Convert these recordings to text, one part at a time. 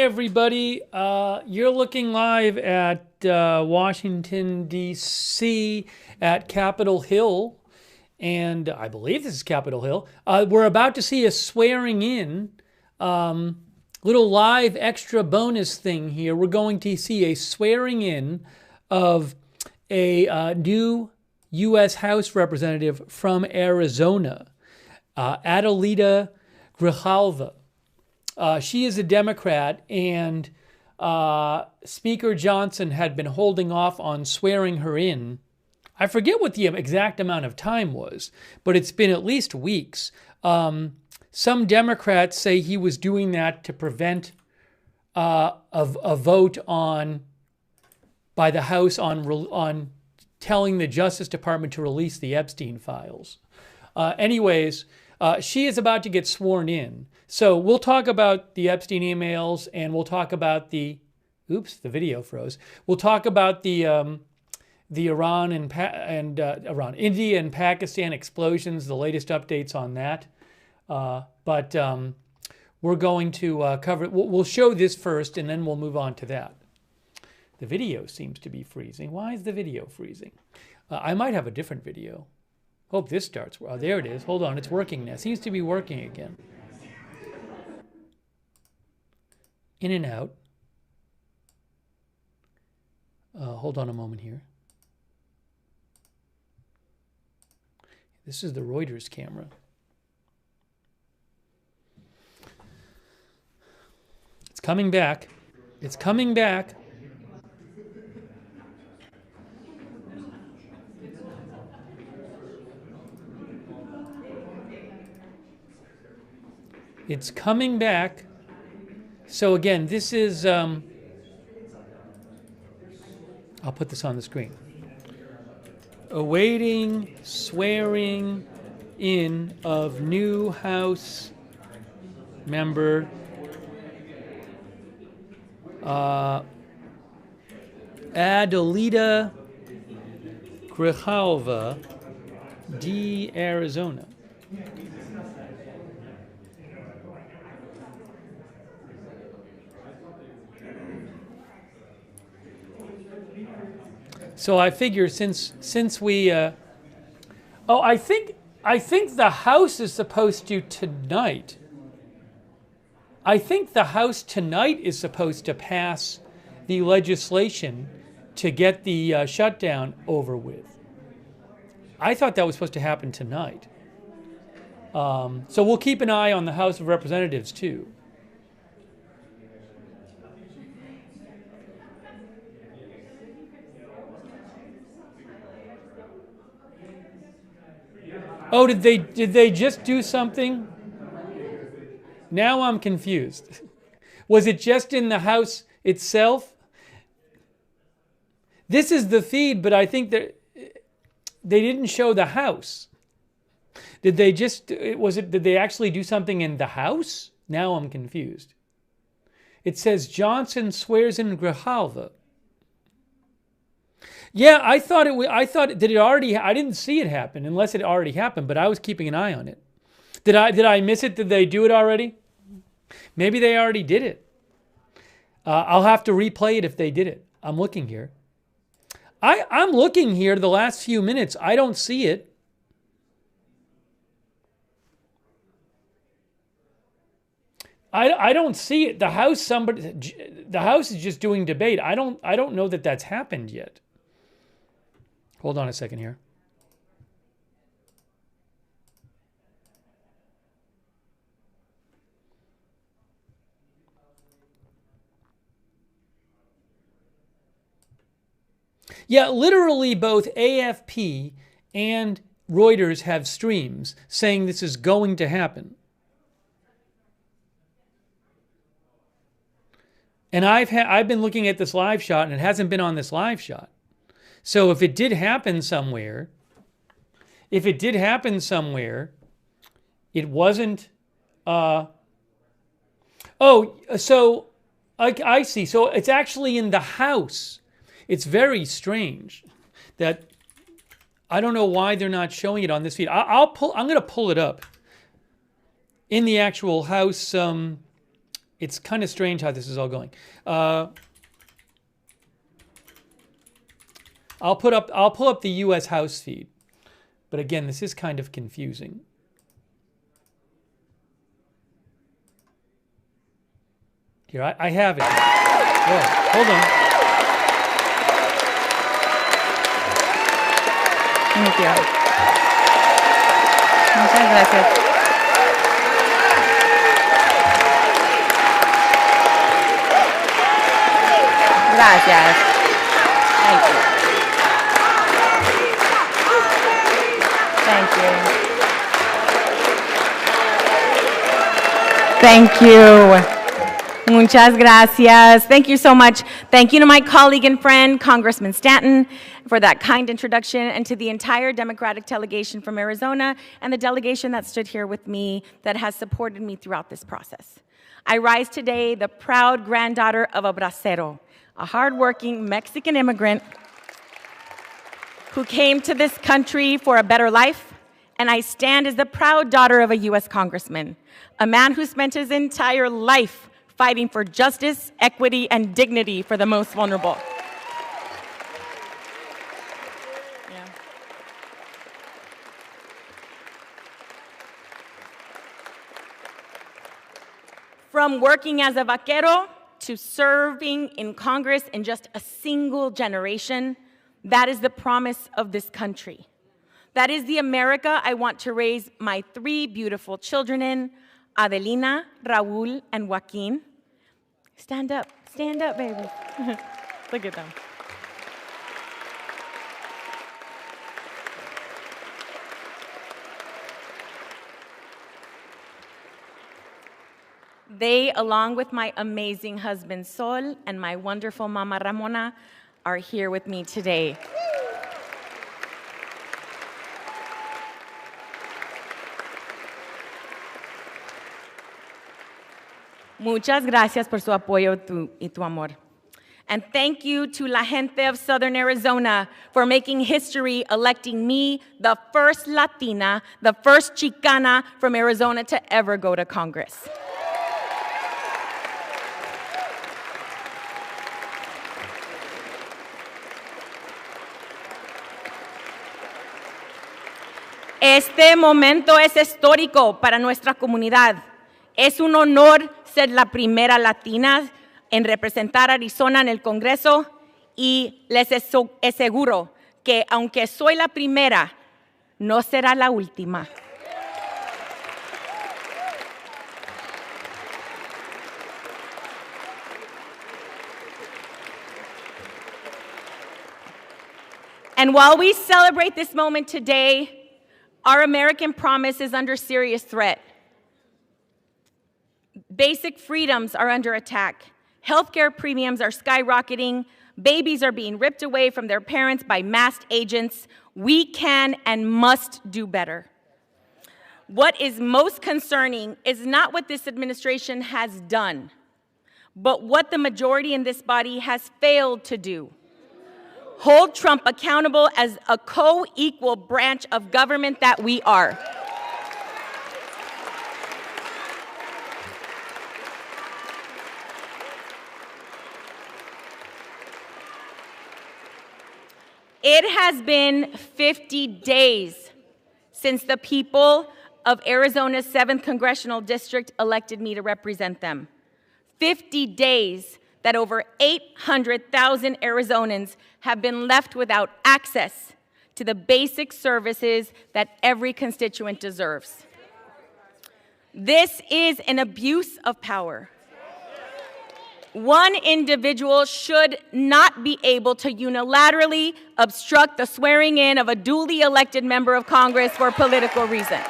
everybody. You're looking live at Washington, D.C. at Capitol Hill. And I believe this is Capitol Hill. We're about to see a swearing in, little live extra bonus thing here. We're going to see a swearing in of a new U.S. House representative from Arizona, Adelita Grijalva. She is a Democrat, and Speaker Johnson had been holding off on swearing her in. I forget what the exact amount of time was, but it's been at least weeks. Some Democrats say he was doing that to prevent a vote by the House on telling the Justice Department to release the Epstein files. Anyways, she is about to get sworn in. So we'll talk about the Epstein emails, and we'll talk about the video froze. We'll talk about the Iran and India and Pakistan explosions, the latest updates on that. But we're going to cover it. We'll show this first, and then we'll move on to that. The video seems to be freezing. Why is the video freezing? I might have a different video. Hope this starts. Oh, there it is. Hold on. It's working now. It seems to be working again. In and out. Hold on a moment here. This is the Reuters camera. It's coming back. It's coming back. It's coming back. So again, this is, I'll put this on the screen. Awaiting swearing in of new House member Adelita Grijalva, D. Arizona. So I figure since we, I think the House is supposed to tonight. I think the House tonight is supposed to pass the legislation to get the shutdown over with. I thought that was supposed to happen tonight. So we'll keep an eye on the House of Representatives too. Oh, did they just do something? Now I'm confused. Was it just in the House itself? This is the feed, but I think that they didn't show the House. Did they actually do something in the House? Now I'm confused. It says Johnson swears in Grijalva. Yeah, I thought did it already? I didn't see it happen unless it already happened, but I was keeping an eye on it. Did I miss it? Did they do it already? Maybe they already did it. I'll have to replay it if they did it. I'm looking here. I'm looking here the last few minutes. I don't see it. I don't see it. The House is just doing debate. I don't know that that's happened yet. Hold on a second here. Yeah, literally both AFP and Reuters have streams saying this is going to happen. And I've been looking at this live shot, and it hasn't been on this live shot. So if it did happen somewhere, it wasn't. So I see. So it's actually in the House. It's very strange that I don't know why they're not showing it on this feed. I'm going to pull it up in the actual House It's kind of strange how this is all going. I'll pull up the U.S. House feed, but again, this is kind of confusing. Here, I have it. Oh, hold on. Thank you. Muchas gracias. Gracias. Thank you. Thank you. Thank you. Muchas gracias. Thank you so much. Thank you to my colleague and friend, Congressman Stanton, for that kind introduction, and to the entire Democratic delegation from Arizona and the delegation that stood here with me that has supported me throughout this process. I rise today the proud granddaughter of a bracero, a hardworking Mexican immigrant who came to this country for a better life, and I stand as the proud daughter of a U.S. congressman, a man who spent his entire life fighting for justice, equity, and dignity for the most vulnerable. Yeah. From working as a vaquero to serving in Congress in just a single generation, that is the promise of this country. That is the America I want to raise my 3 beautiful children in, Adelina, Raul, and Joaquin. Stand up, baby. Look at them. They, along with my amazing husband, Sol, and my wonderful mama, Ramona, are here with me today. Muchas gracias por su apoyo y tu amor. And thank you to la gente of Southern Arizona for making history, electing me the first Latina, the first Chicana from Arizona to ever go to Congress. Este momento es histórico para nuestra comunidad. Es un honor ser la primera latina en representar a Arizona en el Congreso y les aseguro que aunque soy la primera, no será la última. And while we celebrate this moment today, our American promise is under serious threat. Basic freedoms are under attack. Healthcare premiums are skyrocketing. Babies are being ripped away from their parents by masked agents. We can and must do better. What is most concerning is not what this administration has done, but what the majority in this body has failed to do. Hold Trump accountable as a co-equal branch of government that we are. It has been 50 days since the people of Arizona's 7th Congressional District elected me to represent them. 50 days that over 800,000 Arizonans have been left without access to the basic services that every constituent deserves. This is an abuse of power. One individual should not be able to unilaterally obstruct the swearing in of a duly elected member of Congress for political reasons.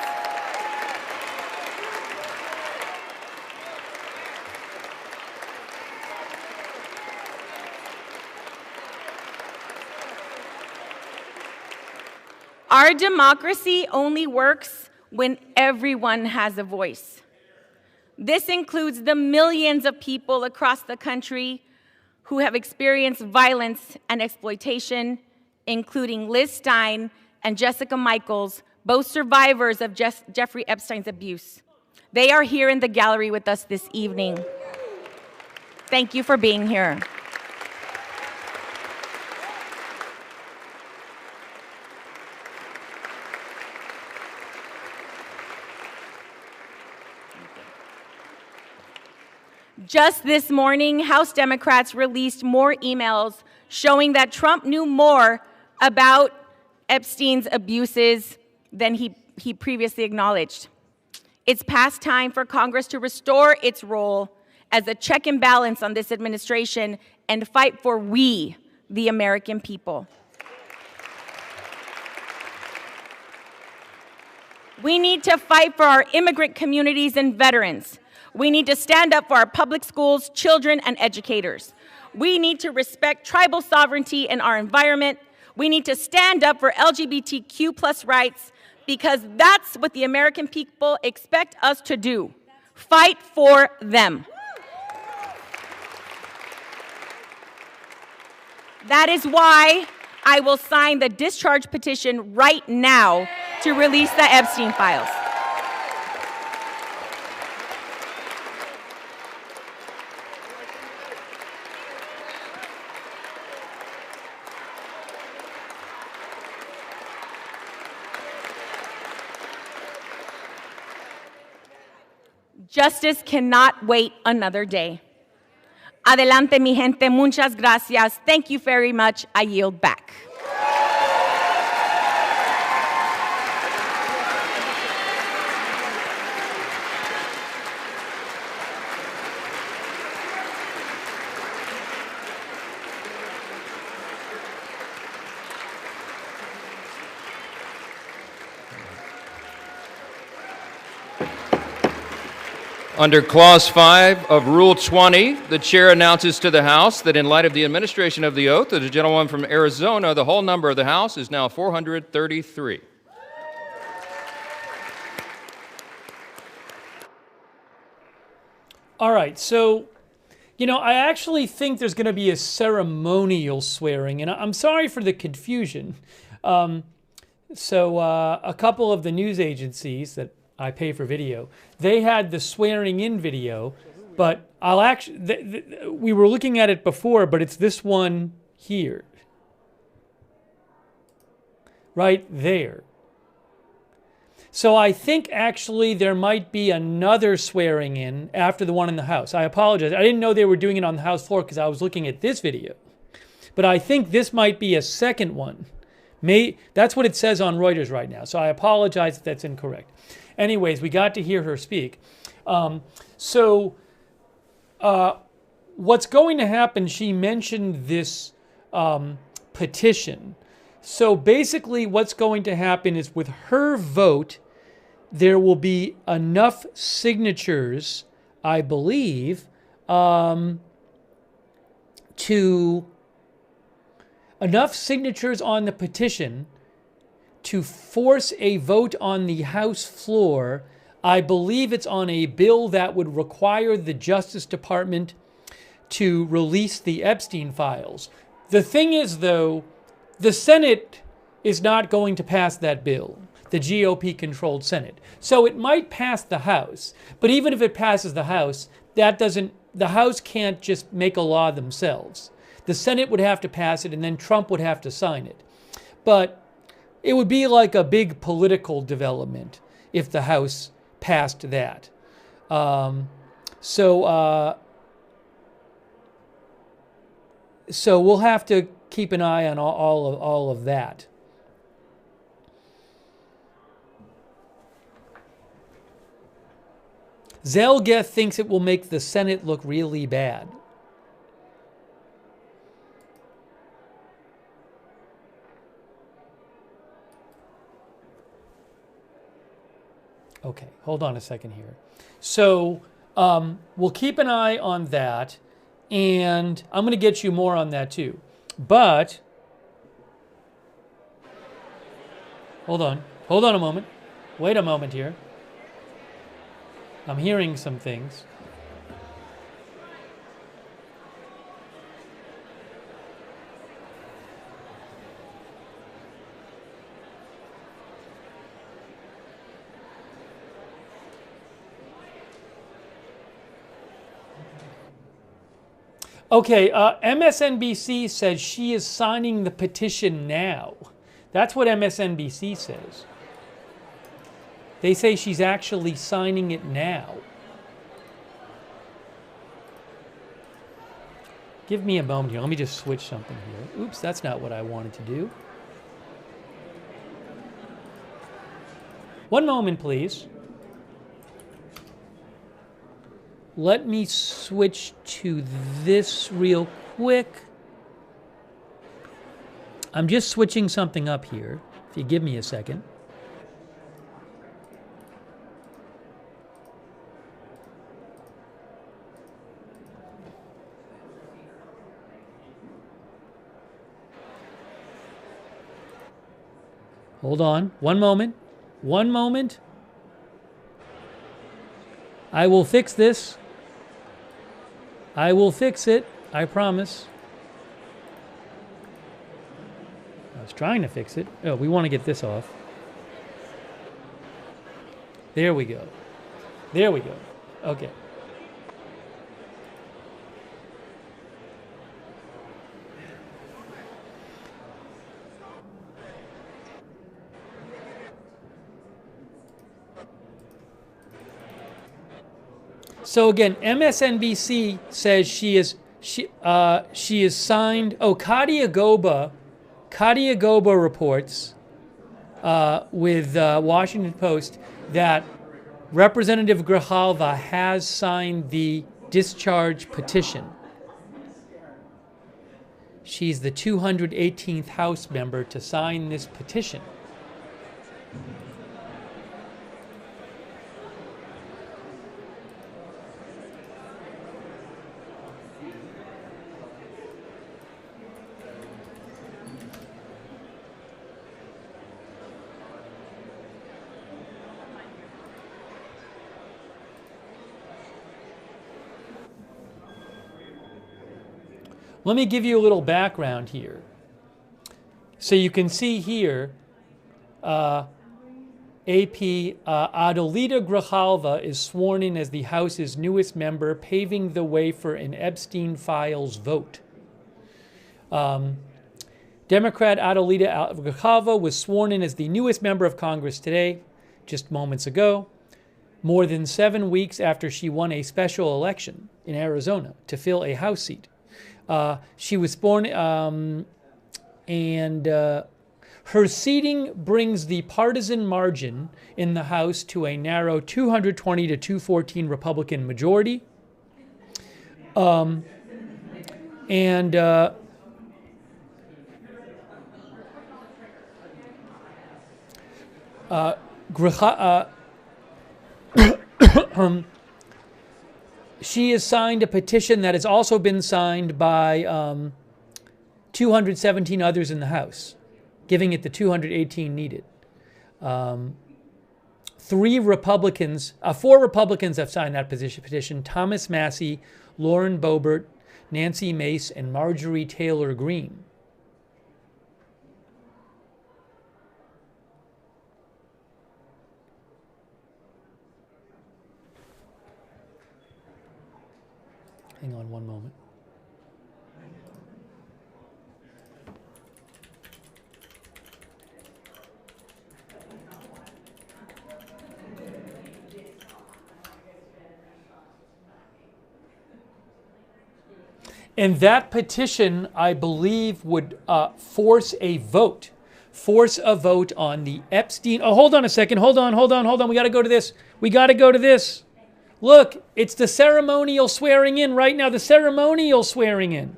Our democracy only works when everyone has a voice. This includes the millions of people across the country who have experienced violence and exploitation, including Liz Stein and Jessica Michaels, both survivors of Jeffrey Epstein's abuse. They are here in the gallery with us this evening. Thank you for being here. Just this morning, House Democrats released more emails showing that Trump knew more about Epstein's abuses than he previously acknowledged. It's past time for Congress to restore its role as a check and balance on this administration and fight for we, the American people. We need to fight for our immigrant communities and veterans. We need to stand up for our public schools, children, and educators. We need to respect tribal sovereignty in our environment. We need to stand up for LGBTQ+ rights, because that's what the American people expect us to do. Fight for them. That is why I will sign the discharge petition right now to release the Epstein files. Justice cannot wait another day. Adelante, mi gente. Muchas gracias. Thank you very much. I yield back. Under Clause 5 of Rule 20, the chair announces to the House that in light of the administration of the oath of the gentleman from Arizona, the whole number of the House is now 433. All right, so, I actually think there's going to be a ceremonial swearing, and I'm sorry for the confusion. A couple of the news agencies that I pay for video, they had the swearing in video, but we were looking at it before, but it's this one here. Right there. So I think actually there might be another swearing in after the one in the House. I apologize. I didn't know they were doing it on the House floor because I was looking at this video. But I think this might be a second one. That's what it says on Reuters right now. So I apologize if that's incorrect. Anyways, we got to hear her speak. What's going to happen, she mentioned this petition. So basically what's going to happen is with her vote, there will be enough signatures, I believe, enough signatures on the petition to force a vote on the House floor. I believe it's on a bill that would require the Justice Department to release the Epstein files. The thing is, though, the Senate is not going to pass that bill, the GOP-controlled Senate. So it might pass the House, but even if it passes the House, the House can't just make a law themselves. The Senate would have to pass it, and then Trump would have to sign it. But it would be like a big political development if the House passed that. So we'll have to keep an eye on all of that. Zelgeth thinks it will make the Senate look really bad. Okay, hold on a second here. So we'll keep an eye on that, and I'm going to get you more on that too. But hold on a moment. Wait a moment here. I'm hearing some things. Okay, MSNBC says she is signing the petition now. That's what MSNBC says. They say she's actually signing it now. Give me a moment here. Let me just switch something here. Oops, that's not what I wanted to do. One moment, please. Let me switch to this real quick. I'm just switching something up here, if you give me a second. Hold on. One moment. One moment. I will fix this. I will fix it. I promise. I was trying to fix it. Oh, we want to get this off. There we go. There we go. Okay. So again, MSNBC says she is signed. Oh, Katia Goba reports with Washington Post that Representative Grijalva has signed the discharge petition. She's the 218th House member to sign this petition. Let me give you a little background here. So you can see here, AP Adelita Grijalva is sworn in as the House's newest member, paving the way for an Epstein files vote. Democrat Adelita Grijalva was sworn in as the newest member of Congress today, just moments ago, more than 7 weeks after she won a special election in Arizona to fill a House seat. She was born, and her seating brings the partisan margin in the House to a narrow 220 to 214 Republican majority. She has signed a petition that has also been signed by 217 others in the House, giving it the 218 needed. 4 Republicans have signed that petition: Thomas Massie, Lauren Boebert, Nancy Mace, and Marjorie Taylor Greene. Hang on one moment. And that petition, I believe, would force a vote on the Epstein. Oh, hold on a second. Hold on. We got to go to this. Look, it's the ceremonial swearing in right now. The ceremonial swearing in.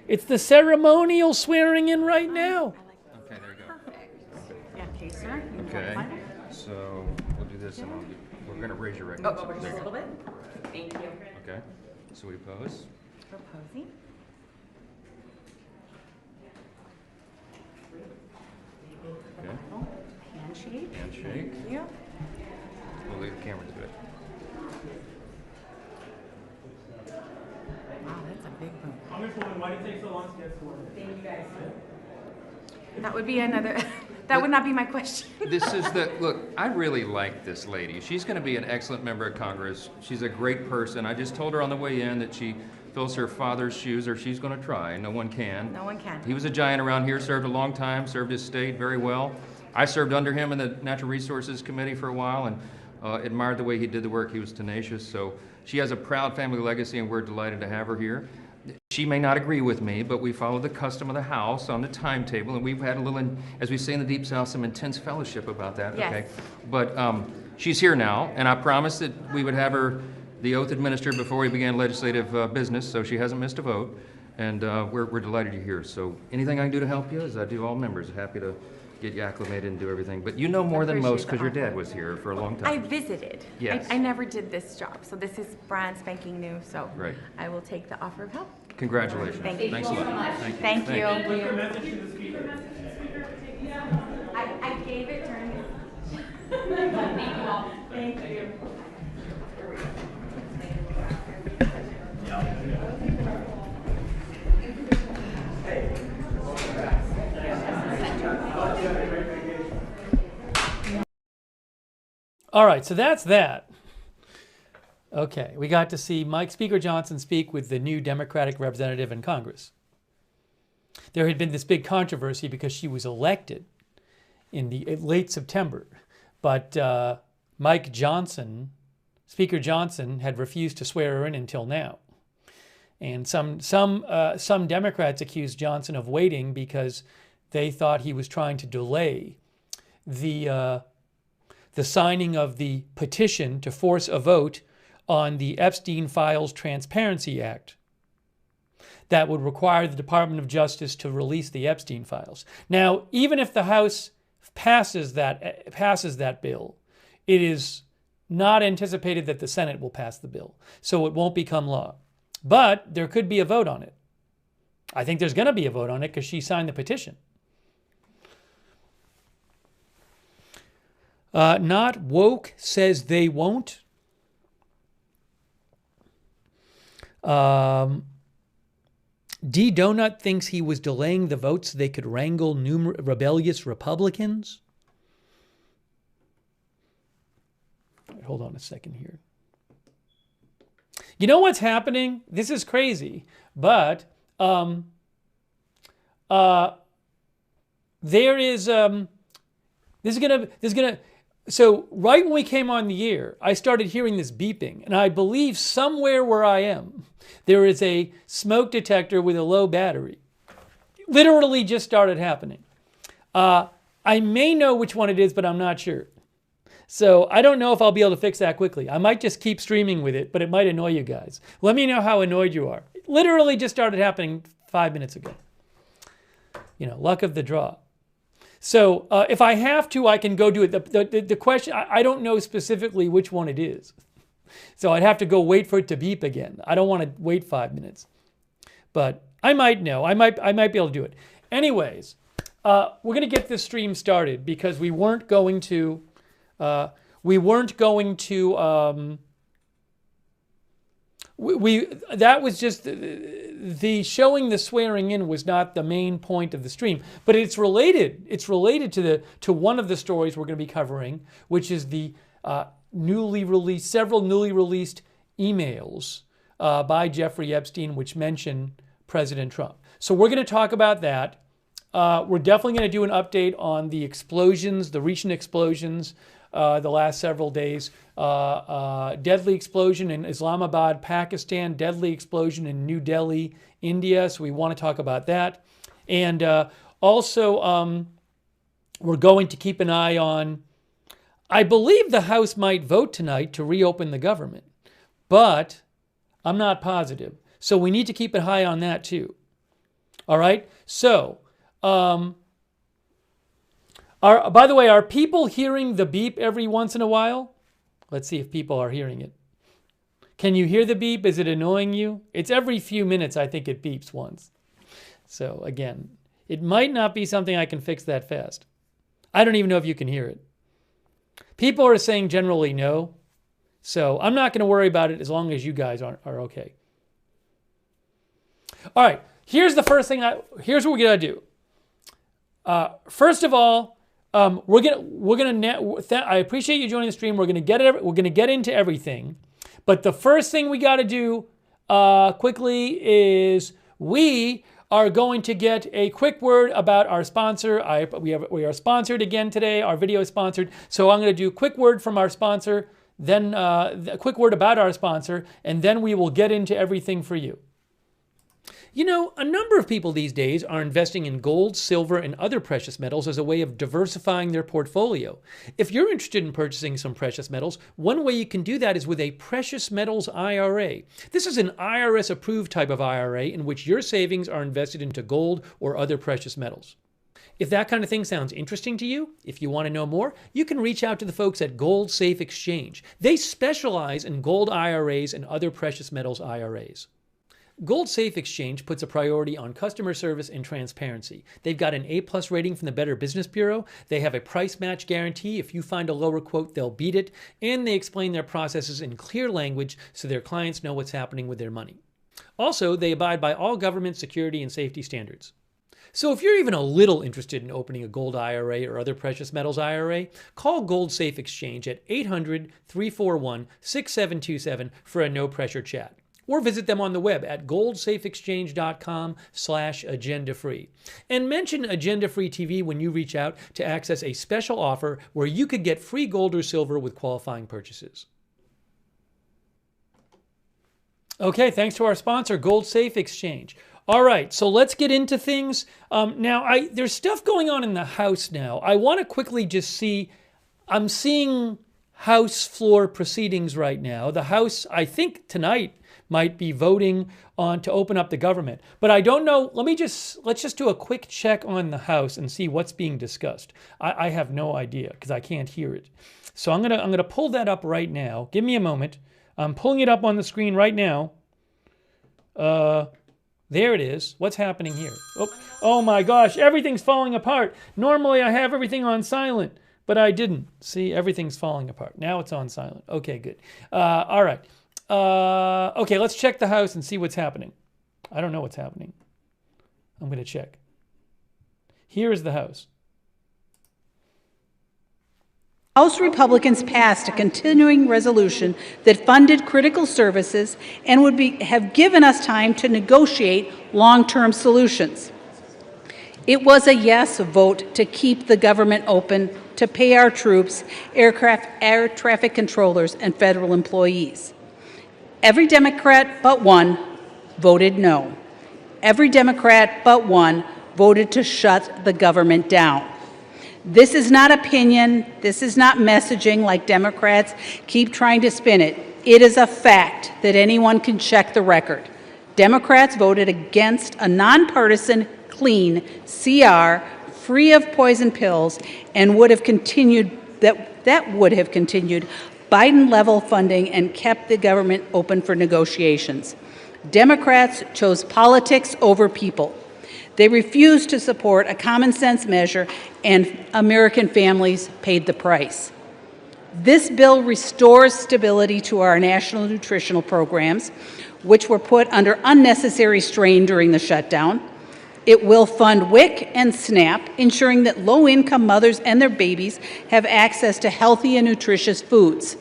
It's the ceremonial swearing in right now. Okay, there you go. Yeah, okay, sir. Okay, so we'll do this, and we're going to raise your right Oh, hand. just a little bit. Thank you. Okay, so we pose. Proposing. Okay, Handshake. handshake. Thank you. We'll leave the camera to it. Wow, that's a big one. Congresswoman, why did it take so long to get sworn? Thank you guys. That would be another That would not be my question. This is look, I really like this lady. She's going to be an excellent member of Congress. She's a great person. I just told her on the way in that she fills her father's shoes, or she's going to try. No one can. No one can. He was a giant around here, served a long time, served his state very well. I served under him in the Natural Resources Committee for a while and admired the way he did the work. He was tenacious. So she has a proud family legacy, and we're delighted to have her here. She may not agree with me, but we follow the custom of the House on the timetable, and we've had a little, as we say in the Deep South, some intense fellowship about that. Yes. Okay, but she's here now, and I promised that we would have her the oath administered before we began legislative business, so she hasn't missed a vote, and we're delighted you're here. So anything I can do to help you, as I do all members, happy to get you acclimated and do everything. But you know more than most because your dad was here for a long time. I visited. Yes. I never did this job, so this is brand spanking new. So Right. I will take the offer of help. Congratulations. Thank you. Thanks a lot. Thank you. Message to the speaker. I gave it during. Thank you. All right, so that's that. Okay, we got to see Speaker Johnson speak with the new Democratic representative in Congress. There had been this big controversy because she was elected in the late September, but Speaker Johnson had refused to swear her in until now. And some Democrats accused Johnson of waiting because they thought he was trying to delay the signing of the petition to force a vote on the Epstein Files Transparency Act that would require the Department of Justice to release the Epstein files. Now, even if the House passes that bill, it is not anticipated that the Senate will pass the bill, so it won't become law. But there could be a vote on it. I think there's going to be a vote on it because she signed the petition. Not woke says they won't. D. Donut thinks he was delaying the vote so they could wrangle rebellious Republicans. Hold on a second here. You know what's happening? This is crazy, but so right when we came on the air, I started hearing this beeping, and I believe somewhere where I am, there is a smoke detector with a low battery. Literally just started happening. I may know which one it is, but I'm not sure. So I don't know if I'll be able to fix that quickly. I might just keep streaming with it, but it might annoy you guys. Let me know how annoyed you are. It literally just started happening 5 minutes ago. You know, luck of the draw. So if I have to, I can go do it. The question, I don't know specifically which one it is. So I'd have to go wait for it to beep again. I don't want to wait 5 minutes. But I might know. I might be able to do it. Anyways, we're going to get this stream started because we weren't going to... that was just the showing the swearing in was not the main point of the stream, but it's related. It's related to one of the stories we're going to be covering, which is the several newly released emails by Jeffrey Epstein, which mention President Trump. So we're going to talk about that. We're definitely going to do an update on the explosions, the recent explosions. The last several days. Deadly explosion in Islamabad, Pakistan, deadly explosion in New Delhi, India. So we want to talk about that. And also, we're going to keep an eye on, I believe the House might vote tonight to reopen the government, but I'm not positive. So we need to keep an eye on that too. All right? So, by the way, are people hearing the beep every once in a while? Let's see if people are hearing it. Can you hear the beep? Is it annoying you? It's every few minutes, I think it beeps once. So again, it might not be something I can fix that fast. I don't even know if you can hear it. People are saying generally no. So I'm not going to worry about it as long as you guys are okay. All right, here's the first thing. Here's what we got to do. First of all, I appreciate you joining the stream. We're gonna get into everything, but the first thing we got to do quickly is we are going to get a quick word about our sponsor. We are sponsored again today. Our video is sponsored, so I'm going to do a quick word from our sponsor, then a quick word about our sponsor, and then we will get into everything for you. You know, a number of people these days are investing in gold, silver, and other precious metals as a way of diversifying their portfolio. If you're interested in purchasing some precious metals, one way you can do that is with a precious metals IRA. This is an IRS-approved type of IRA in which your savings are invested into gold or other precious metals. If that kind of thing sounds interesting to you, if you want to know more, you can reach out to the folks at Gold Safe Exchange. They specialize in gold IRAs and other precious metals IRAs. Gold Safe Exchange puts a priority on customer service and transparency. They've got an A+ rating from the Better Business Bureau. They have a price match guarantee. If you find a lower quote, they'll beat it. And they explain their processes in clear language so their clients know what's happening with their money. Also, they abide by all government security and safety standards. So if you're even a little interested in opening a gold IRA or other precious metals IRA, call Gold Safe Exchange at 800-341-6727 for a no-pressure chat. Or visit them on the web at goldsafeexchange.com/agenda-free. And mention Agenda-Free TV when you reach out to access a special offer where you could get free gold or silver with qualifying purchases. Okay, thanks to our sponsor, Gold Safe Exchange. All right, so let's get into things. Now, there's stuff going on in the House now. I want to quickly just see, I'm seeing House floor proceedings right now. The House, I think tonight, might be voting on to open up the government. But I don't know, let's just do a quick check on the House and see what's being discussed. I have no idea because I can't hear it. So I'm gonna pull that up right now. Give me a moment. I'm pulling it up on the screen right now. There it is. What's happening here? Oh my gosh, everything's falling apart. Normally I have everything on silent, but I didn't. See, everything's falling apart. Now it's on silent. Okay, good. All right. Okay, let's check the House and see what's happening. I don't know what's happening. I'm going to check. Here is the House. House Republicans passed a continuing resolution that funded critical services and would have given us time to negotiate long-term solutions. It was a yes vote to keep the government open, to pay our troops, air traffic controllers, and federal employees. Every Democrat but one voted no. Every Democrat but one voted to shut the government down. This is not opinion. This is not messaging like Democrats keep trying to spin it. It is a fact that anyone can check the record. Democrats voted against a nonpartisan, clean CR, free of poison pills, and would have continued that would have continued Biden-level funding and kept the government open for negotiations. Democrats chose politics over people. They refused to support a common-sense measure, and American families paid the price. This bill restores stability to our national nutritional programs, which were put under unnecessary strain during the shutdown. It will fund WIC and SNAP, ensuring that low-income mothers and their babies have access to healthy and nutritious foods.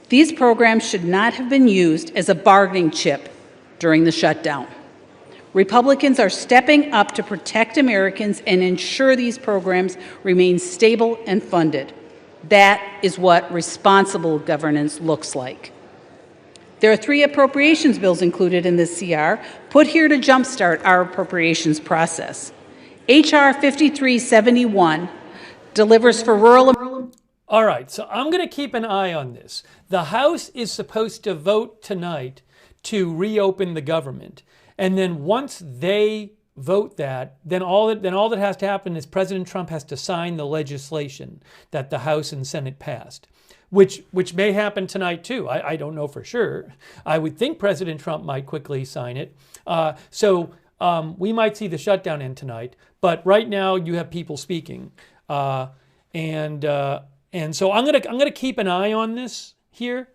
These programs should not have been used as a bargaining chip during the shutdown. Republicans are stepping up to protect Americans and ensure these programs remain stable and funded. That is what responsible governance looks like. There are 3 appropriations bills included in this CR, put here to jumpstart our appropriations process. H.R. 5371 delivers for rural... All right, so I'm going to keep an eye on this. The House is supposed to vote tonight to reopen the government. And then once they vote that, then all that has to happen is President Trump has to sign the legislation that the House and Senate passed. Which may happen tonight too. I don't know for sure. I would think President Trump might quickly sign it. So we might see the shutdown end tonight. But right now you have people speaking, and so I'm gonna keep an eye on this here.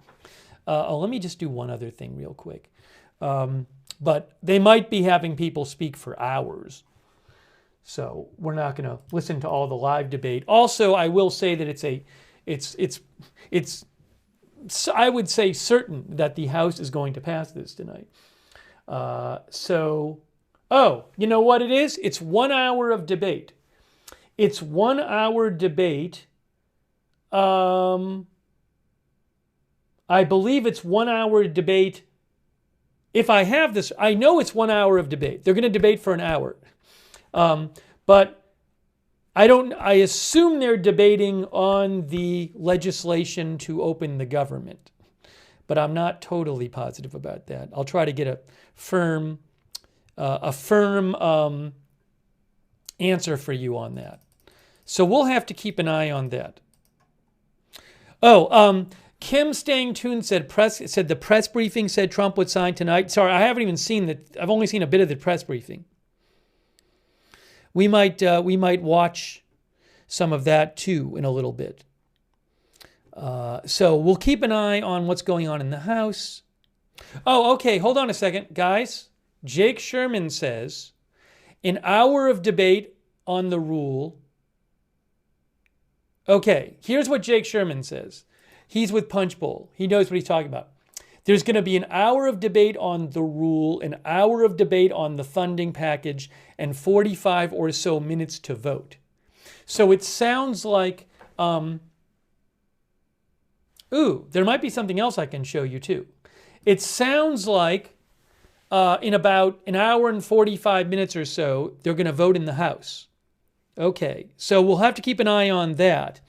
Let me just do one other thing real quick. But they might be having people speak for hours. So we're not going to listen to all the live debate. Also, I will say that it's I would say certain that the House is going to pass this tonight. Oh, you know what it is? It's 1 hour of debate. It's 1 hour debate. I believe it's 1 hour debate. If I have this, I know it's 1 hour of debate. They're going to debate for an hour. But I assume they're debating on the legislation to open the government. But I'm not totally positive about that. I'll try to get a firm answer for you on that. So we'll have to keep an eye on that. Oh, Kim Staying Tuned said the press briefing said Trump would sign tonight. Sorry, I haven't even seen that. I've only seen a bit of the press briefing. We might watch some of that too in a little bit. So we'll keep an eye on what's going on in the House. Oh, okay. Hold on a second, guys. Jake Sherman says, an hour of debate on the rule. Okay, here's what Jake Sherman says. He's with Punchbowl. He knows what he's talking about. There's going to be an hour of debate on the rule, an hour of debate on the funding package, and 45 or so minutes to vote. So it sounds like, there might be something else I can show you too. It sounds like in about an hour and 45 minutes or so, they're going to vote in the House. Okay, so we'll have to keep an eye on that.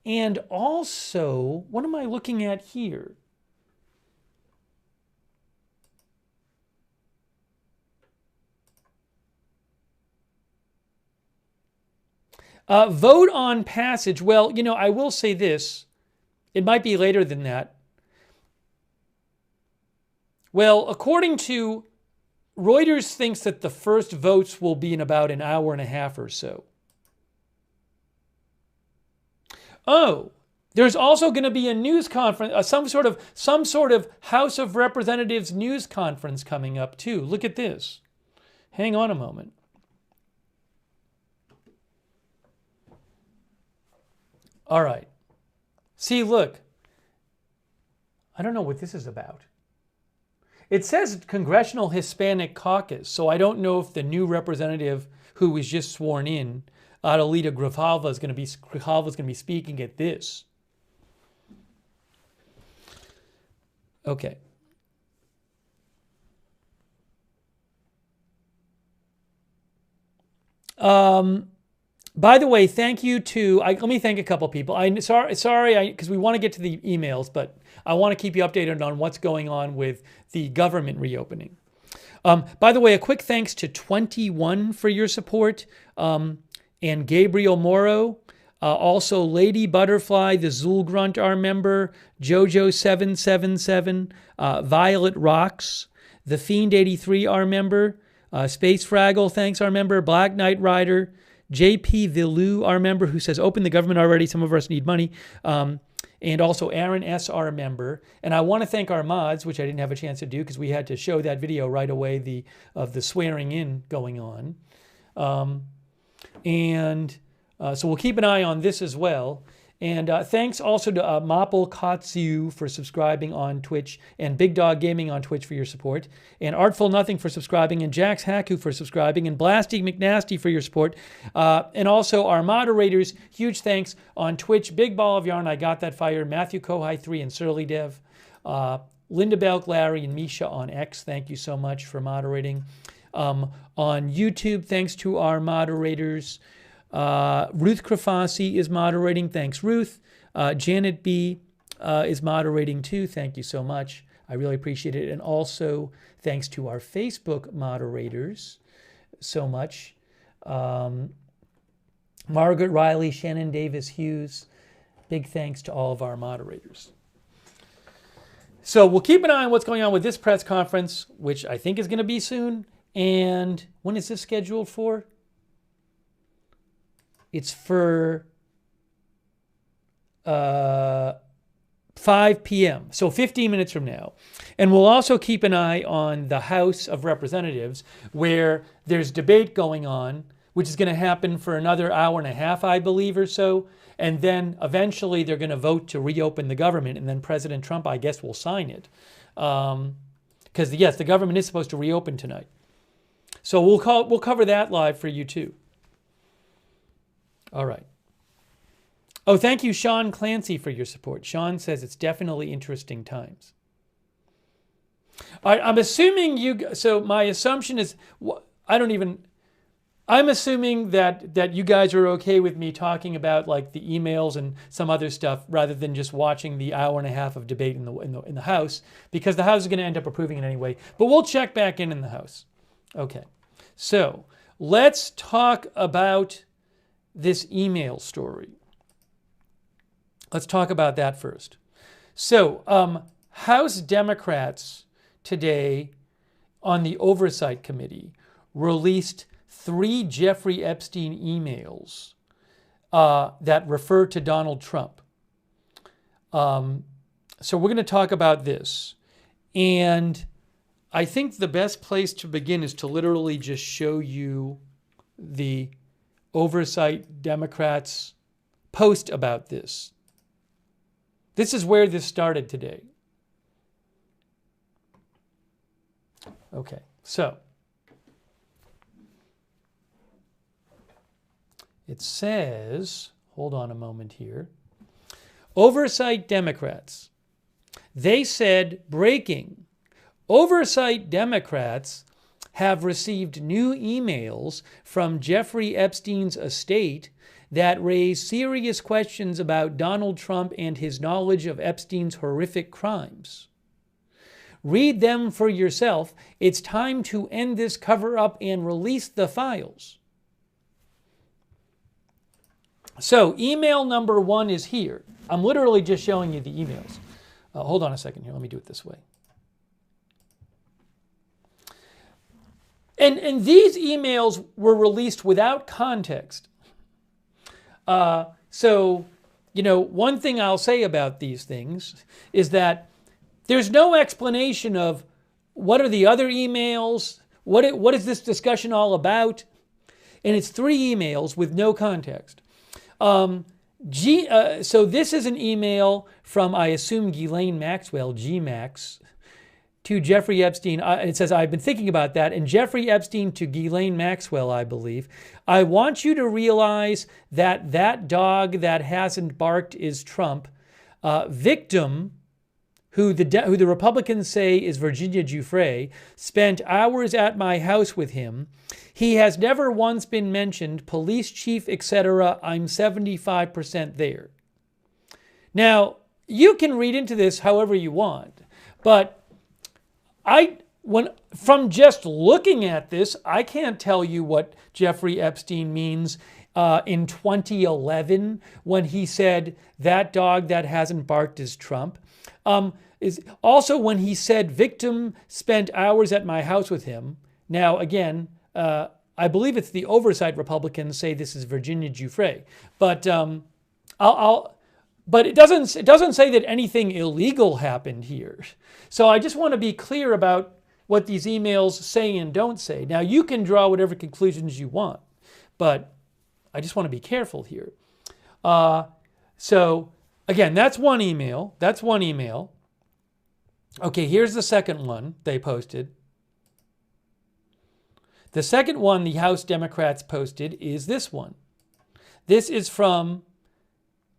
And also, what am I looking at here? Vote on passage. Well, you know, I will say this. It might be later than that. Well, according to Reuters, thinks that the first votes will be in about an hour and a half or so. Oh, there's also going to be a news conference, some sort of House of Representatives news conference coming up too. Look at this. Hang on a moment. All right. See, look. I don't know what this is about. It says Congressional Hispanic Caucus, so I don't know if the new representative who was just sworn in, Adelita Grijalva, is going to be speaking at this. Okay. By the way, thank you to, let me thank a couple people. Sorry, because we want to get to the emails, but I want to keep you updated on what's going on with the government reopening. By the way, a quick thanks to 21 for your support, and Gabriel Morrow, also Lady Butterfly, the Zulgrunt, our member, Jojo777, Violet Rocks, The Fiend 83, our member, Space Fraggle, thanks, our member, Black Knight Rider, JP Villu, our member, who says, open the government already, some of us need money. And also Aaron S., our member. And I want to thank our mods, which I didn't have a chance to do because we had to show that video right away of the swearing in going on. So we'll keep an eye on this as well. And thanks also to Maple Katsu for subscribing on Twitch, and Big Dog Gaming on Twitch for your support, and Artful Nothing for subscribing, and Jax Haku for subscribing, and Blasty McNasty for your support, and also our moderators. Huge thanks on Twitch, Big Ball of Yarn, I Got That Fire, Matthew Kohai 3, and Surly Dev, Linda Belk, Larry, and Misha on X. Thank you so much for moderating. On YouTube, thanks to our moderators. Ruth Krafasi is moderating. Thanks, Ruth. Janet B. Is moderating too. Thank you so much. I really appreciate it. And also, thanks to our Facebook moderators so much. Margaret Riley, Shannon Davis Hughes. Big thanks to all of our moderators. So we'll keep an eye on what's going on with this press conference, which I think is going to be soon. And when is this scheduled for? It's for 5 p.m., so 15 minutes from now. And we'll also keep an eye on the House of Representatives, where there's debate going on. which is going to happen for another hour and a half, I believe, or so. And then eventually they're going to vote to reopen the government, and then President Trump, I guess, will sign it. Because, yes, the government is supposed to reopen tonight. So we'll cover that live for you, too. All right. Oh, thank you, Sean Clancy, for your support. Sean says it's definitely interesting times. All right, I'm assuming so my assumption is, I'm assuming that you guys are okay with me talking about like the emails and some other stuff rather than just watching the hour and a half of debate in the House, because the House is going to end up approving it anyway. But we'll check back in the House. Okay, so let's talk about this email story. Let's talk about that first. So House Democrats today on the Oversight Committee released 3 Jeffrey Epstein emails that refer to Donald Trump. So we're going to talk about this. And I think the best place to begin is to literally just show you the Oversight Democrats post about this. This is where this started today. Okay, so it says, hold on a moment here. Oversight Democrats. They said, breaking. Oversight Democrats have received new emails from Jeffrey Epstein's estate that raise serious questions about Donald Trump and his knowledge of Epstein's horrific crimes. Read them for yourself. It's time to end this cover-up and release the files. So email number 1 is here. I'm literally just showing you the emails. Hold on a second here. Let me do it this way. And these emails were released without context. So, one thing I'll say about these things is that there's no explanation of what are the other emails, what is this discussion all about, and it's 3 emails with no context. So this is an email from, I assume, Ghislaine Maxwell, GMax, to Jeffrey Epstein. It says, I've been thinking about that. And Jeffrey Epstein to Ghislaine Maxwell, I believe. I want you to realize that that dog that hasn't barked is Trump. Victim, who the Republicans say is Virginia Giuffre, spent hours at my house with him. He has never once been mentioned, police chief, etc. I'm 75% there. Now, you can read into this however you want, but from just looking at this, I can't tell you what Jeffrey Epstein means in 2011 when he said that dog that hasn't barked is Trump. Is also when he said victim spent hours at my house with him. Now, again, I believe it's the oversight Republicans say this is Virginia Giuffre, but but it doesn't say that anything illegal happened here. So I just want to be clear about what these emails say and don't say. Now, you can draw whatever conclusions you want, but I just want to be careful here. So again, that's one email. Okay, here's the second one they posted. The second one the House Democrats posted is this one. This is from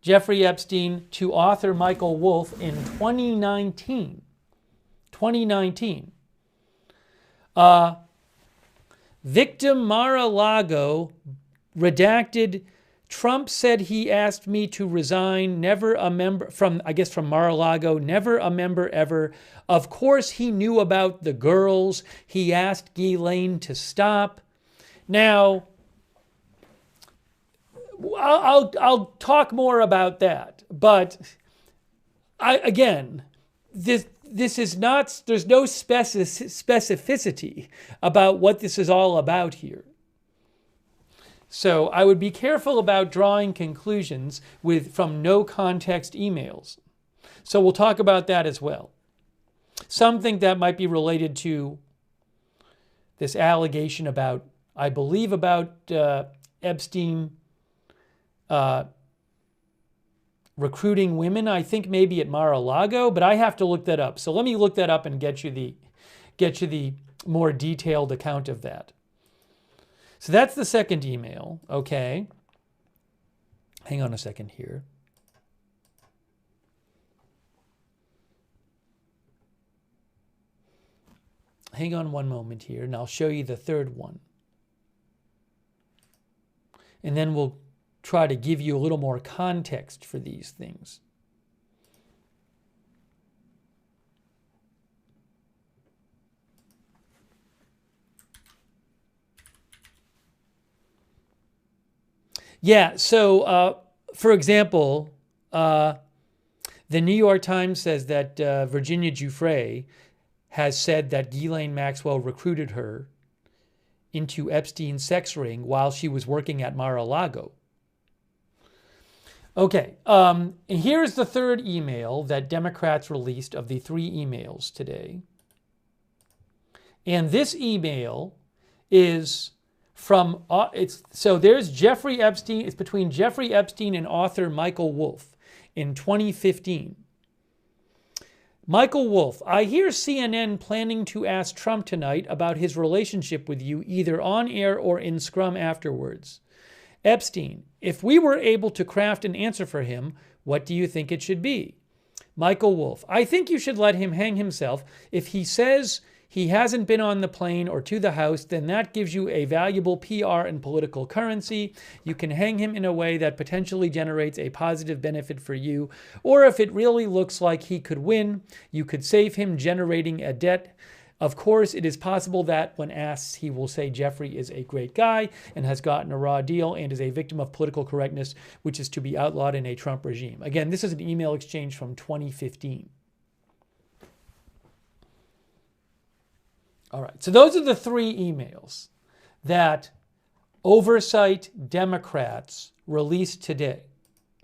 Jeffrey Epstein to author Michael Wolff in 2019. Victim Mar-a-Lago, redacted, Trump said he asked me to resign, never a member, from Mar-a-Lago, never a member ever. Of course he knew about the girls. He asked Ghislaine to stop. Now, I'll talk more about that, but this is not, there's no specificity about what this is all about here. So I would be careful about drawing conclusions from no context emails. So we'll talk about that as well. Some think that might be related to this allegation about I believe, about Epstein recruiting women, I think maybe at Mar-a-Lago, but I have to look that up. So let me look that up and get you the more detailed account of that. So that's the second email, okay? Hang on a second here. Hang on one moment here, and I'll show you the third one. And then we'll try to give you a little more context for these things. Yeah, so for example, the New York Times says that Virginia Giuffre has said that Ghislaine Maxwell recruited her into Epstein's sex ring while she was working at Mar-a-Lago. Okay, here's the third email that Democrats released of the 3 emails today. And this email is from, so there's Jeffrey Epstein, it's between Jeffrey Epstein and author Michael Wolff in 2015. Michael Wolff, I hear CNN planning to ask Trump tonight about his relationship with you, either on air or in scrum afterwards. Epstein, if we were able to craft an answer for him, what do you think it should be? Michael Wolff, I think you should let him hang himself. If he says he hasn't been on the plane or to the House, then that gives you a valuable PR and political currency. You can hang him in a way that potentially generates a positive benefit for you. Or if it really looks like he could win, you could save him generating a debt. Of course, it is possible that when asked, he will say Jeffrey is a great guy and has gotten a raw deal and is a victim of political correctness, which is to be outlawed in a Trump regime. Again, this is an email exchange from 2015. All right, so those are the 3 emails that Oversight Democrats released today.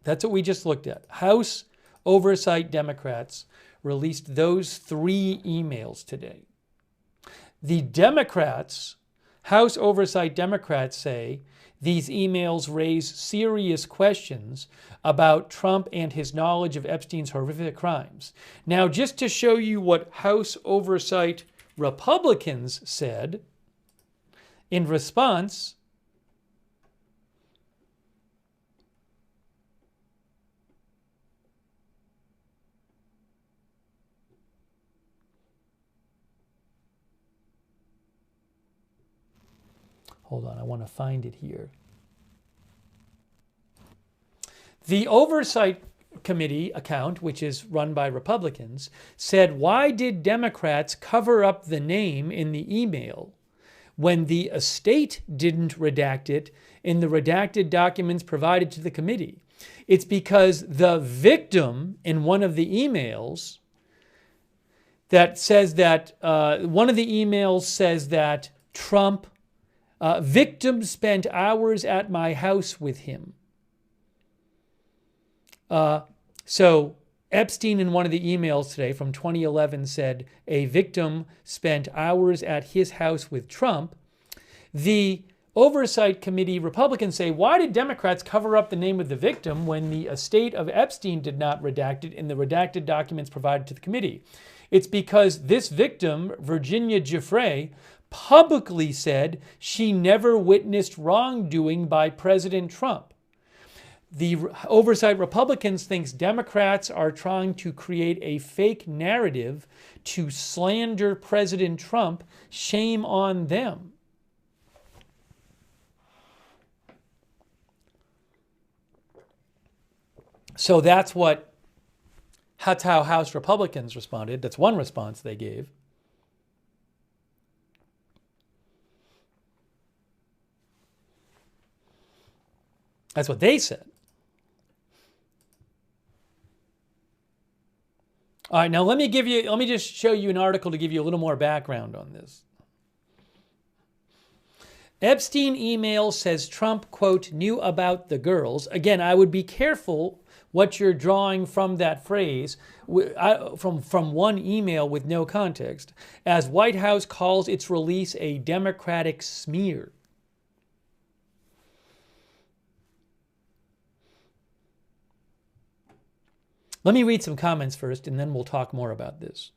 That's what we just looked at. House Oversight Democrats released those 3 emails today. The Democrats, House Oversight Democrats, say these emails raise serious questions about Trump and his knowledge of Epstein's horrific crimes. Now, just to show you what House Oversight Republicans said in response, hold on, I want to find it here. The Oversight Committee account, which is run by Republicans, said, why did Democrats cover up the name in the email when the estate didn't redact it in the redacted documents provided to the committee? It's because the victim in one of the emails that says that, one of the emails says that Trump, victim spent hours at my house with him. So Epstein in one of the emails today from 2011 said a victim spent hours at his house with Trump. The Oversight Committee Republicans say, why did Democrats cover up the name of the victim when the estate of Epstein did not redact it in the redacted documents provided to the committee? It's because this victim, Virginia Giuffre, publicly said she never witnessed wrongdoing by President Trump. The Oversight Republicans think Democrats are trying to create a fake narrative to slander President Trump. Shame on them. So that's how House Republicans responded. That's one response they gave. That's what they said. All right, now let me just show you an article to give you a little more background on this. Epstein email says Trump, quote, knew about the girls. Again, I would be careful what you're drawing from that phrase, from one email with no context, as White House calls its release a Democratic smear. Let me read some comments first, and then we'll talk more about this.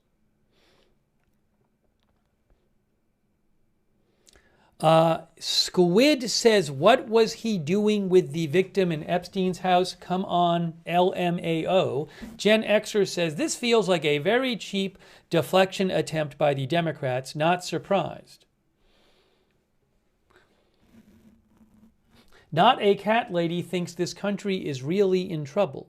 Squid says, what was he doing with the victim in Epstein's house? Come on, LMAO. Gen Xer says, this feels like a very cheap deflection attempt by the Democrats. Not surprised. Not a cat lady thinks this country is really in trouble.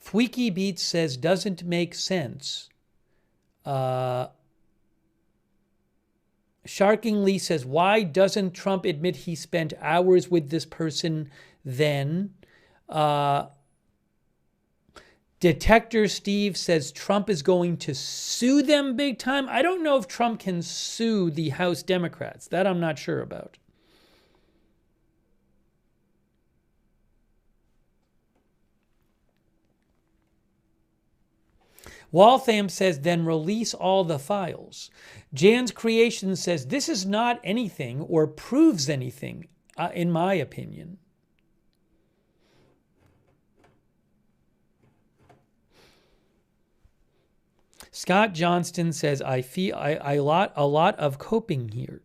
Fweeky Beats says, doesn't make sense. Sharkingly says, why doesn't Trump admit he spent hours with this person then? Detector Steve says Trump is going to sue them big time. I don't know if Trump can sue the House Democrats. That I'm not sure about. Waltham says, then release all the files. Jan's Creation says, this is not anything or proves anything, in my opinion. Scott Johnston says, I feel a lot of coping here.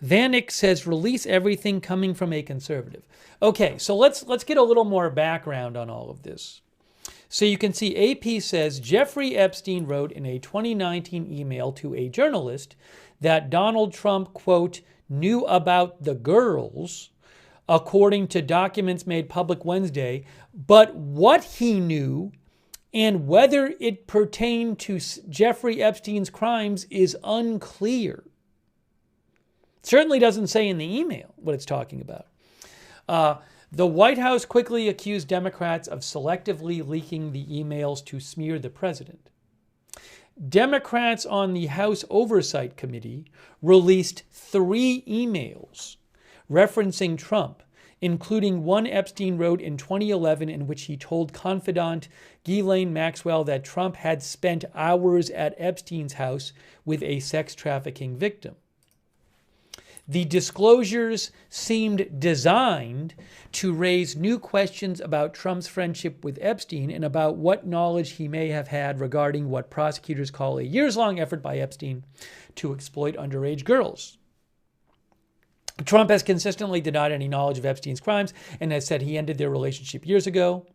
Vanek says, release everything coming from a conservative. Okay, so let's get a little more background on all of this. So you can see AP says, Jeffrey Epstein wrote in a 2019 email to a journalist that Donald Trump, quote, knew about the girls, according to documents made public Wednesday, but what he knew and whether it pertained to Jeffrey Epstein's crimes is unclear. It certainly doesn't say in the email what it's talking about. The White House quickly accused Democrats of selectively leaking the emails to smear the president. Democrats on the House Oversight Committee released 3 emails referencing Trump, including one Epstein wrote in 2011 in which he told confidant Ghislaine Maxwell that Trump had spent hours at Epstein's house with a sex trafficking victim. The disclosures seemed designed to raise new questions about Trump's friendship with Epstein and about what knowledge he may have had regarding what prosecutors call a years-long effort by Epstein to exploit underage girls. Trump has consistently denied any knowledge of Epstein's crimes and has said he ended their relationship years ago.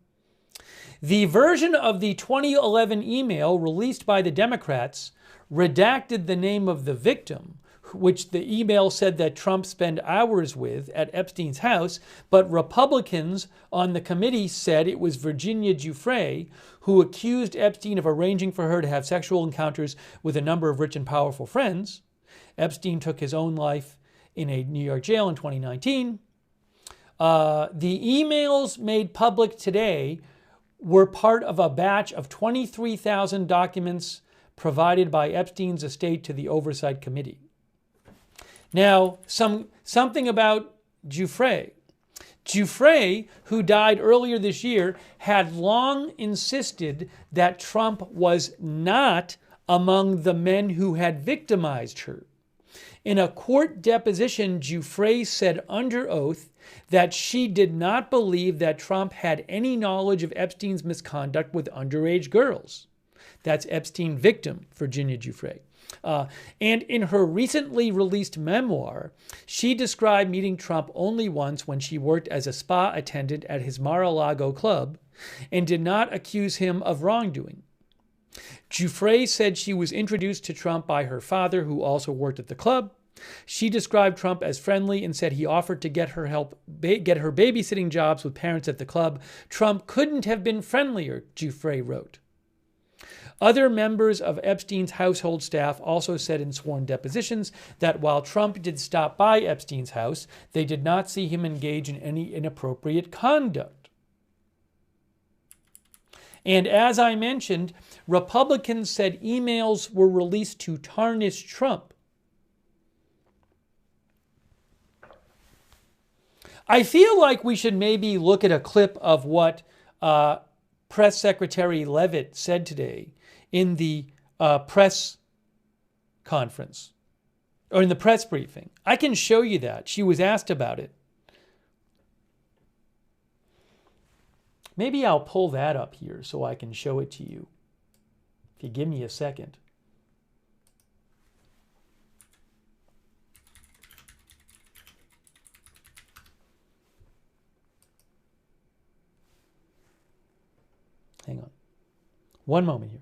The version of the 2011 email released by the Democrats redacted the name of the victim, which the email said that Trump spent hours with at Epstein's house, but Republicans on the committee said it was Virginia Giuffre who accused Epstein of arranging for her to have sexual encounters with a number of rich and powerful friends. Epstein took his own life in a New York jail in 2019. The emails made public today were part of a batch of 23,000 documents provided by Epstein's estate to the Oversight Committee. Now, something about Giuffre. Giuffre, who died earlier this year, had long insisted that Trump was not among the men who had victimized her. In a court deposition, Giuffre said under oath that she did not believe that Trump had any knowledge of Epstein's misconduct with underage girls. That's Epstein victim, Virginia Giuffre. And in her recently released memoir, she described meeting Trump only once when she worked as a spa attendant at his Mar-a-Lago club and did not accuse him of wrongdoing. Giuffre said she was introduced to Trump by her father, who also worked at the club. She described Trump as friendly and said he offered to get her babysitting jobs with parents at the club. Trump couldn't have been friendlier, Giuffre wrote. Other members of Epstein's household staff also said in sworn depositions that while Trump did stop by Epstein's house, they did not see him engage in any inappropriate conduct. And as I mentioned, Republicans said emails were released to tarnish Trump. I feel like we should maybe look at a clip of what Press Secretary Leavitt said today in the press conference. or in the press briefing. I can show you that. She was asked about it. Maybe I'll pull that up here so I can show it to you. If you give me a second. Hang on. One moment here.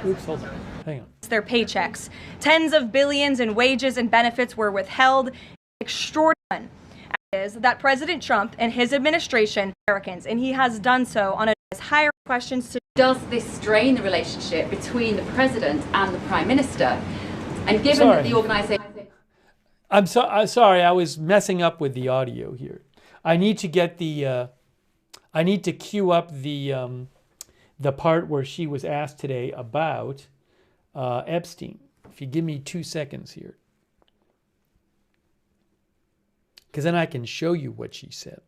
Oops, hold on. Hang on. Their paychecks. Tens of billions in wages and benefits were withheld. Extraordinary is that President Trump and his administration Americans, and he has done so on a higher questions to. Does this strain the relationship between the president and the prime minister? And given that the organization. I'm sorry, I was messing up with the audio here. I need to get the. I need to cue up the part where she was asked today about Epstein. If you give me 2 seconds here. Because then I can show you what she said.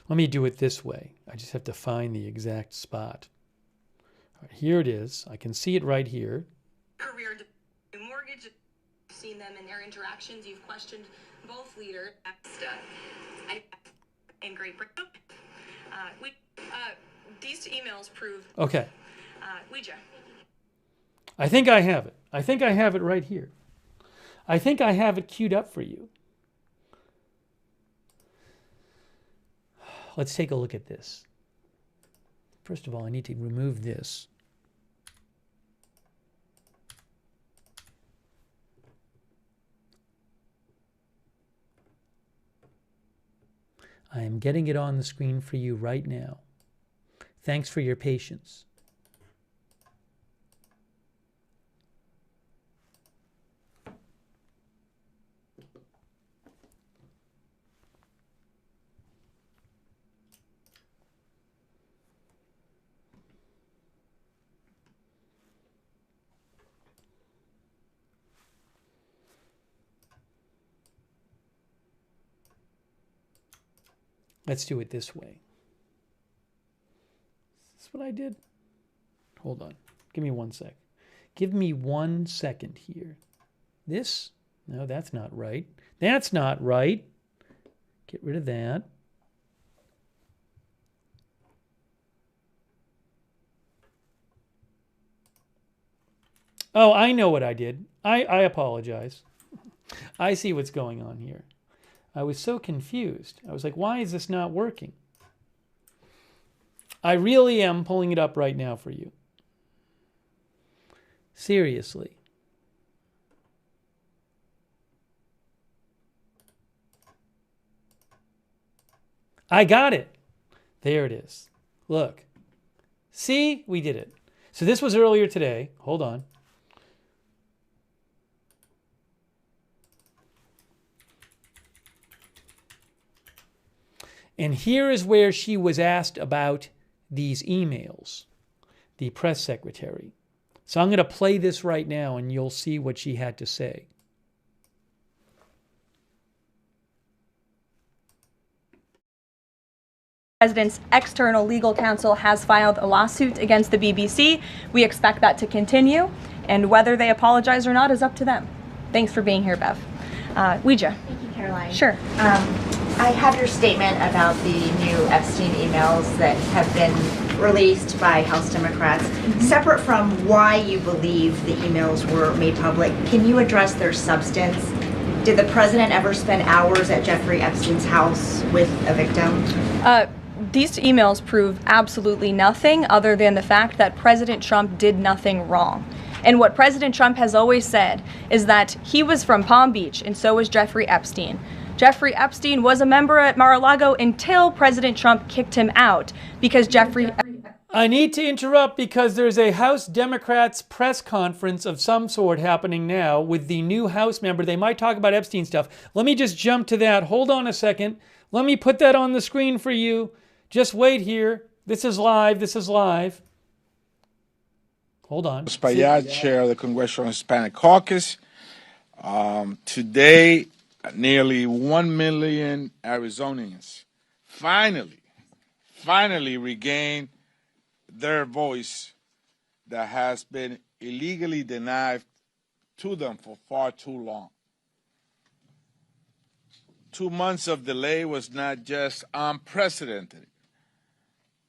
Let me do it this way. I just have to find the exact spot. All right, here it is. I can see it right here. Career mortgage. You've seen them in their interactions. You've questioned both leaders in Great Britain. These emails prove. Okay. Ouija. I think I have it. I think I have it right here. I think I have it queued up for you. Let's take a look at this. First of all, I need to remove this. I am getting it on the screen for you right now. Thanks for your patience. Let's do it this way. Is this what I did? Hold on. Give me 1 sec. Give me 1 second here. This? No, that's not right. That's not right. Get rid of that. Oh, I know what I did. I apologize. I see what's going on here. I was so confused. I was like, why is this not working? I really am pulling it up right now for you. Seriously. I got it. There it is. Look. See? We did it. So this was earlier today. Hold on. And here is where she was asked about these emails, the press secretary. So I'm going to play this right now and you'll see what she had to say. The president's external legal counsel has filed a lawsuit against the BBC. We expect that to continue, and whether they apologize or not is up to them. Thanks for being here, Bev. Ouija. Thank you, Caroline. Sure. I have your statement about the new Epstein emails that have been released by House Democrats. Separate from why you believe the emails were made public, can you address their substance? Did the president ever spend hours at Jeffrey Epstein's house with a victim? These emails prove absolutely nothing other than the fact that President Trump did nothing wrong. And what President Trump has always said is that he was from Palm Beach, and so was Jeffrey Epstein. Jeffrey Epstein was a member at Mar-a-Lago until President Trump kicked him out because Jeffrey... I need to interrupt because there's a House Democrats press conference of some sort happening now with the new House member. They might talk about Epstein stuff. Let me just jump to that. Hold on a second. Let me put that on the screen for you. Just wait here. This is live. This is live. hold on. Espaillat, Chair of the Congressional Hispanic Caucus. Today, nearly 1 million Arizonians finally regain their voice that has been illegally denied to them for far too long. 2 months of delay was not just unprecedented.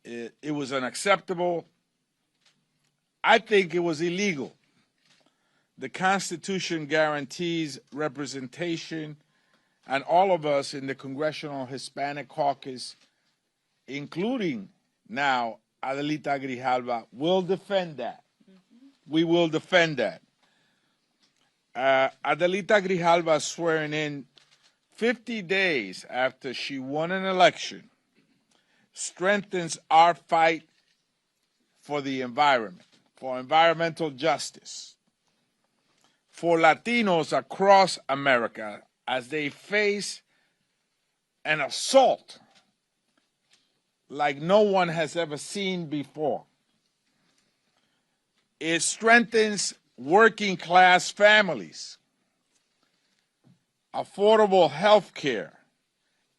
It was unacceptable. I think it was illegal. The Constitution guarantees representation, and all of us in the Congressional Hispanic Caucus, including now Adelita Grijalva, will defend that. We will defend that. Adelita Grijalva swearing in 50 days after she won an election strengthens our fight for the environment, for environmental justice, for Latinos across America as they face an assault like no one has ever seen before. It strengthens working class families, affordable health care,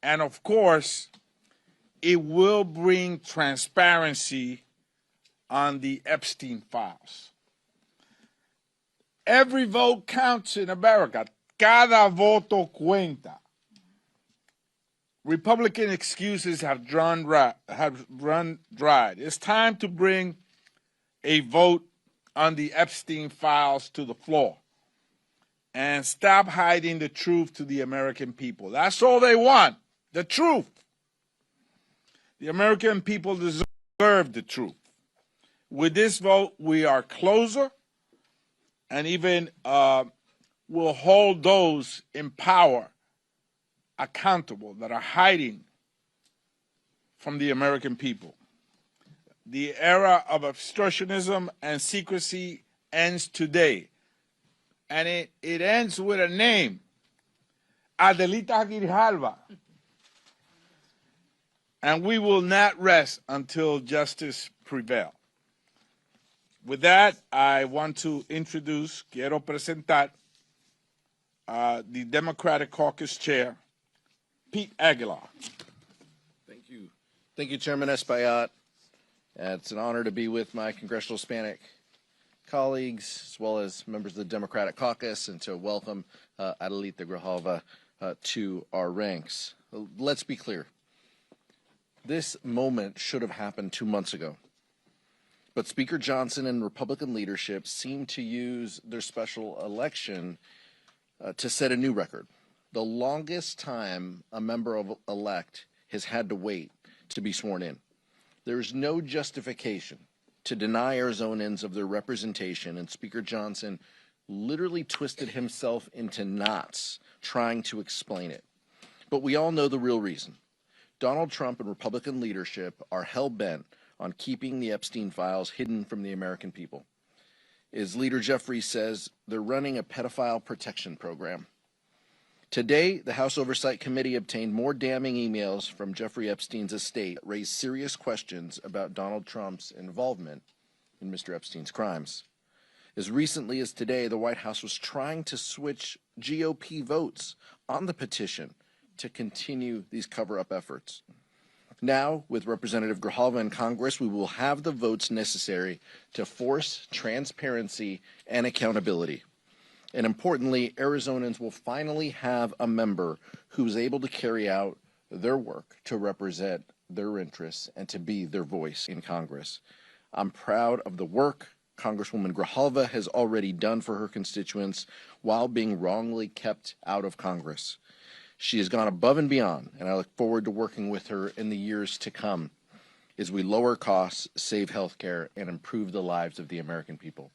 and of course, it will bring transparency on the Epstein files. Every vote counts in America. Cada voto cuenta. Republican excuses have run dry. It's time to bring a vote on the Epstein files to the floor and stop hiding the truth to the American people. That's all they want, the truth. The American people deserve the truth. With this vote, we are closer and even will hold those in power accountable that are hiding from the American people. The era of obstructionism and secrecy ends today. And it ends with a name, Adelita Grijalva. And we will not rest until justice prevails. With that, I want to quiero presentar the Democratic Caucus Chair, Pete Aguilar. Thank you. Thank you, Chairman Espaillat. It's an honor to be with my Congressional Hispanic colleagues, as well as members of the Democratic Caucus, and to welcome Adelita Grijalva to our ranks. Let's be clear. This moment should have happened 2 months ago. But Speaker Johnson and Republican leadership seem to use their special election to set a new record. The longest time a member-elect has had to wait to be sworn in. There is no justification to deny Arizonans of their representation, and Speaker Johnson literally twisted himself into knots trying to explain it. But we all know the real reason. Donald Trump and Republican leadership are hell-bent on keeping the Epstein files hidden from the American people. As Leader Jeffrey says, they're running a pedophile protection program. Today, the House Oversight Committee obtained more damning emails from Jeffrey Epstein's estate that raised serious questions about Donald Trump's involvement in Mr. Epstein's crimes. As recently as today, the White House was trying to switch GOP votes on the petition to continue these cover-up efforts. Now, with Representative Grijalva in Congress, we will have the votes necessary to force transparency and accountability. And importantly, Arizonans will finally have a member who's able to carry out their work to represent their interests and to be their voice in Congress. I'm proud of the work Congresswoman Grijalva has already done for her constituents while being wrongly kept out of Congress. She has gone above and beyond, and I look forward to working with her in the years to come as we lower costs, save health care, and improve the lives of the American people.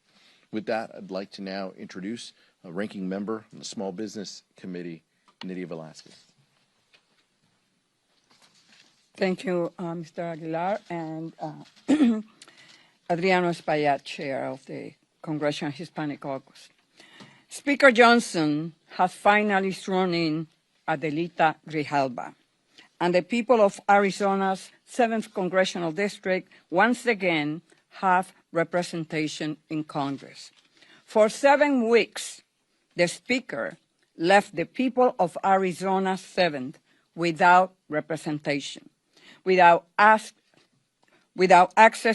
With that, I'd like to now introduce a ranking member on the Small Business Committee, Nydia Velázquez. Thank you, Mr. Aguilar, and Adriano Espaillat, Chair of the Congressional Hispanic Caucus. Speaker Johnson has finally sworn in Adelita Grijalva, and the people of Arizona's 7th Congressional District once again have representation in Congress. For 7 weeks, the Speaker left the people of Arizona 7th without representation, without access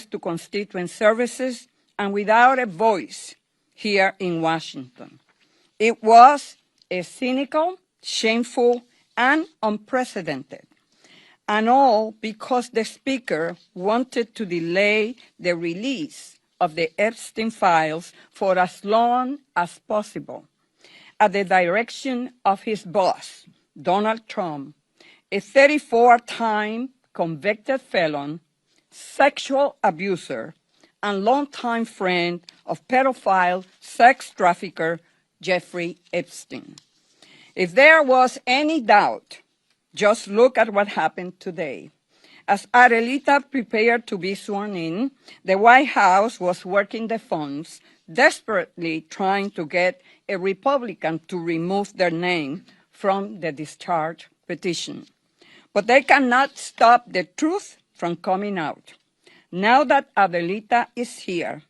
to constituent services, and without a voice here in Washington. It was a cynical, shameful, and unprecedented. And all because the Speaker wanted to delay the release of the Epstein files for as long as possible, at the direction of his boss, Donald Trump, a 34-time convicted felon, sexual abuser, and longtime friend of pedophile sex trafficker Jeffrey Epstein. If there was any doubt, just look at what happened today. As Adelita prepared to be sworn in, the White House was working the phones, desperately trying to get a Republican to remove their name from the discharge petition. But they cannot stop the truth from coming out. Now that Adelita is here,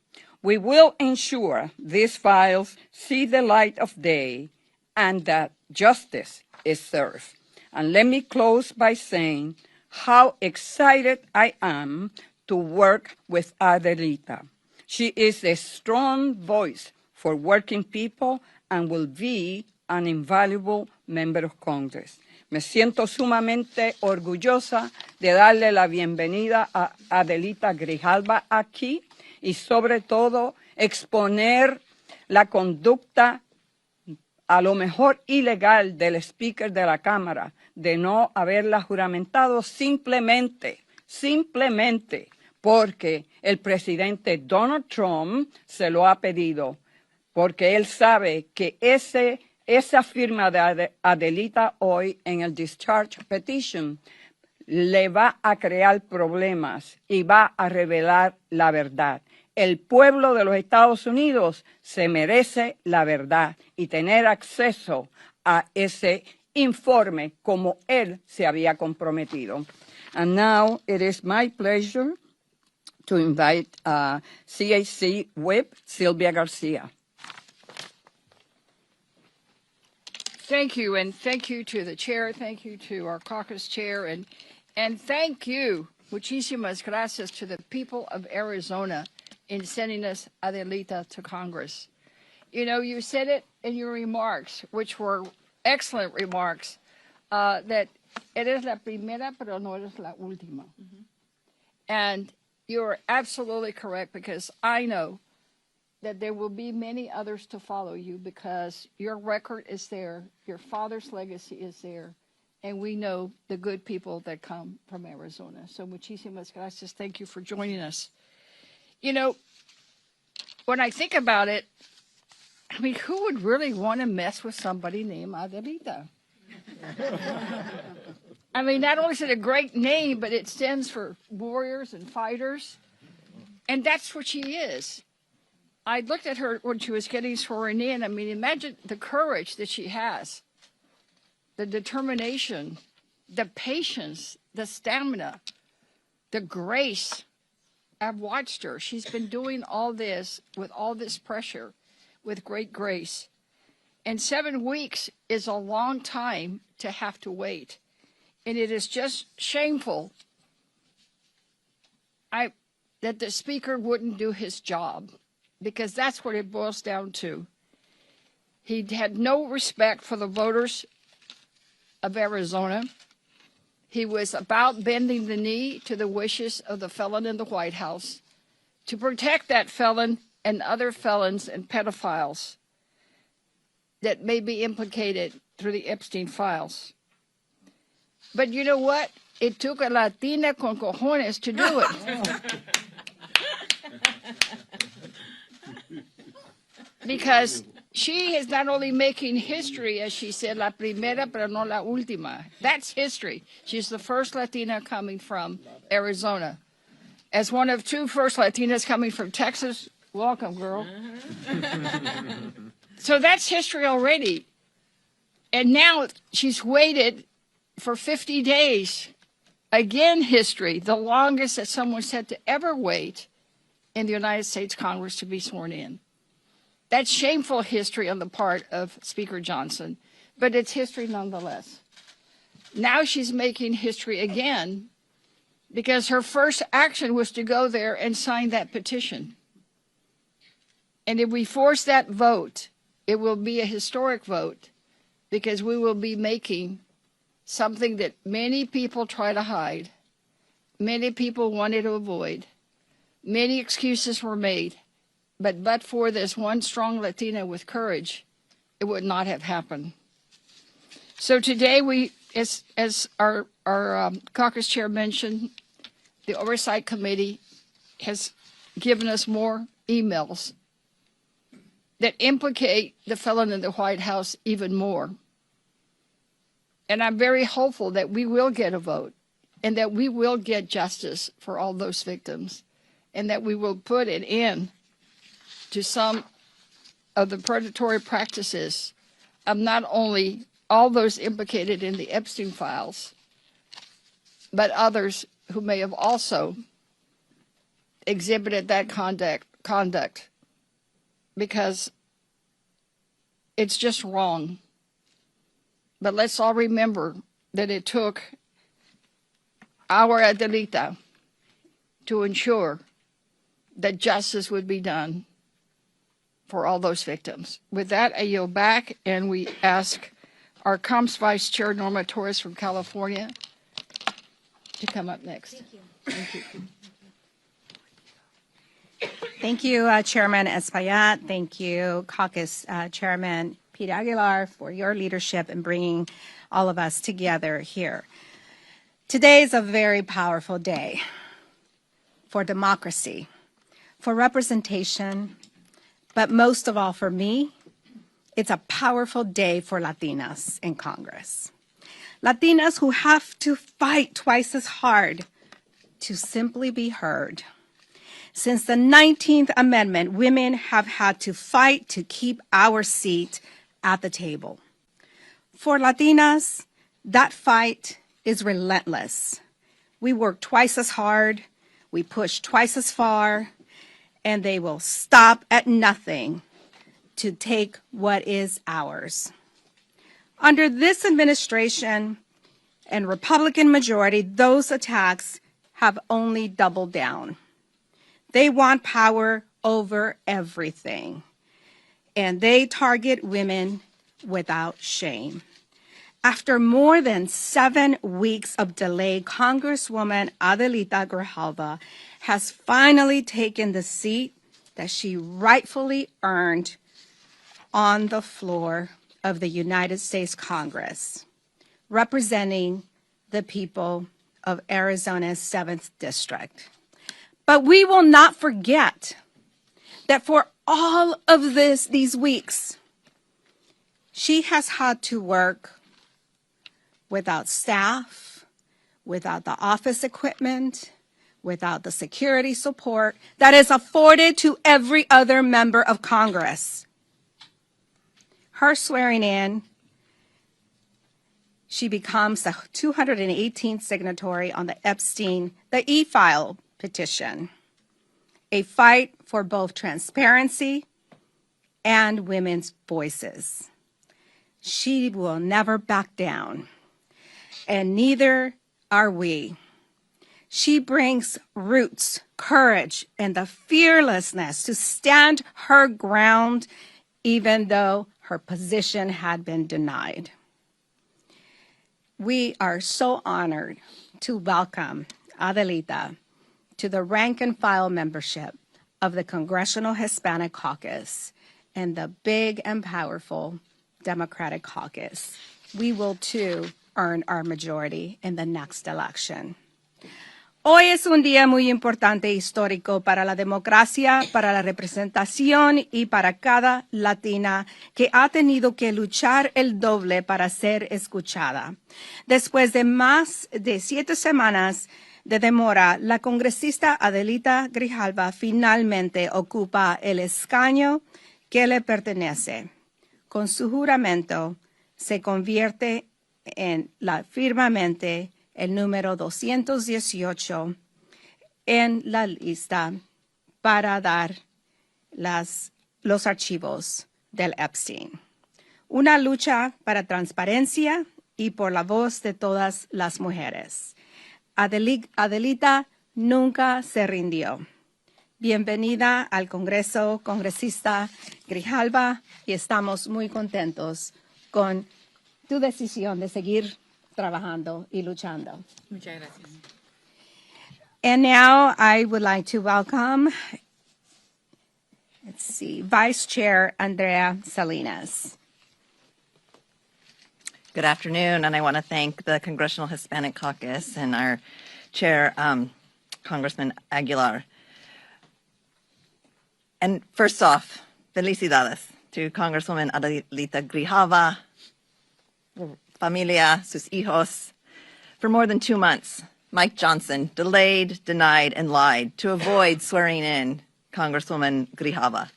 we will ensure these files see the light of day and that justice is served. And let me close by saying how excited I am to work with Adelita. She is a strong voice for working people and will be an invaluable member of Congress. Me siento sumamente orgullosa de darle la bienvenida a Adelita Grijalva aquí y sobre todo exponer la conducta a lo mejor ilegal del Speaker de la Cámara de no haberla juramentado simplemente porque el presidente Donald Trump se lo ha pedido, porque él sabe que esa firma de Adelita hoy en el discharge petition le va a crear problemas y va a revelar la verdad. El pueblo de los Estados Unidos se merece la verdad y tener acceso a ese informe como él se había comprometido. And now it is my pleasure to invite CAC Whip Sylvia Garcia. Thank you, and thank you to the chair, thank you to our caucus chair, and thank you, muchísimas gracias to the people of Arizona in sending us Adelita to Congress. You know, you said it in your remarks, which were excellent remarks, that eres la primera, pero no eres la última. And you're absolutely correct, because I know that there will be many others to follow you, because your record is there, your father's legacy is there, and we know the good people that come from Arizona. So muchísimas gracias. Thank you for joining us. You know, when I think about it, I mean, who would really want to mess with somebody named Adelita? I mean, not only is it a great name, but it stands for warriors and fighters. And that's what she is. I looked at her when she was getting sworn in. I mean, imagine the courage that she has, the determination, the patience, the stamina, the grace. I've watched her. She's been doing all this with all this pressure, with great grace. And 7 weeks is a long time to have to wait. And it is just shameful that the Speaker wouldn't do his job, because that's what it boils down to. He had no respect for the voters of Arizona. He was about bending the knee to the wishes of the felon in the White House to protect that felon and other felons and pedophiles that may be implicated through the Epstein files. But you know what? It took a Latina con cojones to do it. Because she is not only making history, as she said, la primera pero no la última. That's history. She's the first Latina coming from Arizona. As one of two first Latinas coming from Texas, welcome, girl. So that's history already. And now she's waited for 50 days. Again, history, the longest that someone's had to ever wait. in the United States Congress to be sworn in. That's shameful history on the part of Speaker Johnson, but it's history nonetheless. Now she's making history again because her first action was to go there and sign that petition. And if we force that vote, it will be a historic vote because we will be making something that many people try to hide, many people wanted to avoid, many excuses were made, but for this one strong Latina with courage, it would not have happened. So today we, as our caucus chair mentioned, the Oversight Committee has given us more emails that implicate the felon in the White House even more. And I'm very hopeful that we will get a vote and that we will get justice for all those victims and that we will put an end to some of the predatory practices of not only all those implicated in the Epstein files, but others who may have also exhibited that conduct because it's just wrong. But let's all remember that it took our Adelita to ensure that justice would be done for all those victims. With that, I yield back, and we ask our Comms Vice Chair, Norma Torres from California, to come up next. Thank you. Thank you. Thank you, Chairman Espaillat. Thank you, Caucus Chairman Pete Aguilar, for your leadership in bringing all of us together here. Today is a very powerful day for democracy, for representation, but most of all for me, it's a powerful day for Latinas in Congress. Latinas who have to fight twice as hard to simply be heard. Since the 19th Amendment, women have had to fight to keep our seat at the table. For Latinas, that fight is relentless. We work twice as hard, we push twice as far, and they will stop at nothing to take what is ours. Under this administration and Republican majority, those attacks have only doubled down. They want power over everything, and they target women without shame. After more than 7 weeks of delay, Congresswoman Adelita Grijalva has finally taken the seat that she rightfully earned on the floor of the United States Congress, representing the people of Arizona's 7th District. But we will not forget that for all of these weeks, she has had to work without staff, without the office equipment, without the security support that is afforded to every other member of Congress. Her swearing in, she becomes the 218th signatory on the Epstein, the e-file petition, a fight for both transparency and women's voices. She will never back down, and neither are we. She brings roots, courage, and the fearlessness to stand her ground even though her position had been denied. We are so honored to welcome Adelita to the rank and file membership of the Congressional Hispanic Caucus and the big and powerful Democratic Caucus. We will too earn our majority in the next election. Hoy es un día muy importante e histórico para la democracia, para la representación y para cada latina que ha tenido que luchar el doble para ser escuchada. Después de más de 7 semanas de demora, la congresista Adelita Grijalva finalmente ocupa el escaño que le pertenece. Con su juramento, se convierte en firmemente el número 218 en la lista para dar los archivos del Epstein. Una lucha para transparencia y por la voz de todas las mujeres. Adelita nunca se rindió. Bienvenida al Congreso, congresista Grijalva, y estamos muy contentos con tu decisión de seguir trabajando y luchando. Muchas gracias. And now I would like to welcome, Vice Chair Andrea Salinas. Good afternoon, and I want to thank the Congressional Hispanic Caucus and our chair, Congressman Aguilar. And first off, felicidades to Congresswoman Adelita Grijalva, familia, sus hijos. For more than 2 months, Mike Johnson delayed, denied, and lied to avoid swearing in Congresswoman Grijalva.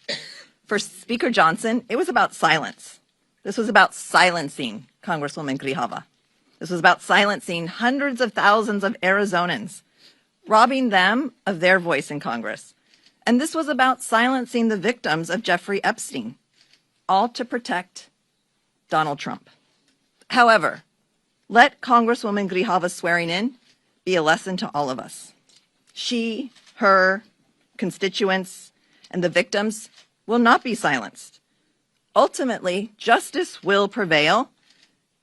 For Speaker Johnson, it was about silence. This was about silencing Congresswoman Grijalva. This was about silencing hundreds of thousands of Arizonans, robbing them of their voice in Congress. And this was about silencing the victims of Jeffrey Epstein, all to protect Donald Trump. However, let Congresswoman Grijalva's swearing in be a lesson to all of us. She, her, constituents, and the victims will not be silenced. Ultimately, justice will prevail,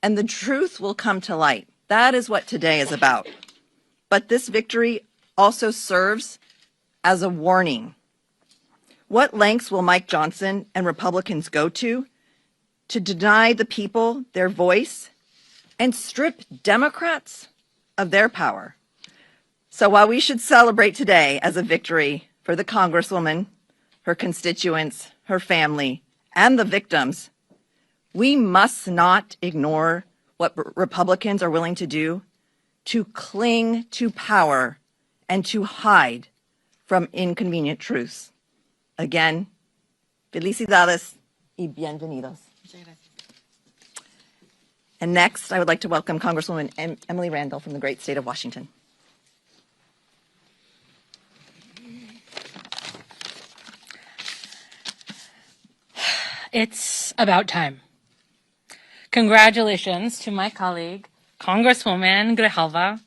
and the truth will come to light. That is what today is about. But this victory also serves as a warning. What lengths will Mike Johnson and Republicans go to deny the people their voice and strip Democrats of their power? So while we should celebrate today as a victory for the Congresswoman, her constituents, her family, and the victims, we must not ignore what Republicans are willing to do to cling to power and to hide from inconvenient truths. Again, felicidades y bienvenidos. And next, I would like to welcome Congresswoman Emily Randall from the great state of Washington. It's about time. Congratulations to my colleague, Congresswoman Grijalva.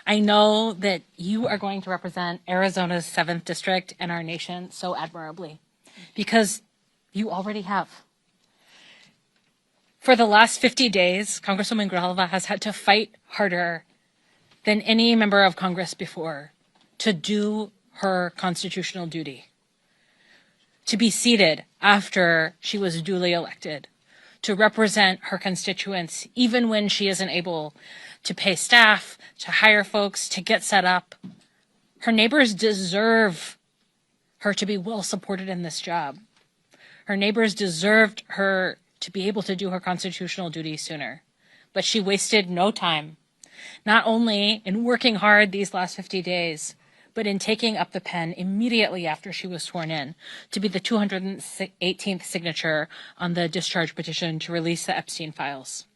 I know that you are going to represent Arizona's 7th District and our nation so admirably, because you already have. For the last 50 days, Congresswoman Grijalva has had to fight harder than any member of Congress before to do her constitutional duty, to be seated after she was duly elected, to represent her constituents even when she isn't able to pay staff, to hire folks, to get set up. Her neighbors deserve her to be well supported in this job. Her neighbors deserved her to be able to do her constitutional duty sooner. But she wasted no time, not only in working hard these last 50 days, but in taking up the pen immediately after she was sworn in to be the 218th signature on the discharge petition to release the Epstein files.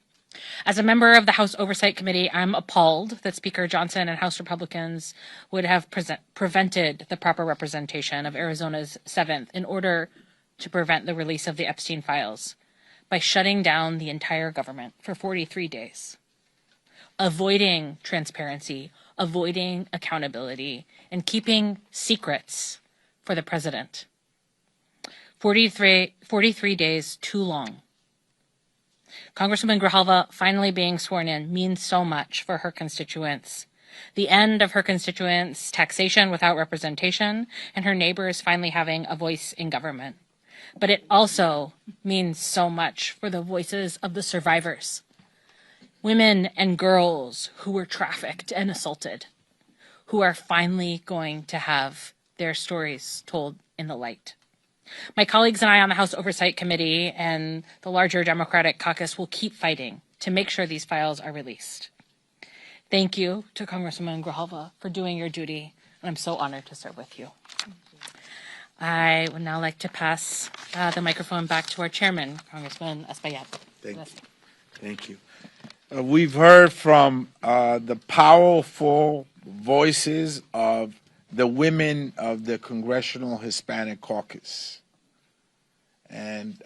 As a member of the House Oversight Committee, I'm appalled that Speaker Johnson and House Republicans would have prevented the proper representation of Arizona's 7th in order to prevent the release of the Epstein files by shutting down the entire government for 43 days, avoiding transparency, avoiding accountability, and keeping secrets for the president. 43 days too long. Congresswoman Grijalva finally being sworn in means so much for her constituents. The end of her constituents' taxation without representation, and her neighbors finally having a voice in government. But it also means so much for the voices of the survivors, women and girls who were trafficked and assaulted, who are finally going to have their stories told in the light. My colleagues and I on the House Oversight Committee and the larger Democratic caucus will keep fighting to make sure these files are released. Thank you to Congresswoman Grijalva for doing your duty, and I'm so honored to serve with you. I would now like to pass the microphone back to our chairman, Congressman Espaillat. Thank you. We've heard from the powerful voices of the women of the Congressional Hispanic Caucus. And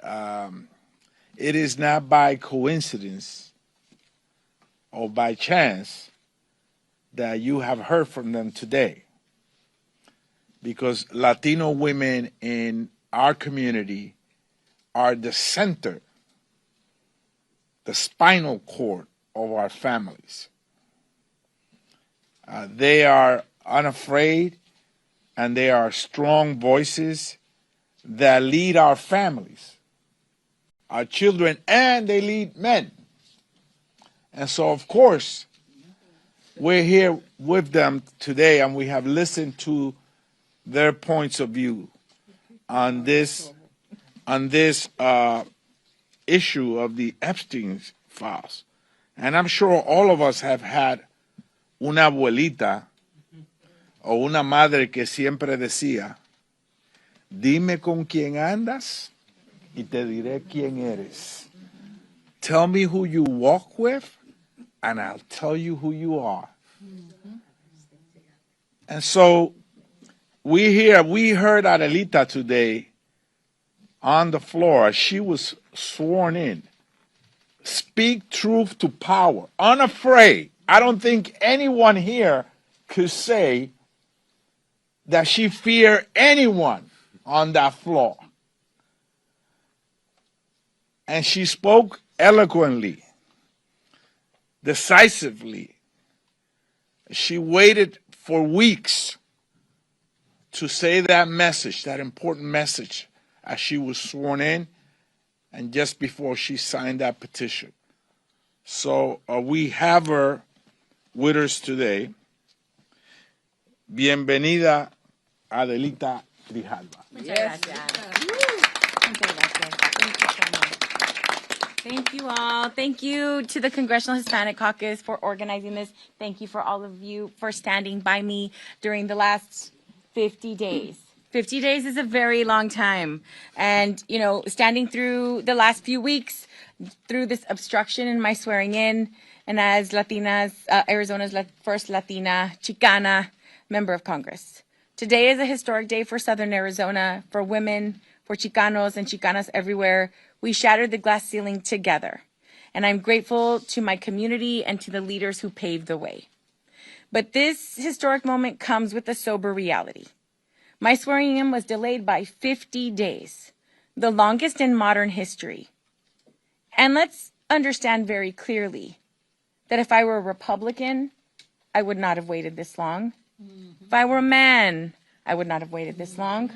it is not by coincidence or by chance that you have heard from them today, because Latino women in our community are the center, the spinal cord of our families. They are unafraid, and they are strong voices that lead our families, our children, and they lead men. And so, of course, we're here with them today, and we have listened to their points of view on this issue of the Epstein files. And I'm sure all of us have had una abuelita o una madre que siempre decía, dime con quién andas y te diré quién eres. Tell me who you walk with, and I'll tell you who you are. And so we heard Adelita today on the floor. She was sworn in. Speak truth to power, unafraid. I don't think anyone here could say that she feared anyone on that floor. And she spoke eloquently, decisively. She waited for weeks to say that message, that important message, as she was sworn in and just before she signed that petition. So we have her with us today. Bienvenida, Adelita Grijalva. Thank you all. Thank you to the Congressional Hispanic Caucus for organizing this. Thank you for all of you for standing by me during the last 50 days. 50 days is a very long time. And, you know, standing through the last few weeks, through this obstruction in my swearing in, and as Latinas, Arizona's first Latina, Chicana member of Congress. Today is a historic day for Southern Arizona, for women, for Chicanos and Chicanas everywhere. We shattered the glass ceiling together. And I'm grateful to my community and to the leaders who paved the way. But this historic moment comes with a sober reality. My swearing in was delayed by 50 days, the longest in modern history. And let's understand very clearly that if I were a Republican, I would not have waited this long. If I were a man, I would not have waited this long.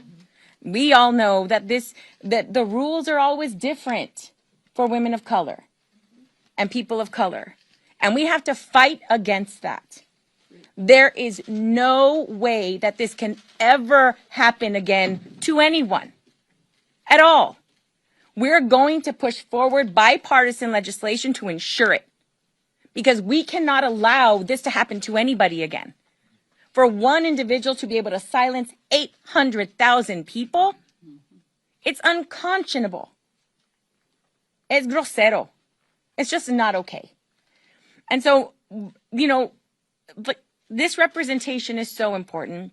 We all know that the rules are always different for women of color and people of color. And we have to fight against that. There is no way that this can ever happen again to anyone at all. We're going to push forward bipartisan legislation to ensure it, because we cannot allow this to happen to anybody again. For one individual to be able to silence 800,000 people, it's unconscionable. It's grosero. It's just not okay. And so, you know, but this representation is so important.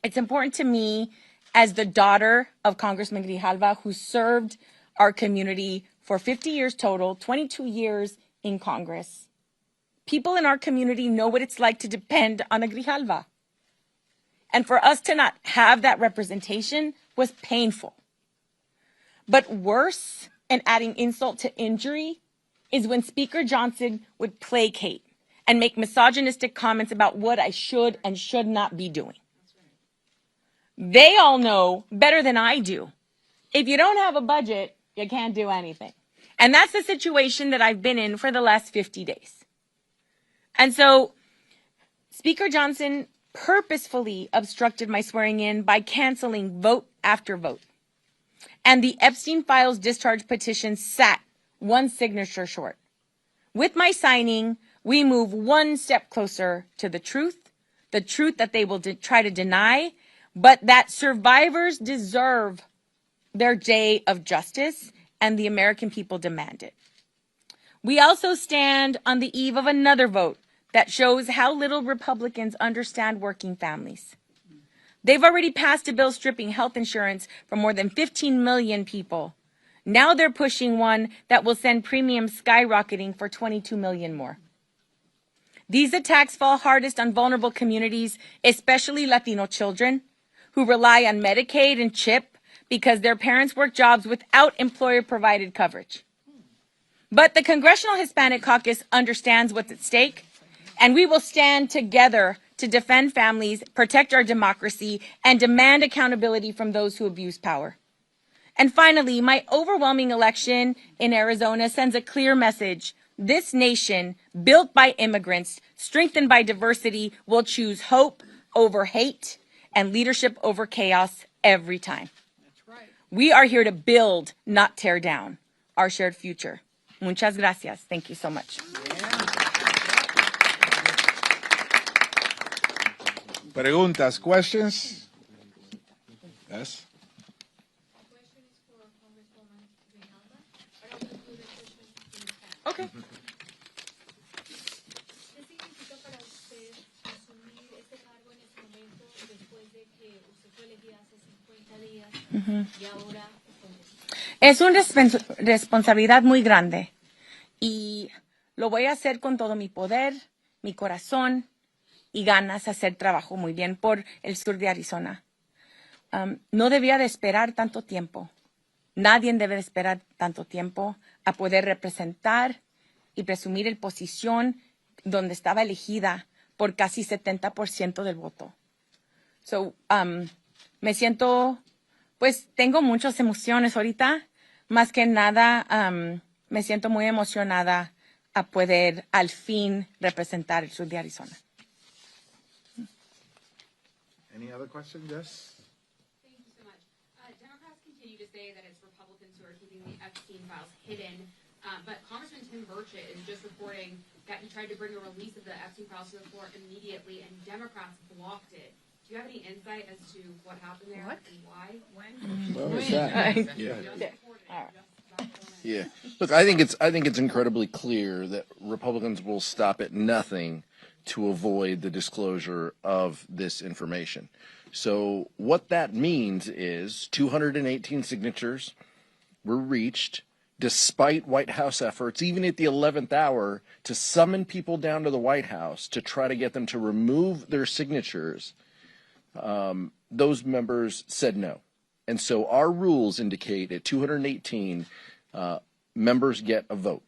It's important to me as the daughter of Congressman Grijalva, who served our community for 50 years total, 22 years in Congress. People in our community know what it's like to depend on a Grijalva. And for us to not have that representation was painful. But worse, and adding insult to injury, is when Speaker Johnson would placate and make misogynistic comments about what I should and should not be doing. They all know better than I do. If you don't have a budget, you can't do anything. And that's the situation that I've been in for the last 50 days. And so Speaker Johnson purposefully obstructed my swearing in by canceling vote after vote. And the Epstein files discharge petition sat one signature short. With my signing, we move one step closer to the truth that they will try to deny, but that survivors deserve their day of justice, and the American people demand it. We also stand on the eve of another vote that shows how little Republicans understand working families. They've already passed a bill stripping health insurance from more than 15 million people. Now they're pushing one that will send premiums skyrocketing for 22 million more. These attacks fall hardest on vulnerable communities, especially Latino children, who rely on Medicaid and CHIP because their parents work jobs without employer-provided coverage. But the Congressional Hispanic Caucus understands what's at stake, and we will stand together to defend families, protect our democracy, and demand accountability from those who abuse power. And finally, my overwhelming election in Arizona sends a clear message. This nation, built by immigrants, strengthened by diversity, will choose hope over hate and leadership over chaos every time. That's right. We are here to build, not tear down, our shared future. Muchas gracias. Thank you so much. Preguntas, questions? Yes? Okay. Es una responsabilidad muy grande y lo voy a hacer con todo mi poder, mi corazón y ganas de hacer trabajo muy bien por el sur de Arizona. No debía de esperar tanto tiempo. Nadie debe de esperar tanto tiempo a poder representar y presumir la posición donde estaba elegida por casi 70% del voto. So, me siento, pues tengo muchas emociones ahorita. Más que nada, me siento muy emocionada a poder al fin representar el sur de Arizona. Any other questions? Yes? Thank you so much. Democrats continue to say that it's Republicans who are keeping the Epstein files hidden, but Congressman Tim Burchett is just reporting that he tried to bring a release of the Epstein files to the floor immediately, and Democrats blocked it. Do you have any insight as to what happened there and why? When? What was that? Yeah. Look, I think it's incredibly clear that Republicans will stop at nothing to avoid the disclosure of this information. So what that means is 218 signatures were reached despite White House efforts, even at the 11th hour, to summon people down to the White House to try to get them to remove their signatures. Those members said no. And so our rules indicate at 218, members get a vote.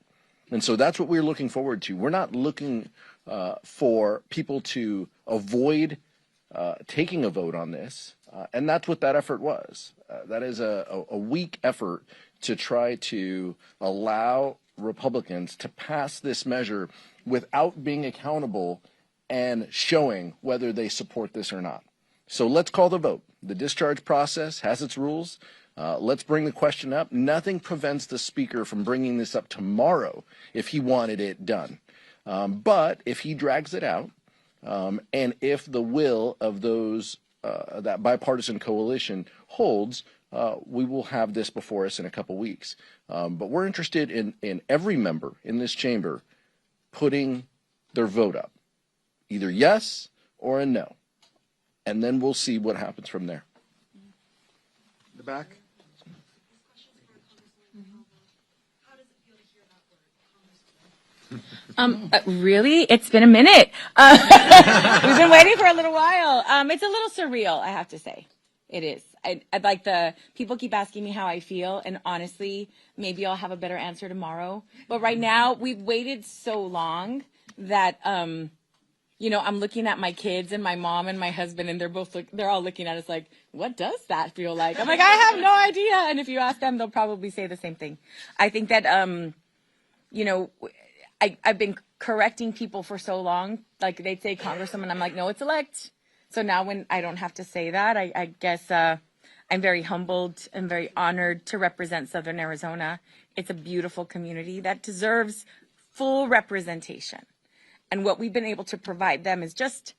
And so that's what we're looking forward to. We're not looking for people to avoid taking a vote on this, and that's what that effort was. That is a weak effort to try to allow Republicans to pass this measure without being accountable and showing whether they support this or not. So let's call the vote. The discharge process has its rules. Let's bring the question up. Nothing prevents the Speaker from bringing this up tomorrow if he wanted it done. But if he drags it out, and if the will of those that bipartisan coalition holds, we will have this before us in a couple weeks. But we're interested in every member in this chamber putting their vote up, either yes or a no, and then we'll see what happens from there. The back. Really? It's been a minute. We've been waiting for a little while. It's a little surreal, I have to say. It is. I'd like people keep asking me how I feel, and honestly, maybe I'll have a better answer tomorrow. But right now, we've waited so long that, I'm looking at my kids and my mom and my husband, and they're all looking at us like, what does that feel like? I'm like, I have no idea. And if you ask them, they'll probably say the same thing. I think that, I've been correcting people for so long. Like they'd say Congresswoman, I'm like, no, it's elect. So now when I don't have to say that, I guess I'm very humbled and very honored to represent Southern Arizona. It's a beautiful community that deserves full representation. And what we've been able to provide them is just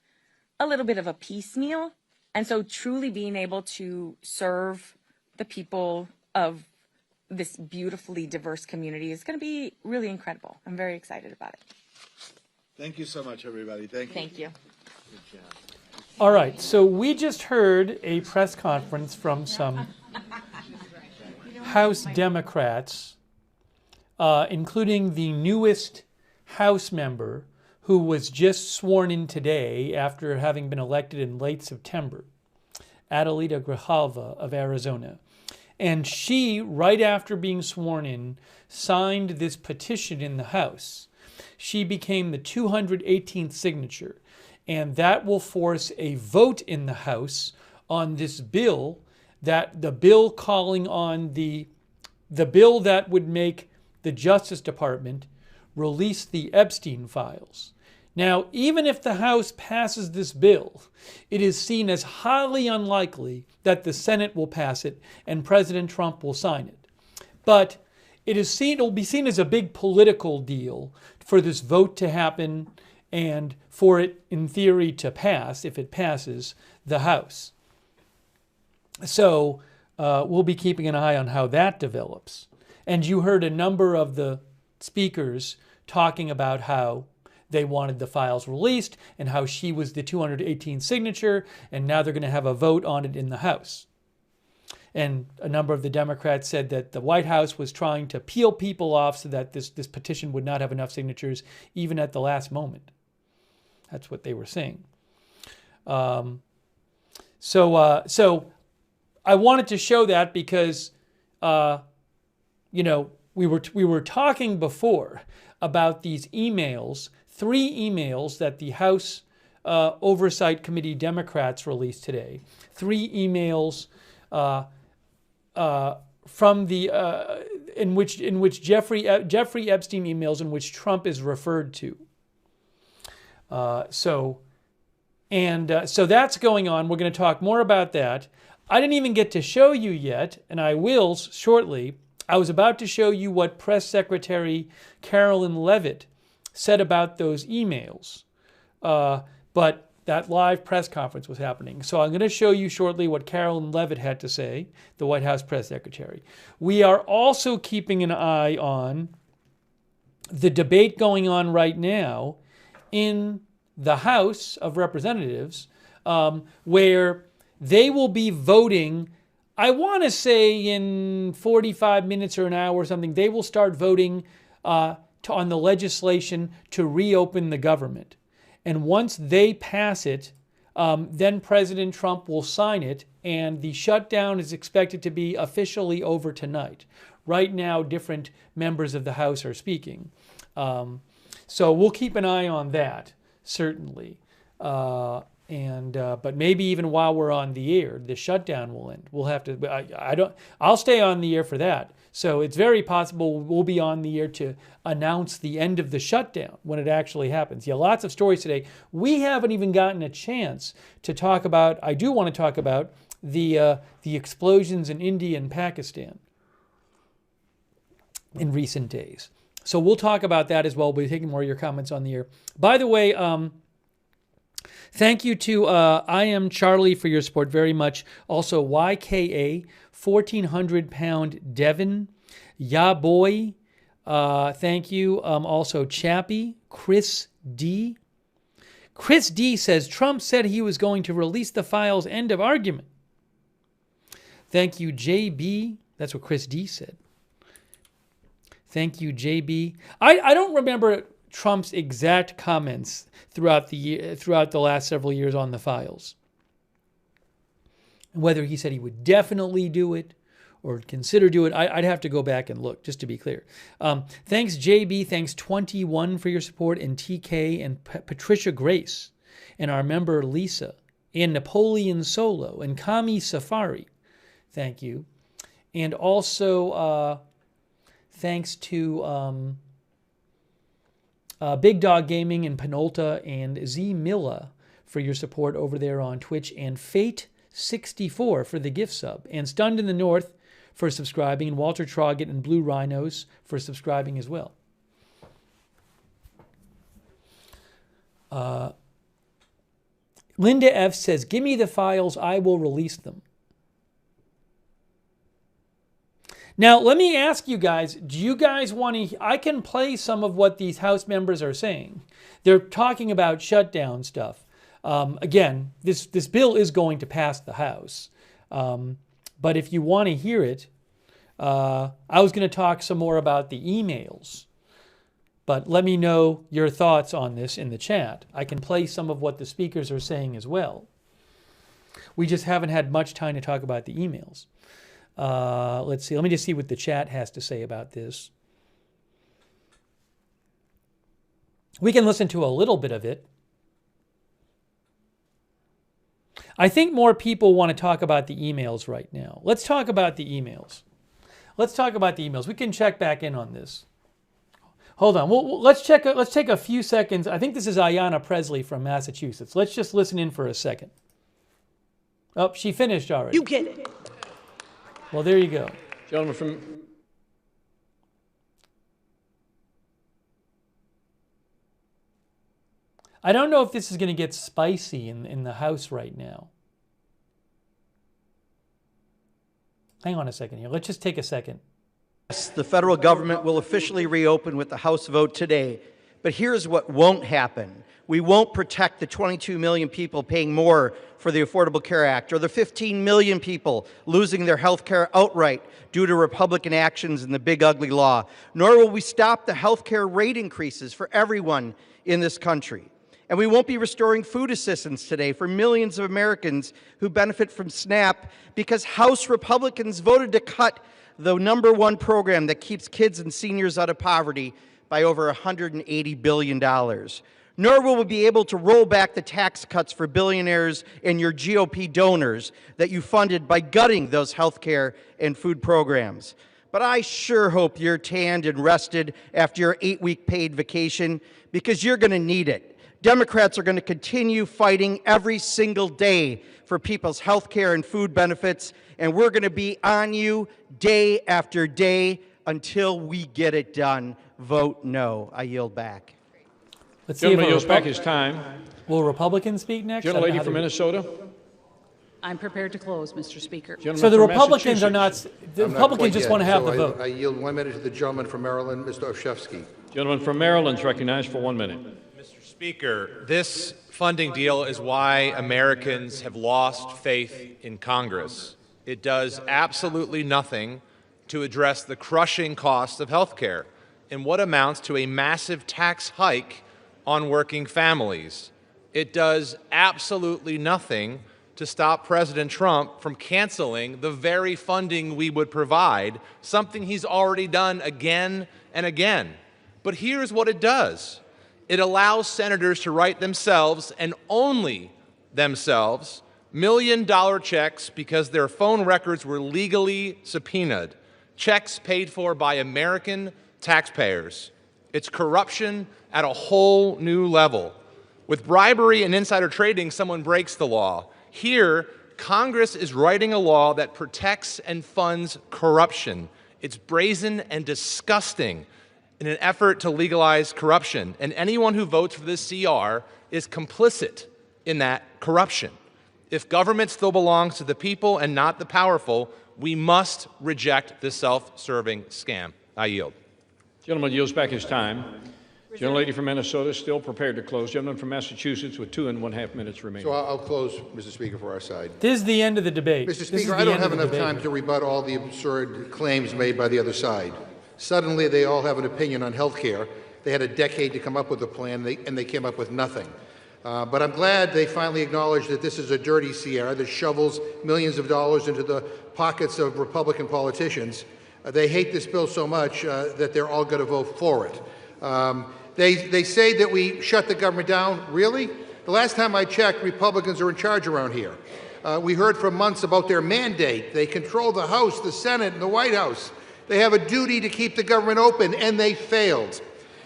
a little bit of a piecemeal. And so truly being able to serve the people of this beautifully diverse community is going to be really incredible. I'm very excited about it. Thank you so much, everybody. Thank you. Thank you. Good job. All right, so we just heard a press conference from some House Democrats, including the newest House member who was just sworn in today after having been elected in late September, Adelita Grijalva of Arizona. And she, right after being sworn in, signed this petition in the House. She became the 218th signature. And that will force a vote in the House on this bill, that the bill calling on the bill that would make the Justice Department release the Epstein files. Now, even if the House passes this bill, it is seen as highly unlikely that the Senate will pass it and President Trump will sign it. But it will be seen as a big political deal for this vote to happen and for it, in theory, to pass, if it passes, the House. So we'll be keeping an eye on how that develops. And you heard a number of the speakers talking about how they wanted the files released and how she was the 218th signature, and now they're going to have a vote on it in the House. And a number of the Democrats said that the White House was trying to peel people off so that this petition would not have enough signatures, even at the last moment. That's what they were saying. So I wanted to show that because, we were talking before about these emails, 3 emails that the House Oversight Committee Democrats released today. 3 emails from the in which Jeffrey Epstein emails in which Trump is referred to. So that's going on. We're going to talk more about that. I didn't even get to show you yet, and I will shortly. I was about to show you what Press Secretary Carolyn Leavitt said about those emails, but that live press conference was happening. So I'm going to show you shortly what Carolyn Leavitt had to say, the White House press secretary. We are also keeping an eye on the debate going on right now in the House of Representatives, where they will be voting, I want to say in 45 minutes or an hour or something, they will start voting on the legislation to reopen the government. And once they pass it, then President Trump will sign it, and the shutdown is expected to be officially over tonight. Right now, different members of the House are speaking. So we'll keep an eye on that, certainly. But maybe even while we're on the air, the shutdown will end. We'll have to. I'll stay on the air for that. So it's very possible we'll be on the air to announce the end of the shutdown when it actually happens. Yeah, lots of stories today. We haven't even gotten a chance to talk about. I do want to talk about the explosions in India and Pakistan in recent days. So we'll talk about that as well. We'll be taking more of your comments on the air. By the way, thank you to I Am Charlie for your support very much. Also, YKA, 1,400-pound Devon, Ya Boy, thank you. Also, Chappie, Chris D. Chris D says, Trump said he was going to release the files, end of argument. Thank you, JB. That's what Chris D said. Thank you, JB. I don't remember Trump's exact comments throughout the last several years on the files. Whether he said he would definitely do it or consider do it, I'd have to go back and look, just to be clear. Thanks, JB. Thanks, 21, for your support, and TK, and Patricia Grace, and our member Lisa, and Napoleon Solo, and Kami Safari. Thank you. And also, thanks to Big Dog Gaming and Penolta and Z Milla for your support over there on Twitch, and Fate64 for the gift sub, and Stunned in the North for subscribing, and Walter Troggett and Blue Rhinos for subscribing as well. Linda F says, give me the files, I will release them. Now, let me ask you guys, do you guys want to... I can play some of what these House members are saying. They're talking about shutdown stuff. Again, this bill is going to pass the House. But if you want to hear it, I was going to talk some more about the emails. But let me know your thoughts on this in the chat. I can play some of what the speakers are saying as well. We just haven't had much time to talk about the emails. Let's see. Let me just see what the chat has to say about this. We can listen to a little bit of it. I think more people want to talk about the emails right now. Let's talk about the emails. Let's talk about the emails. We can check back in on this. Hold on. Let's take a few seconds. I think this is Ayanna Presley from Massachusetts. Let's just listen in for a second. Oh, she finished already. You get it. Well, there you go. Gentleman from... I don't know if this is going to get spicy in the House right now. Hang on a second here. Let's just take a second. Yes, the federal government will officially reopen with the House vote today. But here's what won't happen. We won't protect the 22 million people paying more for the Affordable Care Act, or the 15 million people losing their health care outright due to Republican actions in the big ugly law. Nor will we stop the health care rate increases for everyone in this country. And we won't be restoring food assistance today for millions of Americans who benefit from SNAP because House Republicans voted to cut the #1 program that keeps kids and seniors out of poverty by over $180 billion. Nor will we be able to roll back the tax cuts for billionaires and your GOP donors that you funded by gutting those health care and food programs. But I sure hope you're tanned and rested after your 8-week paid vacation, because you're going to need it. Democrats are going to continue fighting every single day for people's health care and food benefits, and we're going to be on you day after day until we get it done. Vote no. I yield back. Let's see if Gentleman yields back his time. Will Republicans speak next? Gentlelady from Minnesota. I'm prepared to close, Mr. Speaker. So the Republicans are not, the Republicans just want to have the vote. I yield 1 minute to the gentleman from Maryland, Mr. Olszewski. Gentleman from Maryland is recognized for 1 minute. Mr. Speaker, this funding deal is why Americans have lost faith in Congress. It does absolutely nothing to address the crushing cost of health care and what amounts to a massive tax hike on working families. It does absolutely nothing to stop President Trump from canceling the very funding we would provide, something he's already done again and again. But here's what it does. It allows senators to write themselves, and only themselves, million-dollar checks because their phone records were legally subpoenaed, checks paid for by American taxpayers. It's corruption at a whole new level. With bribery and insider trading, someone breaks the law. Here, Congress is writing a law that protects and funds corruption. It's brazen and disgusting in an effort to legalize corruption. And anyone who votes for this CR is complicit in that corruption. If government still belongs to the people and not the powerful, we must reject this self-serving scam. I yield. Gentleman yields back his time. Gentlelady from Minnesota still prepared to close. Gentleman from Massachusetts with 2.5 minutes remaining. So I'll close, Mr. Speaker, for our side. This is the end of the debate. Mr. Speaker, I don't have enough time to rebut all the absurd claims made by the other side. Suddenly, they all have an opinion on health care. They had a decade to come up with a plan, and they came up with nothing. But I'm glad they finally acknowledged that this is a dirty CR that shovels millions of dollars into the pockets of Republican politicians. They hate this bill so much that they're all going to vote for it. They say that we shut the government down. Really? The last time I checked, Republicans are in charge around here. We heard for months about their mandate. They control the House, the Senate, and the White House. They have a duty to keep the government open, and they failed.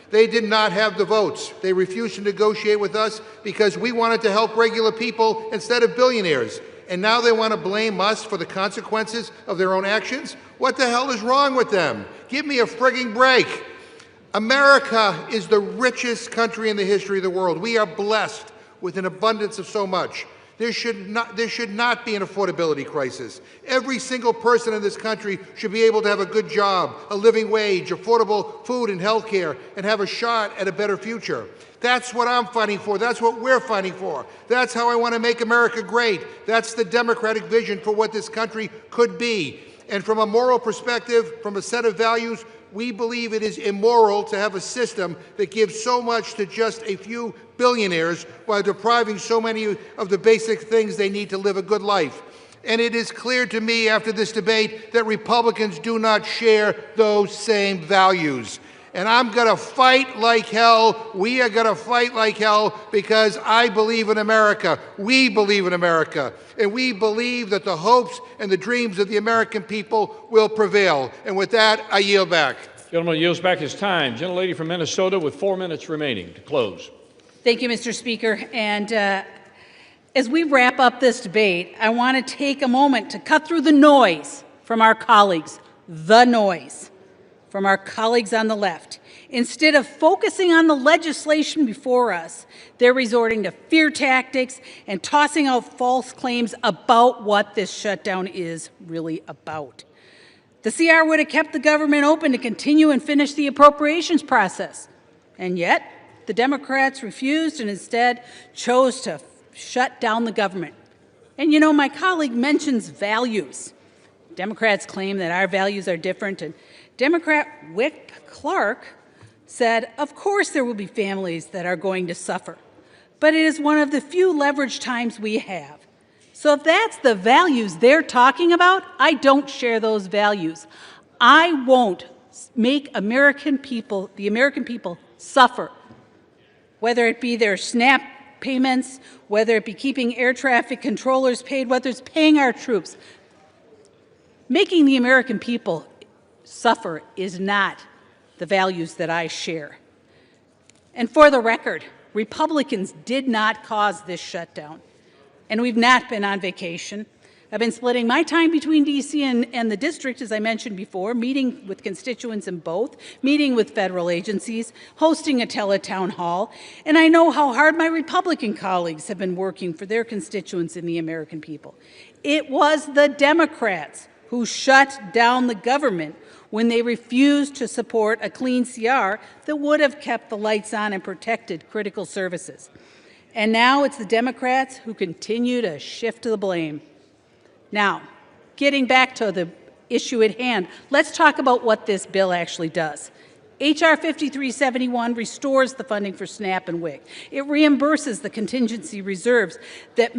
They did not have the votes. They refused to negotiate with us because we wanted to help regular people instead of billionaires. And now they want to blame us for the consequences of their own actions? What the hell is wrong with them? Give me a frigging break. America is the richest country in the history of the world. We are blessed with an abundance of so much. There should not be an affordability crisis. Every single person in this country should be able to have a good job, a living wage, affordable food and health care, and have a shot at a better future. That's what I'm fighting for. That's what we're fighting for. That's how I want to make America great. That's the Democratic vision for what this country could be. And from a moral perspective, from a set of values, we believe it is immoral to have a system that gives so much to just a few billionaires while depriving so many of the basic things they need to live a good life. And it is clear to me after this debate that Republicans do not share those same values. And I'm going to fight like hell. We are going to fight like hell because I believe in America. We believe in America. And we believe that the hopes and the dreams of the American people will prevail. And with that, I yield back. Gentleman yields back his time. Gentlelady from Minnesota with 4 minutes remaining to close. Thank you, Mr. Speaker. And as we wrap up this debate, I want to take a moment to cut through the noise from our colleagues, from our colleagues on the left. Instead of focusing on the legislation before us, they're resorting to fear tactics and tossing out false claims about what this shutdown is really about. The CR would have kept the government open to continue and finish the appropriations process. And yet, the Democrats refused and instead chose to shut down the government. And you know, my colleague mentions values. Democrats claim that our values are different, and Democrat Whip Clark said, of course there will be families that are going to suffer, but it is one of the few leverage times we have. So if that's the values they're talking about, I don't share those values. I won't make the American people suffer, whether it be their SNAP payments, whether it be keeping air traffic controllers paid, whether it's paying our troops. Making the American people suffer is not the values that I share. And for the record, Republicans did not cause this shutdown, and we've not been on vacation. I've been splitting my time between D.C. and the district, as I mentioned before, meeting with constituents in both, meeting with federal agencies, hosting a teletown hall, and I know how hard my Republican colleagues have been working for their constituents and the American people. It was the Democrats who shut down the government when they refused to support a clean CR that would have kept the lights on and protected critical services. And now it's the Democrats who continue to shift the blame. Now, getting back to the issue at hand, let's talk about what this bill actually does. H.R. 5371 restores the funding for SNAP and WIC. It reimburses the contingency reserves to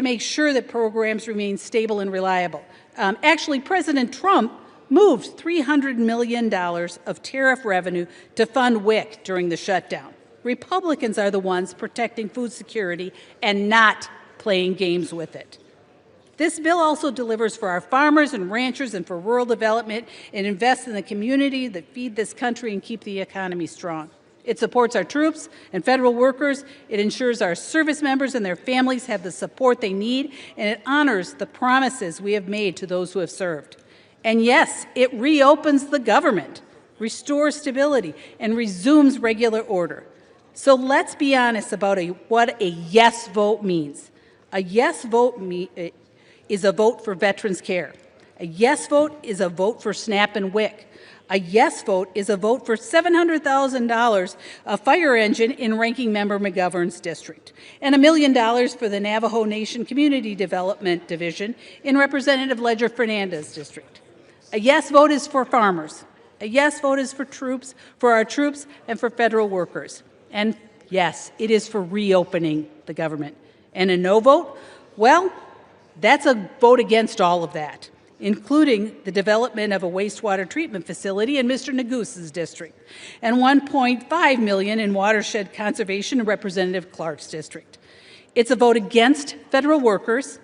make sure that programs remain stable and reliable. Actually, President Trump moved $300 million of tariff revenue to fund WIC during the shutdown. Republicans are the ones protecting food security and not playing games with it. This bill also delivers for our farmers and ranchers and for rural development and invests in the community that feed this country and keep the economy strong. It supports our troops and federal workers. It ensures our service members and their families have the support they need, and it honors the promises we have made to those who have served. And yes, it reopens the government, restores stability, and resumes regular order. So let's be honest about what a yes vote means. A yes vote is a vote for veterans care. A yes vote is a vote for SNAP and WIC. A yes vote is a vote for $700,000 a fire engine in Ranking Member McGovern's district, and $1 million for the Navajo Nation Community Development Division in Representative Ledger Fernandez's district. A yes vote is for farmers. A yes vote is for our troops, and for federal workers. And yes, it is for reopening the government. And a no vote? Well, that's a vote against all of that, including the development of a wastewater treatment facility in Mr. Negus's district, and $1.5 million in watershed conservation in Representative Clark's district. It's a vote against federal workers.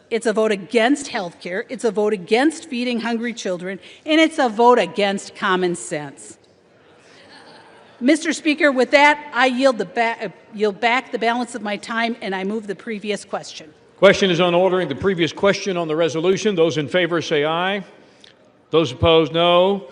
It's a vote against health care. It's a vote against feeding hungry children, and it's a vote against common sense. Mr. Speaker, with that, I yield back the balance of my time, and I move the previous question. Question is on ordering the previous question on the resolution. Those in favor say aye. Those opposed, no.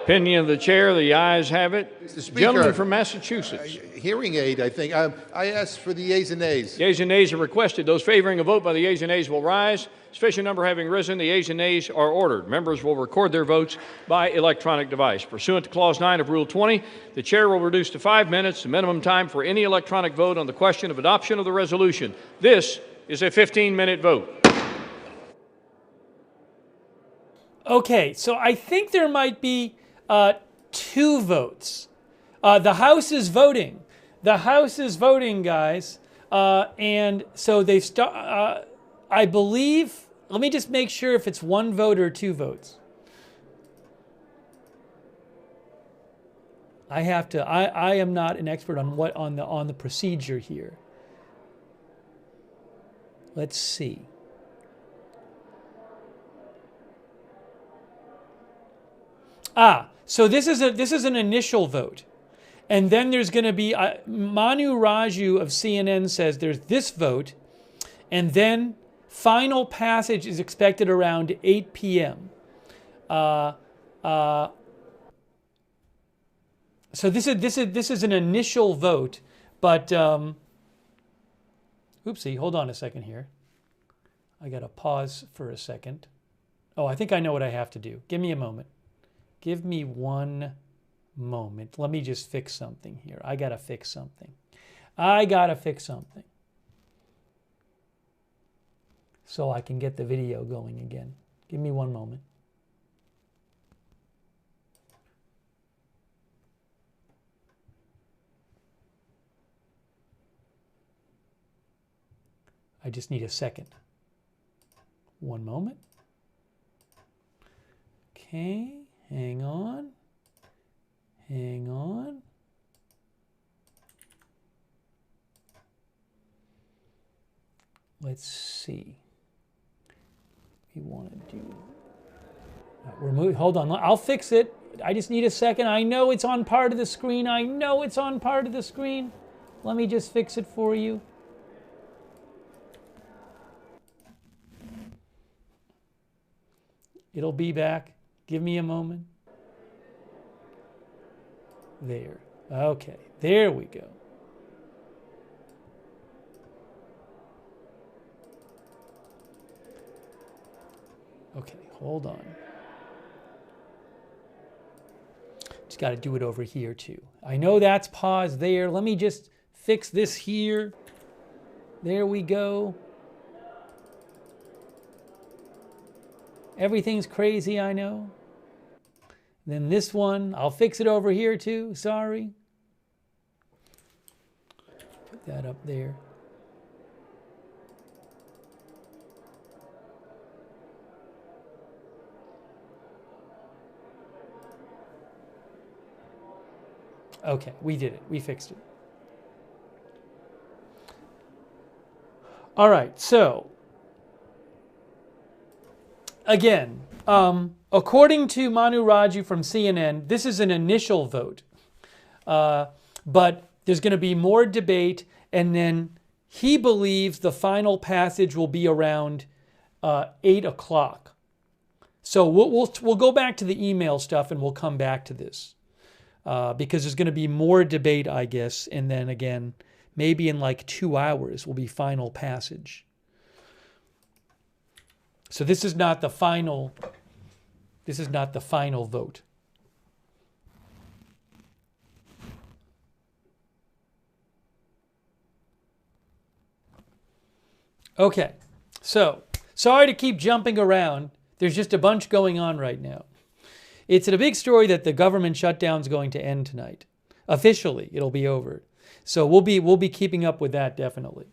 Opinion of the chair, the ayes have it. Mr. Speaker, Gentleman from Massachusetts. Hearing aid, I think. I asked for the yeas and nays. Yeas and nays are requested. Those favoring a vote by the yeas and nays will rise. Sufficient number having risen, the yeas and nays are ordered. Members will record their votes by electronic device. Pursuant to Clause 9 of Rule 20, the chair will reduce to 5 minutes the minimum time for any electronic vote on the question of adoption of the resolution. This is a 15-minute vote. Okay, so I think there might be 2 votes. The House is voting. The House is voting, guys. And so they've I believe, let me just make sure if it's 1 vote or 2 votes. I have to, I am not an expert on what, on the procedure here. Let's see. So this is an initial vote. And then there's going to be, Manu Raju of CNN says there's this vote, and then final passage is expected around 8 p.m. So this is an initial vote, but oopsie, hold on a second here. I got to pause for a second. Oh, I think I know what I have to do. Give me a moment. Give me 1 moment. Let me just fix something here. I got to fix something. So I can get the video going again. Give me 1 moment. I just need a second. 1 moment. Okay. Hang on. Hang on. Let's see. We want to do. We're moving. Hold on. I'll fix it. I just need a second. I know it's on part of the screen. I know it's on part of the screen. Let me just fix it for you. It'll be back. Give me a moment. There. Okay. There we go. Okay. Hold on. Just got to do it over here too. I know that's paused there. Let me just fix this here. There we go. Everything's crazy, I know. Then this one, I'll fix it over here too, sorry. Put that up there. Okay, we did it, we fixed it. All right, so, again, according to Manu Raju from CNN, this is an initial vote. But there's going to be more debate, and then he believes the final passage will be around 8 o'clock. So we'll go back to the email stuff, and we'll come back to this. Because there's going to be more debate, I guess, and then again, maybe in like 2 hours will be final passage. So this is not the final. This is not the final vote. Okay, so sorry to keep jumping around. There's just a bunch going on right now. It's a big story that the government shutdown is going to end tonight. Officially, it'll be over. So we'll be keeping up with that definitely.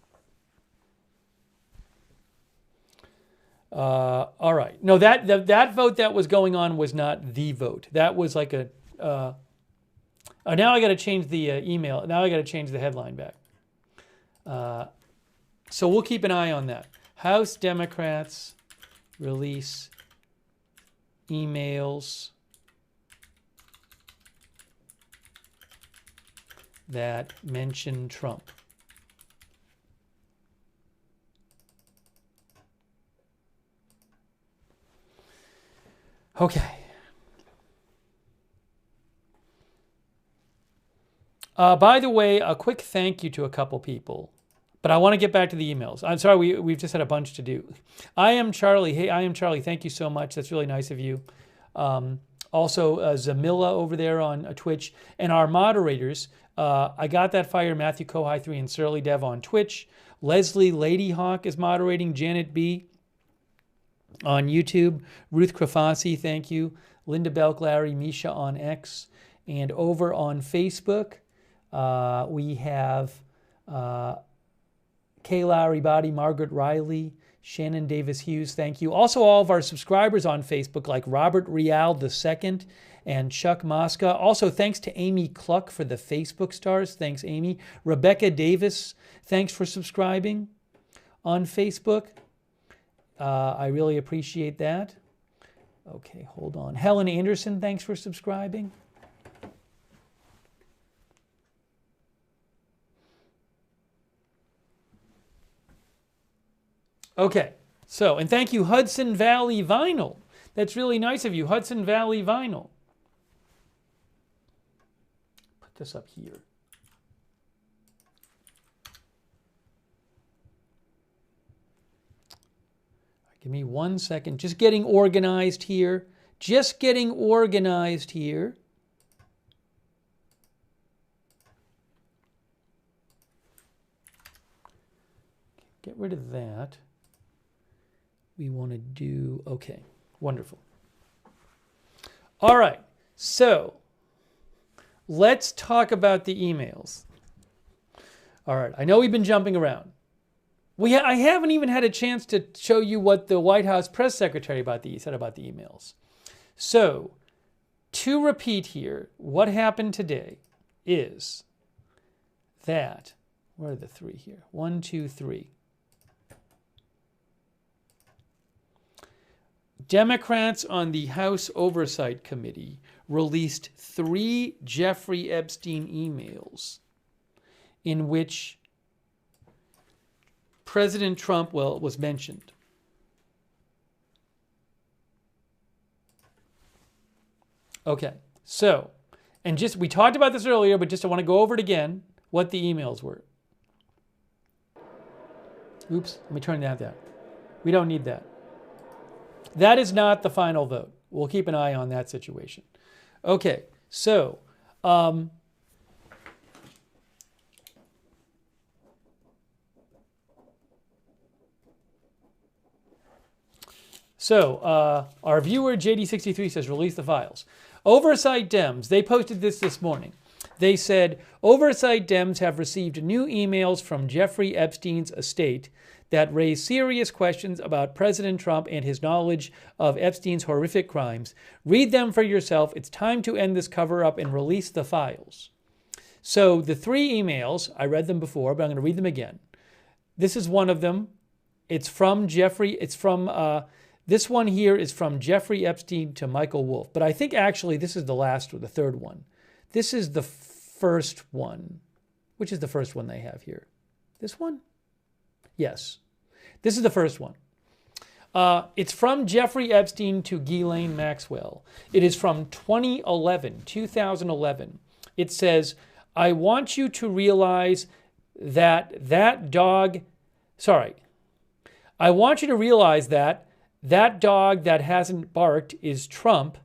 All right. No, that vote that was going on was not the vote. That was like a. Oh, now I got to change the email. Now I got to change the headline back. So we'll keep an eye on that. House Democrats release emails that mention Trump. Okay. By the way, a quick thank you to a couple people. But I want to get back to the emails. I'm sorry, we've just had a bunch to do. I am Charlie. Hey, I am Charlie. Thank you so much. That's really nice of you. Also, Zamilla over there on Twitch. And our moderators, I Got That Fire, Matthew Kohai 3, and Surly Dev on Twitch. Leslie Ladyhawk is moderating. Janet B on YouTube. Ruth Krafasi, thank you. Linda Belk, Larry, Misha on X. And over on Facebook, we have... Kayla Aribadi, Margaret Riley, Shannon Davis Hughes, thank you. Also, all of our subscribers on Facebook, like Robert Rial II and Chuck Mosca. Also, thanks to Amy Cluck for the Facebook stars. Thanks, Amy. Rebecca Davis, thanks for subscribing on Facebook. I really appreciate that. Okay, hold on. Helen Anderson, thanks for subscribing. Okay, so, and thank you, Hudson Valley Vinyl. That's really nice of you, Hudson Valley Vinyl. Put this up here. Give me 1 second. Just getting organized here. Just getting organized here. Get rid of that. We want to do, okay, wonderful. All right, so let's talk about the emails. All right, I know we've been jumping around. I haven't even had a chance to show you what the White House press secretary said about the emails. So, to repeat here, what happened today is that, where are the three here? 1, 2, 3. Democrats on the House Oversight Committee released 3 Jeffrey Epstein emails in which President Trump, was mentioned. Okay, so, and we talked about this earlier, but just I want to go over it again, what the emails were. Oops, let me turn that down. We don't need that. That is not the final vote. We'll keep an eye on that situation. Okay, so our viewer JD63 says, release the files. Oversight Dems, they posted this morning. They said, Oversight Dems have received new emails from Jeffrey Epstein's estate that raise serious questions about President Trump and his knowledge of Epstein's horrific crimes. Read them for yourself. It's time to end this cover-up and release the files. So the 3 emails, I read them before, but I'm going to read them again. This is one of them. It's from Jeffrey. This one here is from Jeffrey Epstein to Michael Wolff. But I think actually this is the last one, the third one. This is the first one. Which is the first one they have here? This one? Yes. This is the first one. It's from Jeffrey Epstein to Ghislaine Maxwell. It is from 2011. It says, I want you to realize that that dog that hasn't barked is Trump.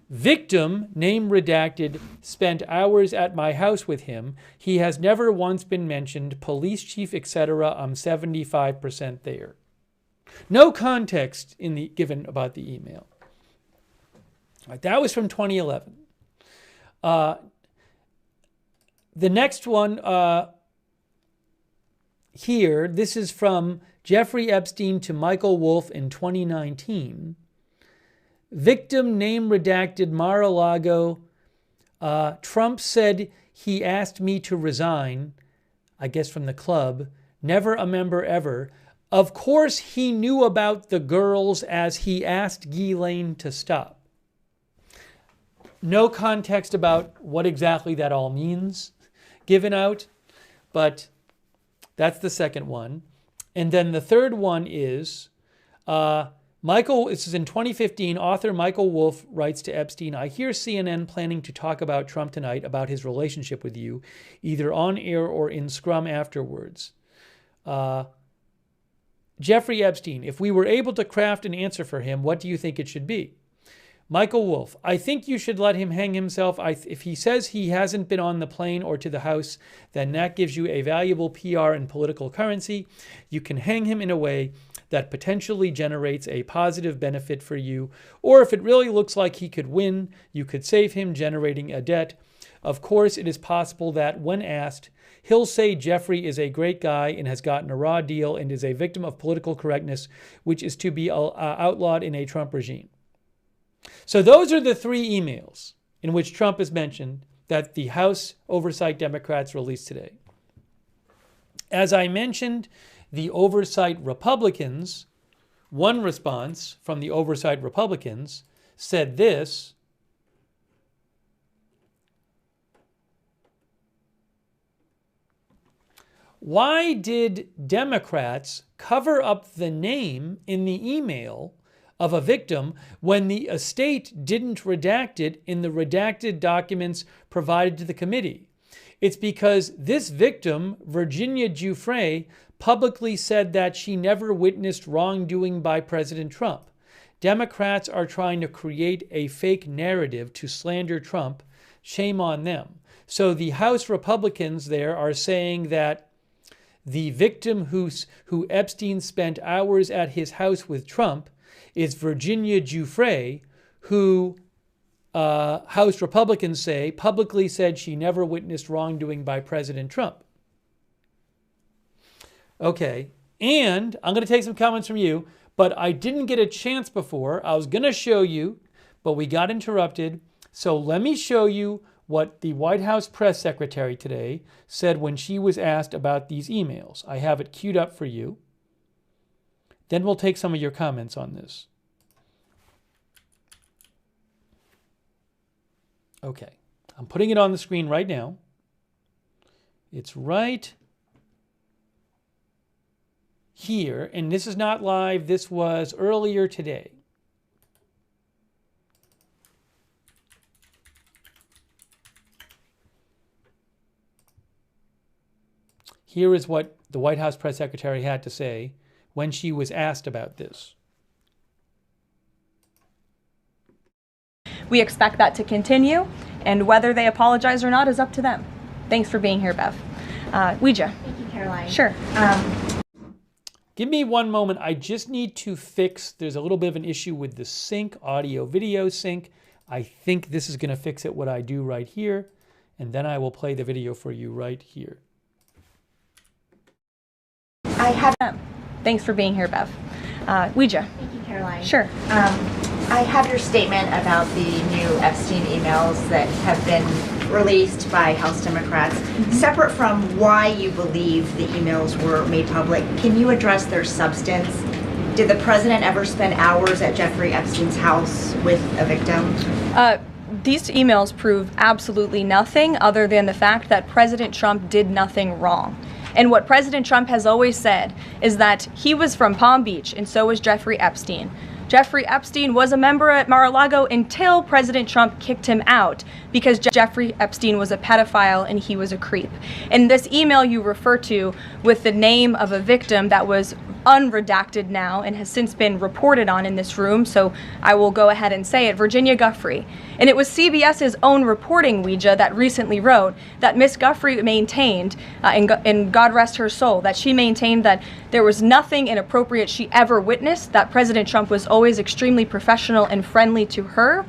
Victim, name redacted, spent hours at my house with him. He has never once been mentioned. Police chief, etc. I'm 75% there. No context given about the email. All right, that was from 2011. The next one here, this is from Jeffrey Epstein to Michael Wolff in 2019. Victim name redacted, Mar-a-Lago. Trump said he asked me to resign, I guess from the club. Never a member ever. Of course he knew about the girls as he asked Ghislaine to stop. No context about what exactly that all means given out, but that's the second one. And then the third one is This is in 2015, author Michael Wolff writes to Epstein, I hear CNN planning to talk about Trump tonight, about his relationship with you, either on air or in scrum afterwards. Jeffrey Epstein, if we were able to craft an answer for him, what do you think it should be? Michael Wolff, I think you should let him hang himself. If he says he hasn't been on the plane or to the House, then that gives you a valuable PR and political currency. You can hang him in a way that potentially generates a positive benefit for you. Or if it really looks like he could win, you could save him generating a debt. Of course, it is possible that when asked, he'll say Jeffrey is a great guy and has gotten a raw deal and is a victim of political correctness, which is to be outlawed in a Trump regime. So those are the 3 emails in which Trump is mentioned that the House Oversight Democrats released today. As I mentioned, the Oversight Republicans, one response from the Oversight Republicans said this: why did Democrats cover up the name in the email of a victim when the estate didn't redact it in the redacted documents provided to the committee? It's because this victim, Virginia Giuffre, publicly said that she never witnessed wrongdoing by President Trump. Democrats are trying to create a fake narrative to slander Trump. Shame on them. So the House Republicans there are saying that the victim who Epstein spent hours at his house with Trump is Virginia Giuffre, who House Republicans say publicly said she never witnessed wrongdoing by President Trump. Okay, and I'm going to take some comments from you, but I didn't get a chance before. I was going to show you, but we got interrupted. So let me show you what the White House press secretary today said when she was asked about these emails. I have it queued up for you. Then we'll take some of your comments on this. Okay, I'm putting it on the screen right now. It's right here, and this is not live. This was earlier today. Here is what the White House press secretary had to say when she was asked about this. We expect that to continue, and whether they apologize or not is up to them. Thanks for being here, Bev. Ouija. Thank you, Caroline. Sure. Give me one moment. I just need to fix, there's a little bit of an issue with the sync, audio-video sync. I think this is going to fix it, what I do right here, and then I will play the video for you right here. I have... Thanks for being here, Bev. Ouija. Thank you, Caroline. Sure. I have your statement about the new Epstein emails that have been released by House Democrats. Separate from why you believe the emails were made public, can you address their substance? Did the president ever spend hours at Jeffrey Epstein's house with a victim? These emails prove absolutely nothing other than the fact that President Trump did nothing wrong. And what President Trump has always said is that he was from Palm Beach, and so was Jeffrey Epstein. Jeffrey Epstein was a member at Mar-a-Lago until President Trump kicked him out because Jeffrey Epstein was a pedophile and he was a creep. And this email you refer to with the name of a victim that was unredacted now and has since been reported on in this room, so I will go ahead and say it, Virginia Giuffre. And it was CBS's own reporting, Ouija, that recently wrote that Miss Giuffre maintained, and God rest her soul, that she maintained that there was nothing inappropriate she ever witnessed, that President Trump was always extremely professional and friendly to her.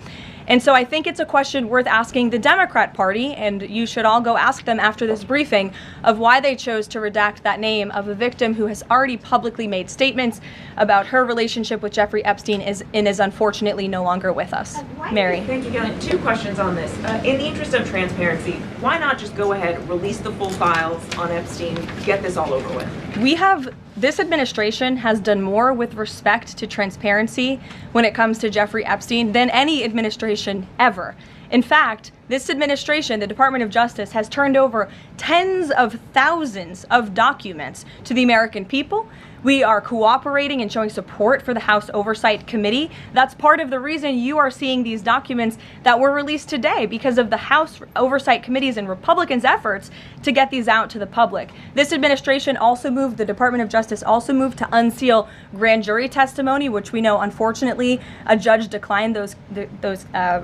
And so I think it's a question worth asking the Democrat Party, and you should all go ask them after this briefing, of why they chose to redact that name of a victim who has already publicly made statements about her relationship with Jeffrey Epstein and is unfortunately no longer with us. Mary. Thank you, Galen. 2 questions on this. In the interest of transparency, why not just go ahead, release the full files on Epstein, get this all over with? This administration has done more with respect to transparency when it comes to Jeffrey Epstein than any administration ever. In fact, This administration, the Department of Justice, has turned over tens of thousands of documents to the American people. We are cooperating and showing support for the House Oversight Committee. That's part of the reason you are seeing these documents that were released today, because of the House Oversight Committee's and Republicans' efforts to get these out to the public. This administration also moved, the Department of Justice also moved to unseal grand jury testimony, which we know, unfortunately, a judge declined those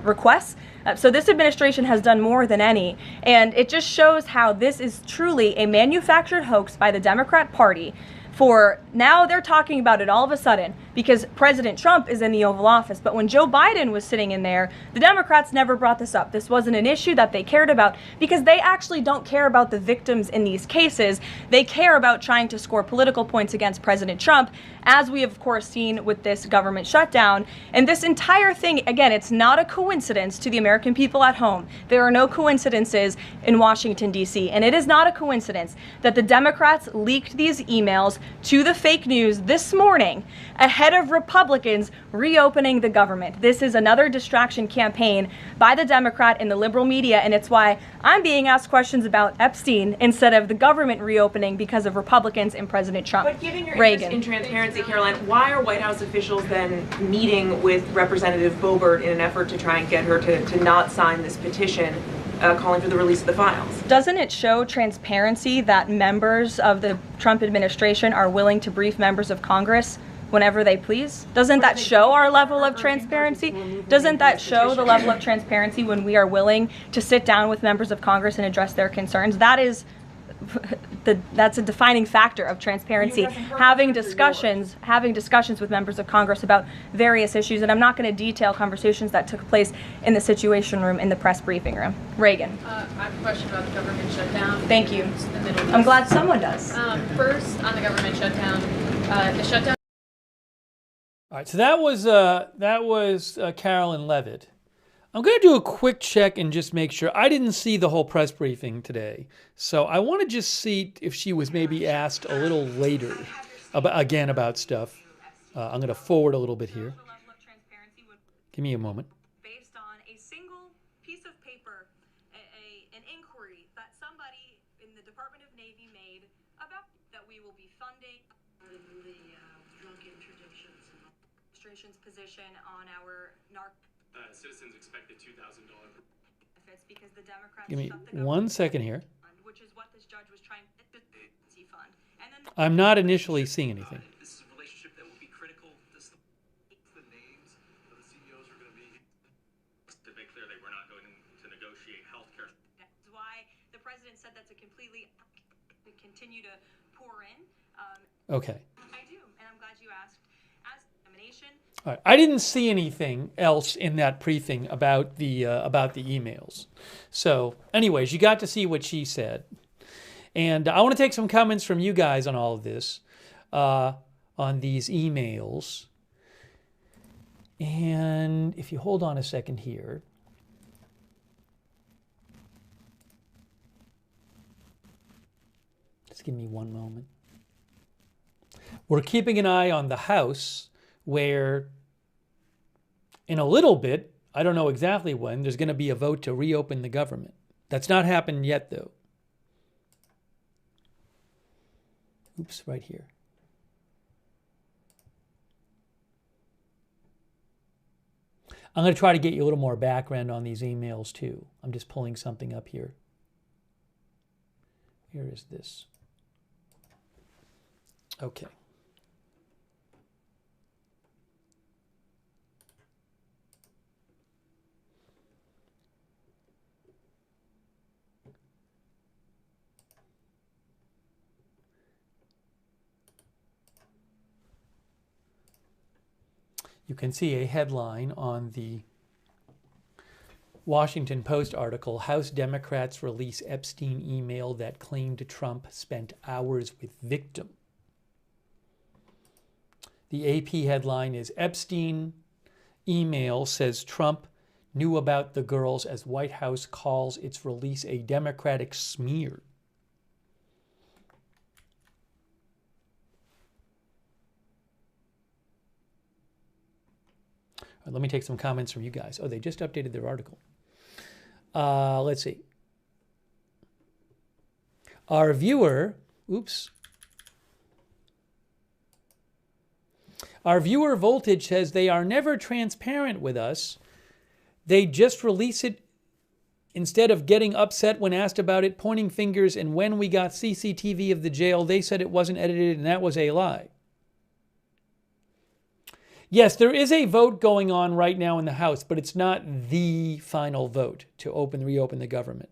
requests. So this administration has done more than any, and it just shows how this is truly a manufactured hoax by the Democrat Party. For now, they're talking about it all of a sudden because President Trump is in the Oval Office. But when Joe Biden was sitting in there, the Democrats never brought this up. This wasn't an issue that they cared about because they actually don't care about the victims in these cases. They care about trying to score political points against President Trump, as we have, of course, seen with this government shutdown. And this entire thing, again, it's not a coincidence to the American people at home. There are no coincidences in Washington, D.C. And it is not a coincidence that the Democrats leaked these emails to the fake news this morning ahead of Republicans reopening the government. This is another distraction campaign by the Democrat and the liberal media, and it's why I'm being asked questions about Epstein instead of the government reopening because of Republicans and President Trump. But given your interest in transparency, Caroline, why are White House officials then meeting with Representative Boebert in an effort to try and get her to not sign this petition calling for the release of the files? Doesn't it show transparency that members of the Trump administration are willing to brief members of Congress whenever they please? Doesn't that show our level of transparency? Doesn't that show the level of transparency when we are willing to sit down with members of Congress and address their concerns? That's a defining factor of transparency. Having discussions with members of Congress about various issues, and I'm not going to detail conversations that took place in the Situation Room in the press briefing room. Reagan. I have a question about the government shutdown. Thank you. I'm glad someone does. First, on the government shutdown, the shutdown. All right, so that was Carolyn Levitt. I'm going to do a quick check and just make sure. I didn't see the whole press briefing today, so I want to just see if she was maybe asked a little later about stuff. I'm going to forward a little bit here. Give me a moment. Based on a single piece of paper, an inquiry that somebody in the Department of Navy made about that we will be funding the drug interdictions administration's position on our citizens expected $2,000 benefits because the Democrats Give me shut the 1 second here. which is what this judge was trying to fund. And then I'm not initially seeing anything. This is a relationship that will be critical. The names of the CEOs are going to be to make clear they were not going to negotiate health care. That's why the president said that's a completely to continue to pour in. Okay. I do, and I'm glad you asked. As examination. All right. I didn't see anything else in that briefing about the emails. So, anyways, you got to see what she said, and I want to take some comments from you guys on all of this, on these emails. And if you hold on a second here. Just give me one moment. We're keeping an eye on the House, where in a little bit, I don't know exactly when, there's going to be a vote to reopen the government. That's not happened yet, though. Oops, right here. I'm going to try to get you a little more background on these emails, too. I'm just pulling something up here. Where is this? Okay. You can see a headline on the Washington Post article, House Democrats release Epstein email that claimed Trump spent hours with victim. The AP headline is Epstein email says Trump knew about the girls as White House calls its release a Democratic smear. Let me take some comments from you guys. Oh, they just updated their article. Let's see. Our viewer, Our viewer Voltage says they are never transparent with us. They just release it instead of getting upset when asked about it, pointing fingers, and when we got CCTV of the jail, they said it wasn't edited and that was a lie. Yes, there is a vote going on right now in the House, but it's not the final vote to reopen the government.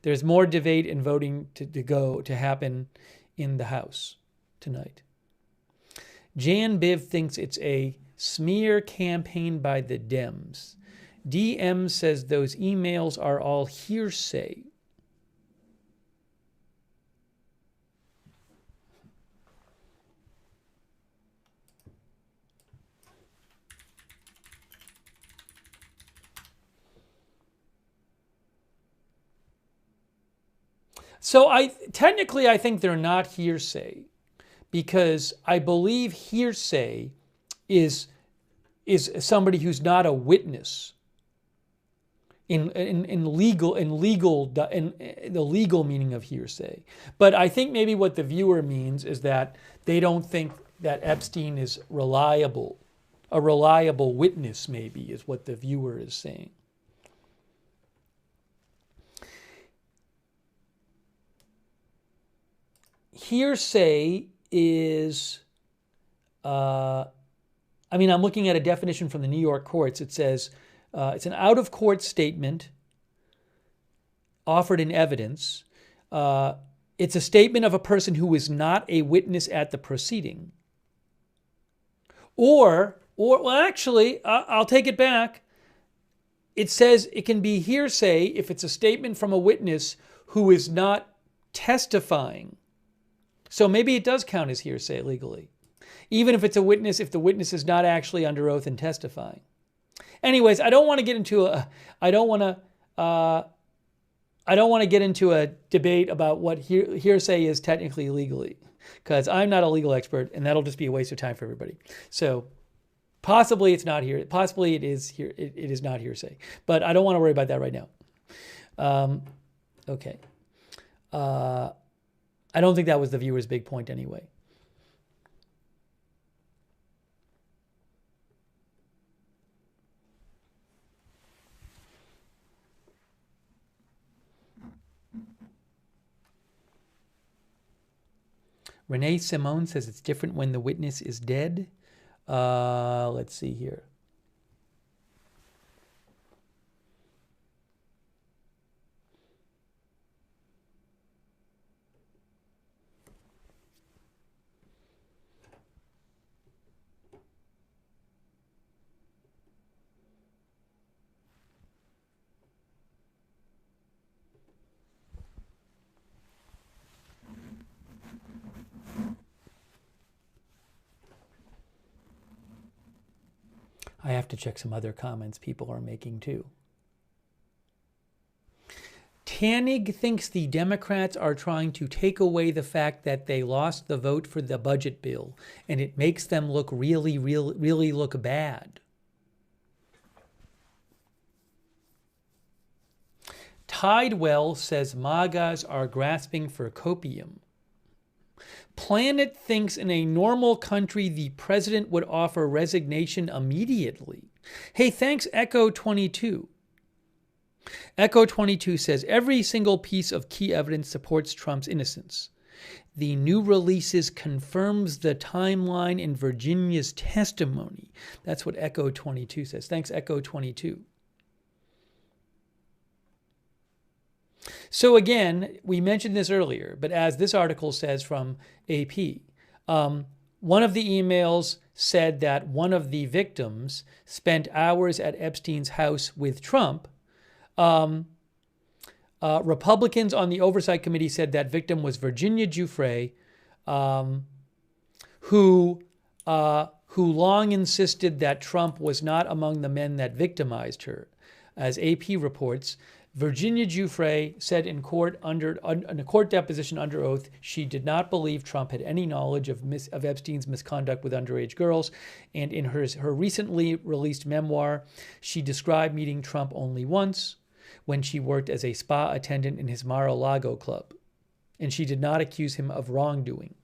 There's more debate and voting to happen in the House tonight. Jan Biv thinks it's a smear campaign by the Dems. DM says those emails are all hearsay. So I think they're not hearsay, because I believe hearsay is somebody who's not a witness in the legal meaning of hearsay. But I think maybe what the viewer means is that they don't think that Epstein is reliable. A reliable witness, maybe, is what the viewer is saying. Hearsay is, I'm looking at a definition from the New York courts. It says it's an out-of-court statement offered in evidence. It's a statement of a person who is not a witness at the proceeding. I'll take it back. It says it can be hearsay if it's a statement from a witness who is not testifying. So maybe it does count as hearsay legally, even if it's a witness, if the witness is not actually under oath and testifying. Anyways, I don't want to get into a debate about what hearsay is technically legally, because I'm not a legal expert, and that'll just be a waste of time for everybody. So possibly it's not here. Possibly it is here. It is not hearsay, but I don't want to worry about that right now. Okay. I don't think that was the viewer's big point anyway. Renee Simone says it's different when the witness is dead. Let's see here. I have to check some other comments people are making too. Tanig thinks the Democrats are trying to take away the fact that they lost the vote for the budget bill, and it makes them look really look bad. Tidewell says MAGAs are grasping for copium. Planet thinks in a normal country the president would offer resignation immediately. Hey, thanks Echo 22. Echo 22 says every single piece of key evidence supports Trump's innocence. The new releases confirms the timeline in Virginia's testimony. That's what Echo 22 says. Thanks Echo 22. So again, we mentioned this earlier, but as this article says from AP, one of the emails said that one of the victims spent hours at Epstein's house with Trump. Republicans on the Oversight Committee said that victim was Virginia Giuffre, who long insisted that Trump was not among the men that victimized her. As AP reports, Virginia Giuffre said in a court deposition under oath she did not believe Trump had any knowledge of Epstein's misconduct with underage girls, and in her recently released memoir, she described meeting Trump only once. when she worked as a spa attendant in his Mar-a-Lago club, and she did not accuse him of wrongdoing.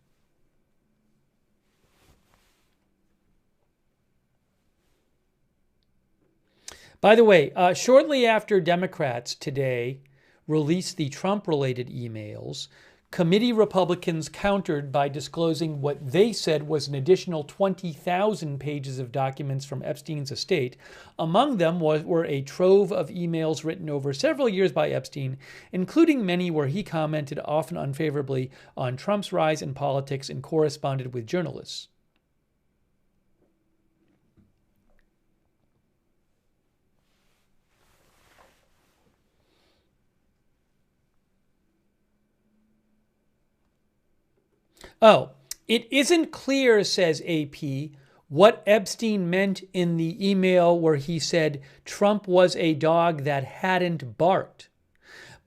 By the way, shortly after Democrats today released the Trump-related emails, committee Republicans countered by disclosing what they said was an additional 20,000 pages of documents from Epstein's estate. Among them were a trove of emails written over several years by Epstein, including many where he commented often unfavorably on Trump's rise in politics and corresponded with journalists. Oh, it isn't clear, says AP, what Epstein meant in the email where he said Trump was a dog that hadn't barked.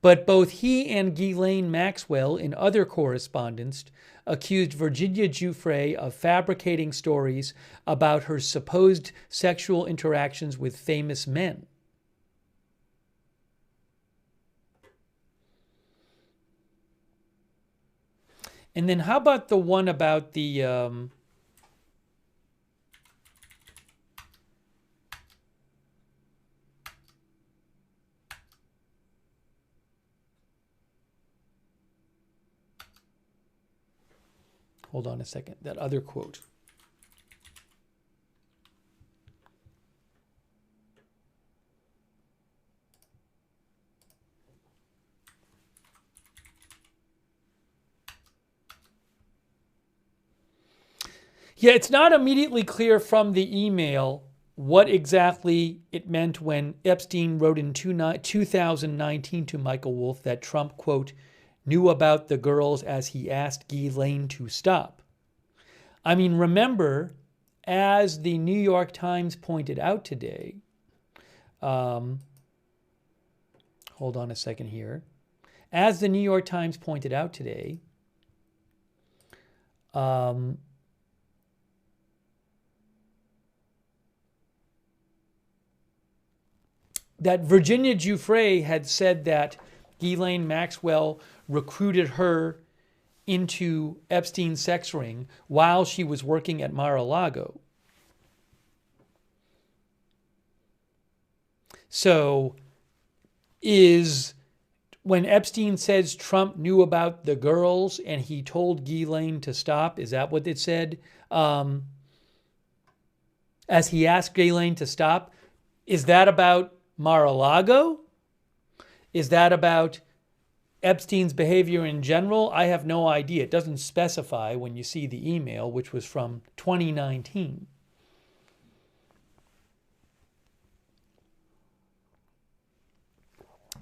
But both he and Ghislaine Maxwell, in other correspondence, accused Virginia Giuffre of fabricating stories about her supposed sexual interactions with famous men. And then how about the one about the hold on a second, that other quote. Yeah, it's not immediately clear from the email what exactly it meant when Epstein wrote in 2019 to Michael Wolff that Trump, quote, knew about the girls as he asked Ghislaine to stop. I mean, remember, as the New York Times pointed out today, hold on a second here. As the New York Times pointed out today, that Virginia Giuffre had said that Ghislaine Maxwell recruited her into Epstein's sex ring while she was working at Mar-a-Lago. So is when Epstein says Trump knew about the girls and he told Ghislaine to stop, is that what it said? As he asked Ghislaine to stop, is that about Mar-a-Lago? Is that about Epstein's behavior in general? I have no idea. It doesn't specify when you see the email, which was from 2019.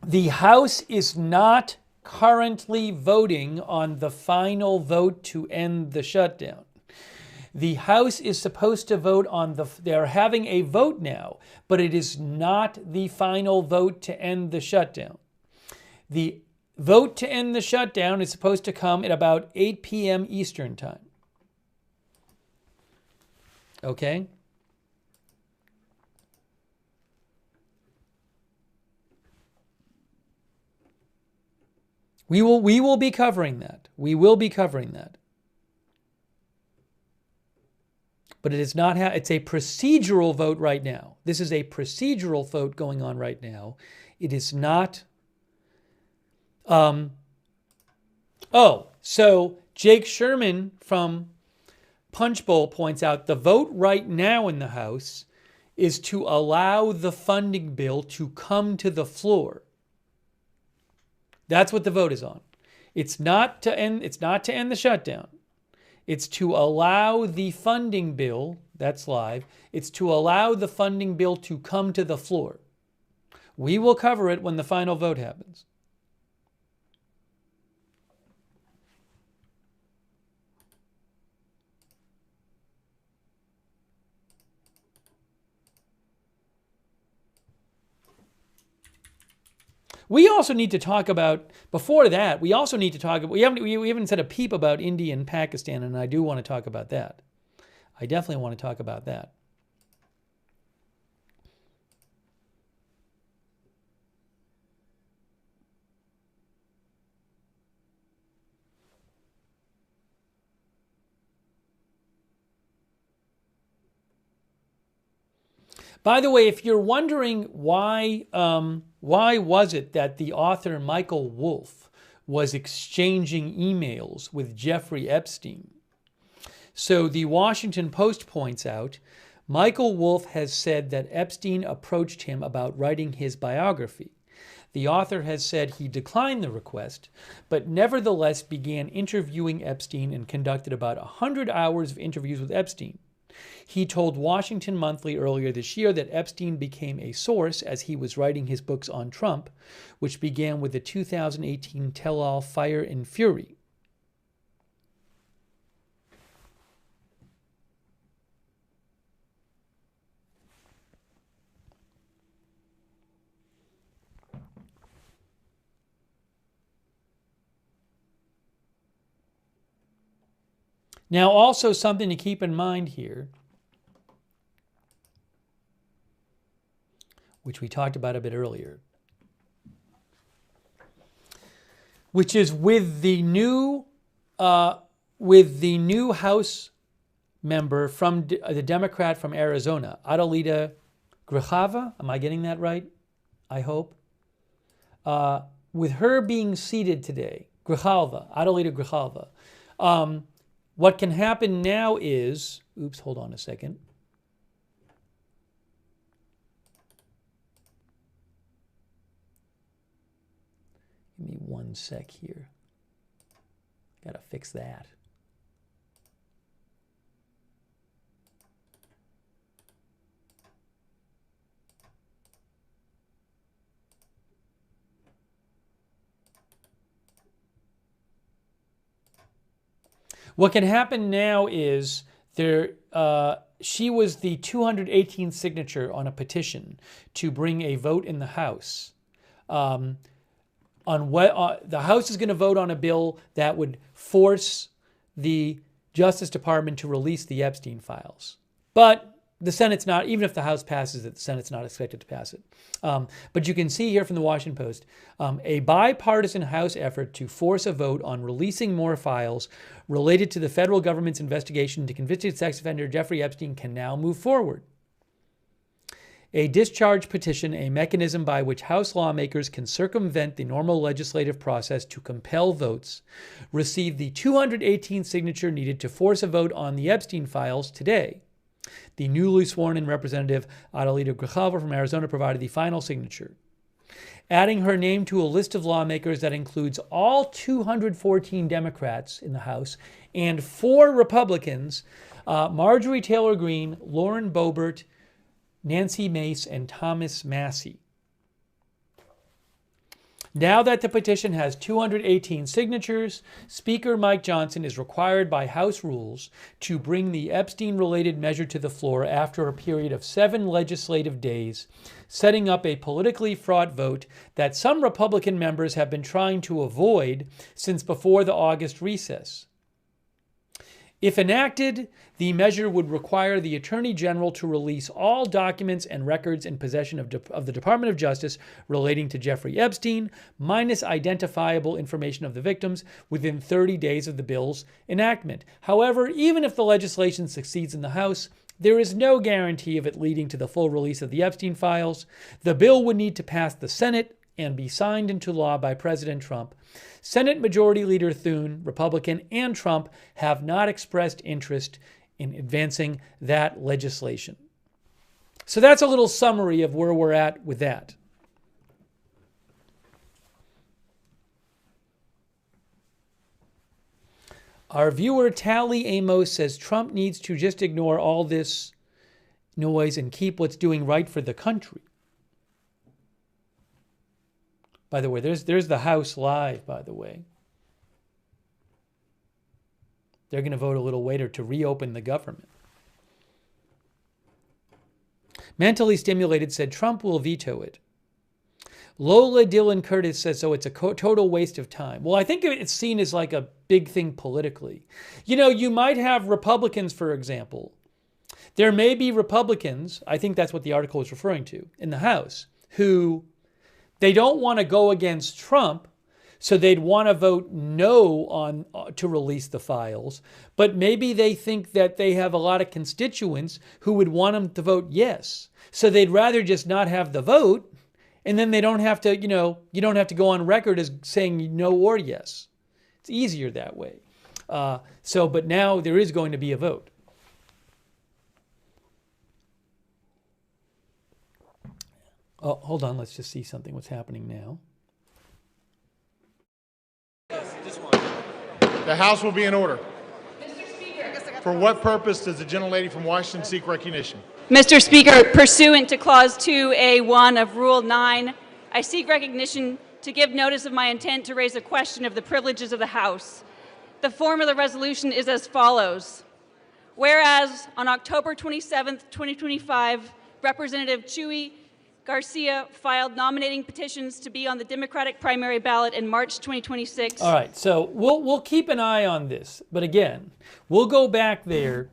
The House is not currently voting on the final vote to end the shutdown. The House is supposed to vote on they're having a vote now, but it is not the final vote to end the shutdown. The vote to end the shutdown is supposed to come at about 8 p.m. Eastern time. Okay? We will be covering that. We will be covering that. But it is not it's a procedural vote right now. This is a procedural vote going on right now. It is not so Jake Sherman from Punchbowl points out the vote right now in the House is to allow the funding bill to come to the floor. That's what the vote is on. It's not to end the shutdown. It's to allow the funding bill, that's live, it's to allow the funding bill to come to the floor. We will cover it when the final vote happens. We also need to talk about, before that, we also need to talk about, we haven't said a peep about India and Pakistan, and I do want to talk about that. I definitely want to talk about that. By the way, if you're wondering why was it that the author Michael Wolff was exchanging emails with Jeffrey Epstein? So the Washington Post points out, Michael Wolff has said that Epstein approached him about writing his biography. The author has said he declined the request, but nevertheless began interviewing Epstein and conducted about 100 hours of interviews with Epstein. He told Washington Monthly earlier this year that Epstein became a source as he was writing his books on Trump, which began with the 2018 tell-all Fire and Fury. Now, also something to keep in mind here, which we talked about a bit earlier, which is with the new House member from the Democrat from Arizona, Adelita Grijalva. Am I getting that right? I hope. With her being seated today, Adelita Grijalva. What can happen now is, oops, hold on a second. Give me 1 sec here. Gotta fix that. What can happen now is she was the 218th signature on a petition to bring a vote in the House. The House is going to vote on a bill that would force the Justice Department to release the Epstein files. But the Senate's not, even if the House passes it, the Senate's not expected to pass it. But you can see here from the Washington Post, a bipartisan House effort to force a vote on releasing more files related to the federal government's investigation into convicted sex offender Jeffrey Epstein can now move forward. A discharge petition, a mechanism by which House lawmakers can circumvent the normal legislative process to compel votes, received the 218th signature needed to force a vote on the Epstein files today. The newly sworn-in Representative Adelita Grijalva from Arizona provided the final signature. Adding her name to a list of lawmakers that includes all 214 Democrats in the House and 4 Republicans, Marjorie Taylor Greene, Lauren Boebert, Nancy Mace, and Thomas Massie. Now that the petition has 218 signatures, Speaker Mike Johnson is required by House rules to bring the Epstein-related measure to the floor after a period of 7 legislative days, setting up a politically fraught vote that some Republican members have been trying to avoid since before the August recess. If enacted, the measure would require the Attorney General to release all documents and records in possession of the Department of Justice relating to Jeffrey Epstein, minus identifiable information of the victims, within 30 days of the bill's enactment. However, even if the legislation succeeds in the House, there is no guarantee of it leading to the full release of the Epstein files. The bill would need to pass the Senate and be signed into law by President Trump. Senate Majority Leader Thune, Republican, and Trump have not expressed interest in advancing that legislation. So that's a little summary of where we're at with that. Our viewer Tally Amos says Trump needs to just ignore all this noise and keep what's doing right for the country. By the way, there's the House live, by the way. They're going to vote a little later to reopen the government. Mentally Stimulated said Trump will veto it. Lola Dillon Curtis says, so it's a total waste of time. Well, I think it's seen as like a big thing politically. You know, you might have Republicans, for example. There may be Republicans, I think that's what the article is referring to, in the House, who they don't want to go against Trump, So they'd want to vote no on to release the files, but maybe they think that they have a lot of constituents who would want them to vote yes. So they'd rather just not have the vote, and then they don't have to, you don't have to go on record as saying no or yes. It's easier that way. But now there is going to be a vote. Oh, hold on. Let's just see something. What's happening now? The House will be in order. For what purpose does the gentlelady from Washington seek recognition? Mr. Speaker, pursuant to Clause 2A1 of Rule 9, I seek recognition to give notice of my intent to raise a question of the privileges of the House. The form of the resolution is as follows. Whereas on October 27, 2025, Representative Chuy Garcia filed nominating petitions to be on the Democratic primary ballot in March 2026. All right, so we'll keep an eye on this. But again, we'll go back there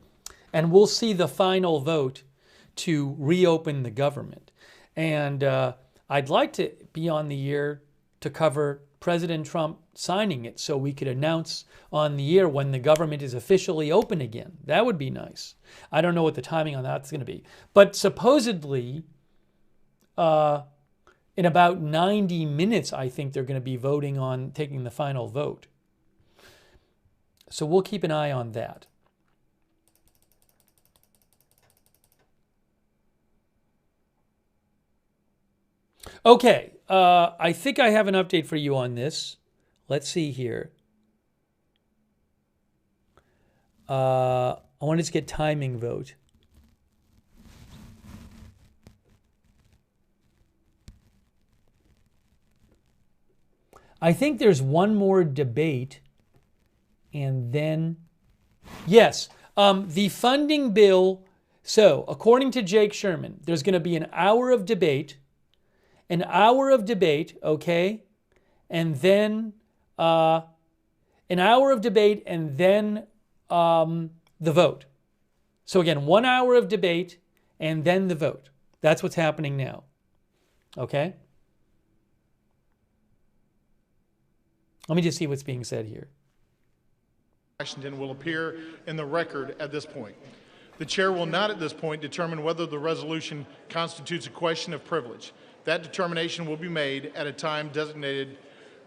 and we'll see the final vote to reopen the government. And I'd like to be on the air to cover President Trump signing it so we could announce on the air when the government is officially open again. That would be nice. I don't know what the timing on that's going to be. But supposedly, in about 90 minutes, I think they're going to be voting on taking the final vote. So we'll keep an eye on that. Okay, I think I have an update for you on this. Let's see here. I want to just get timing vote. I think there's one more debate, and then, yes, the funding bill. So, according to Jake Sherman, there's going to be an hour of debate, okay, and then an hour of debate, and then the vote. So again, 1 hour of debate, and then the vote. That's what's happening now, okay? Let me just see what's being said here. Washington will appear in the record at this point. The chair will not at this point determine whether the resolution constitutes a question of privilege. That determination will be made at a time designated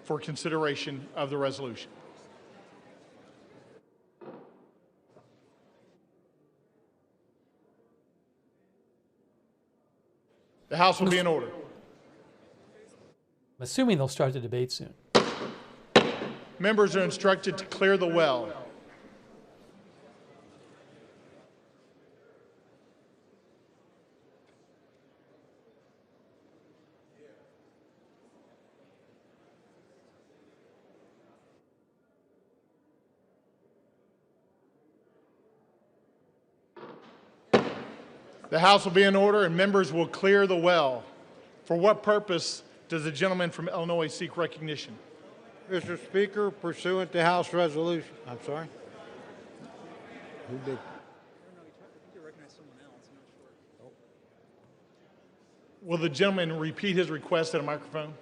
for consideration of the resolution. The House will be in order. I'm assuming they'll start the debate soon. Members are instructed to clear the well. The House will be in order and members will clear the well. For what purpose does the gentleman from Illinois seek recognition? Mr. Speaker, pursuant to House Resolution, I'm sorry? Who did? Will the gentleman repeat his request at a microphone?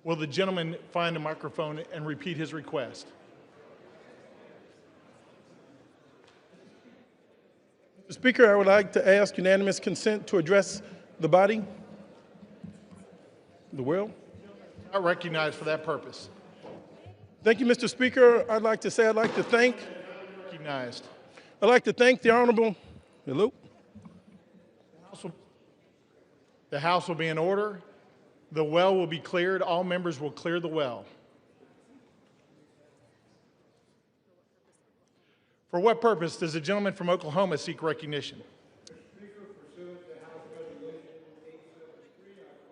Will the gentleman find a microphone and repeat his request? Mr. Speaker, I would like to ask unanimous consent to address the body, the world. Not recognized for that purpose. Thank you, Mr. Speaker. I'd like to thank. Recognized. I'd like to thank the Honorable. Hello. The House will be in order. The well will be cleared. All members will clear the well. For what purpose does the gentleman from Oklahoma seek recognition?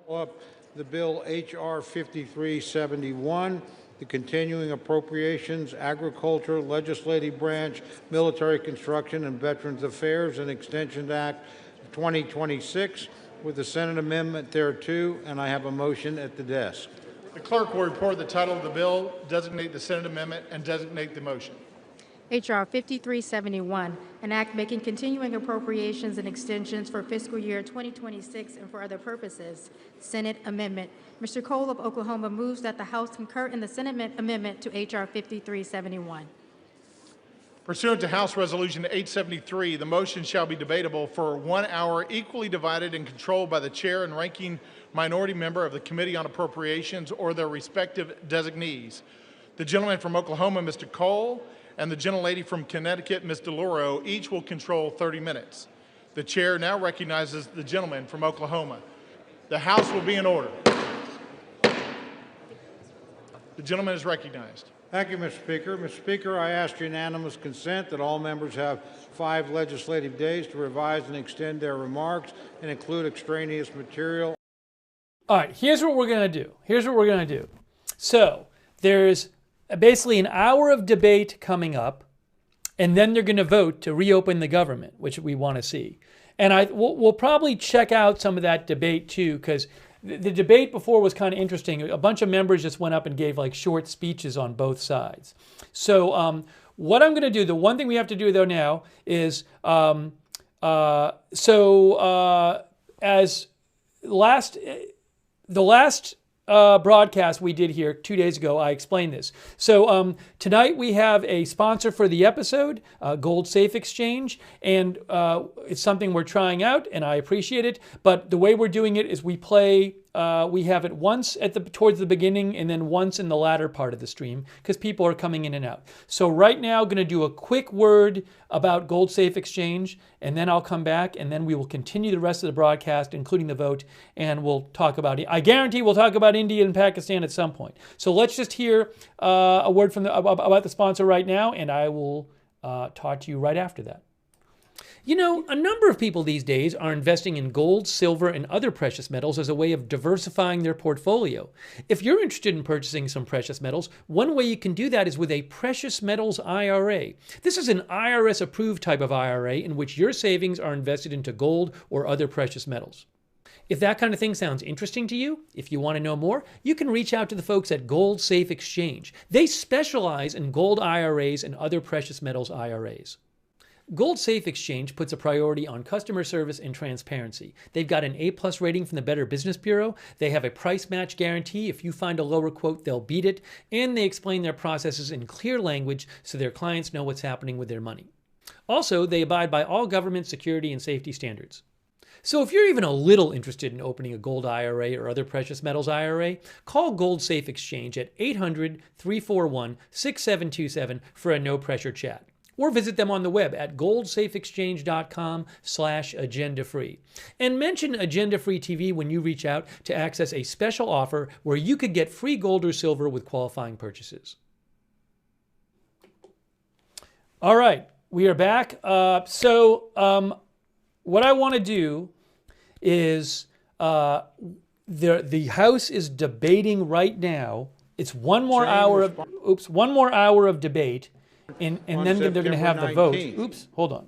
Up the bill H.R. 5371, the Continuing Appropriations, Agriculture, Legislative Branch, Military Construction, and Veterans Affairs and Extension Act of 2026, with the Senate amendment thereto, and I have a motion at the desk. The clerk will report the title of the bill, designate the Senate amendment, and designate the motion. H.R. 5371, an act making continuing appropriations and extensions for fiscal year 2026 and for other purposes. Senate amendment. Mr. Cole of Oklahoma moves that the House concur in the Senate amendment to H.R. 5371. Pursuant to House Resolution 873, the motion shall be debatable for 1 hour, equally divided and controlled by the chair and ranking minority member of the Committee on Appropriations or their respective designees. The gentleman from Oklahoma, Mr. Cole, and the gentlelady from Connecticut, Ms. DeLauro, each will control 30 minutes. The chair now recognizes the gentleman from Oklahoma. The House will be in order. The gentleman is recognized. Thank you, Mr. Speaker. Mr. Speaker, I ask unanimous consent that all members have 5 legislative days to revise and extend their remarks and include extraneous material. All right, here's what we're going to do. So there's basically an hour of debate coming up, and then they're going to vote to reopen the government, which we want to see. And we'll probably check out some of that debate too, because the debate before was kind of interesting. A bunch of members just went up and gave like short speeches on both sides. So what I'm going to do, the one thing we have to do though now is, as the last broadcast we did here 2 days ago, I explained this. So tonight we have a sponsor for the episode, Gold Safe Exchange, and it's something we're trying out, and I appreciate it. But the way we're doing it is we have it once towards the beginning and then once in the latter part of the stream because people are coming in and out. So right now, going to do a quick word about Gold Safe Exchange, and then I'll come back, and then we will continue the rest of the broadcast, including the vote, and we'll talk about it. I guarantee we'll talk about India and Pakistan at some point. So let's just hear a word from about the sponsor right now, and I will talk to you right after that. You know, a number of people these days are investing in gold, silver, and other precious metals as a way of diversifying their portfolio. If you're interested in purchasing some precious metals, one way you can do that is with a precious metals IRA. This is an IRS-approved type of IRA in which your savings are invested into gold or other precious metals. If that kind of thing sounds interesting to you, if you want to know more, you can reach out to the folks at Gold Safe Exchange. They specialize in gold IRAs and other precious metals IRAs. Gold Safe Exchange puts a priority on customer service and transparency. They've got an A+ rating from the Better Business Bureau. They have a price match guarantee. If you find a lower quote, they'll beat it. And they explain their processes in clear language so their clients know what's happening with their money. Also, they abide by all government security and safety standards. So if you're even a little interested in opening a gold IRA or other precious metals IRA, call Gold Safe Exchange at 800-341-6727 for a no-pressure chat. Or visit them on the web at goldsafeexchange.com/agenda-free. And mention Agenda-Free TV when you reach out to access a special offer where you could get free gold or silver with qualifying purchases. All right, we are back. What I want to do is the House is debating right now. It's one more hour of debate. And then they're going to have the vote. Oops, hold on.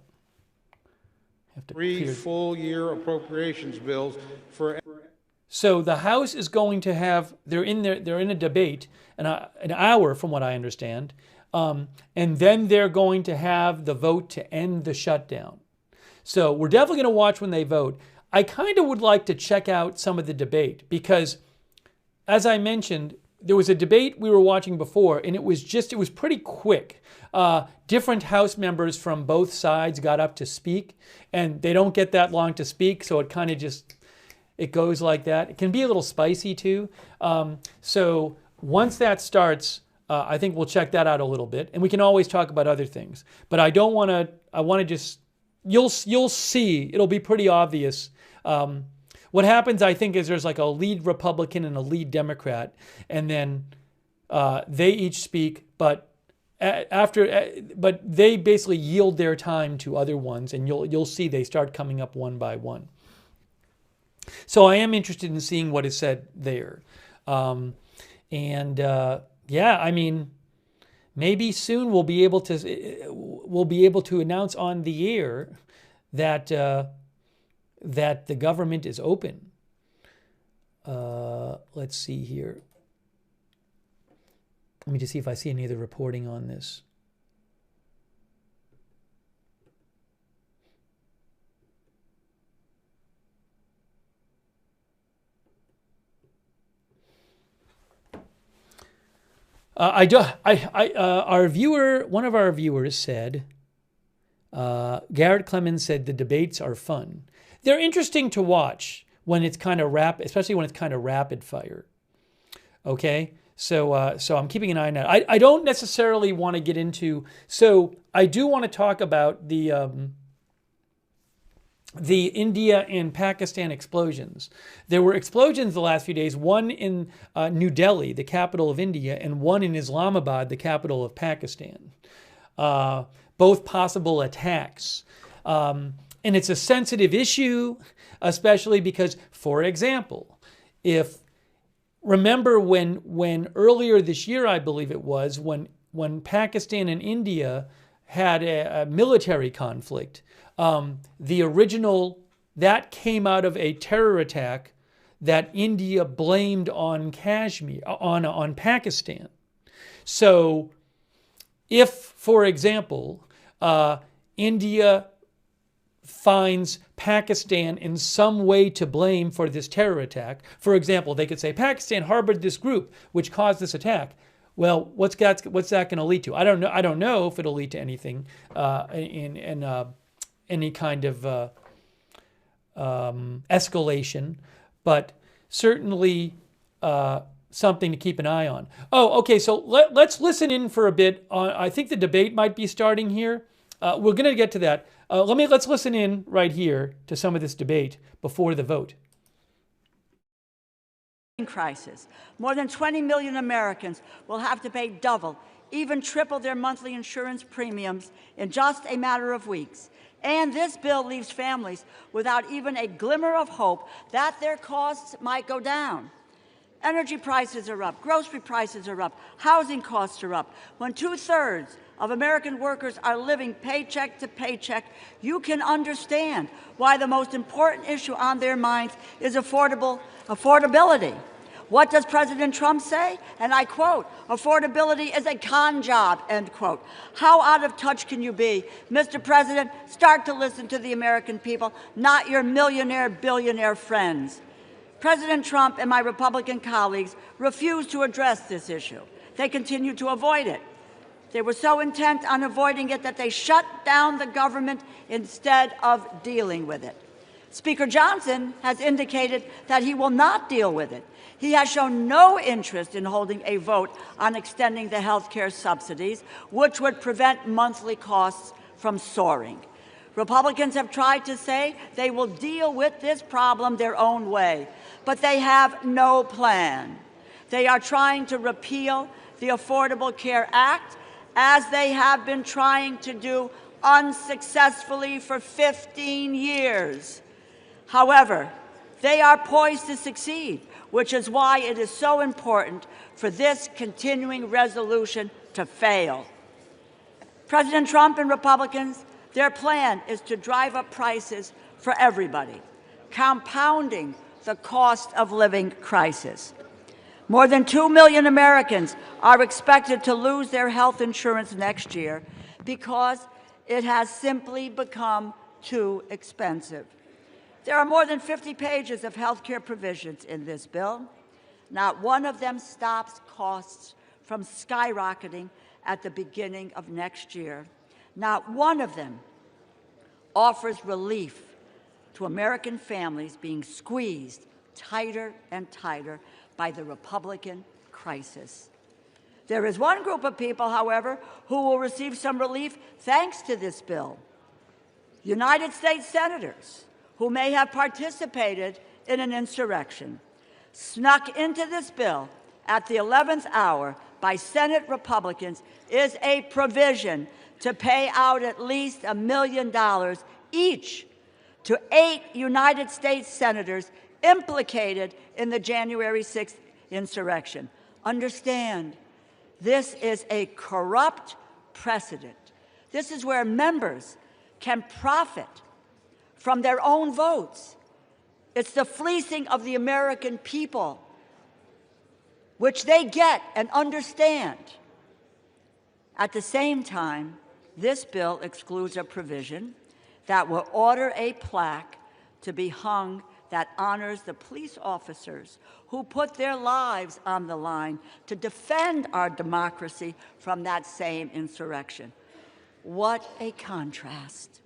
Have to 3 full-year appropriations bills for. So the House is going to have. They're in a debate, an hour from what I understand, and then they're going to have the vote to end the shutdown. So we're definitely going to watch when they vote. I kind of would like to check out some of the debate because, as I mentioned, there was a debate we were watching before, and it was pretty quick. Different House members from both sides got up to speak, and they don't get that long to speak, so it kind of it goes like that. It can be a little spicy too. So once that starts, I think we'll check that out a little bit, and we can always talk about other things. But I want to just, you'll see, it'll be pretty obvious. What happens, I think, is there's like a lead Republican and a lead Democrat, and then they each speak, but they basically yield their time to other ones, and you'll see they start coming up one by one. So I am interested in seeing what is said there, yeah, I mean, maybe soon we'll be able to announce on the air that the government is open. Let's see here. Let me just see if I see any other reporting on this. Our viewer, one of our viewers said, Garrett Clemens said the debates are fun. They're interesting to watch when it's kind of especially when it's kind of rapid fire. Okay, so I'm keeping an eye on that. I don't necessarily want to get into. So I do want to talk about the India and Pakistan explosions. There were explosions the last few days, one in New Delhi, the capital of India, and one in Islamabad, the capital of Pakistan. Both possible attacks. And it's a sensitive issue, especially because, for example, remember when earlier this year, I believe it was, when Pakistan and India had a military conflict, the original, that came out of a terror attack that India blamed on Kashmir, on Pakistan. So if, for example, India finds Pakistan in some way to blame for this terror attack, for example, they could say Pakistan harbored this group which caused this attack. Well, what's that going to lead to? I don't know if it'll lead to anything in any kind of escalation, but certainly something to keep an eye on. Oh, okay. So let's listen in for a bit. I think the debate might be starting here. We're going to get to that. Let's listen in right here to some of this debate before the vote. Crisis. More than 20 million Americans will have to pay double, even triple their monthly insurance premiums in just a matter of weeks. And this bill leaves families without even a glimmer of hope that their costs might go down. Energy prices are up, grocery prices are up, housing costs are up. When 2/3 of American workers are living paycheck to paycheck, you can understand why the most important issue on their minds is affordability. What does President Trump say? And I quote, "Affordability is a con job," end quote. How out of touch can you be? Mr. President, start to listen to the American people, not your millionaire, billionaire friends. President Trump and my Republican colleagues refuse to address this issue. They continue to avoid it. They were so intent on avoiding it that they shut down the government instead of dealing with it. Speaker Johnson has indicated that he will not deal with it. He has shown no interest in holding a vote on extending the health care subsidies, which would prevent monthly costs from soaring. Republicans have tried to say they will deal with this problem their own way, but they have no plan. They are trying to repeal the Affordable Care Act, as they have been trying to do unsuccessfully for 15 years. However, they are poised to succeed, which is why it is so important for this continuing resolution to fail. President Trump and Republicans, their plan is to drive up prices for everybody, compounding the cost of living crisis. More than 2 million Americans are expected to lose their health insurance next year because it has simply become too expensive. There are more than 50 pages of health care provisions in this bill. Not one of them stops costs from skyrocketing at the beginning of next year. Not one of them offers relief to American families being squeezed tighter and tighter by the Republican crisis. There is one group of people, however, who will receive some relief thanks to this bill. United States senators who may have participated in an insurrection, snuck into this bill at the 11th hour by Senate Republicans, is a provision to pay out at least $1 million each to 8 United States senators implicated in the January 6th insurrection. Understand, this is a corrupt precedent. This is where members can profit from their own votes. It's the fleecing of the American people, which they get and understand. At the same time, this bill excludes a provision that will order a plaque to be hung that honors the police officers who put their lives on the line to defend our democracy from that same insurrection. What a contrast.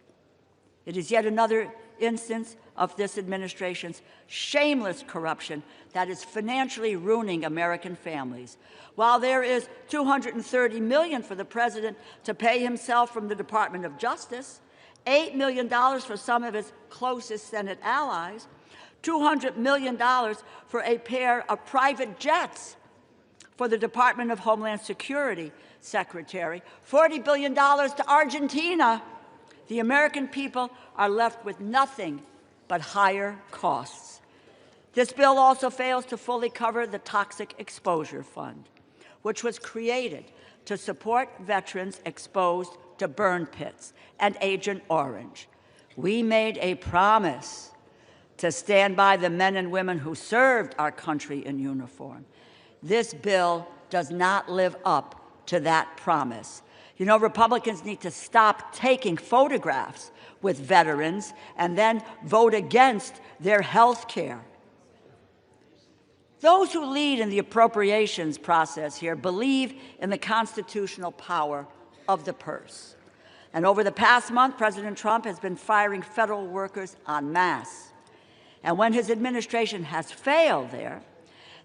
It is yet another instance of this administration's shameless corruption that is financially ruining American families. While there is $230 million for the president to pay himself from the Department of Justice, $8 million for some of his closest Senate allies, $200 million for a pair of private jets for the Department of Homeland Security Secretary, $40 billion to Argentina, the American people are left with nothing but higher costs. This bill also fails to fully cover the Toxic Exposure Fund, which was created to support veterans exposed to burn pits and Agent Orange. We made a promise to stand by the men and women who served our country in uniform. This bill does not live up to that promise. You know, Republicans need to stop taking photographs with veterans and then vote against their health care. Those who lead in the appropriations process here believe in the constitutional power of the purse. And over the past month, President Trump has been firing federal workers en masse. And when his administration has failed there,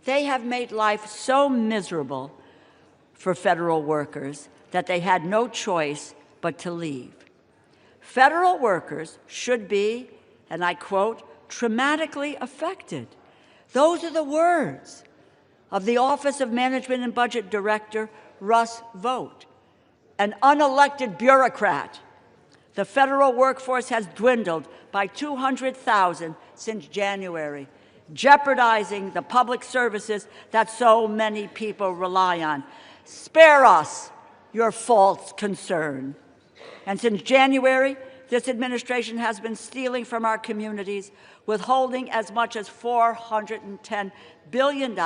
they have made life so miserable for federal workers that they had no choice but to leave. Federal workers should be, and I quote, traumatically affected. Those are the words of the Office of Management and Budget Director Russ Vought, an unelected bureaucrat. The federal workforce has dwindled by 200,000 since January, jeopardizing the public services that so many people rely on. Spare us your false concern. And since January, this administration has been stealing from our communities, withholding as much as $410 billion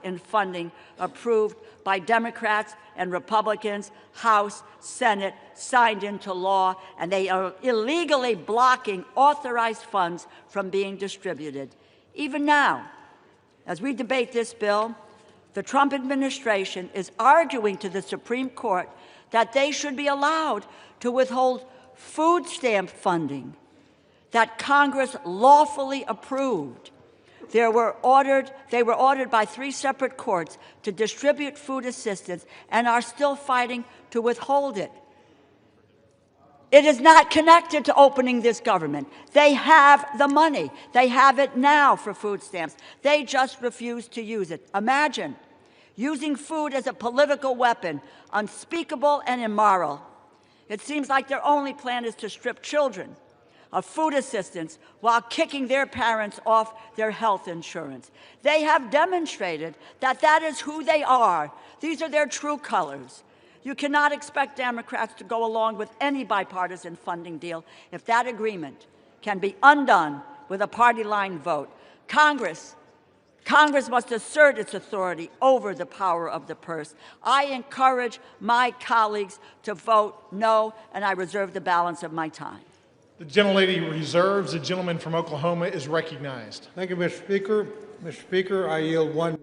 in funding approved by Democrats and Republicans, House, Senate, signed into law, and they are illegally blocking authorized funds from being distributed. Even now, as we debate this bill, the Trump administration is arguing to the Supreme Court that they should be allowed to withhold food stamp funding that Congress lawfully approved. They were ordered by 3 separate courts to distribute food assistance and are still fighting to withhold it. It is not connected to opening this government. They have the money. They have it now for food stamps. They just refuse to use it. Imagine using food as a political weapon, unspeakable and immoral. It seems like their only plan is to strip children of food assistance while kicking their parents off their health insurance. They have demonstrated that that is who they are. These are their true colors. You cannot expect Democrats to go along with any bipartisan funding deal if that agreement can be undone with a party line vote. Congress must assert its authority over the power of the purse. I encourage my colleagues to vote no, and I reserve the balance of my time. The gentlelady reserves. The gentleman from Oklahoma is recognized. Thank you, Mr. Speaker. Mr. Speaker, I yield one.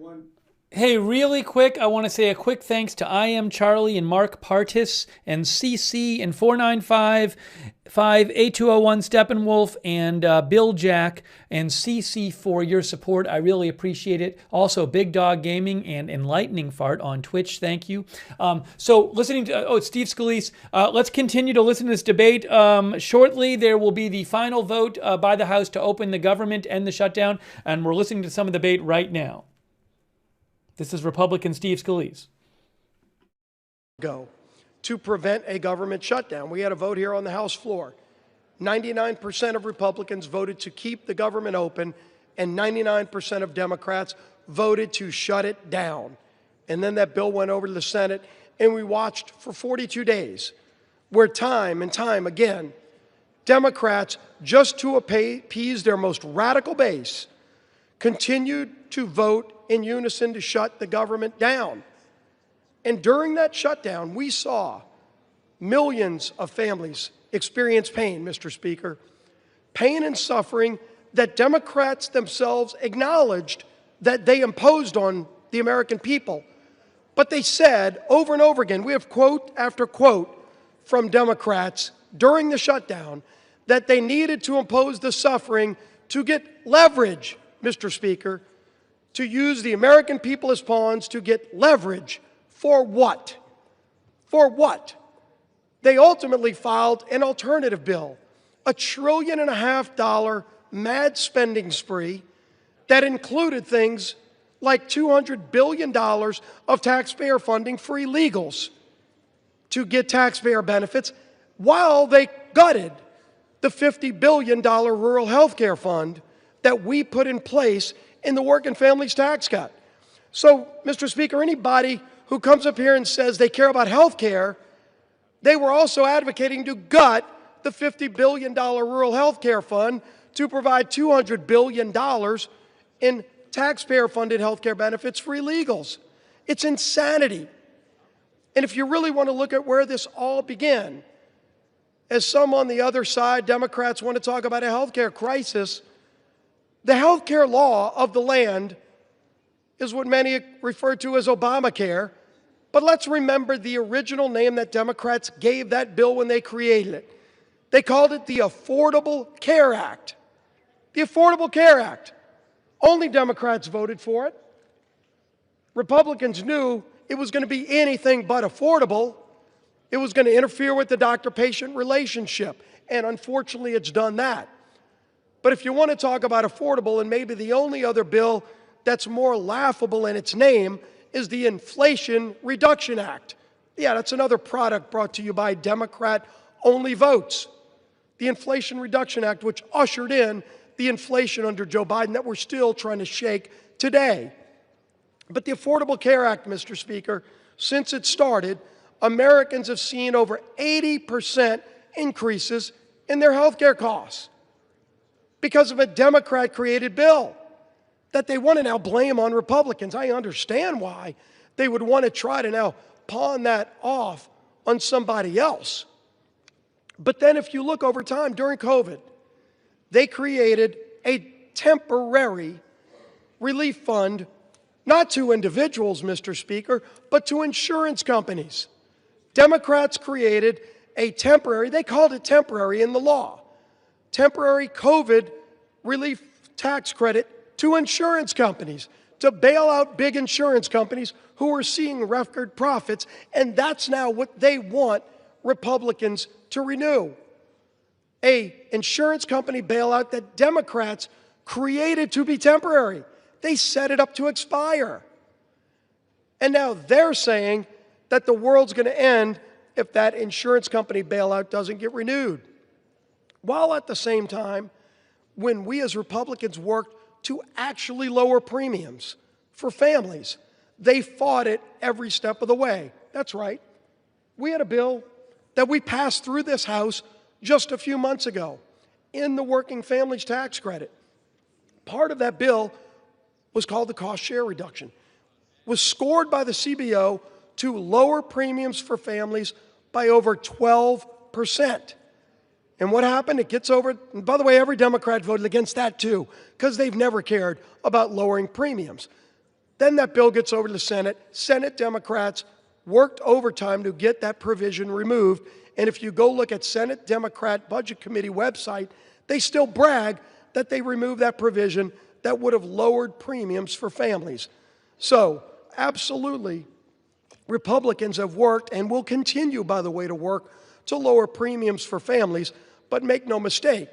Hey, really quick, I want to say a quick thanks to I Am Charlie and Mark Partis and CC and 495-8201 Steppenwolf and Bill Jack and CC for your support. I really appreciate it. Also, Big Dog Gaming and Enlightening Fart on Twitch. Thank you. So listening to, it's Steve Scalise. Let's continue to listen to this debate. Shortly, there will be the final vote by the House to open the government and the shutdown, and we're listening to some of the debate right now. This is Republican Steve Scalise. To prevent a government shutdown. We had a vote here on the House floor. 99% of Republicans voted to keep the government open, and 99% of Democrats voted to shut it down. And then that bill went over to the Senate, and we watched for 42 days, where time and time again, Democrats, just to appease their most radical base, continued to vote in unison to shut the government down. And during that shutdown, we saw millions of families experience pain, Mr. Speaker, pain and suffering that Democrats themselves acknowledged that they imposed on the American people. But they said over and over again, we have quote after quote from Democrats during the shutdown, that they needed to impose the suffering to get leverage, Mr. Speaker, to use the American people as pawns to get leverage. For what? For what? They ultimately filed an alternative bill, $1.5 trillion mad spending spree that included things like $200 billion of taxpayer funding for illegals to get taxpayer benefits, while they gutted the $50 billion rural health care fund that we put in place in the Working Families Tax Cut. So, Mr. Speaker, anybody who comes up here and says they care about health care, they were also advocating to gut the $50 billion rural health care fund to provide $200 billion in taxpayer-funded health care benefits for illegals. It's insanity. And if you really want to look at where this all began, as some on the other side, Democrats, want to talk about a health care crisis, the health care law of the land is what many refer to as Obamacare. But let's remember the original name that Democrats gave that bill when they created it. They called it the Affordable Care Act. The Affordable Care Act. Only Democrats voted for it. Republicans knew it was going to be anything but affordable. It was going to interfere with the doctor-patient relationship, and unfortunately it's done that. But if you want to talk about affordable, and maybe the only other bill that's more laughable in its name is the Inflation Reduction Act. Yeah, that's another product brought to you by Democrat-only votes. The Inflation Reduction Act, which ushered in the inflation under Joe Biden that we're still trying to shake today. But the Affordable Care Act, Mr. Speaker, since it started, Americans have seen over 80% increases in their health care costs because of a Democrat-created bill that they want to now blame on Republicans. I understand why they would want to try to now pawn that off on somebody else. But then if you look over time, during COVID, they created a temporary relief fund, not to individuals, Mr. Speaker, but to insurance companies. Democrats created a temporary, they called it temporary in the law, temporary COVID relief tax credit to insurance companies to bail out big insurance companies who are seeing record profits, and that's now what they want Republicans to renew. An insurance company bailout that Democrats created to be temporary. They set it up to expire. And now they're saying that the world's going to end if that insurance company bailout doesn't get renewed. While at the same time, when we as Republicans worked to actually lower premiums for families, they fought it every step of the way. That's right. We had a bill that we passed through this House just a few months ago in the Working Families Tax Credit. Part of that bill was called the cost share reduction, was scored by the CBO to lower premiums for families by over 12%. And what happened? It gets over, and by the way, every Democrat voted against that too, because they've never cared about lowering premiums. Then that bill gets over to the Senate. Senate Democrats worked overtime to get that provision removed. And if you go look at Senate Democrat Budget Committee website, they still brag that they removed that provision that would have lowered premiums for families. So, absolutely, Republicans have worked and will continue, by the way, to work to lower premiums for families, but make no mistake,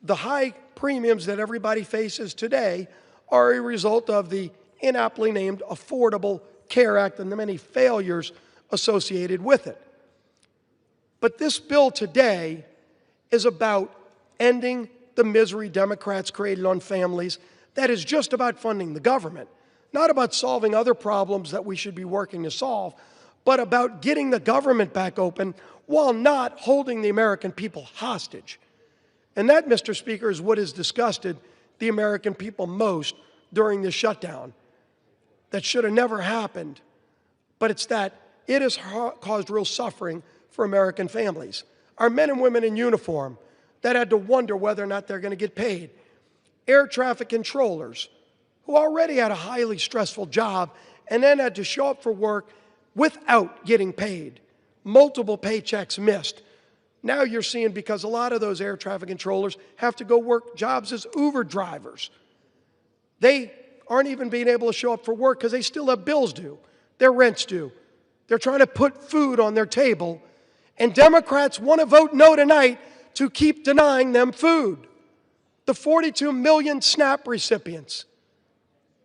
the high premiums that everybody faces today are a result of the inaptly named Affordable Care Act and the many failures associated with it. But this bill today is about ending the misery Democrats created on families. That is just about funding the government, not about solving other problems that we should be working to solve, but about getting the government back open while not holding the American people hostage. And that, Mr. Speaker, is what has disgusted the American people most during this shutdown. That should have never happened, but it's that it has caused real suffering for American families. Our men and women in uniform that had to wonder whether or not they're going to get paid. air traffic controllers who already had a highly stressful job and then had to show up for work without getting paid. Multiple paychecks missed. Now you're seeing, because a lot of those air traffic controllers have to go work jobs as Uber drivers. They aren't even being able to show up for work because they still have bills due, their rent's due. They're trying to put food on their table, and Democrats want to vote no tonight to keep denying them food. The 42 million SNAP recipients,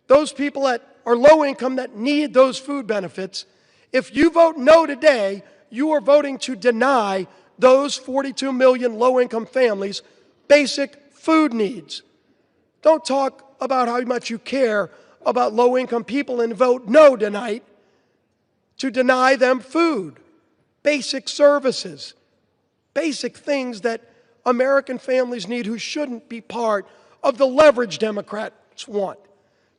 those people that are low income that need those food benefits, if you vote no today, you are voting to deny those 42 million low-income families basic food needs. Don't talk about how much you care about low-income people and vote no tonight to deny them food, basic services, basic things that American families need who shouldn't be part of the leverage Democrats want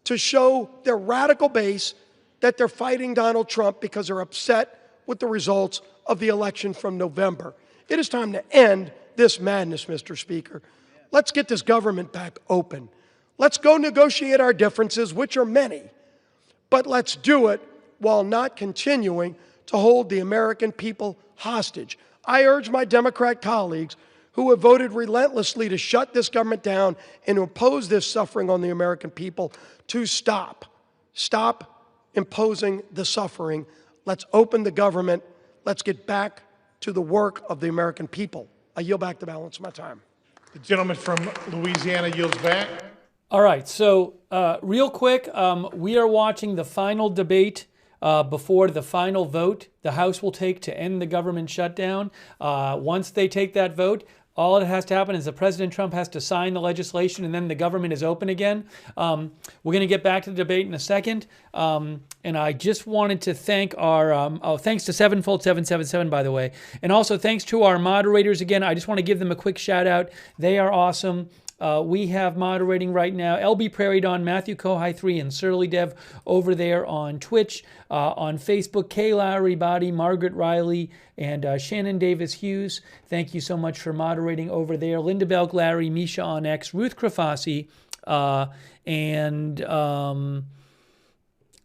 to show their radical base that they're fighting Donald Trump because they're upset with the results of the election from November. It is time to end this madness, Mr. Speaker. Let's get this government back open. Let's go negotiate our differences, which are many, but let's do it while not continuing to hold the American people hostage. I urge my Democrat colleagues who have voted relentlessly to shut this government down and to impose this suffering on the American people to stop. Stop imposing the suffering. Let's open the government. Let's get back to the work of the American people. I yield back the balance of my time. The gentleman from Louisiana yields back. All right, so real quick, we are watching the final debate before the final vote the House will take to end the government shutdown. Once they take that vote, all that has to happen is that President Trump has to sign the legislation and then the government is open again. We're going to get back to the debate in a second. And I just wanted to thank our, thanks to Sevenfold777, by the way. And also thanks to our moderators again. I just want to give them a quick shout out. They are awesome. We have moderating right now LB Prairie Dawn, Matthew Kohai 3, and Surly Dev over there on Twitch. On Facebook, Kay Lowry Body, Margaret Riley, and Shannon Davis Hughes. Thank you so much for moderating over there. Linda Belk, Larry, Misha on X, Ruth Krafasi, and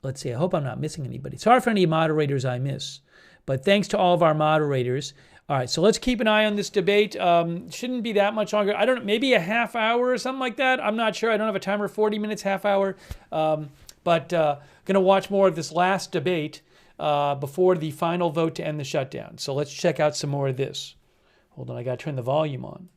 let's see, I hope I'm not missing anybody. Sorry for any moderators I miss, but thanks to all of our moderators. All right, so let's keep an eye on this debate. Shouldn't be that much longer. I don't know, maybe a half hour or something like that. I'm not sure. I don't have a timer. 40 minutes, half hour. But going to watch more of this last debate before the final vote to end the shutdown. So let's check out some more of this. Hold on, I got to turn the volume on.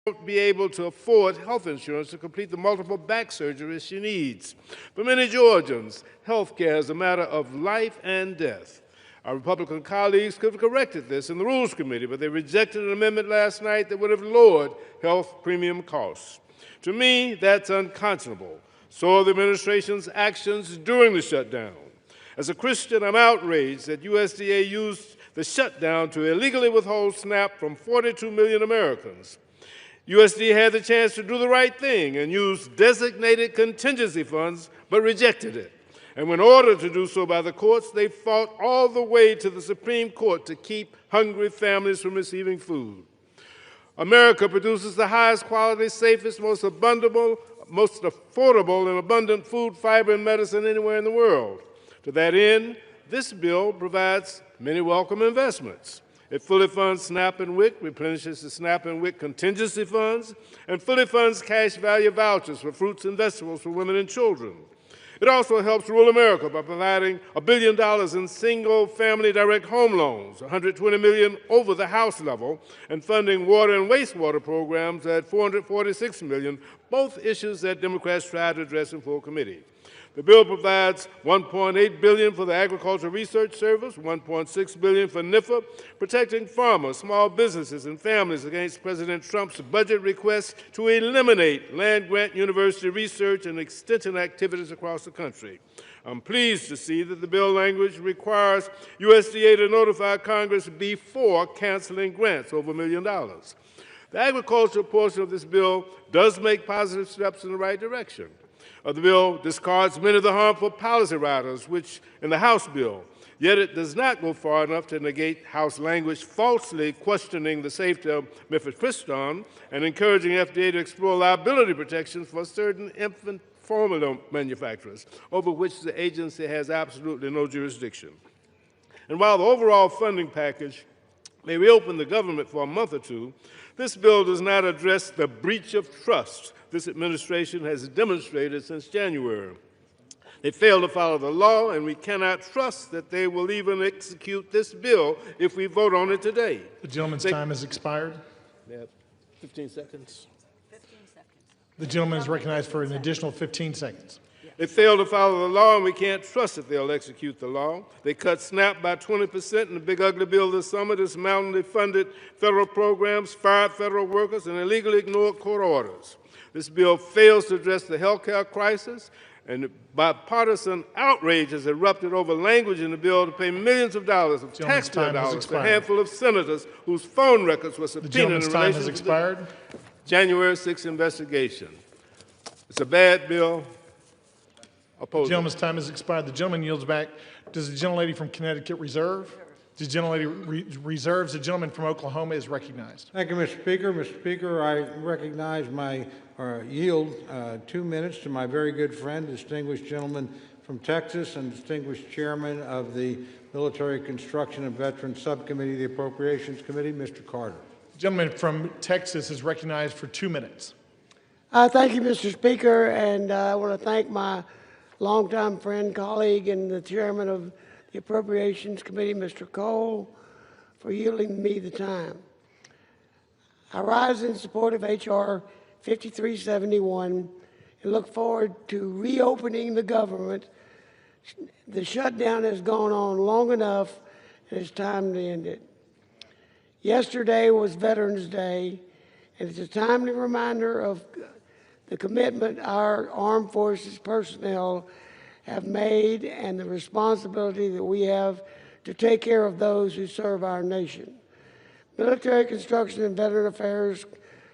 Won't be able to afford health insurance to complete the multiple back surgeries she needs. For many Georgians, health care is a matter of life and death. Our Republican colleagues could have corrected this in the Rules Committee, but they rejected an amendment last night that would have lowered health premium costs. To me, that's unconscionable. So are the administration's actions during the shutdown. As a Christian, I'm outraged that USDA used the shutdown to illegally withhold SNAP from 42 million Americans. USDA had the chance to do the right thing and use designated contingency funds, but rejected it. And when ordered to do so by the courts, they fought all the way to the Supreme Court to keep hungry families from receiving food. America produces the highest quality, safest, most affordable and abundant food, fiber, and medicine anywhere in the world. To that end, this bill provides many welcome investments. It fully funds SNAP and WIC, replenishes the SNAP and WIC contingency funds, and fully funds cash value vouchers for fruits and vegetables for women and children. It also helps rural America by providing $1 billion in single-family direct home loans, $120 million over the House level, and funding water and wastewater programs at $446 million, both issues that Democrats tried to address in full committee. The bill provides $1.8 billion for the Agricultural Research Service, $1.6 billion for NIFA, protecting farmers, small businesses, and families against President Trump's budget request to eliminate land-grant university research and extension activities across the country. I'm pleased to see that the bill language requires USDA to notify Congress before canceling grants over $1 million. The agricultural portion of this bill does make positive steps in the right direction. The bill discards many of the harmful policy riders, which in the House bill Yet it does not go far enough to negate House language falsely questioning the safety of mifepristone and encouraging FDA to explore liability protections for certain infant formula manufacturers, over which the agency has absolutely no jurisdiction. And while the overall funding package may reopen the government for a month or two, this bill does not address the breach of trust this administration has demonstrated since January. They fail to follow the law, and we cannot trust that they will even execute this bill if we vote on it today. The gentleman's time has expired. They have 15 seconds. 15 seconds. The gentleman is recognized for an additional 15 seconds. They fail to follow the law, and we can't trust that they'll execute the law. They cut SNAP by 20% in the big ugly bill this summer, dismounted funded federal programs, fired federal workers, and illegally ignored court orders. This bill fails to address the health care crisis, and bipartisan outrage has erupted over language in the bill to pay millions of dollars of taxpayer dollars to a handful of senators whose phone records were subpoenaed in relation to the January 6th investigation. It's a bad bill. The gentleman's time has expired. The gentleman yields back. Does the gentlelady from Connecticut reserve? The gentlelady reserves. The gentleman from Oklahoma is recognized. Thank you, Mr. Speaker. Mr. Speaker, I recognize yield 2 minutes to my very good friend, distinguished gentleman from Texas and distinguished chairman of the Military Construction and Veterans Subcommittee, the Appropriations Committee, Mr. Carter. The gentleman from Texas is recognized for 2 minutes. Thank you, Mr. Speaker, and I want to thank my longtime friend, colleague, and the chairman of the Appropriations Committee, Mr. Cole, for yielding me the time. I rise in support of H.R. 5371 and look forward to reopening the government. The shutdown has gone on long enough, and it's time to end it. Yesterday was Veterans Day, and it's a timely reminder of the commitment our armed forces personnel have made and the responsibility that we have to take care of those who serve our nation. Military Construction and Veteran Affairs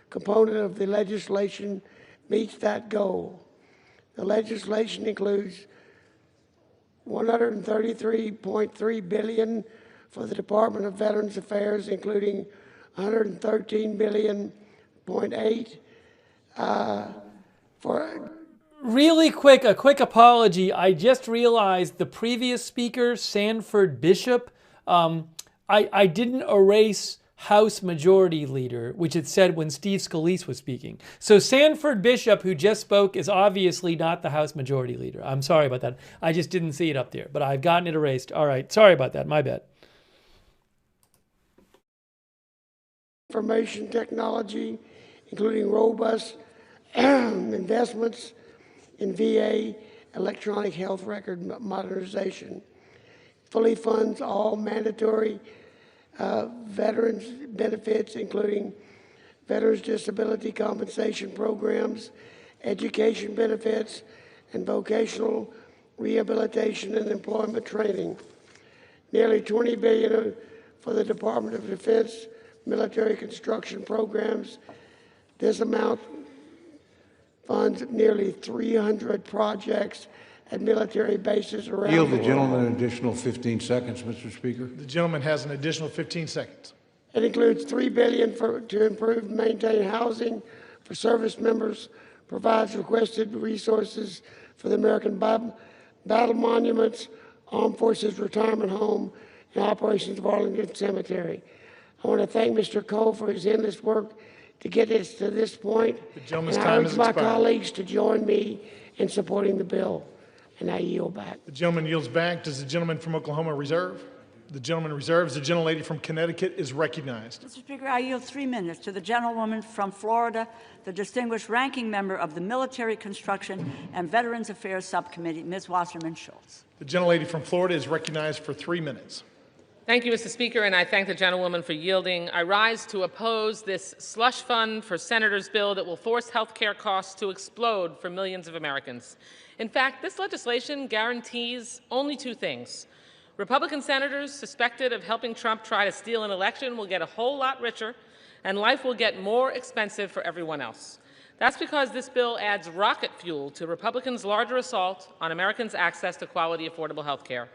component of the legislation meets that goal. The legislation includes $133.3 billion for the Department of Veterans Affairs, including $113.8 billion for. Really quick, a quick apology. I just realized the previous speaker, Sanford Bishop, I didn't erase House Majority Leader, which it said when Steve Scalise was speaking. So Sanford Bishop, who just spoke, is obviously not the House Majority Leader. I'm sorry about that. I just didn't see it up there, but I've gotten it erased. All right, sorry about that. My bad. Information technology, including robust investments in VA electronic health record modernization, fully funds all mandatory veterans benefits, including veterans disability compensation programs, education benefits, and vocational rehabilitation and employment training. Nearly $20 billion for the Department of Defense military construction programs. This amount funds nearly 300 projects at military bases around the world. Yield the gentleman an additional 15 seconds, Mr. Speaker. The gentleman has an additional 15 seconds. It includes $3 billion to improve and maintain housing for service members, provides requested resources for the American Battle Monuments, Armed Forces Retirement Home, and operations of Arlington Cemetery. I want to thank Mr. Cole for his endless work to get us to this point. And I urge my colleagues to join me in supporting the bill. And I yield back. The gentleman yields back. Does the gentleman from Oklahoma reserve? The gentleman reserves. The gentlelady from Connecticut is recognized. Mr. Speaker, I yield 3 minutes to the gentlewoman from Florida, the distinguished ranking member of the Military Construction and Veterans Affairs Subcommittee, Ms. Wasserman Schultz. The gentlelady from Florida is recognized for 3 minutes. Thank you, Mr. Speaker, and I thank the gentlewoman for yielding. I rise to oppose this slush fund for senators bill that will force health care costs to explode for millions of Americans. In fact, this legislation guarantees only 2 things. Republican senators suspected of helping Trump try to steal an election will get a whole lot richer, and life will get more expensive for everyone else. That's because this bill adds rocket fuel to Republicans' larger assault on Americans' access to quality, affordable health care.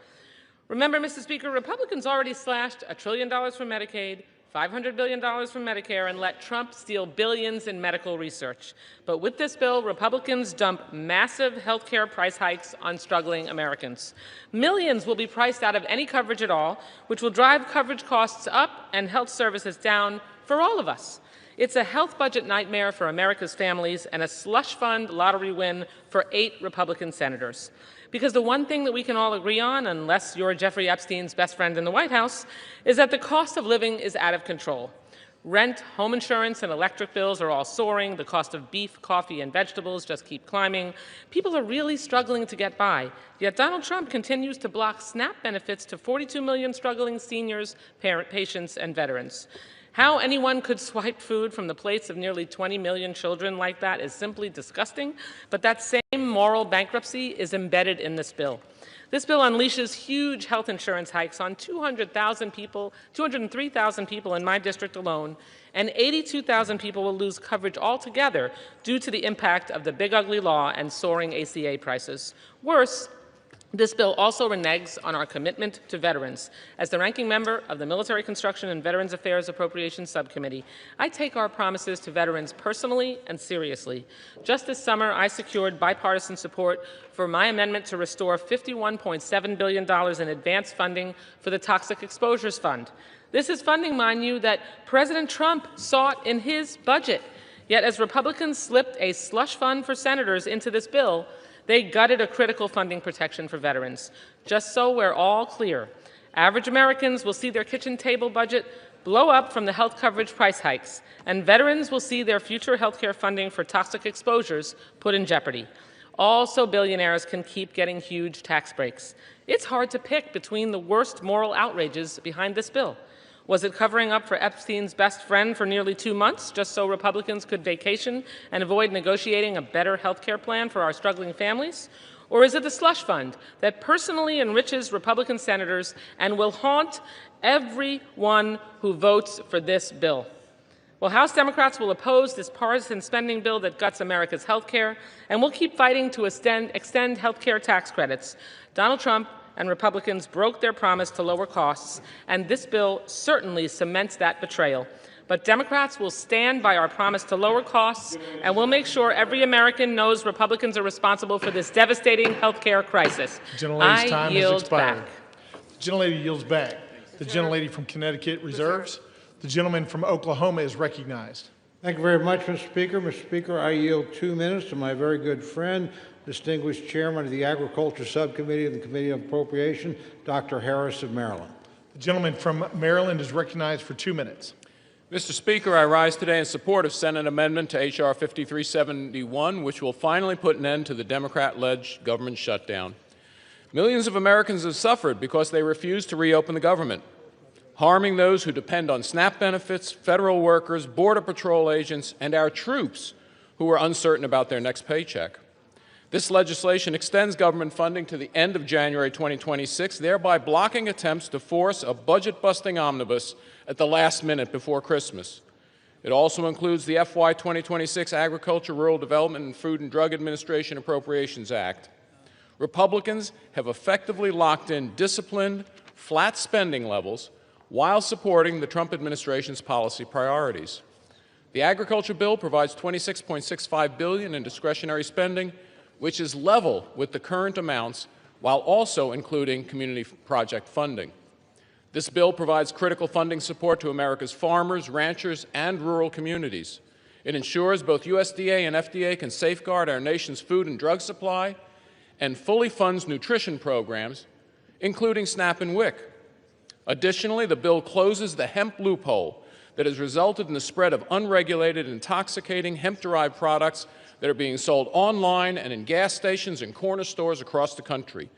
Remember, Mr. Speaker, Republicans already slashed $1 trillion from Medicaid, $500 billion from Medicare, and let Trump steal billions in medical research. But with this bill, Republicans dump massive health care price hikes on struggling Americans. Millions will be priced out of any coverage at all, which will drive coverage costs up and health services down for all of us. It's a health budget nightmare for America's families and a slush fund lottery win for 8 Republican senators. Because the one thing that we can all agree on, unless you're Jeffrey Epstein's best friend in the White House, is that the cost of living is out of control. Rent, home insurance, and electric bills are all soaring. The cost of beef, coffee, and vegetables just keep climbing. People are really struggling to get by. Yet Donald Trump continues to block SNAP benefits to 42 million struggling seniors, patients, and veterans. How anyone could swipe food from the plates of nearly 20 million children like that is simply disgusting, but that same moral bankruptcy is embedded in this bill. This bill unleashes huge health insurance hikes on 203,000 people in my district alone, and 82,000 people will lose coverage altogether due to the impact of the big ugly law and soaring ACA prices. Worse, this bill also reneges on our commitment to veterans. As the ranking member of the Military Construction and Veterans Affairs Appropriations Subcommittee, I take our promises to veterans personally and seriously. Just this summer, I secured bipartisan support for my amendment to restore $51.7 billion in advance funding for the Toxic Exposures Fund. This is funding, mind you, that President Trump sought in his budget. Yet as Republicans slipped a slush fund for senators into this bill, they gutted a critical funding protection for veterans. Just so we're all clear, average Americans will see their kitchen table budget blow up from the health coverage price hikes, and veterans will see their future health care funding for toxic exposures put in jeopardy. All so billionaires can keep getting huge tax breaks. It's hard to pick between the worst moral outrages behind this bill. Was it covering up for Epstein's best friend for nearly 2 months, just so Republicans could vacation and avoid negotiating a better health care plan for our struggling families? Or is it the slush fund that personally enriches Republican senators and will haunt everyone who votes for this bill? Well, House Democrats will oppose this partisan spending bill that guts America's health care, and we'll keep fighting to extend health care tax credits. Donald Trump and Republicans broke their promise to lower costs, and this bill certainly cements that betrayal. But Democrats will stand by our promise to lower costs, and we'll make sure every American knows Republicans are responsible for this devastating health care crisis. The gentlelady's time I has yield expired. back. The gentlelady yields back. The gentlelady from Connecticut reserves. The gentleman from Oklahoma is recognized. Thank you very much, Mr. Speaker. Mr. Speaker, I yield 2 minutes to my very good friend, distinguished chairman of the Agriculture Subcommittee of the Committee on Appropriation, Dr. Harris of Maryland. The gentleman from Maryland is recognized for 2 minutes. Mr. Speaker, I rise today in support of Senate Amendment to H.R. 5371, which will finally put an end to the Democrat-led government shutdown. Millions of Americans have suffered because they refuse to reopen the government, harming those who depend on SNAP benefits, federal workers, Border Patrol agents, and our troops who are uncertain about their next paycheck. This legislation extends government funding to the end of January 2026, thereby blocking attempts to force a budget-busting omnibus at the last minute before Christmas. It also includes the FY 2026 Agriculture, Rural Development, and Food and Drug Administration Appropriations Act. Republicans have effectively locked in disciplined, flat spending levels while supporting the Trump administration's policy priorities. The agriculture bill provides $26.65 billion in discretionary spending, which is level with the current amounts, while also including community project funding. This bill provides critical funding support to America's farmers, ranchers, and rural communities. It ensures both USDA and FDA can safeguard our nation's food and drug supply and fully funds nutrition programs, including SNAP and WIC. Additionally, the bill closes the hemp loophole that has resulted in the spread of unregulated, intoxicating hemp-derived products that are being sold online and in gas stations and corner stores across the country.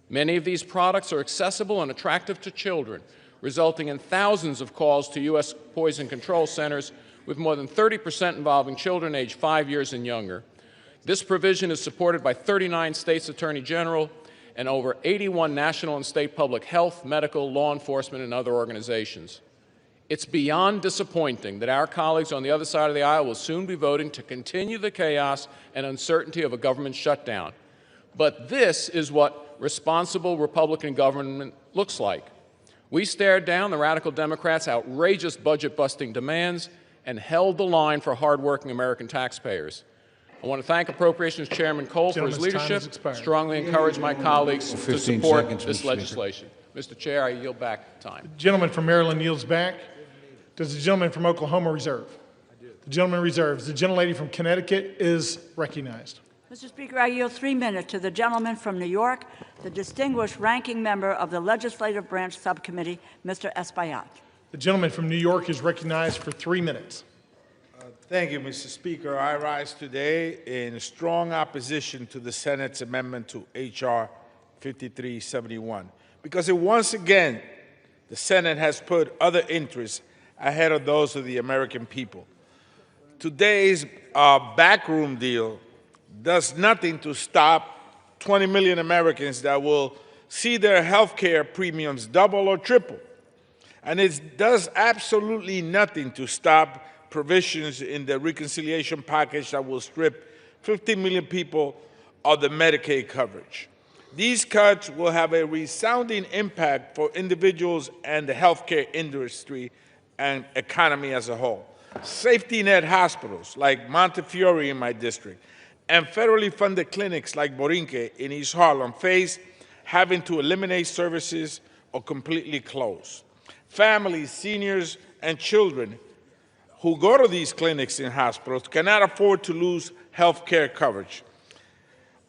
Many of these products are accessible and attractive to children, resulting in thousands of calls to U.S. poison control centers, with more than 30% involving children aged 5 years and younger. This provision is supported by 39 states' attorney general and over 81 national and state public health, medical, law enforcement, and other organizations. It's beyond disappointing that our colleagues on the other side of the aisle will soon be voting to continue the chaos and uncertainty of a government shutdown. But this is what responsible Republican government looks like. We stared down the radical Democrats' outrageous budget-busting demands and held the line for hardworking American taxpayers. I want to thank Appropriations Chairman Cole for his leadership, strongly encourage my colleagues to support this legislation. Mr. Chair, I yield back time. The gentleman from Maryland yields back. Does the gentleman from Oklahoma reserve? I do. The gentleman reserves. The gentlelady from Connecticut is recognized. Mr. Speaker, I yield 3 minutes to the gentleman from New York, the distinguished ranking member of the Legislative Branch Subcommittee, Mr. Espaillat. The gentleman from New York is recognized for 3 minutes. Thank you, Mr. Speaker. I rise today in strong opposition to the Senate's amendment to H.R. 5371 because once again, the Senate has put other interests ahead of those of the American people. Today's backroom deal does nothing to stop 20 million Americans that will see their health care premiums double or triple. And it does absolutely nothing to stop provisions in the reconciliation package that will strip 15 million people of the Medicaid coverage. These cuts will have a resounding impact for individuals and the healthcare industry and economy as a whole. Safety net hospitals like Montefiore in my district and federally funded clinics like Borinque in East Harlem face having to eliminate services or completely close. Families, seniors, and children who go to these clinics and hospitals cannot afford to lose health care coverage.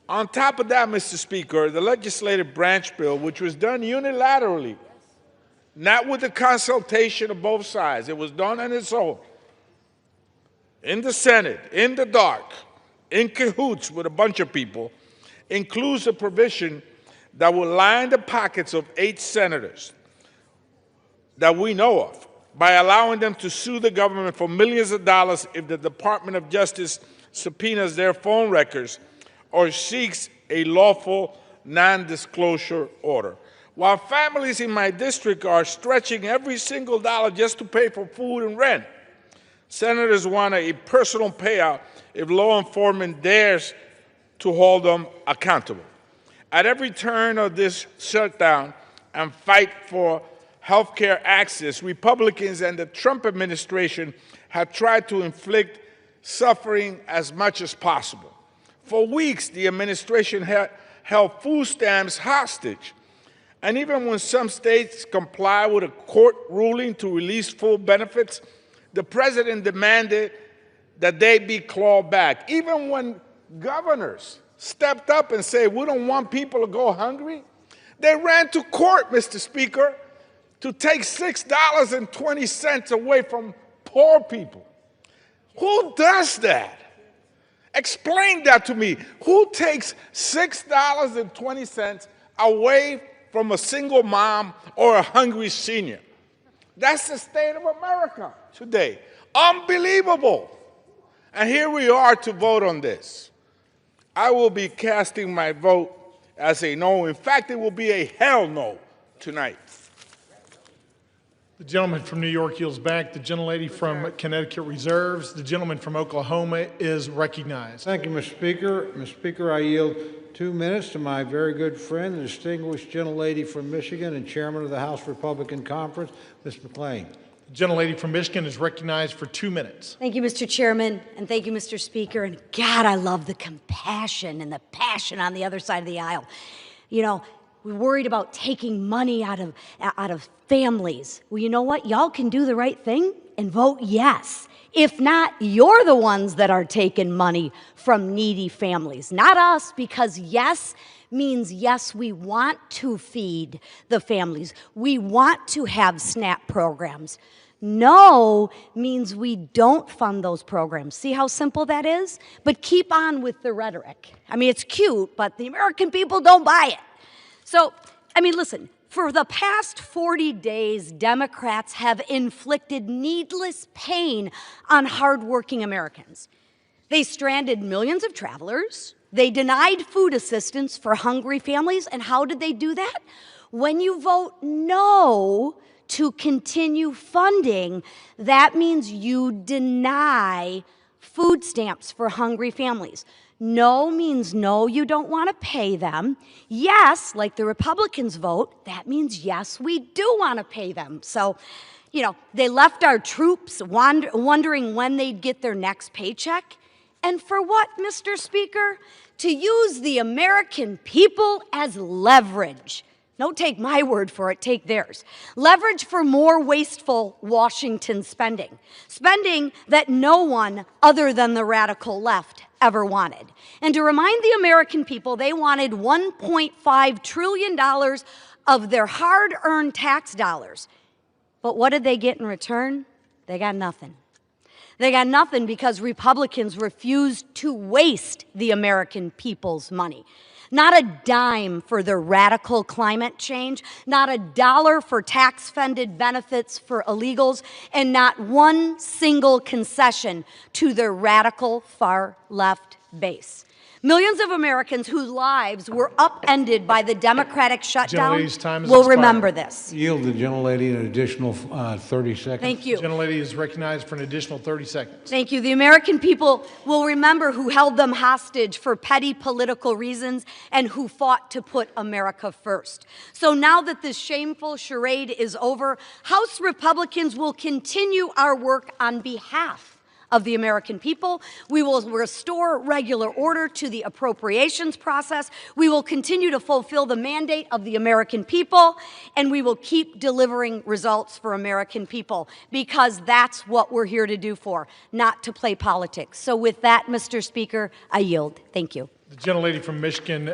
On top of that, Mr. Speaker, the legislative branch bill, which was done unilaterally, not with the consultation of both sides, it was done on its own, in the Senate, in the dark, in cahoots with a bunch of people, includes a provision that will line the pockets of 8 senators that we know of by allowing them to sue the government for millions of dollars if the Department of Justice subpoenas their phone records or seeks a lawful non-disclosure order. While families in my district are stretching every single dollar just to pay for food and rent, senators want a personal payout if law enforcement dares to hold them accountable. At every turn of this shutdown and fight for health care access, Republicans and the Trump administration have tried to inflict suffering as much as possible. For weeks, the administration held food stamps hostage. And even when some states comply with a court ruling to release full benefits, the president demanded that they be clawed back. Even when governors stepped up and said, we don't want people to go hungry, they ran to court, Mr. Speaker, to take $6.20 away from poor people. Who does that? Explain that to me. Who takes $6.20 away from a single mom or a hungry senior? That's the state of America today. Unbelievable. And here we are to vote on this. I will be casting my vote as a no. In fact, it will be a hell no tonight. The gentleman from New York yields back. The gentlelady from Connecticut reserves. The gentleman from Oklahoma is recognized. Thank you, Mr. Speaker. Mr. Speaker, I yield 2 minutes to my very good friend, the distinguished gentlelady from Michigan and chairman of the House Republican Conference, Ms. McClain. The gentlelady from Michigan is recognized for 2 minutes. Thank you, Mr. Chairman, and thank you, Mr. Speaker. And God, I love the compassion and the passion on the other side of the aisle. You know, we're worried about taking money out of families. Well, you know what? Y'all can do the right thing and vote yes. If not, you're the ones that are taking money from needy families, not us, because yes means yes, we want to feed the families. We want to have SNAP programs. No means we don't fund those programs. See how simple that is? But keep on with the rhetoric. I mean, it's cute, but the American people don't buy it. So, I mean, listen, for the past 40 days, Democrats have inflicted needless pain on hardworking Americans. They stranded millions of travelers. They denied food assistance for hungry families. And how did they do that? When you vote no to continue funding, that means you deny food stamps for hungry families. No means no, you don't want to pay them. Yes, like the Republicans vote, that means yes, we do want to pay them. So, you know, they left our troops wondering when they'd get their next paycheck. And for what, Mr. Speaker? To use the American people as leverage. Don't take my word for it, take theirs. Leverage for more wasteful Washington spending. Spending that no one other than the radical left ever wanted. And to remind the American people, they wanted $1.5 trillion of their hard-earned tax dollars. But what did they get in return? They got nothing. They got nothing because Republicans refused to waste the American people's money. Not a dime for their radical climate change, not a dollar for tax-funded benefits for illegals, and not one single concession to their radical far-left base. Millions of Americans whose lives were upended by the Democratic shutdown will remember this. Yield the gentlelady an additional 30 seconds. Thank you. The gentlelady is recognized for an additional 30 seconds. Thank you. The American people will remember who held them hostage for petty political reasons and who fought to put America first. So now that this shameful charade is over, House Republicans will continue our work on behalf of the American people. We will restore regular order to the appropriations process. We will continue to fulfill the mandate of the American people, and we will keep delivering results for American people, because that's what we're here to do for, not to play politics. So with that, Mr. Speaker, I yield. Thank you. The gentlelady from Michigan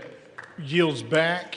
yields back.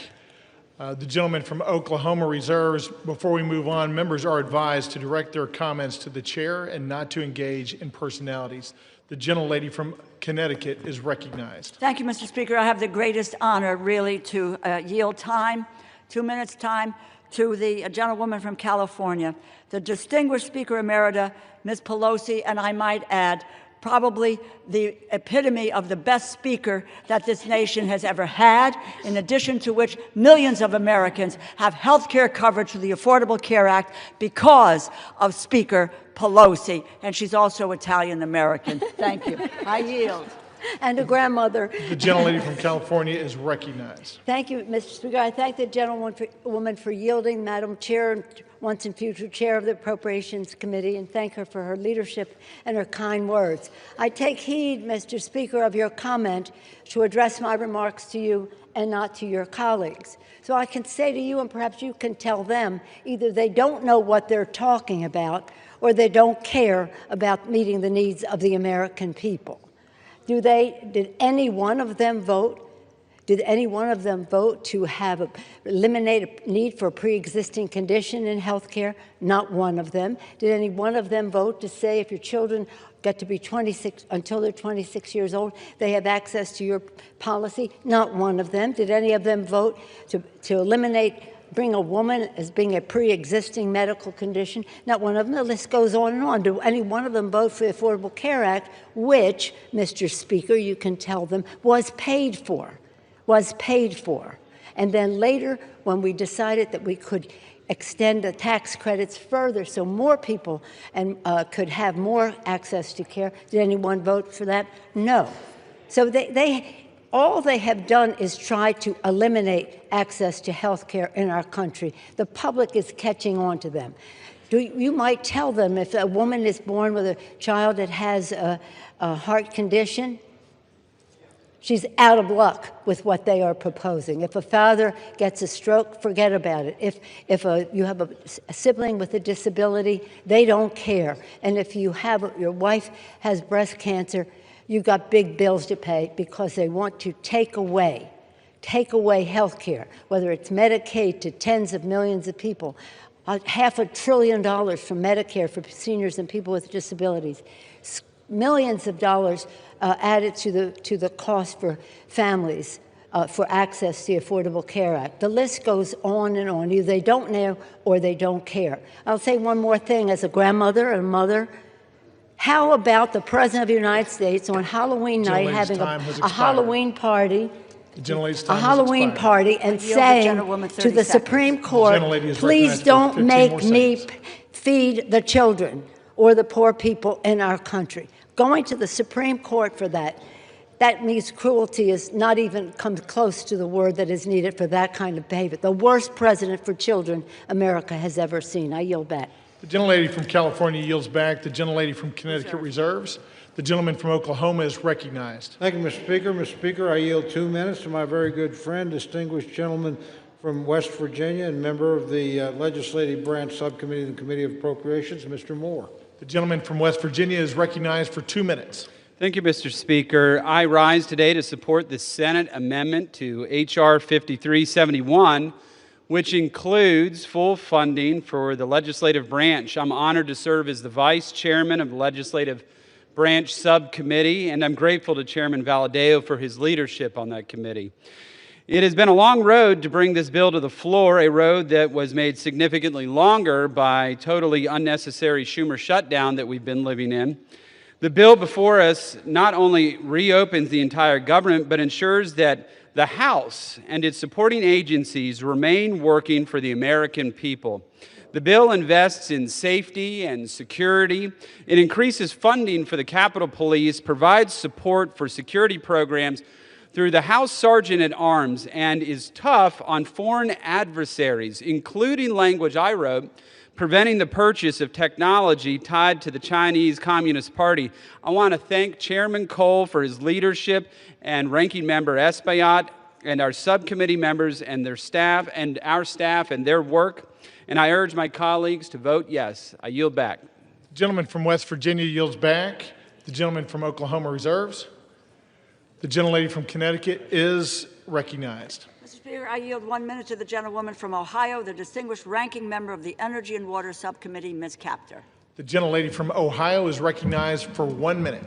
The gentleman from Oklahoma reserves. Before we move on, members are advised to direct their comments to the chair and not to engage in personalities. The gentlelady from Connecticut is recognized. Thank you, Mr. Speaker. I have the greatest honor, really, to yield time, 2 minutes time, to the gentlewoman from California, the distinguished Speaker Emerita, Ms. Pelosi, and I might add, probably the epitome of the best speaker that this nation has ever had, in addition to which millions of Americans have health care coverage through the Affordable Care Act because of Speaker Pelosi, and she's also Italian-American. Thank you. I yield. And a grandmother. The gentlelady from California is recognized. Thank you, Mr. Speaker. I thank the gentlewoman for yielding, Madam Chair, and once and future Chair of the Appropriations Committee, and thank her for her leadership and her kind words. I take heed, Mr. Speaker, of your comment to address my remarks to you and not to your colleagues. So I can say to you, and perhaps you can tell them, either they don't know what they're talking about or they don't care about meeting the needs of the American people. Did any one of them vote? Did any one of them vote to eliminate a need for a pre-existing condition in health care? Not one of them. Did any one of them vote to say if your children get to be 26, until they're 26 years old, they have access to your policy? Not one of them. Did any of them vote to eliminate, bring a woman as being a pre-existing medical condition? Not one of them. The list goes on and on. Did any one of them vote for the Affordable Care Act, which, Mr. Speaker, you can tell them, was paid for? And then later, when we decided that we could extend the tax credits further so more people could have more access to care, did anyone vote for that? No. So all they have done is try to eliminate access to health care in our country. The public is catching on to them. You might tell them if a woman is born with a child that has a heart condition, she's out of luck with what they are proposing. If a father gets a stroke, forget about it. If you have a sibling with a disability, they don't care. And if your wife has breast cancer, you've got big bills to pay because they want to take away health care, whether it's Medicaid to tens of millions of people, $500 billion from Medicare for seniors and people with disabilities, millions of dollars added to the cost for families for access to the Affordable Care Act. The list goes on and on. Either they don't know or they don't care. I'll say one more thing as a grandmother and mother. How about the President of the United States on Halloween night having a Halloween party? A Halloween party and saying to the Supreme Court, please don't make me feed the children or the poor people in our country. Going to the Supreme Court for that. that means cruelty is not even comes close to the word that is needed for that kind of behavior. The worst president for children America has ever seen. I yield back. The gentlelady from California yields back. The gentlelady from Connecticut reserves. The gentleman from Oklahoma is recognized. Thank you, Mr. Speaker. Mr. Speaker, I yield 2 minutes to my very good friend, distinguished gentleman from West Virginia and member of the Legislative Branch Subcommittee and Committee of Appropriations, Mr. Moore. The gentleman from West Virginia is recognized for 2 minutes. Thank you, Mr. Speaker. I rise today to support the Senate amendment to H.R. 5371, which includes full funding for the legislative branch. I'm honored to serve as the vice chairman of the Legislative Branch Subcommittee, and I'm grateful to Chairman Valadao for his leadership on that committee. It has been a long road to bring this bill to the floor, a road that was made significantly longer by totally unnecessary Schumer shutdown that we've been living in. The bill before us not only reopens the entire government, but ensures that the House and its supporting agencies remain working for the American people. The bill invests in safety and security. It increases funding for the Capitol Police, provides support for security programs through the House Sergeant at Arms, and is tough on foreign adversaries, including language I wrote, preventing the purchase of technology tied to the Chinese Communist Party. I want to thank Chairman Cole for his leadership and Ranking Member Espaillat and our subcommittee members and their staff and our staff and their work. And I urge my colleagues to vote yes. I yield back. The gentleman from West Virginia yields back. The gentleman from Oklahoma reserves. The gentlelady from Connecticut is recognized. Mr. Speaker, I yield 1 minute to the gentlewoman from Ohio, the distinguished ranking member of the Energy and Water Subcommittee, Ms. Capter. The gentlelady from Ohio is recognized for 1 minute.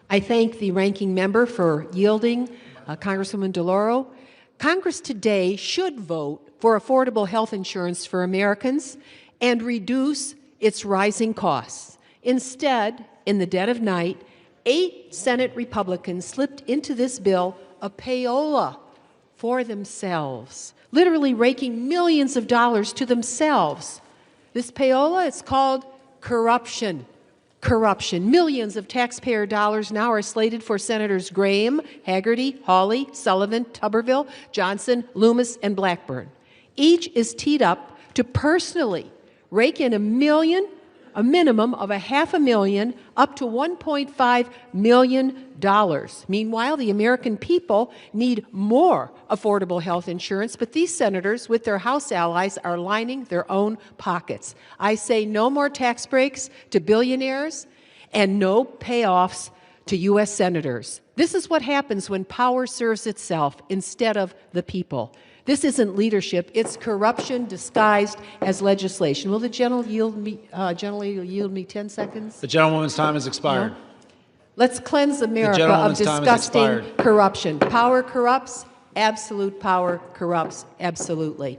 I thank the ranking member for yielding, Congresswoman DeLauro. Congress today should vote for affordable health insurance for Americans and reduce its rising costs. Instead, in the dead of night, 8 Senate Republicans slipped into this bill a payola for themselves, literally raking millions of dollars to themselves. This payola, it's called corruption. Corruption. Millions of taxpayer dollars now are slated for Senators Graham, Hagerty, Hawley, Sullivan, Tuberville, Johnson, Loomis, and Blackburn. Each is teed up to personally rake in a minimum of $500,000 up to $1.5 million. Meanwhile, the American people need more affordable health insurance, but these senators, with their House allies, are lining their own pockets. I say no more tax breaks to billionaires and no payoffs to U.S. senators. This is what happens when power serves itself instead of the people. This isn't leadership, it's corruption disguised as legislation. Will the gentleman yield me 10 seconds? The gentlewoman's time has expired. No? Let's cleanse America of disgusting corruption. Power corrupts, absolute power corrupts, absolutely.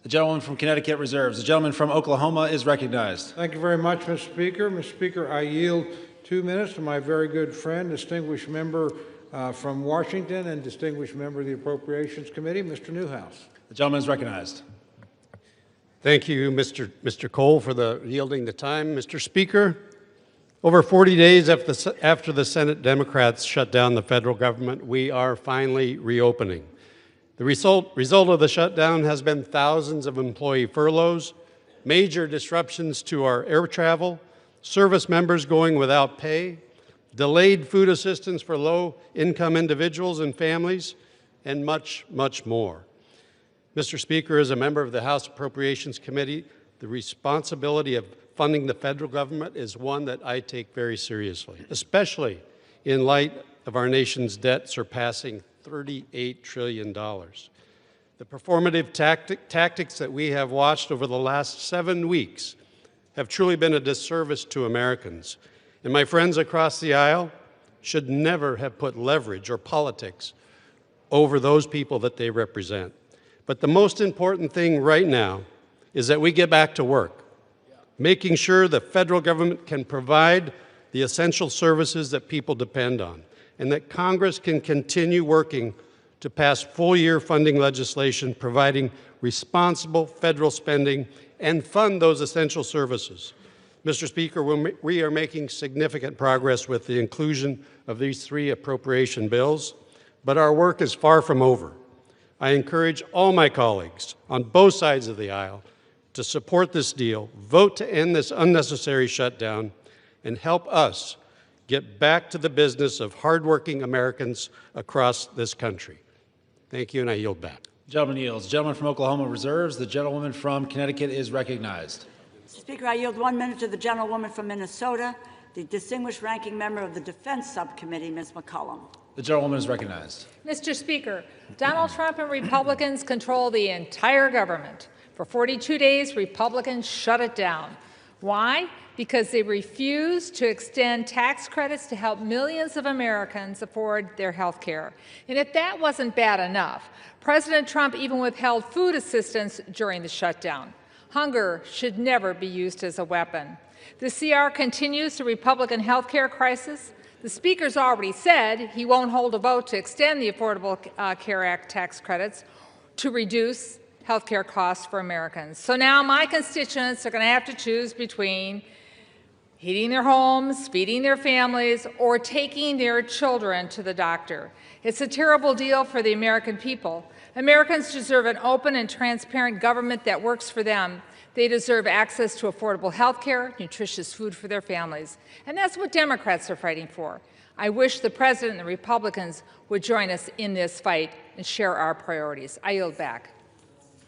The gentleman from Connecticut reserves. The gentleman from Oklahoma is recognized. Thank you very much, Mr. Speaker. Mr. Speaker, I yield 2 minutes to my very good friend, distinguished member from Washington and distinguished member of the Appropriations Committee, Mr. Newhouse. The gentleman is recognized. Thank you, Mr. Cole, for yielding the time. Mr. Speaker, over 40 days after the Senate Democrats shut down the federal government, we are finally reopening. The result of the shutdown has been thousands of employee furloughs, major disruptions to our air travel, service members going without pay, delayed food assistance for low-income individuals and families, and much, much more. Mr. Speaker, as a member of the House Appropriations Committee, the responsibility of funding the federal government is one that I take very seriously, especially in light of our nation's debt surpassing $38 trillion. The performative tactics that we have watched over the last 7 weeks have truly been a disservice to Americans. And my friends across the aisle should never have put leverage or politics over those people that they represent. But the most important thing right now is that we get back to work, making sure the federal government can provide the essential services that people depend on, and that Congress can continue working to pass full-year funding legislation providing responsible federal spending and fund those essential services. Mr. Speaker, we are making significant progress with the inclusion of these 3 appropriation bills, but our work is far from over. I encourage all my colleagues on both sides of the aisle to support this deal, vote to end this unnecessary shutdown, and help us get back to the business of hardworking Americans across this country. Thank you, and I yield back. The gentleman yields. The gentleman from Oklahoma reserves. The gentlewoman from Connecticut is recognized. Mr. Speaker, I yield 1 minute to the gentlewoman from Minnesota, the distinguished ranking member of the Defense Subcommittee, Ms. McCollum. The gentlewoman is recognized. Mr. Speaker, Donald Trump and Republicans control the entire government. For 42 days, Republicans shut it down. Why? Because they refuse to extend tax credits to help millions of Americans afford their health care. And if that wasn't bad enough, President Trump even withheld food assistance during the shutdown. Hunger should never be used as a weapon. The CR continues the Republican health care crisis. The Speaker's already said he won't hold a vote to extend the Affordable Care Act tax credits to reduce health care costs for Americans. So now my constituents are going to have to choose between heating their homes, feeding their families, or taking their children to the doctor. It's a terrible deal for the American people. Americans deserve an open and transparent government that works for them. They deserve access to affordable health care, nutritious food for their families. And that's what Democrats are fighting for. I wish the President and the Republicans would join us in this fight and share our priorities. I yield back.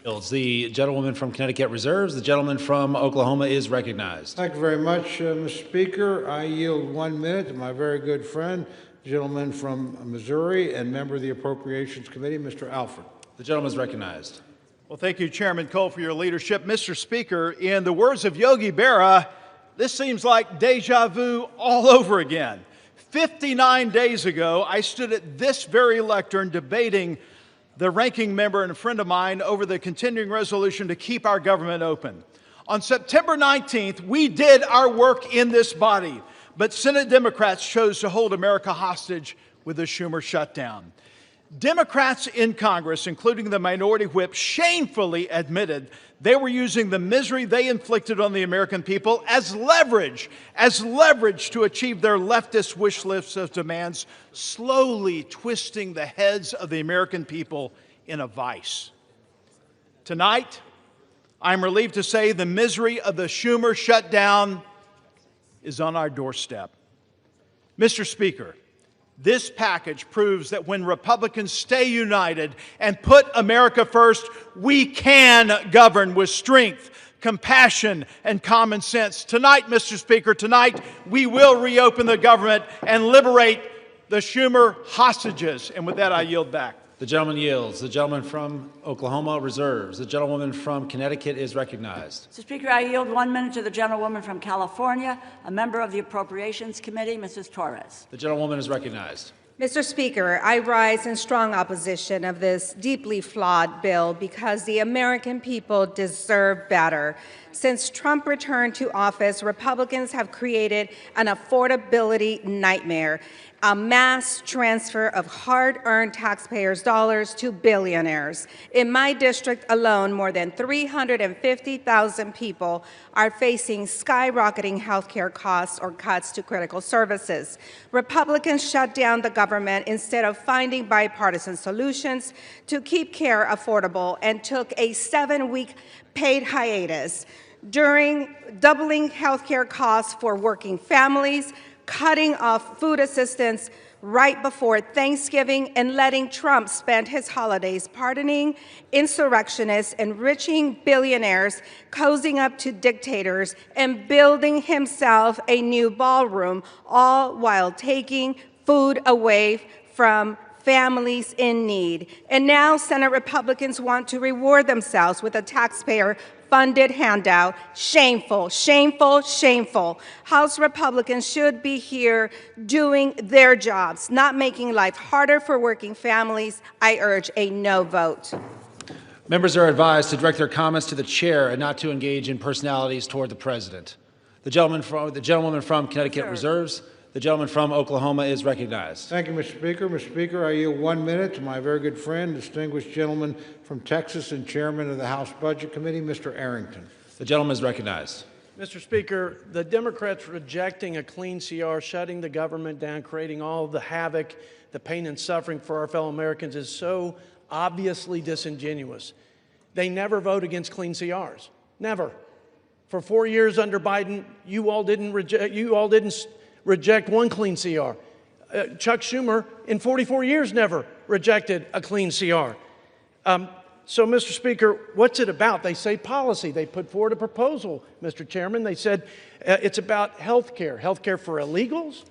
The gentlewoman from Connecticut reserves. The gentleman from Oklahoma is recognized. Thank you very much, Mr. Speaker. I yield 1 minute to my very good friend, the gentleman from Missouri and member of the Appropriations Committee, Mr. Alford. The gentleman is recognized. Well, thank you, Chairman Cole, for your leadership. Mr. Speaker, in the words of Yogi Berra, this seems like deja vu all over again. 59 days ago, I stood at this very lectern debating the ranking member and a friend of mine over the continuing resolution to keep our government open. On September 19th, we did our work in this body, but Senate Democrats chose to hold America hostage with the Schumer shutdown. Democrats in Congress, including the minority whip, shamefully admitted they were using the misery they inflicted on the American people as leverage to achieve their leftist wish list of demands, slowly twisting the heads of the American people in a vice. Tonight, I'm relieved to say the misery of the Schumer shutdown is on our doorstep. Mr. Speaker, this package proves that when Republicans stay united and put America first, we can govern with strength, compassion, and common sense. Tonight, Mr. Speaker, tonight we will reopen the government and liberate the Schumer hostages. And with that, I yield back. The gentleman yields. The gentleman from Oklahoma reserves. The gentlewoman from Connecticut is recognized. Mr. Speaker, I yield 1 minute to the gentlewoman from California, a member of the Appropriations Committee, Mrs. Torres. The gentlewoman is recognized. Mr. Speaker, I rise in strong opposition of this deeply flawed bill because the American people deserve better. Since Trump returned to office, Republicans have created an affordability nightmare, a mass transfer of hard-earned taxpayers' dollars to billionaires. In my district alone, more than 350,000 people are facing skyrocketing health care costs or cuts to critical services. Republicans shut down the government instead of finding bipartisan solutions to keep care affordable and took a 7-week paid hiatus, during doubling health care costs for working families, cutting off food assistance right before Thanksgiving, and letting Trump spend his holidays pardoning insurrectionists, enriching billionaires, cozying up to dictators, and building himself a new ballroom, all while taking food away from families in need. And now Senate Republicans want to reward themselves with a taxpayer-funded handout. Shameful, shameful, shameful. House Republicans should be here doing their jobs, not making life harder for working families. I urge a no vote. Members are advised to direct their comments to the chair and not to engage in personalities toward the president. The gentlewoman from Connecticut reserves. The gentleman from Oklahoma is recognized. Thank you, Mr. Speaker. Mr. Speaker, I yield 1 minute to my very good friend, distinguished gentleman from Texas and chairman of the House Budget Committee, Mr. Arrington. The gentleman is recognized. Mr. Speaker, the Democrats rejecting a clean CR, shutting the government down, creating all the havoc, the pain and suffering for our fellow Americans is so obviously disingenuous. They never vote against clean CRs. Never. For 4 years under Biden, you all didn't reject one clean CR. Chuck Schumer, in 44 years, never rejected a clean CR. So, Mr. Speaker, what's it about? They say policy. They put forward a proposal, Mr. Chairman. They said it's about health care for illegals.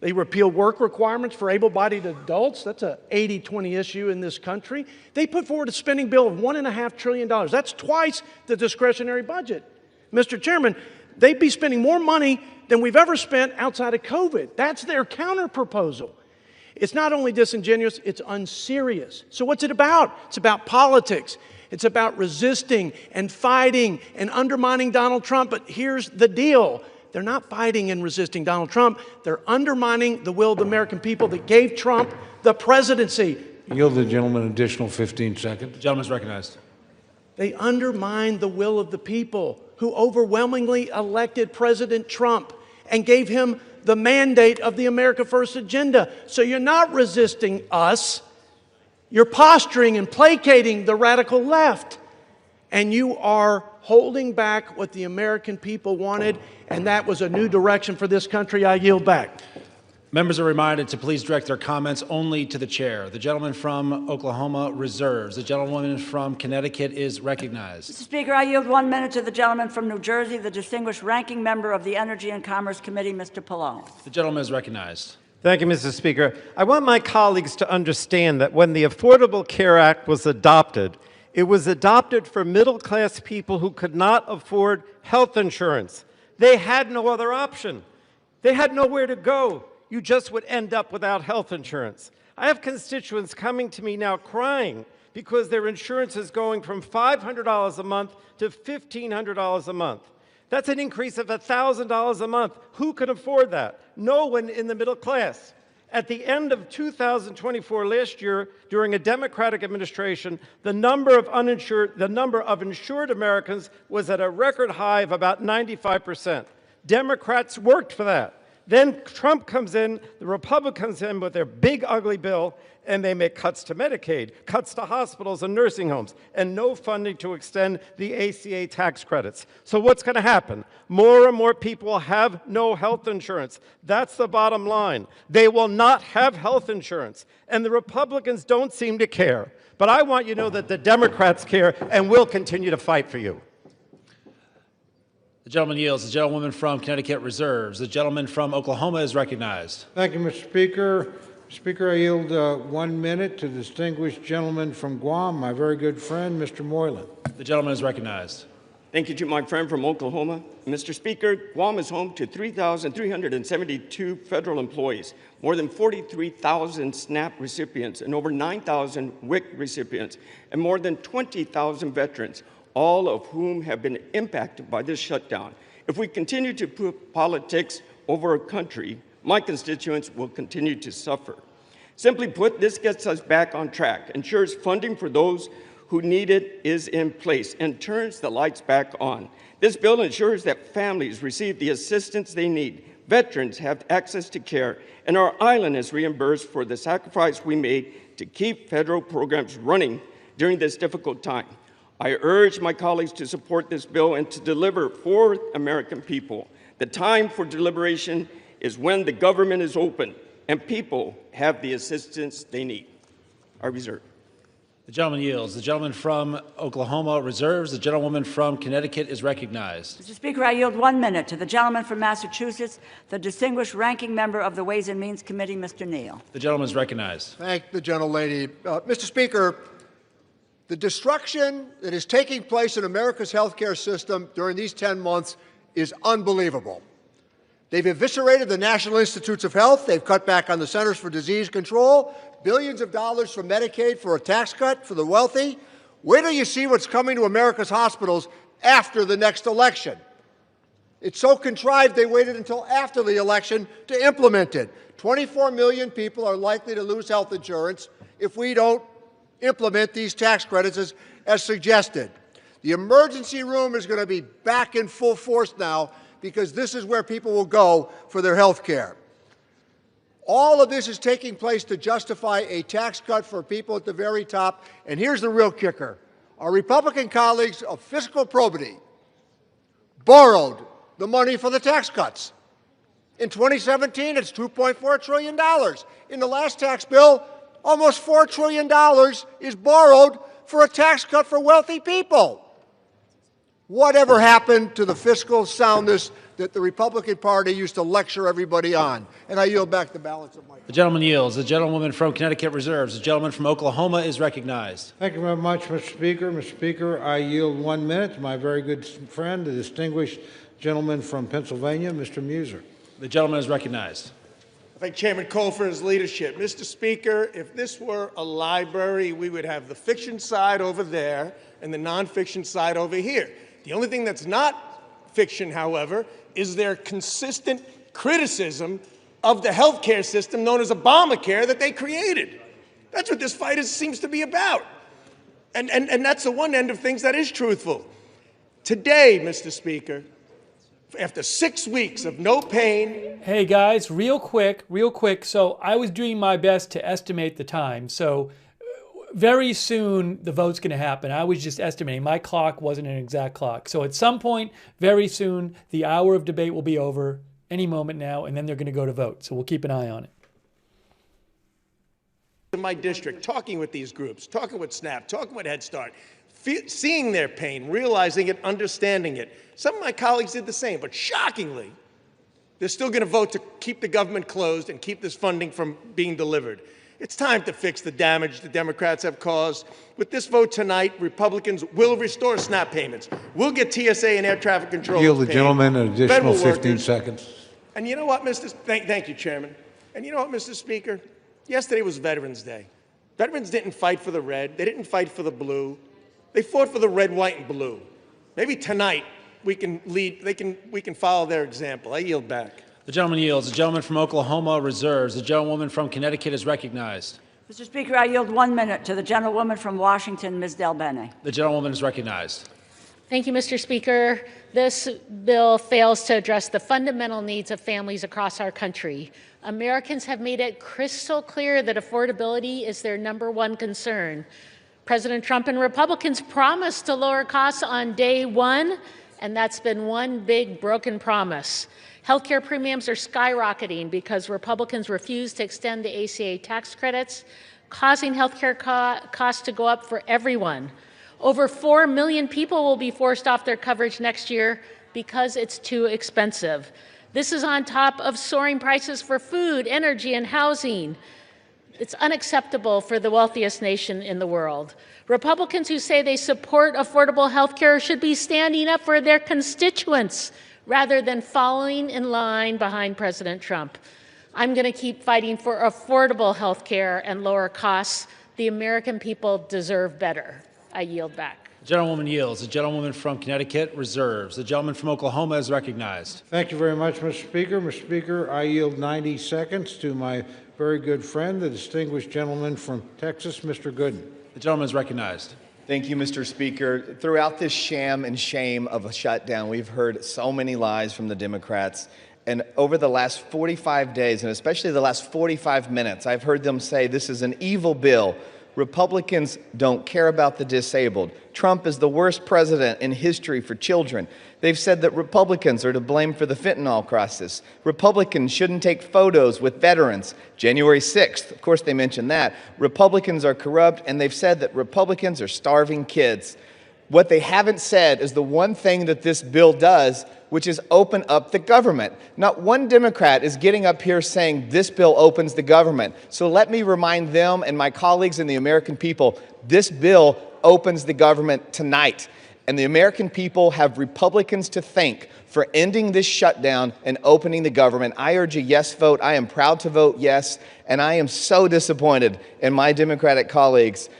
They repeal work requirements for able-bodied adults. That's an 80-20 issue in this country. They put forward a spending bill of $1.5 trillion. That's twice the discretionary budget. Mr. Chairman, they'd be spending more money than we've ever spent outside of COVID. That's their counter-proposal. It's not only disingenuous, it's unserious. So what's it about? It's about politics. It's about resisting and fighting and undermining Donald Trump. But here's the deal. They're not fighting and resisting Donald Trump. They're undermining the will of the American people that gave Trump the presidency. Yield the gentleman an additional 15 seconds. The gentleman is recognized. They undermine the will of the people who overwhelmingly elected President Trump and gave him the mandate of the America First agenda. So you're not resisting us. You're posturing and placating the radical left. And you are holding back what the American people wanted, and that was a new direction for this country. I yield back. Members are reminded to please direct their comments only to the chair. The gentleman from Oklahoma reserves. The gentlewoman from Connecticut is recognized. Mr. Speaker, I yield 1 minute to the gentleman from New Jersey, the distinguished ranking member of the Energy and Commerce Committee, Mr. Pallone. The gentleman is recognized. Thank you, Mr. Speaker. I want my colleagues to understand that when the Affordable Care Act was adopted, it was adopted for middle-class people who could not afford health insurance. They had no other option. They had nowhere to go. You just would end up without health insurance. I have constituents coming to me now crying because their insurance is going from $500 a month to $1,500 a month. That's an increase of $1,000 a month. Who can afford that? No one in the middle class. At the end of 2024, last year, during a Democratic administration, the number of insured Americans was at a record high of about 95%. Democrats worked for that. Then Trump comes in, the Republicans come in with their big, ugly bill, and they make cuts to Medicaid, cuts to hospitals and nursing homes, and no funding to extend the ACA tax credits. So what's going to happen? More and more people will have no health insurance. That's the bottom line. They will not have health insurance, and the Republicans don't seem to care. But I want you to know that the Democrats care and will continue to fight for you. The gentleman yields. The gentlewoman from Connecticut reserves. The gentleman from Oklahoma is recognized. Thank you, Mr. Speaker. Speaker, I yield 1 minute to the distinguished gentleman from Guam, my very good friend, Mr. Moylan. The gentleman is recognized. Thank you to my friend from Oklahoma. Mr. Speaker, Guam is home to 3,372 federal employees, more than 43,000 SNAP recipients, and over 9,000 WIC recipients, and more than 20,000 veterans, all of whom have been impacted by this shutdown. If we continue to put politics over our country, my constituents will continue to suffer. Simply put, this gets us back on track, ensures funding for those who need it is in place, and turns the lights back on. This bill ensures that families receive the assistance they need, veterans have access to care, and our island is reimbursed for the sacrifice we made to keep federal programs running during this difficult time. I urge my colleagues to support this bill and to deliver for American people. The time for deliberation is when the government is open and people have the assistance they need. I reserve. The gentleman yields. The gentleman from Oklahoma reserves. The gentlewoman from Connecticut is recognized. Mr. Speaker, I yield 1 minute to the gentleman from Massachusetts, the distinguished ranking member of the Ways and Means Committee, Mr. Neal. The gentleman is recognized. Thank the gentlelady. Mr. Speaker, the destruction that is taking place in America's healthcare system during these 10 months is unbelievable. They've eviscerated the National Institutes of Health. They've cut back on the Centers for Disease Control, billions of dollars from Medicaid for a tax cut for the wealthy. Where do you see what's coming to America's hospitals after the next election? It's so contrived they waited until after the election to implement it. 24 million people are likely to lose health insurance if we don't implement these tax credits as suggested. The emergency room is going to be back in full force now because this is where people will go for their health care. All of this is taking place to justify a tax cut for people at the very top. And here's the real kicker. Our Republican colleagues of fiscal probity borrowed the money for the tax cuts. In 2017, it's $2.4 trillion. In the last tax bill, almost $4 trillion is borrowed for a tax cut for wealthy people. Whatever happened to the fiscal soundness that the Republican Party used to lecture everybody on? And I yield back the balance of my time. The gentleman yields. The gentlewoman from Connecticut reserves. The gentleman from Oklahoma is recognized. Thank you very much, Mr. Speaker. Mr. Speaker, I yield 1 minute to my very good friend, the distinguished gentleman from Pennsylvania, Mr. Muser. The gentleman is recognized. I thank Chairman Cole for his leadership. Mr. Speaker, if this were a library, we would have the fiction side over there and the nonfiction side over here. The only thing that's not fiction, however, is their consistent criticism of the health care system known as Obamacare that they created. That's what this fight seems to be about. And that's the one end of things that is truthful. Today, Mr. Speaker, after 6 weeks of no pain. Hey guys, real quick. So I was doing my best to estimate the time. So very soon the vote's going to happen. I was just estimating. My clock wasn't an exact clock. So at some point, very soon, the hour of debate will be over any moment now, and then they're going to go to vote. So we'll keep an eye on it. In my district, talking with these groups, talking with SNAP, talking with Head Start, seeing their pain, realizing it, understanding it. Some of my colleagues did the same, but shockingly, they're still going to vote to keep the government closed and keep this funding from being delivered. It's time to fix the damage the Democrats have caused. With this vote tonight, Republicans will restore SNAP payments. We'll get TSA and air traffic control. Yield the gentleman an additional 15 seconds. And you know what, thank you, Chairman. And you know what, Mr. Speaker? Yesterday was Veterans Day. Veterans didn't fight for the red. They didn't fight for the blue. They fought for the red, white, and blue. Maybe tonight we can follow their example. I yield back. The gentleman yields. The gentleman from Oklahoma reserves. The gentlewoman from Connecticut is recognized. Mr. Speaker, I yield 1 minute to the gentlewoman from Washington, Ms. Del Bene. The gentlewoman is recognized. Thank you, Mr. Speaker. This bill fails to address the fundamental needs of families across our country. Americans have made it crystal clear that affordability is their #1 concern. President Trump and Republicans promised to lower costs on day one, and that's been one big broken promise. Healthcare premiums are skyrocketing because Republicans refuse to extend the ACA tax credits, causing healthcare costs to go up for everyone. Over 4 million people will be forced off their coverage next year because it's too expensive. This is on top of soaring prices for food, energy, and housing. It's unacceptable for the wealthiest nation in the world. Republicans who say they support affordable health care should be standing up for their constituents rather than following in line behind President Trump. I'm going to keep fighting for affordable health care and lower costs. The American people deserve better. I yield back. The gentlewoman yields. The gentlewoman from Connecticut reserves. The gentleman from Oklahoma is recognized. Thank you very much, Mr. Speaker. Mr. Speaker, I yield 90 seconds to my very good friend, the distinguished gentleman from Texas, Mr. Gooden. The gentleman is recognized. Thank you, Mr. Speaker. Throughout this sham and shame of a shutdown, we've heard so many lies from the Democrats. And over the last 45 days, and especially the last 45 minutes, I've heard them say this is an evil bill. Republicans don't care about the disabled. Trump is the worst president in history for children. They've said that Republicans are to blame for the fentanyl crisis. Republicans shouldn't take photos with veterans. January 6th, of course they mentioned that. Republicans are corrupt, and they've said that Republicans are starving kids. What they haven't said is the one thing that this bill does, which is open up the government. Not one Democrat is getting up here saying this bill opens the government. So let me remind them and my colleagues and the American people, this bill opens the government tonight. And the American people have Republicans to thank for ending this shutdown and opening the government. I urge a yes vote. I am proud to vote yes. And I am so disappointed in my Democratic colleagues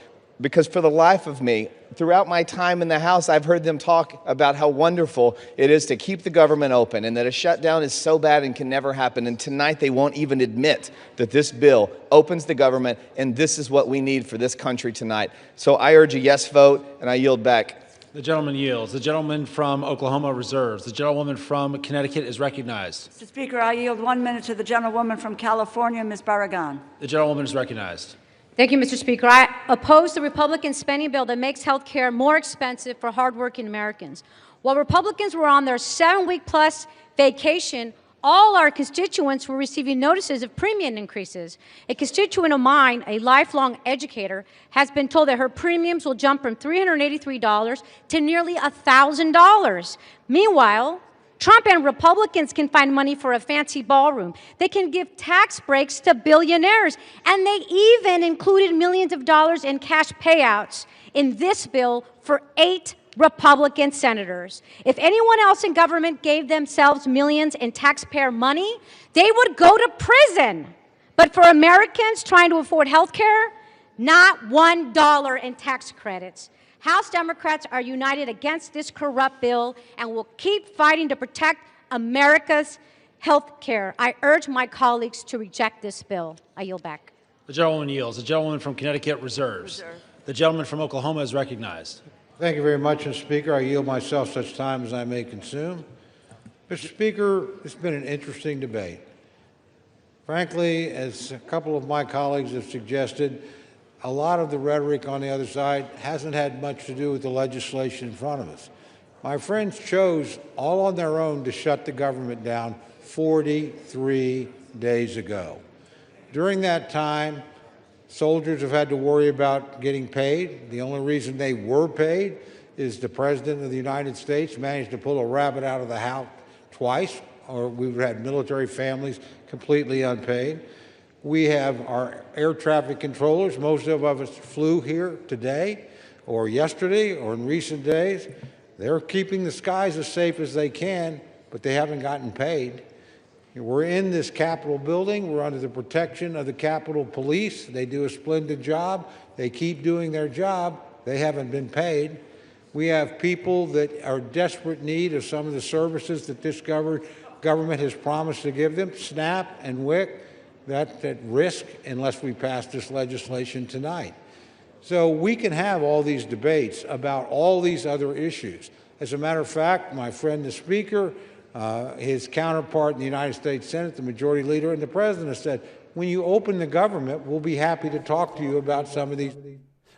because for the life of me, throughout my time in the House, I've heard them talk about how wonderful it is to keep the government open and that a shutdown is so bad and can never happen. And tonight they won't even admit that this bill opens the government and this is what we need for this country tonight. So I urge a yes vote and I yield back. The gentleman yields. The gentleman from Oklahoma reserves. The gentlewoman from Connecticut is recognized. Mr. Speaker, I yield 1 minute to the gentlewoman from California, Ms. Barragan. The gentlewoman is recognized. Thank you, Mr. Speaker. I oppose the Republican spending bill that makes health care more expensive for hardworking Americans. While Republicans were on their 7-week-plus vacation, all our constituents were receiving notices of premium increases. A constituent of mine, a lifelong educator, has been told that her premiums will jump from $383 to nearly $1,000. Meanwhile, Trump and Republicans can find money for a fancy ballroom. They can give tax breaks to billionaires, and they even included millions of dollars in cash payouts in this bill for 8 Republican senators. If anyone else in government gave themselves millions in taxpayer money, they would go to prison. But for Americans trying to afford health care, not $1 in tax credits. House Democrats are united against this corrupt bill and will keep fighting to protect America's health care. I urge my colleagues to reject this bill. I yield back. The gentlewoman yields. The gentlewoman from Connecticut reserves. The gentleman from Oklahoma is recognized. Thank you very much, Mr. Speaker. I yield myself such time as I may consume. Mr. Speaker, it's been an interesting debate. Frankly, as a couple of my colleagues have suggested, a lot of the rhetoric on the other side hasn't had much to do with the legislation in front of us. My friends chose all on their own to shut the government down 43 days ago. During that time, soldiers have had to worry about getting paid. The only reason they were paid is the President of the United States managed to pull a rabbit out of the hat twice, or we've had military families completely unpaid. We have our air traffic controllers. Most of us flew here today or yesterday or in recent days. They're keeping the skies as safe as they can, but they haven't gotten paid. We're in this Capitol building. We're under the protection of the Capitol Police. They do a splendid job. They keep doing their job. They haven't been paid. We have people that are in desperate need of some of the services that this government has promised to give them. SNAP and WIC, that's at risk unless we pass this legislation tonight. So we can have all these debates about all these other issues. As a matter of fact, my friend the Speaker, his counterpart in the United States Senate, the Majority Leader, and the President said, when you open the government, we'll be happy to talk to you about some of these.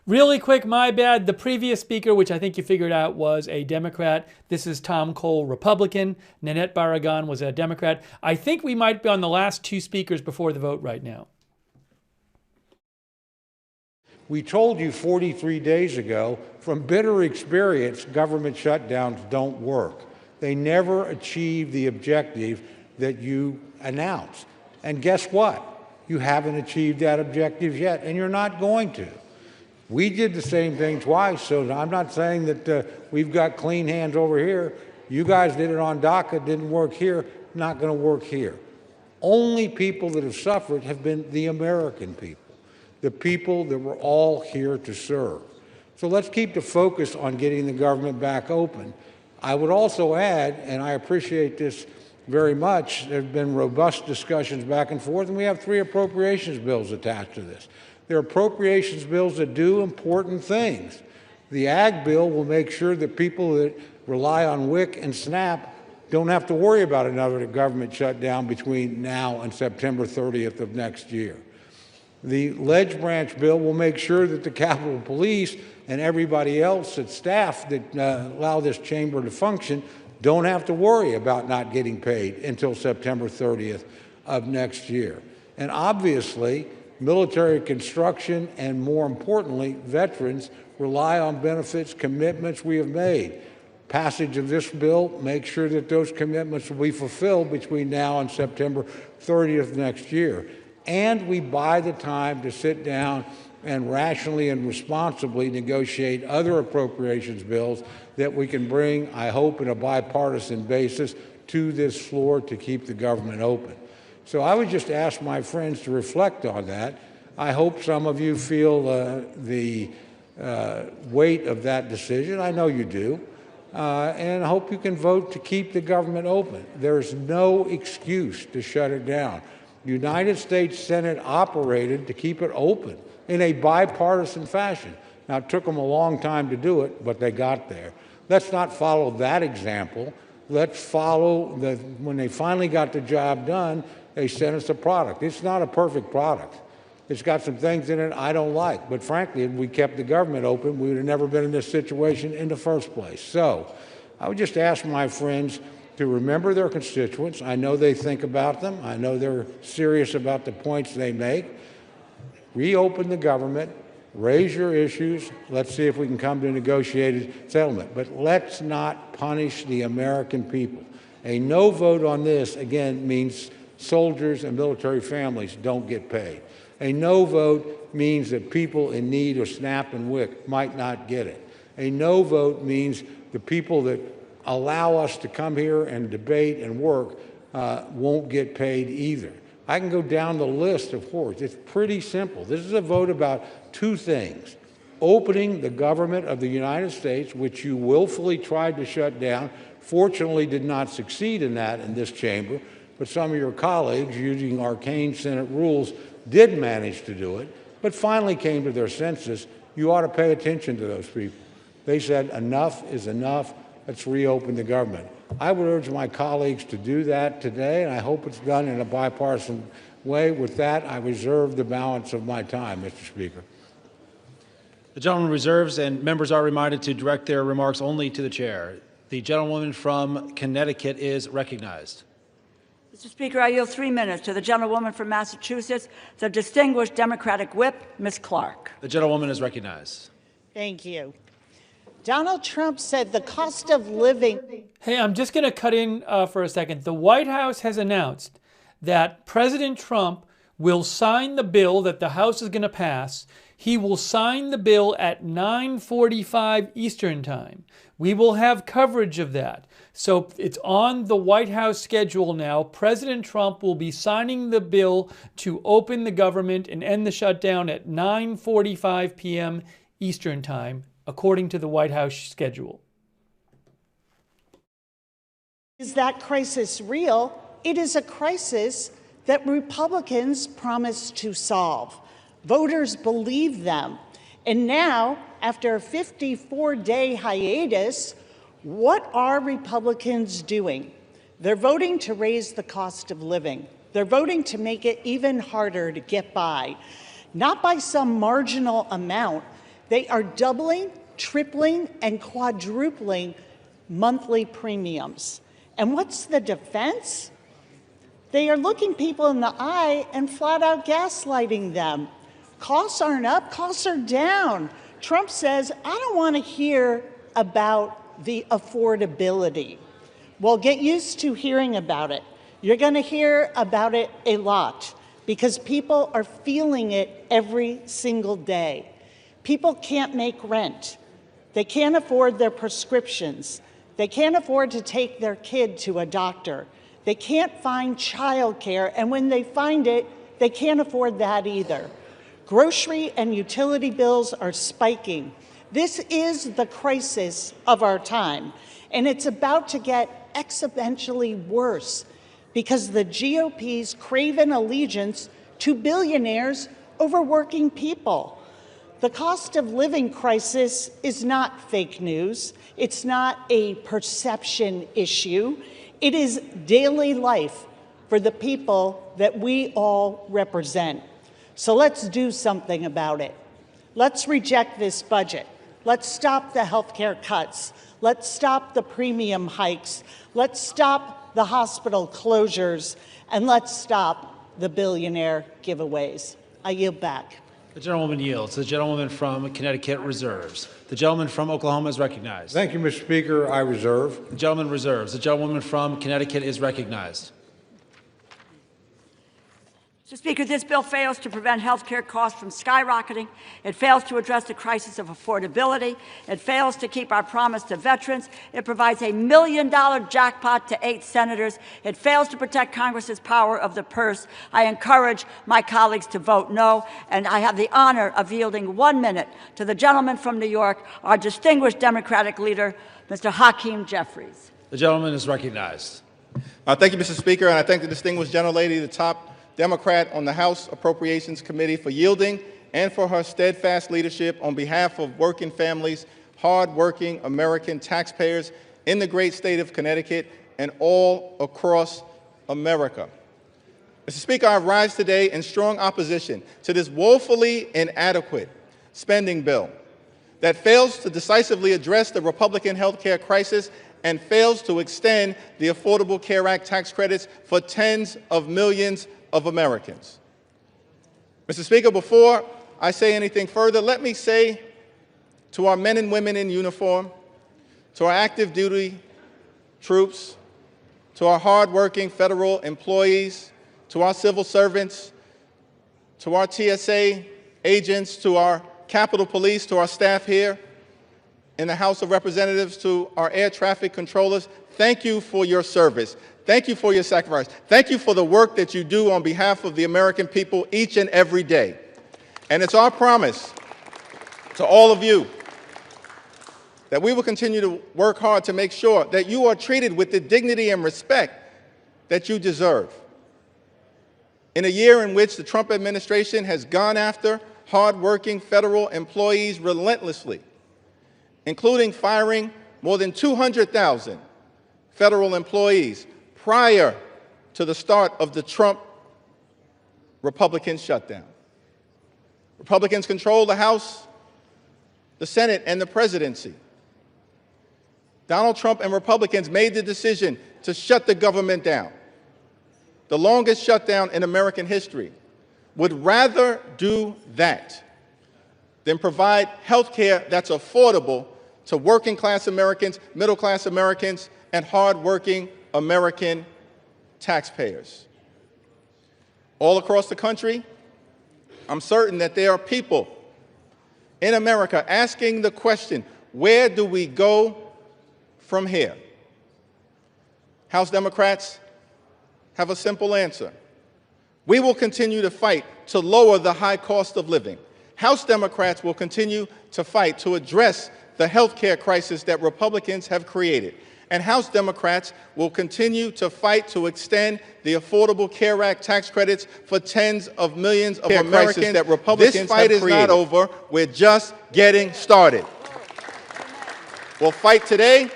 Really quick, my bad. The previous speaker, which I think you figured out, was a Democrat. This is Tom Cole, Republican. Nanette Barragan was a Democrat. I think we might be on the last 2 speakers before the vote right now. We told you 43 days ago, from bitter experience, government shutdowns don't work. They never achieve the objective that you announced. And guess what? You haven't achieved that objective yet, and you're not going to. We did the same thing twice, so I'm not saying that we've got clean hands over here. You guys did it on DACA, didn't work here, not going to work here. Only people that have suffered have been the American people, the people that we're all here to serve. So let's keep the focus on getting the government back open. I would also add, and I appreciate this very much, there have been robust discussions back and forth, and we have 3 appropriations bills attached to this. They're appropriations bills that do important things. The Ag bill will make sure that people that rely on WIC and SNAP don't have to worry about another government shutdown between now and September 30th of next year. The Ledge Branch bill will make sure that the Capitol Police and everybody else at staff that allow this chamber to function don't have to worry about not getting paid until September 30th of next year. And obviously, military construction and, more importantly, veterans rely on benefits commitments we have made. Passage of this bill makes sure that those commitments will be fulfilled between now and September 30th next year. And we buy the time to sit down and rationally and responsibly negotiate other appropriations bills that we can bring, I hope, in a bipartisan basis to this floor to keep the government open. So I would just ask my friends to reflect on that. I hope some of you feel the weight of that decision. I know you do. And I hope you can vote to keep the government open. There's no excuse to shut it down. The United States Senate operated to keep it open in a bipartisan fashion. Now, it took them a long time to do it, but they got there. Let's not follow that example. Let's follow when they finally got the job done, they sent us a product. It's not a perfect product. It's got some things in it I don't like. But frankly, if we kept the government open, we would have never been in this situation in the first place. So I would just ask my friends to remember their constituents. I know they think about them. I know they're serious about the points they make. Reopen the government. Raise your issues. Let's see if we can come to a negotiated settlement. But let's not punish the American people. A no vote on this, again, means soldiers and military families don't get paid. A no vote means that people in need of SNAP and WIC might not get it. A no vote means the people that allow us to come here and debate and work won't get paid either. I can go down the list of horrors. It's pretty simple. This is a vote about two things. Opening the government of the United States, which you willfully tried to shut down, fortunately did not succeed in that in this chamber, but some of your colleagues, using arcane Senate rules, did manage to do it, but finally came to their senses. You ought to pay attention to those people. They said, enough is enough. Let's reopen the government. I would urge my colleagues to do that today, and I hope it's done in a bipartisan way. With that, I reserve the balance of my time, Mr. Speaker. The gentleman reserves, and members are reminded to direct their remarks only to the chair. The gentlewoman from Connecticut is recognized. Mr. Speaker, I yield 3 minutes to the gentlewoman from Massachusetts, the distinguished Democratic whip, Ms. Clark. The gentlewoman is recognized. Thank you. Donald Trump said the cost of living. Hey, I'm just going to cut in for a second. The White House has announced that President Trump will sign the bill that the House is going to pass. He will sign the bill at 9:45 Eastern Time. We will have coverage of that. So it's on the White House schedule now. President Trump will be signing the bill to open the government and end the shutdown at 9:45 p.m. Eastern Time, according to the White House schedule. Is that crisis real? It is a crisis that Republicans promised to solve. Voters believe them. And now, after a 54-day hiatus, what are Republicans doing? They're voting to raise the cost of living. They're voting to make it even harder to get by. Not by some marginal amount. They are doubling, tripling, and quadrupling monthly premiums. And what's the defense? They are looking people in the eye and flat out gaslighting them. Costs aren't up, costs are down. Trump says, I don't want to hear about the affordability. Well, get used to hearing about it. You're going to hear about it a lot because people are feeling it every single day. People can't make rent. They can't afford their prescriptions. They can't afford to take their kid to a doctor. They can't find childcare, and when they find it, they can't afford that either. Grocery and utility bills are spiking. This is the crisis of our time, and it's about to get exponentially worse because the GOP's craven allegiance to billionaires over working people. The cost of living crisis is not fake news. It's not a perception issue. It is daily life for the people that we all represent. So let's do something about it. Let's reject this budget. Let's stop the health care cuts. Let's stop the premium hikes. Let's stop the hospital closures. And let's stop the billionaire giveaways. I yield back. The gentlewoman yields. The gentlewoman from Connecticut reserves. The gentleman from Oklahoma is recognized. Thank you, Mr. Speaker. I reserve. The gentleman reserves. The gentlewoman from Connecticut is recognized. Mr. Speaker, this bill fails to prevent health care costs from skyrocketing. It fails to address the crisis of affordability. It fails to keep our promise to veterans. It provides $1 million jackpot to 8 senators. It fails to protect Congress's power of the purse. I encourage my colleagues to vote no, and I have the honor of yielding 1 minute to the gentleman from New York, our distinguished Democratic leader, Mr. Hakeem Jeffries. The gentleman is recognized. Thank you, Mr. Speaker, and I thank the distinguished gentlelady, the top Democrat on the House Appropriations Committee, for yielding and for her steadfast leadership on behalf of working families, hard-working American taxpayers in the great state of Connecticut and all across America. Mr. Speaker, I rise today in strong opposition to this woefully inadequate spending bill that fails to decisively address the Republican health care crisis and fails to extend the Affordable Care Act tax credits for tens of millions of Americans. Mr. Speaker, before I say anything further, let me say to our men and women in uniform, to our active duty troops, to our hardworking federal employees, to our civil servants, to our TSA agents, to our Capitol Police, to our staff here in the House of Representatives, to our air traffic controllers, thank you for your service. Thank you for your sacrifice. Thank you for the work that you do on behalf of the American people each and every day. And it's our promise to all of you that we will continue to work hard to make sure that you are treated with the dignity and respect that you deserve. In a year in which the Trump administration has gone after hardworking federal employees relentlessly, including firing more than 200,000 federal employees prior to the start of the Trump Republican shutdown. Republicans control the House, the Senate, and the presidency. Donald Trump and Republicans made the decision to shut the government down, the longest shutdown in American history. Would rather do that than provide health care that's affordable to working class Americans, middle class Americans, and hardworking American taxpayers. All across the country, I'm certain that there are people in America asking the question, where do we go from here? House Democrats have a simple answer. We will continue to fight to lower the high cost of living. House Democrats will continue to fight to address the health care crisis that Republicans have created. And House Democrats will continue to fight to extend the Affordable Care Act tax credits for tens of millions of Americans that Republicans have created. This fight is not over. We're just getting started. We'll fight today.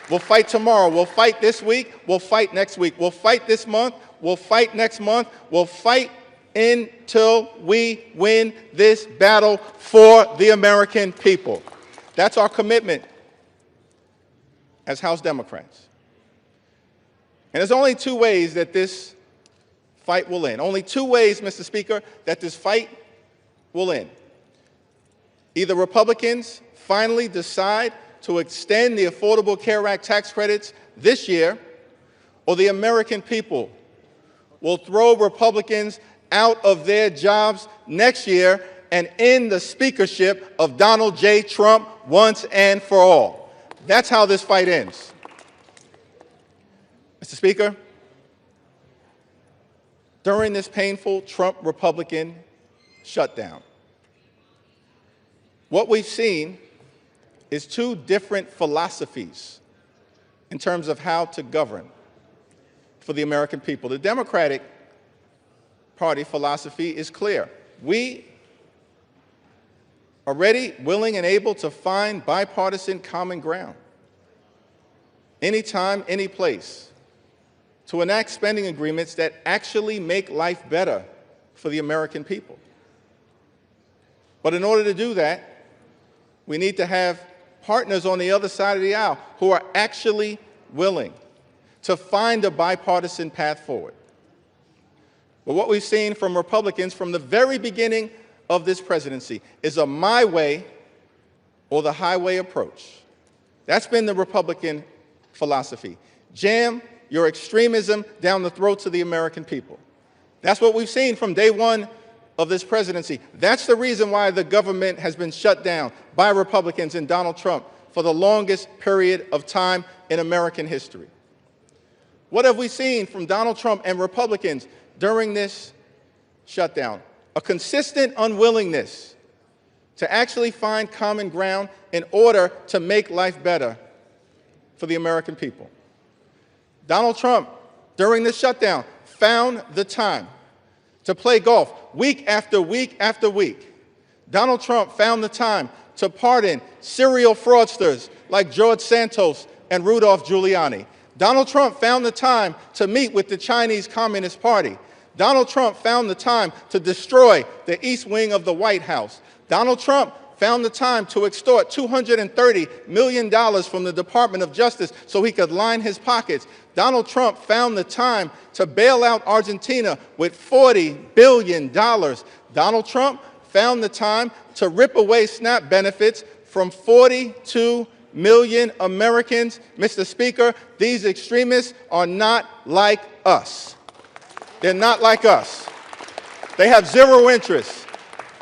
We'll fight tomorrow. We'll fight this week. We'll fight next week. We'll fight this month. We'll fight next month. We'll fight until we win this battle for the American people. That's our commitment as House Democrats. And there's only two ways that this fight will end. Only two ways, Mr. Speaker, that this fight will end. Either Republicans finally decide to extend the Affordable Care Act tax credits this year, or the American people will throw Republicans out of their jobs next year and end the speakership of Donald J. Trump once and for all. That's how this fight ends. Mr. Speaker, during this painful Trump Republican shutdown, what we've seen is two different philosophies in terms of how to govern for the American people. The Democratic Party philosophy is clear. We are ready, willing, and able to find bipartisan common ground anytime, any place, to enact spending agreements that actually make life better for the American people. But in order to do that, we need to have partners on the other side of the aisle who are actually willing to find a bipartisan path forward. But what we've seen from Republicans from the very beginning of this presidency is a my way or the highway approach. That's been the Republican philosophy. Jam your extremism down the throats of the American people. That's what we've seen from day one of this presidency. That's the reason why the government has been shut down by Republicans and Donald Trump for the longest period of time in American history. What have we seen from Donald Trump and Republicans during this shutdown? A consistent unwillingness to actually find common ground in order to make life better for the American people. Donald Trump, during this shutdown, found the time to play golf week after week after week, Donald Trump found the time to pardon serial fraudsters like George Santos and Rudolph Giuliani. Donald Trump found the time to meet with the Chinese Communist Party. Donald Trump found the time to destroy the East Wing of the White House. Donald Trump found the time to extort $230 million from the Department of Justice so he could line his pockets. Donald Trump found the time to bail out Argentina with $40 billion. Donald Trump found the time to rip away SNAP benefits from 42 million Americans. Mr. Speaker, these extremists are not like us. They're not like us. They have zero interest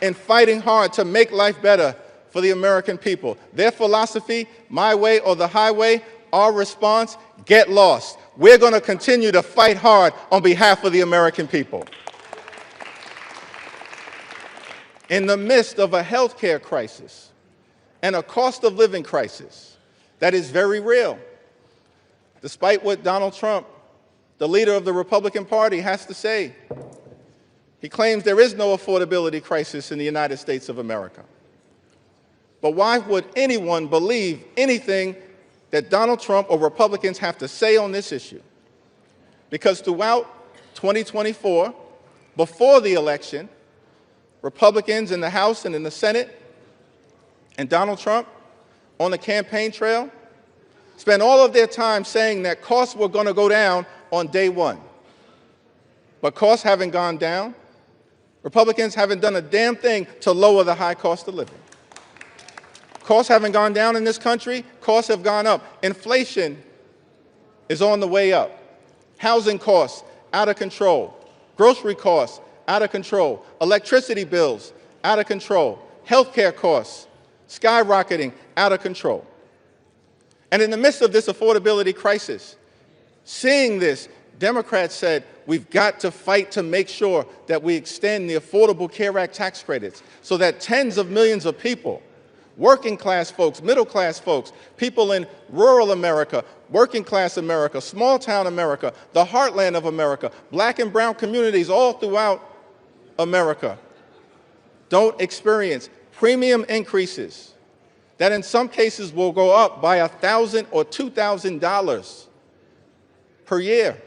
in fighting hard to make life better for the American people. Their philosophy, my way or the highway, our response, get lost. We're going to continue to fight hard on behalf of the American people. In the midst of a health care crisis and a cost of living crisis that is very real, despite what Donald Trump, the leader of the Republican Party, has to say, he claims there is no affordability crisis in the United States of America. But why would anyone believe anything that Donald Trump or Republicans have to say on this issue? Because throughout 2024, before the election, Republicans in the House and in the Senate and Donald Trump on the campaign trail spent all of their time saying that costs were going to go down on day one. But costs haven't gone down. Republicans haven't done a damn thing to lower the high cost of living. Costs haven't gone down in this country. Costs have gone up. Inflation is on the way up. Housing costs out of control. Grocery costs out of control. Electricity bills out of control. Healthcare costs skyrocketing out of control. And in the midst of this affordability crisis, seeing this, Democrats said, we've got to fight to make sure that we extend the Affordable Care Act tax credits so that tens of millions of people, working class folks, middle class folks, people in rural America, working class America, small town America, the heartland of America, black and brown communities all throughout America, don't experience premium increases that in some cases will go up by $1,000 or $2,000 per year.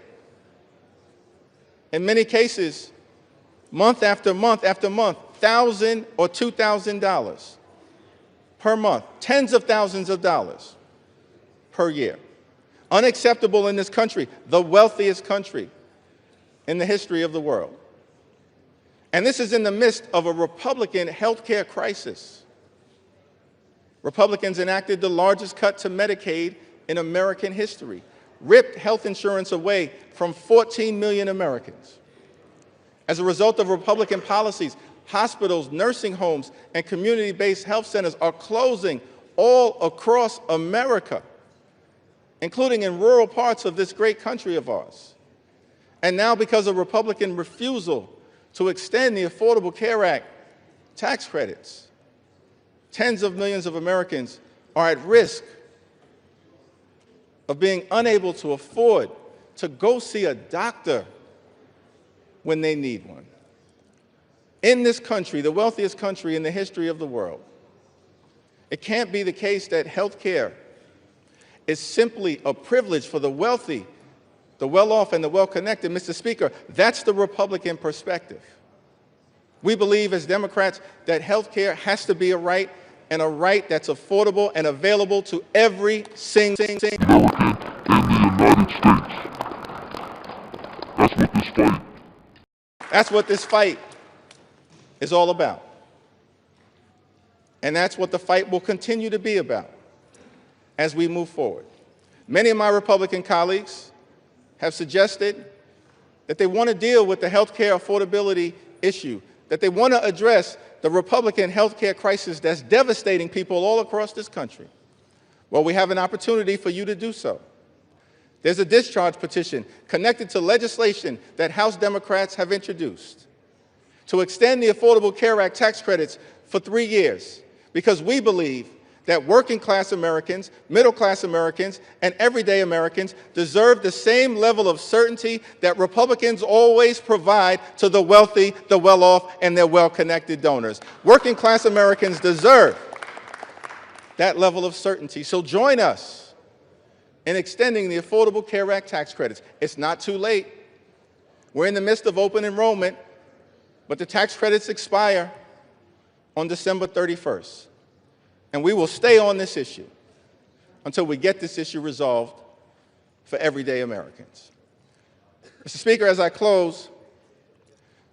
In many cases, month after month after month, $1,000 or $2,000 per month, tens of thousands of dollars per year. Unacceptable in this country, the wealthiest country in the history of the world. And this is in the midst of a Republican health care crisis. Republicans enacted the largest cut to Medicaid in American history, ripped health insurance away from 14 million Americans. As a result of Republican policies, hospitals, nursing homes, and community-based health centers are closing all across America, including in rural parts of this great country of ours. And now, because of Republican refusal to extend the Affordable Care Act tax credits, tens of millions of Americans are at risk of being unable to afford to go see a doctor when they need one. In this country, the wealthiest country in the history of the world, it can't be the case that health care is simply a privilege for the wealthy, the well-off, and the well-connected. Mr. Speaker, that's the Republican perspective. We believe as Democrats that health care has to be a right, and a right that's affordable and available to every single American in the United States. That's what this fight is all about. And that's what the fight will continue to be about as we move forward. Many of my Republican colleagues have suggested that they want to deal with the health care affordability issue, that they want to address the Republican health care crisis that's devastating people all across this country. Well, we have an opportunity for you to do so. There's a discharge petition connected to legislation that House Democrats have introduced to extend the Affordable Care Act tax credits for 3 years, because we believe that working class Americans, middle class Americans, and everyday Americans deserve the same level of certainty that Republicans always provide to the wealthy, the well-off, and their well-connected donors. Working class Americans deserve that level of certainty. So join us in extending the Affordable Care Act tax credits. It's not too late. We're in the midst of open enrollment, but the tax credits expire on December 31st. And we will stay on this issue until we get this issue resolved for everyday Americans. Mr. Speaker, as I close,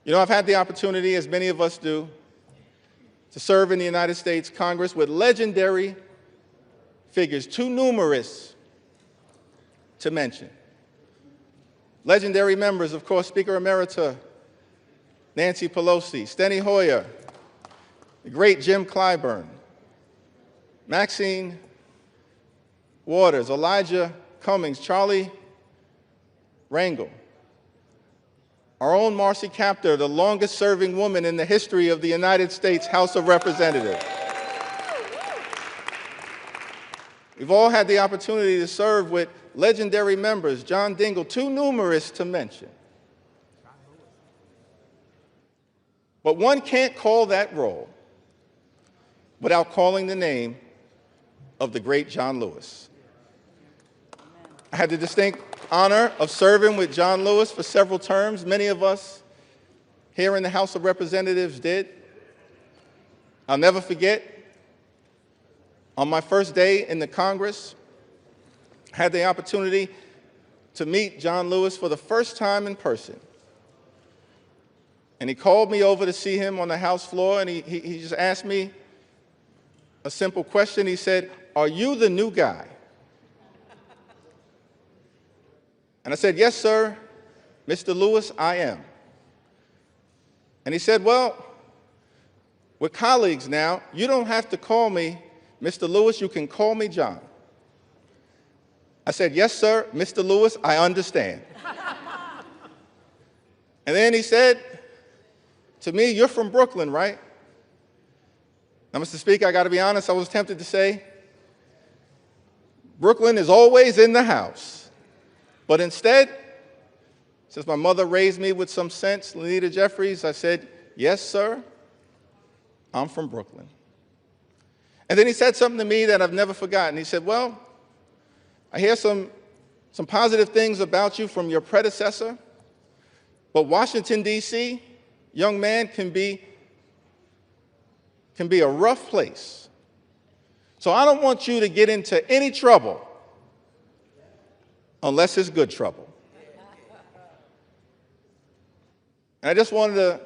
you know, I've had the opportunity, as many of us do, to serve in the United States Congress with legendary figures, too numerous to mention. Legendary members, of course, Speaker Emerita Nancy Pelosi, Steny Hoyer, the great Jim Clyburn, Maxine Waters, Elijah Cummings, Charlie Rangel, our own Marcy Kaptur, the longest-serving woman in the history of the United States House of Representatives. We've all had the opportunity to serve with legendary members, John Dingell, too numerous to mention. But one can't call that roll without calling the name of the great John Lewis. I had the distinct honor of serving with John Lewis for several terms. Many of us here in the House of Representatives did. I'll never forget, on my first day in the Congress, I had the opportunity to meet John Lewis for the first time in person. And he called me over to see him on the House floor, and he just asked me a simple question. He said, "Are you the new guy?" And I said, "Yes, sir, Mr. Lewis, I am." And he said, "Well, we're colleagues now. You don't have to call me Mr. Lewis. You can call me John." I said, "Yes, sir, Mr. Lewis, I understand." And then he said to me, "You're from Brooklyn, right?" Now, Mr. Speaker, I got to be honest, I was tempted to say, Brooklyn is always in the house. But instead, since my mother raised me with some sense, Lenita Jeffries, I said, "Yes, sir, I'm from Brooklyn." And then he said something to me that I've never forgotten. He said, "Well, I hear some positive things about you from your predecessor, but Washington, D.C., young man, can be a rough place. So I don't want you to get into any trouble unless it's good trouble." And I just wanted to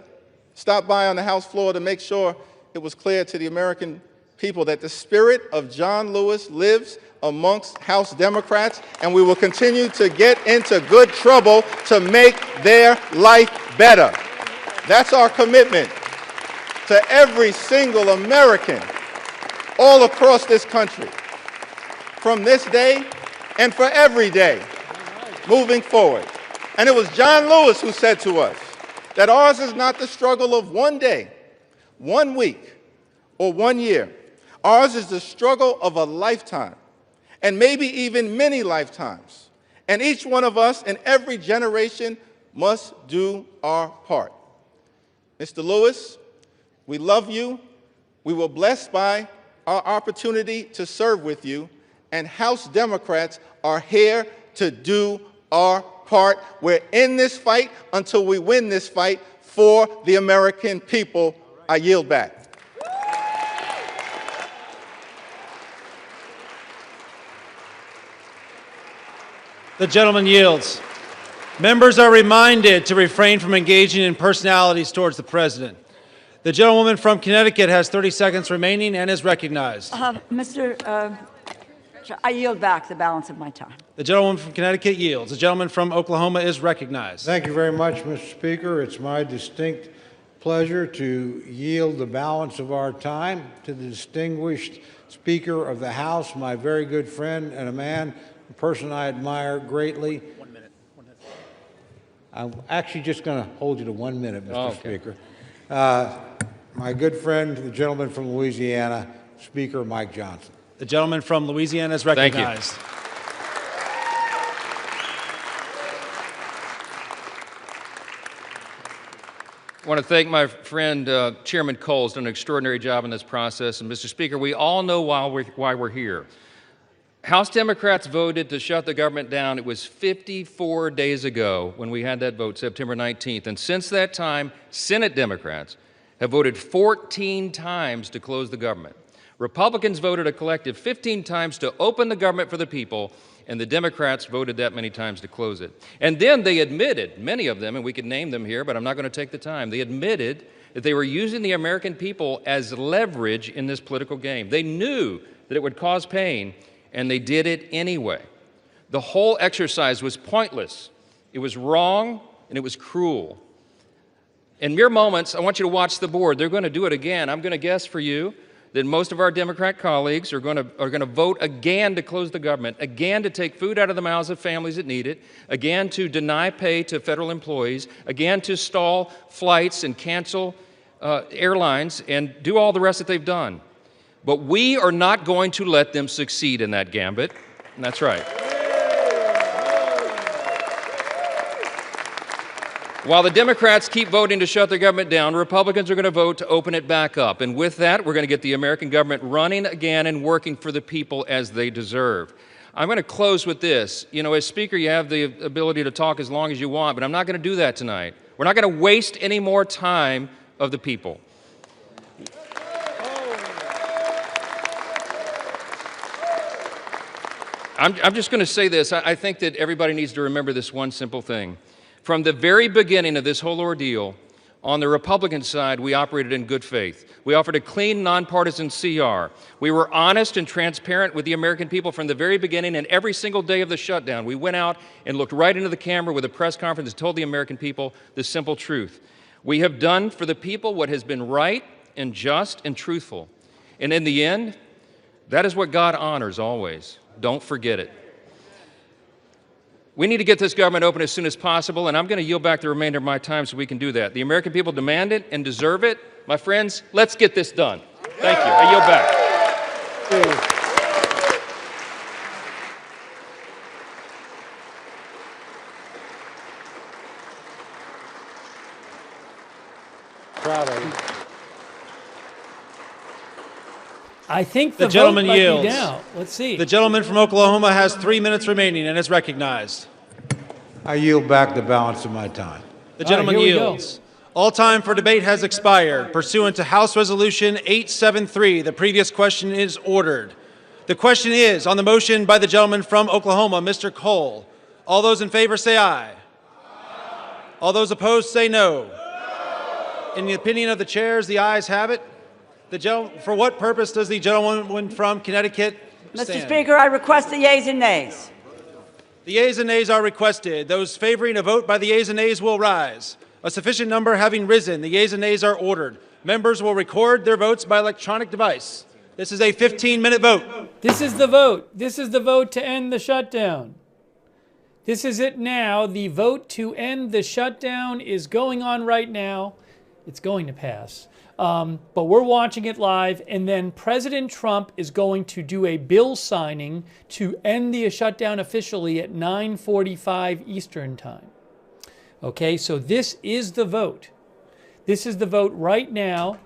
stop by on the House floor to make sure it was clear to the American people that the spirit of John Lewis lives amongst House Democrats, and we will continue to get into good trouble to make their life better. That's our commitment to every single American all across this country, from this day and for every day moving forward. And it was John Lewis who said to us that ours is not the struggle of one day, 1 week, or 1 year. Ours is the struggle of a lifetime, and maybe even many lifetimes. And each one of us in every generation must do our part. Mr. Lewis, we love you. We were blessed by our opportunity to serve with you, and House Democrats are here to do our part. We're in this fight until we win this fight for the American people. I yield back. The gentleman yields. Members are reminded to refrain from engaging in personalities towards the president. The gentlewoman from Connecticut has 30 seconds remaining and is recognized. I yield back the balance of my time. The gentlewoman from Connecticut yields. The gentleman from Oklahoma is recognized. Thank you very much, Mr. Speaker. It's my distinct pleasure to yield the balance of our time to the distinguished Speaker of the House, my very good friend and a person I admire greatly. 1 minute. I'm actually just going to hold you to 1 minute, Mr. Okay. Speaker. My good friend, the gentleman from Louisiana, Speaker Mike Johnson. The gentleman from Louisiana is Thank you. recognized. I want to thank my friend Chairman Cole. Has done an extraordinary job in this process. And Mr. Speaker, we all know why we're here. House Democrats voted to shut the government down. It was 54 days ago when we had that vote, September 19th. And since that time, Senate Democrats have voted 14 times to close the government. Republicans voted a collective 15 times to open the government for the people, and the Democrats voted that many times to close it. And then they admitted, many of them, and we could name them here, but I'm not going to take the time, they admitted that they were using the American people as leverage in this political game. They knew that it would cause pain, and they did it anyway. The whole exercise was pointless. It was wrong, and it was cruel. In mere moments, I want you to watch the board. They're going to do it again. I'm going to guess for you that most of our Democrat colleagues are going to vote again to close the government, again to take food out of the mouths of families that need it, again to deny pay to federal employees, again to stall flights and cancel airlines and do all the rest that they've done. But we are not going to let them succeed in that gambit. And that's right. While the Democrats keep voting to shut the government down, Republicans are going to vote to open it back up. And with that, we're going to get the American government running again and working for the people as they deserve. I'm going to close with this. You know, as Speaker, you have the ability to talk as long as you want, but I'm not going to do that tonight. We're not going to waste any more time of the people. I'm just going to say this. I think that everybody needs to remember this one simple thing. From the very beginning of this whole ordeal, on the Republican side, we operated in good faith. We offered a clean, nonpartisan CR. We were honest and transparent with the American people from the very beginning, and every single day of the shutdown, we went out and looked right into the camera with a press conference and told the American people the simple truth. We have done for the people what has been right and just and truthful. And in the end, that is what God honors always. Don't forget it. We need to get this government open as soon as possible, and I'm going to yield back the remainder of my time so we can do that. The American people demand it and deserve it. My friends, let's get this done. Thank you. I yield back. Proud of you. I think the gentleman vote might yields. be down. Let's see. The gentleman from Oklahoma has 3 minutes remaining and is recognized. I yield back the balance of my time. The gentleman yields. All time for debate has expired. Pursuant to House Resolution 873, the previous question is ordered. The question is on the motion by the gentleman from Oklahoma, Mr. Cole. All those in favor say aye. Aye. All those opposed say no. In the opinion of the chairs, the ayes have it. For what purpose does the gentleman from Connecticut stand? Mr. Speaker, I request the yeas and nays. The yeas and nays are requested. Those favoring a vote by the yeas and nays will rise. A sufficient number having risen, the yeas and nays are ordered. Members will record their votes by electronic device. This is a 15-minute vote. This is the vote. This is the vote to end the shutdown. This is it now. The vote to end the shutdown is going on right now. It's going to pass. But we're watching it live, and then President Trump is going to do a bill signing to end the shutdown officially at 9:45 Eastern Time. Okay, so this is the vote. This is the vote right now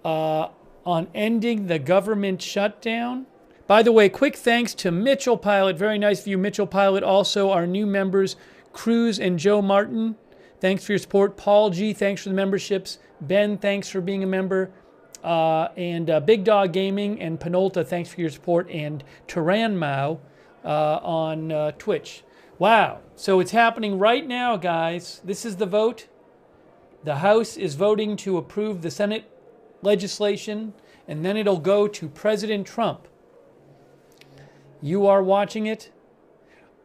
on ending the government shutdown. By the way, quick thanks to Mitchell Pilot. Very nice of you, Mitchell Pilot. Also, our new members, Cruz and Joe Martin. Thanks for your support. Paul G., thanks for the memberships. Ben, thanks for being a member. And Big Dog Gaming and Penolta, thanks for your support. And Turan Mao on Twitch. Wow. So it's happening right now, guys. This is the vote. The House is voting to approve the Senate legislation, and then it'll go to President Trump. You are watching it.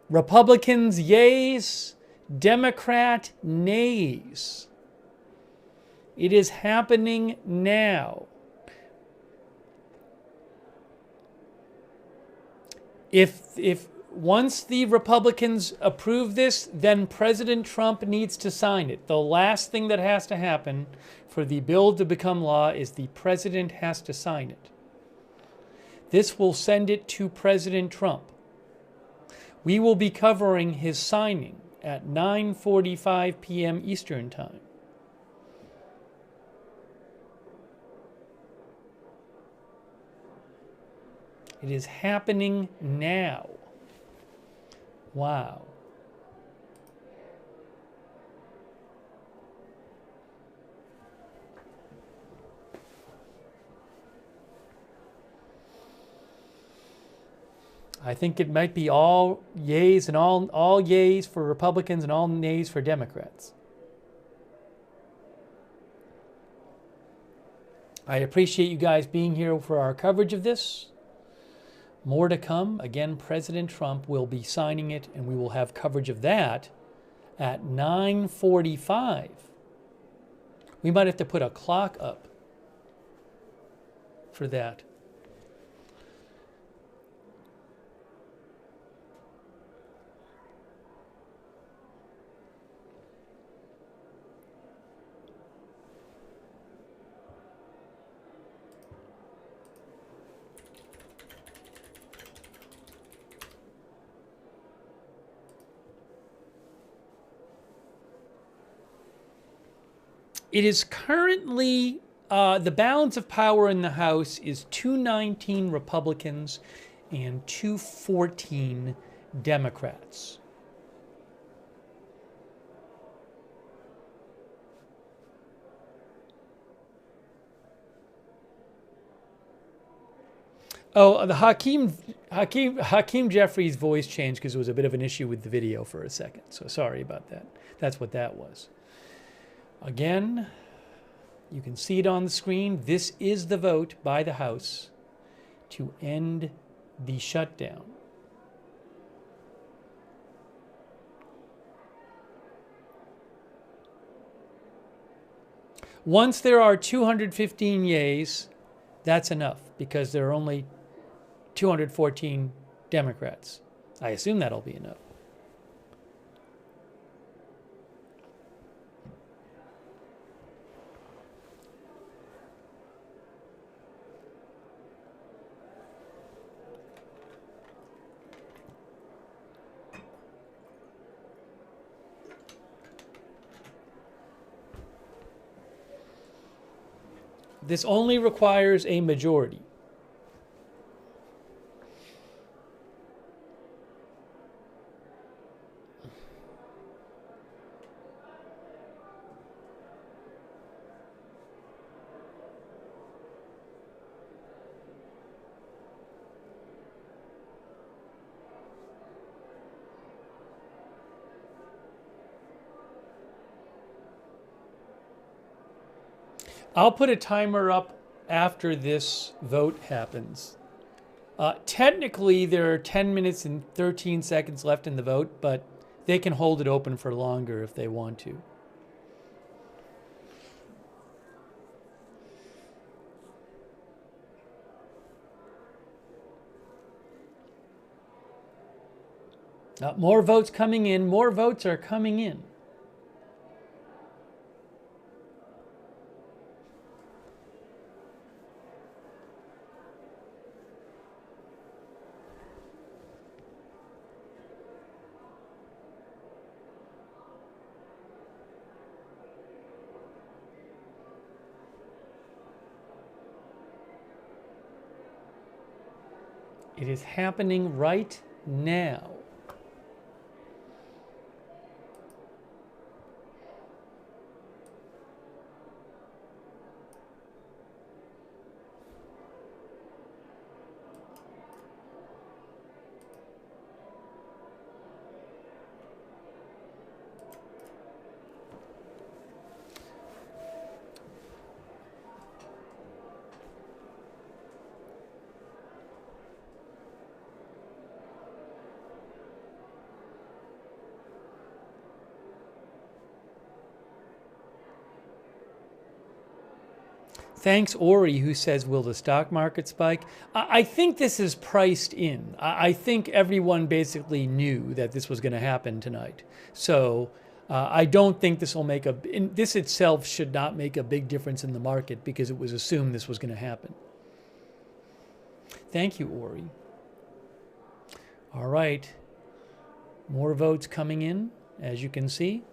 Republicans, yays. Democrat nays. It is happening now. If once the Republicans approve this, then President Trump needs to sign it. The last thing that has to happen for the bill to become law is the president has to sign it. This will send it to President Trump. We will be covering his signing at 9:45 p.m. Eastern Time. It is happening now. Wow. I think it might be all yays and all yays for Republicans and all nays for Democrats. I appreciate you guys being here for our coverage of this. More to come. Again, President Trump will be signing it, and we will have coverage of that at 9:45. We might have to put a clock up for that. It is currently, the balance of power in the House is 219 Republicans and 214 Democrats. Oh, the Hakeem Jeffries' voice changed because there was a bit of an issue with the video for a second. So sorry about that. That's what that was. Again, you can see it on the screen. This is the vote by the House to end the shutdown. Once there are 215 yays, that's enough because there are only 214 Democrats. I assume that'll be enough. This only requires a majority. I'll put a timer up after this vote happens. Technically, there are 10 minutes and 13 seconds left in the vote, but they can hold it open for longer if they want to. More votes coming in. More votes are coming in. It is happening right now. Thanks, Ori, who says, will the stock market spike? I think this is priced in. I think everyone basically knew that this was going to happen tonight. So I don't think this will make this itself should not make a big difference in the market because it was assumed this was going to happen. Thank you, Ori. All right. More votes coming in, as you can see.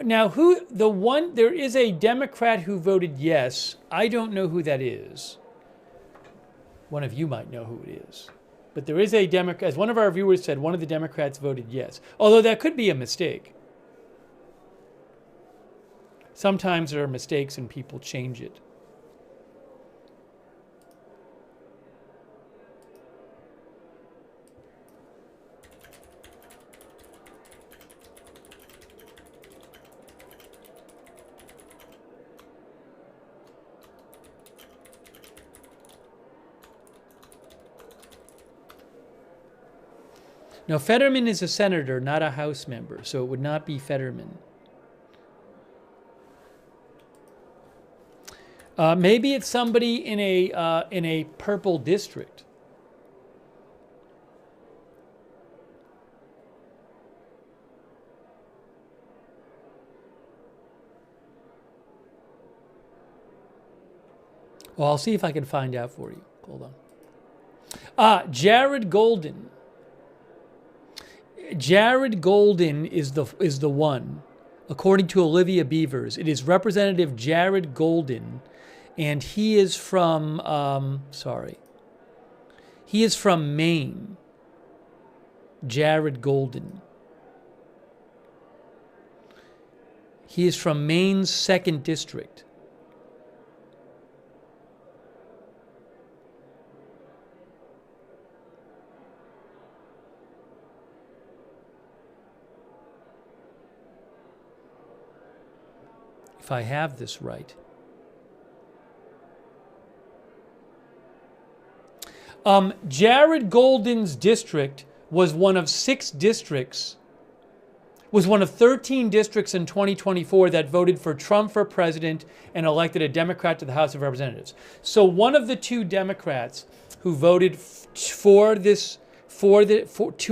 Now, there is a Democrat who voted yes. I don't know who that is. One of you might know who it is. But there is a Democrat, as one of our viewers said, one of the Democrats voted yes. Although that could be a mistake. Sometimes there are mistakes and people change it. Now, Fetterman is a senator, not a House member, so it would not be Fetterman. Maybe it's somebody in a purple district. Well, I'll see if I can find out for you. Hold on. Jared Golden. Jared Golden is the one, according to Olivia Beavers. It is Representative Jared Golden, and he is from he is from Maine. Jared Golden. He is from Maine's 2nd District. If I have this right. Jared Golden's district was one of 6 districts, was one of 13 districts in 2024 that voted for Trump for president and elected a Democrat to the House of Representatives. So one of the 2 Democrats who voted to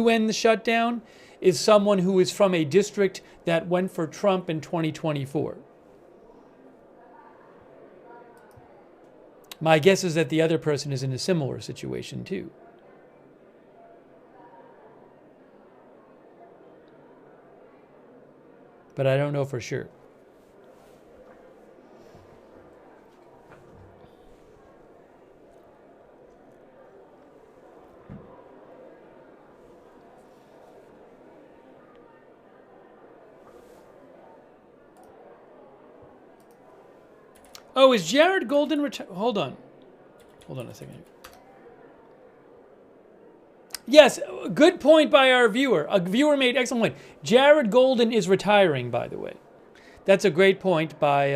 end the shutdown is someone who is from a district that went for Trump in 2024. My guess is that the other person is in a similar situation too. But I don't know for sure. Oh, is Jared Golden hold on a second. Yes, good point by our viewer. A viewer made excellent point. Jared Golden is retiring, by the way. That's a great point by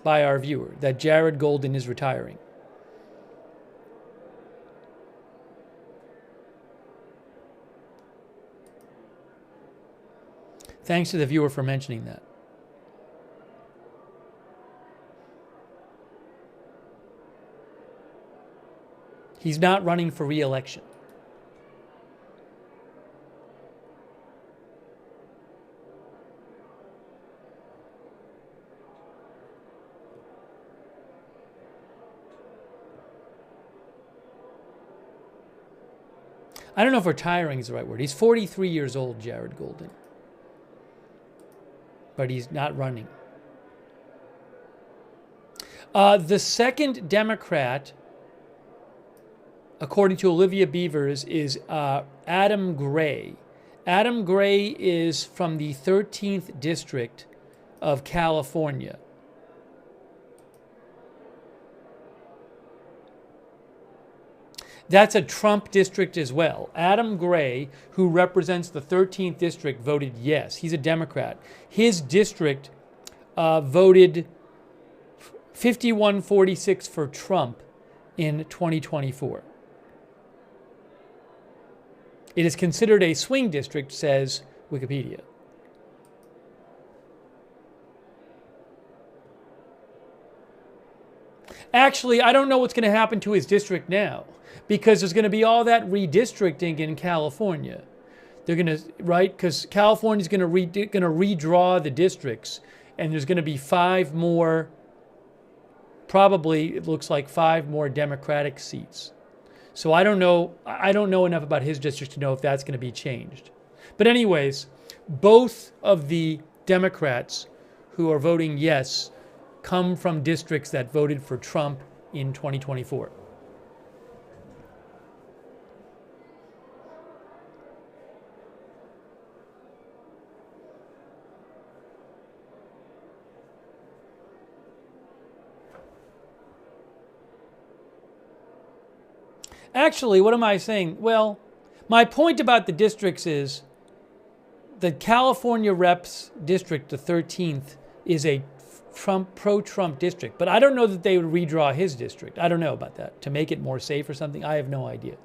our viewer, that Jared Golden is retiring. Thanks to the viewer for mentioning that. He's not running for re-election. I don't know if retiring is the right word. He's 43 years old, Jared Golden. But he's not running. The second Democrat, according to Olivia Beavers, is Adam Gray. Adam Gray is from the 13th District of California. That's a Trump district as well. Adam Gray, who represents the 13th District, voted yes. He's a Democrat. His district voted 51-46 for Trump in 2024. It is considered a swing district, says Wikipedia. Actually, I don't know what's going to happen to his district now, because there's going to be all that redistricting in California. They're going to, right? Because California's going to redraw the districts, and there's going to be 5 more, probably it looks like 5 more Democratic seats. So I don't know enough about his district to know if that's going to be changed. But anyways, both of the Democrats who are voting yes come from districts that voted for Trump in 2024. Actually, what am I saying? Well, my point about the districts is the California Reps District, the 13th, is a pro-Trump district. But I don't know that they would redraw his district. I don't know about that. To make it more safe or something, I have no idea.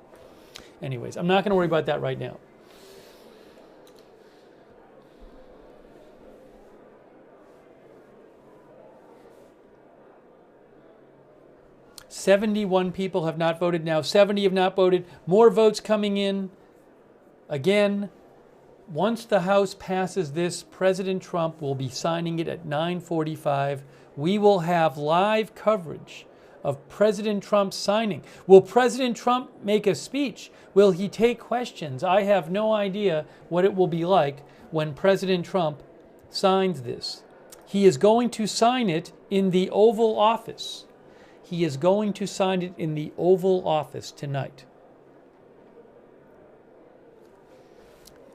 Anyways, I'm not going to worry about that right now. "71 people have not voted now. 70 have not voted. More votes coming in. Again, once the House passes this, President Trump will be signing it at 9:45. We will have live coverage of President Trump signing. Will President Trump make a speech? Will he take questions? I have no idea what it will be like when President Trump signs this. He is going to sign it in the Oval Office. He is going to sign it in the Oval Office tonight.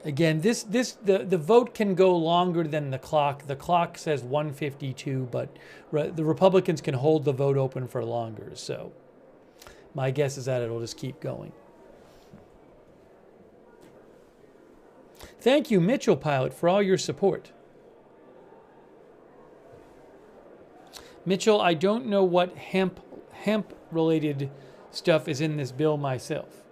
Again, the vote can go longer than the clock. The clock says 1:52, but the Republicans can hold the vote open for longer. So my guess is that it'll just keep going. Thank you, Mitchell Pilot, for all your support. Mitchell, I don't know what hemp-related stuff is in this bill myself.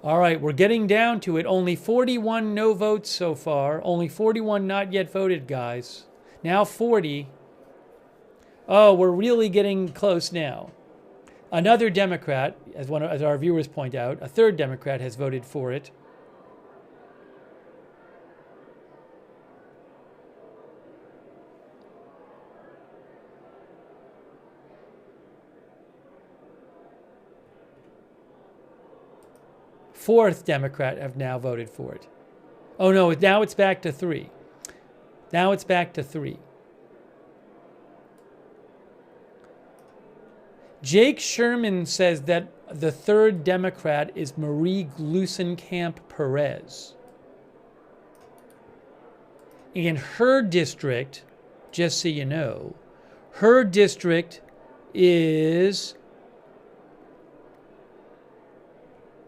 All right, we're getting down to it. Only 41 no votes so far. Only 41 not yet voted, guys. Now 40. Oh, we're really getting close now. Another Democrat, as our viewers point out, a third Democrat has voted for it. Fourth Democrat have now voted for it. Oh no, now it's back to 3. Now it's back to 3. Jake Sherman says that the third Democrat is Marie Gluesenkamp Perez. In her district, just so you know, her district is...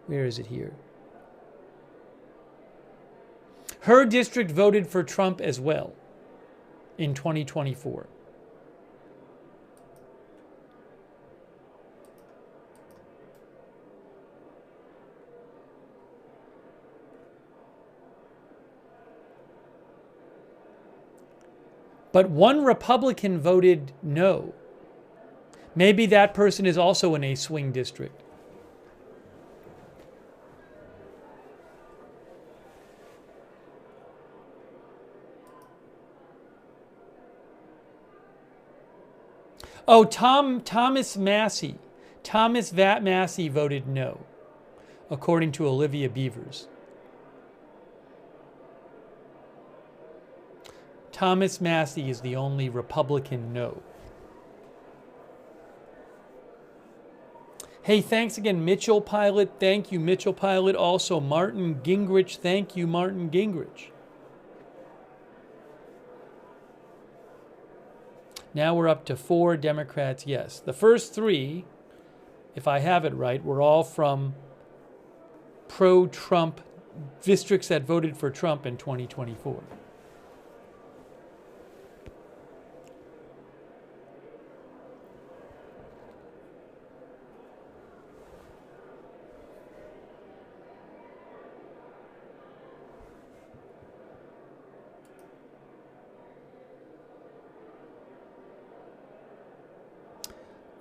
Where is it here? Her district voted for Trump as well in 2024. But one Republican voted no. Maybe that person is also in a swing district. Oh, Thomas Massey. Thomas Massey voted no, according to Olivia Beavers. Thomas Massey is the only Republican no. Hey, thanks again, Mitchell Pilot. Thank you, Mitchell Pilot. Also, Martin Gingrich. Thank you, Martin Gingrich. Now we're up to 4 Democrats, yes. The first 3, if I have it right, were all from pro-Trump districts that voted for Trump in 2024.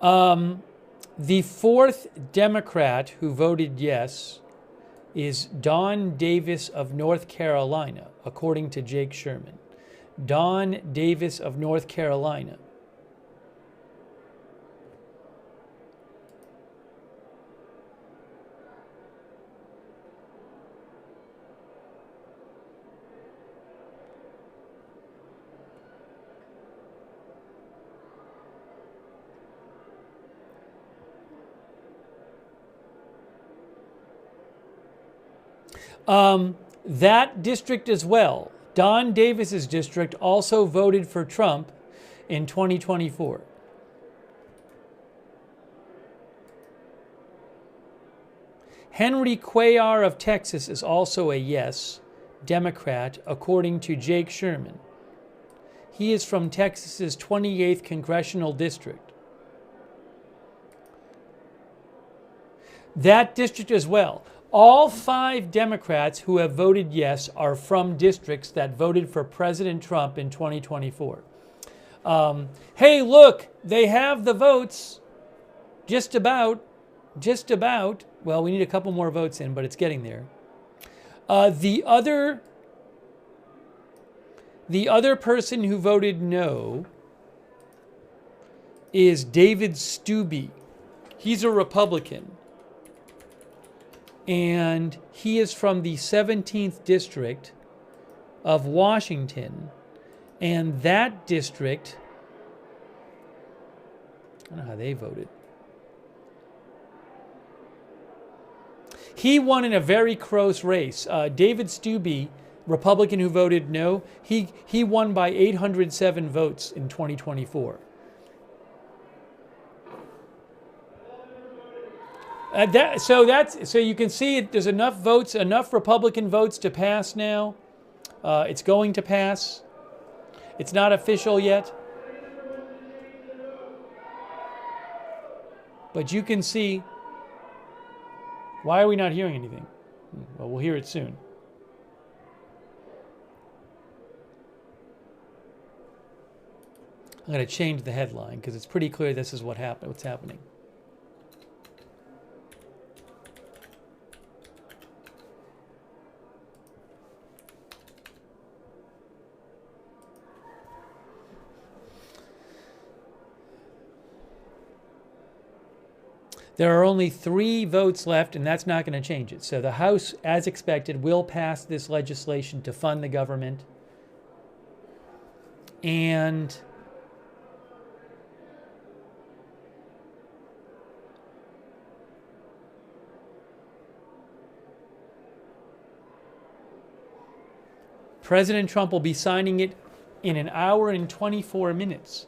The fourth Democrat who voted yes is Don Davis of North Carolina, according to Jake Sherman. Don Davis of North Carolina. That district as well, Don Davis's district, also voted for Trump in 2024. Henry Cuellar of Texas is also a yes Democrat, according to Jake Sherman. He is from Texas's 28th Congressional District. That district as well. All 5 Democrats who have voted yes are from districts that voted for President Trump in 2024. Hey, look, they have the votes. Just about. Well, we need a couple more votes in, but it's getting there. The other person who voted no is David Stubbe. He's a Republican. And he is from the 17th District of Washington. And that district, I don't know how they voted. He won in a very close race. David Stubbe, Republican who voted no, he won by 807 votes in 2024. So you can see there's enough votes, enough Republican votes to pass now. It's going to pass. It's not official yet. But you can see, why are we not hearing anything? Well, we'll hear it soon. I'm going to change the headline because it's pretty clear this is what's happening. There are only 3 votes left, and that's not going to change it. So the House, as expected, will pass this legislation to fund the government. And President Trump will be signing it in an hour and 24 minutes.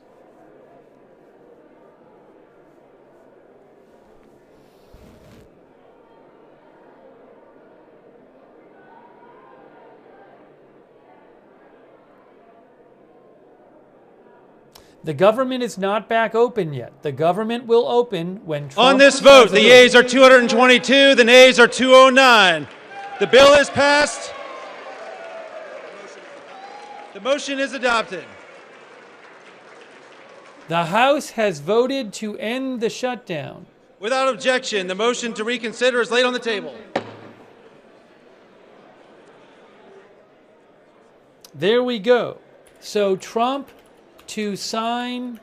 The government is not back open yet. The government will open when Trump... On this vote, the yeas are 222, the nays are 209. The bill is passed. The motion is adopted. The House has voted to end the shutdown. Without objection, the motion to reconsider is laid on the table. There we go. So Trump to sign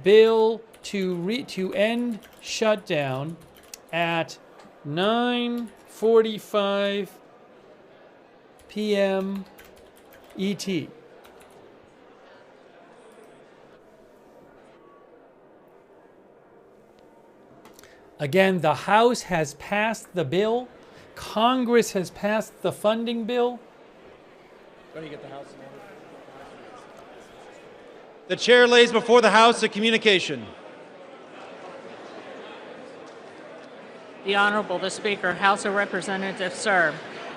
bill to end shutdown at 9:45 p.m. ET. Again, the House has passed the bill. Congress has passed the funding bill. When do you get the House in order? The chair lays before the House a communication. The Honorable the Speaker, House of Representatives, sir.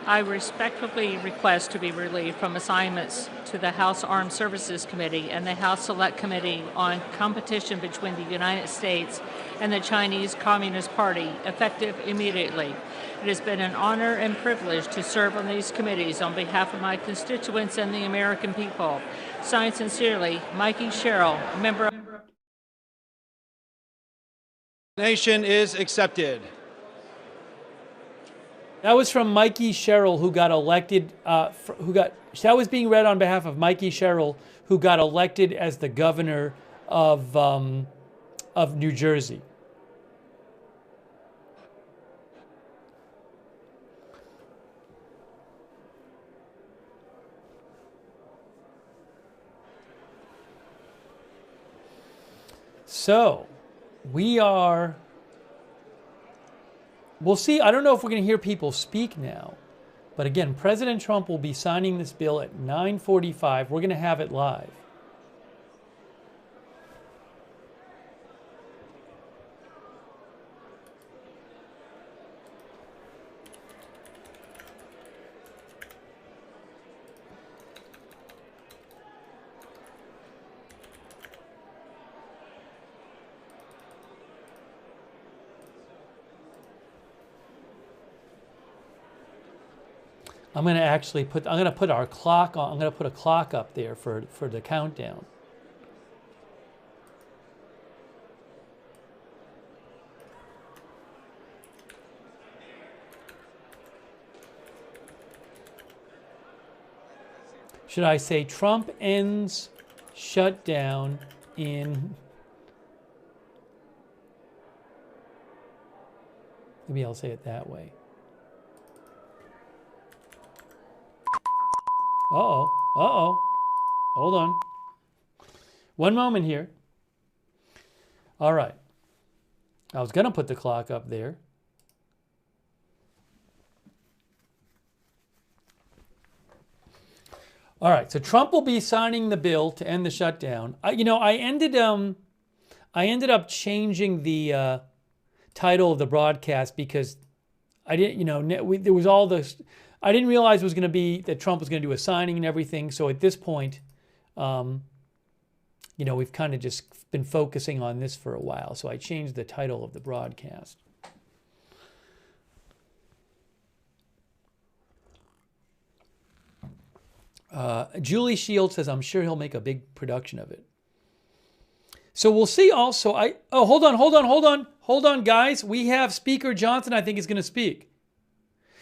I respectfully request to be relieved from assignments to the House Armed Services Committee and the House Select Committee on Competition between the United States and the Chinese Communist Party, effective immediately. It has been an honor and privilege to serve on these committees on behalf of my constituents and the American people. Signed sincerely, Mikey Sherrill, member Nation is accepted. That was from Mikey Sherrill, who got elected. That was being read on behalf of Mikey Sherrill, who got elected as the governor of New Jersey. So, we'll see. I don't know if we're going to hear people speak now. But again, President Trump will be signing this bill at 9:45. We're going to have it live. I'm going to put our clock on. I'm going to put a clock up there for the countdown. Should I say Trump ends shutdown in... Maybe I'll say it that way. Uh-oh. Uh-oh. Hold on. One moment here. All right. I was going to put the clock up there. All right. So Trump will be signing the bill to end the shutdown. I ended up changing the title of the broadcast because I didn't, there was all this... I didn't realize it was going to be that Trump was going to do a signing and everything. So at this point, we've kind of just been focusing on this for a while. So I changed the title of the broadcast. Julie Shields says, I'm sure he'll make a big production of it. So we'll see also. Hold on, guys. We have Speaker Johnson, I think, is going to speak.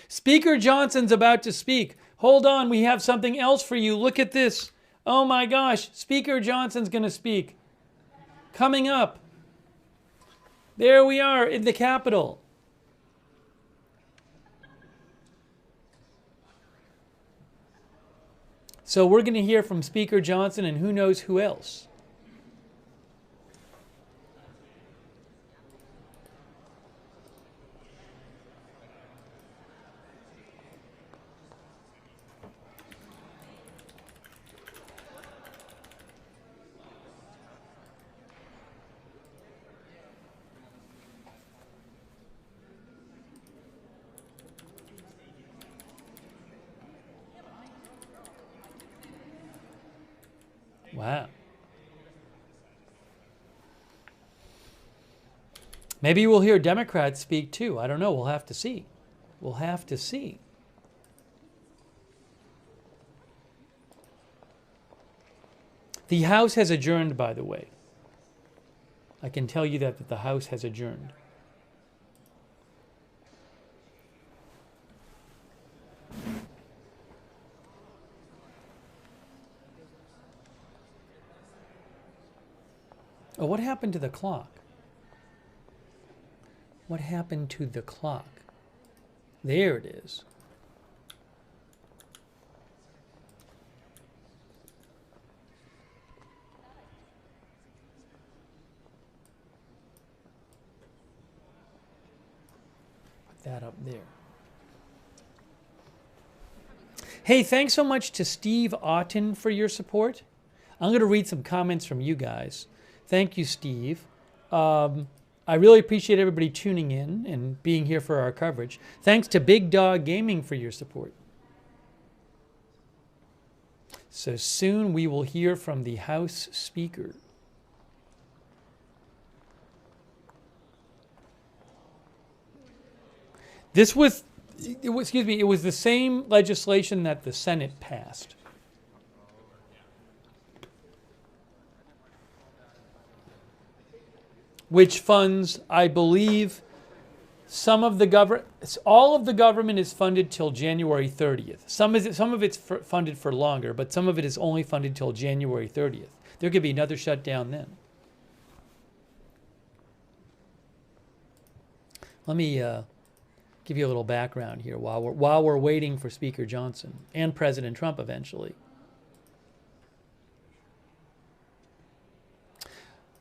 Speaker Johnson's about to speak. Hold on, we have something else for you. Look at this. Oh my gosh, Speaker Johnson's going to speak. Coming up. There we are in the Capitol. So we're going to hear from Speaker Johnson and who knows who else. Wow. Maybe we'll hear Democrats speak too. I don't know. We'll have to see. We'll have to see. The House has adjourned, by the way. I can tell you that the House has adjourned. Oh, what happened to the clock? What happened to the clock? There it is. Put that up there. Hey, thanks so much to Steve Otten for your support. I'm going to read some comments from you guys. Thank you, Steve. I really appreciate everybody tuning in and being here for our coverage. Thanks to Big Dog Gaming for your support. So soon we will hear from the House Speaker. It was the same legislation that the Senate passed. which funds, I believe, some of the government, all of the government is funded till January 30th. Some of it's funded for longer, but some of it is only funded till January 30th. There could be another shutdown then. Let me give you a little background here while we're waiting for Speaker Johnson and President Trump eventually.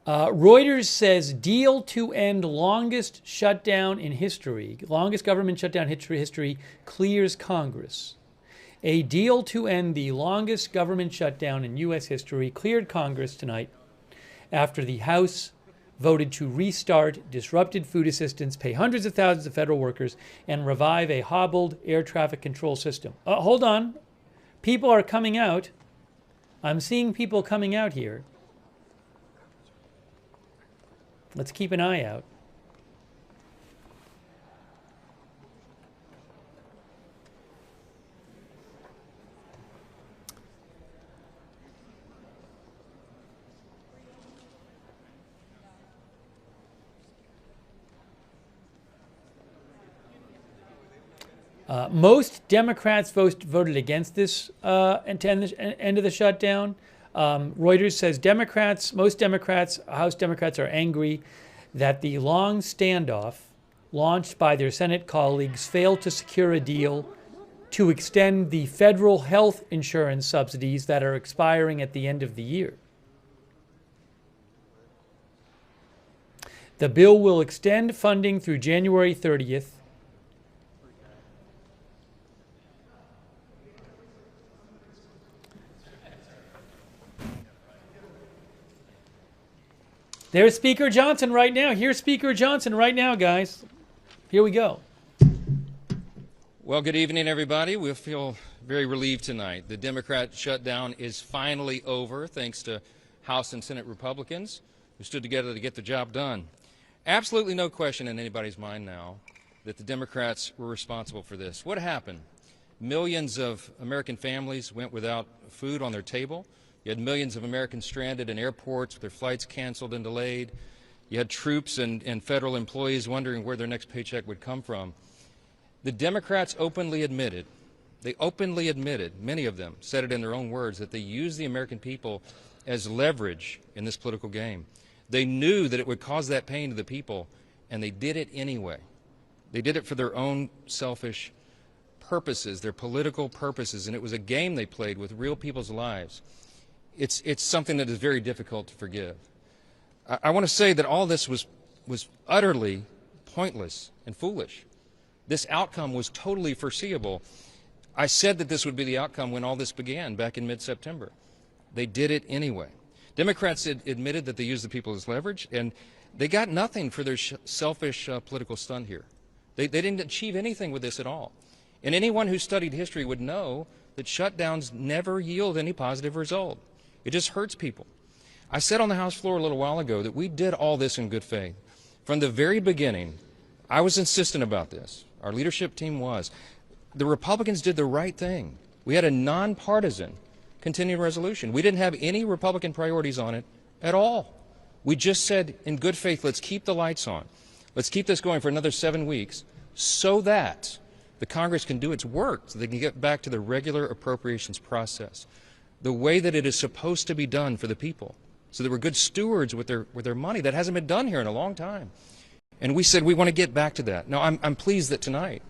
Reuters says deal to end longest shutdown in history, longest government shutdown history clears Congress. A deal to end the longest government shutdown in U.S. history cleared Congress tonight after the House voted to restart disrupted food assistance, pay hundreds of thousands of federal workers, and revive a hobbled air traffic control system. Hold on. People are coming out. I'm seeing people coming out here. Let's keep an eye out. Most Democrats voted against this end of the shutdown. Reuters says most Democrats, House Democrats, are angry that the long standoff launched by their Senate colleagues failed to secure a deal to extend the federal health insurance subsidies that are expiring at the end of the year. The bill will extend funding through January 30th. There's Speaker Johnson right now. Here's Speaker Johnson right now, guys. Here we go. Well, good evening, everybody. We feel very relieved tonight. The Democrat shutdown is finally over, thanks to House and Senate Republicans who stood together to get the job done. Absolutely no question in anybody's mind now that the Democrats were responsible for this. What happened? Millions of American families went without food on their table. You had millions of Americans stranded in airports with their flights canceled and delayed. You had troops and federal employees wondering where their next paycheck would come from. The Democrats openly admitted, many of them said it in their own words, that they used the American people as leverage in this political game. They knew that it would cause that pain to the people, and they did it anyway. They did it for their own selfish purposes, their political purposes, and it was a game they played with real people's lives. It's something that is very difficult to forgive. I want to say that all this was utterly pointless and foolish. This outcome was totally foreseeable. I said that this would be the outcome when all this began back in mid-September. They did it anyway. Democrats admitted that they used the people as leverage, and they got nothing for their selfish political stunt here. They didn't achieve anything with this at all. And anyone who studied history would know that shutdowns never yield any positive result. It just hurts people. I said on the House floor a little while ago that we did all this in good faith. From the very beginning, I was insistent about this. Our leadership team was. The Republicans did the right thing. We had a nonpartisan continuing resolution. We didn't have any Republican priorities on it at all. We just said, in good faith, let's keep the lights on. Let's keep this going for another 7 weeks so that the Congress can do its work, so they can get back to the regular appropriations process, the way that it is supposed to be done for the people, so that we're good stewards with their money. That hasn't been done here in a long time. And we said we want to get back to that. Now, I'm pleased that tonight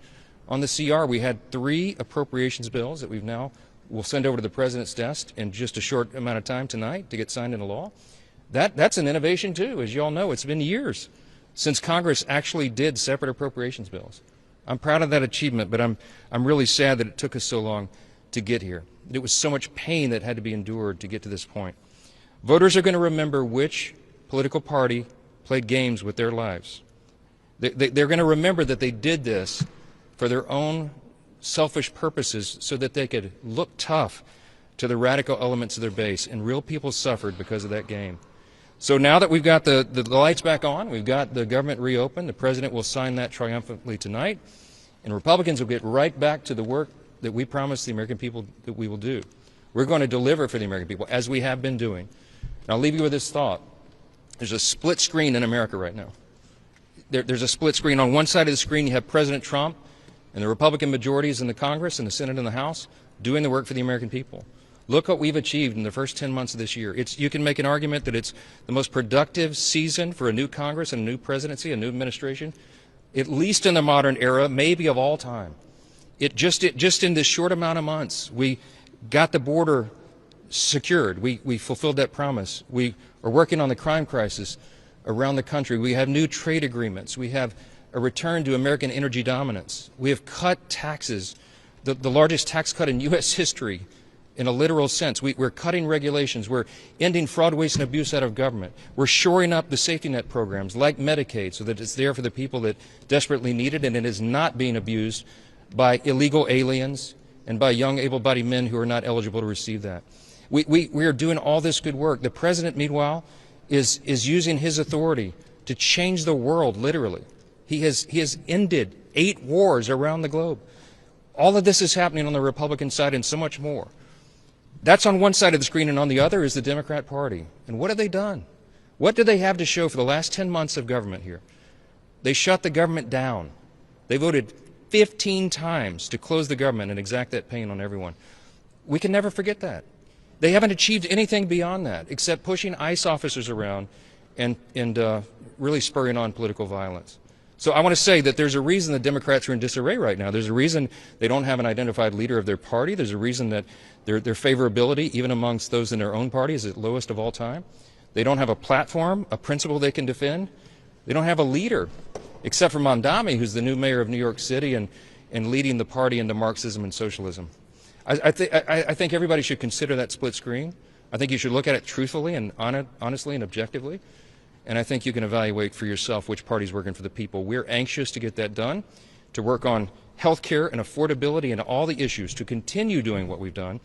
on the CR we had 3 appropriations bills that we'll send over to the President's desk in just a short amount of time tonight to get signed into law. That's an innovation too. As you all know, it's been years since Congress actually did separate appropriations bills. I'm proud of that achievement, but I'm really sad that it took us so long to get here. It was so much pain that had to be endured to get to this point. Voters are going to remember which political party played games with their lives. They're going to remember that they did this for their own selfish purposes so that they could look tough to the radical elements of their base, and real people suffered because of that game. So now that we've got the lights back on, we've got the government reopened, the President will sign that triumphantly tonight, and Republicans will get right back to the work that we promised the American people that we will do. We're going to deliver for the American people, as we have been doing. And I'll leave you with this thought. There's a split screen in America right now. There's a split screen. On one side of the screen, you have President Trump and the Republican majorities in the Congress and the Senate and the House doing the work for the American people. Look what we've achieved in the first 10 months of this year. You can make an argument that it's the most productive season for a new Congress and a new presidency, a new administration, at least in the modern era, maybe of all time. Just in this short amount of months, we got the border secured. We fulfilled that promise. We are working on the crime crisis around the country. We have new trade agreements. We have a return to American energy dominance. We have cut taxes, the largest tax cut in U.S. history in a literal sense. We're cutting regulations. We're ending fraud, waste, and abuse out of government. We're shoring up the safety net programs like Medicaid so that it's there for the people that desperately need it and it is not being abused by illegal aliens and by young able-bodied men who are not eligible to receive that. We are doing all this good work. The president, meanwhile, is using his authority to change the world, literally. He has ended 8 wars around the globe. All of this is happening on the Republican side and so much more. That's on one side of the screen, and on the other is the Democrat Party. And what have they done? What do they have to show for the last 10 months of government here? They shut the government down. They voted 15 times to close the government and exact that pain on everyone. We can never forget that. They haven't achieved anything beyond that except pushing ICE officers around and really spurring on political violence. So I want to say that there's a reason the Democrats are in disarray right now. There's a reason they don't have an identified leader of their party. There's a reason that their favorability, even amongst those in their own party, is at lowest of all time. They don't have a platform, a principle they can defend. They don't have a leader, except for Mamdani, who's the new mayor of New York City and leading the party into Marxism and socialism. I think everybody should consider that split screen. I think you should look at it truthfully and honestly and objectively. And I think you can evaluate for yourself which party's working for the people. We're anxious to get that done, to work on health care and affordability and all the issues, to continue doing what we've done.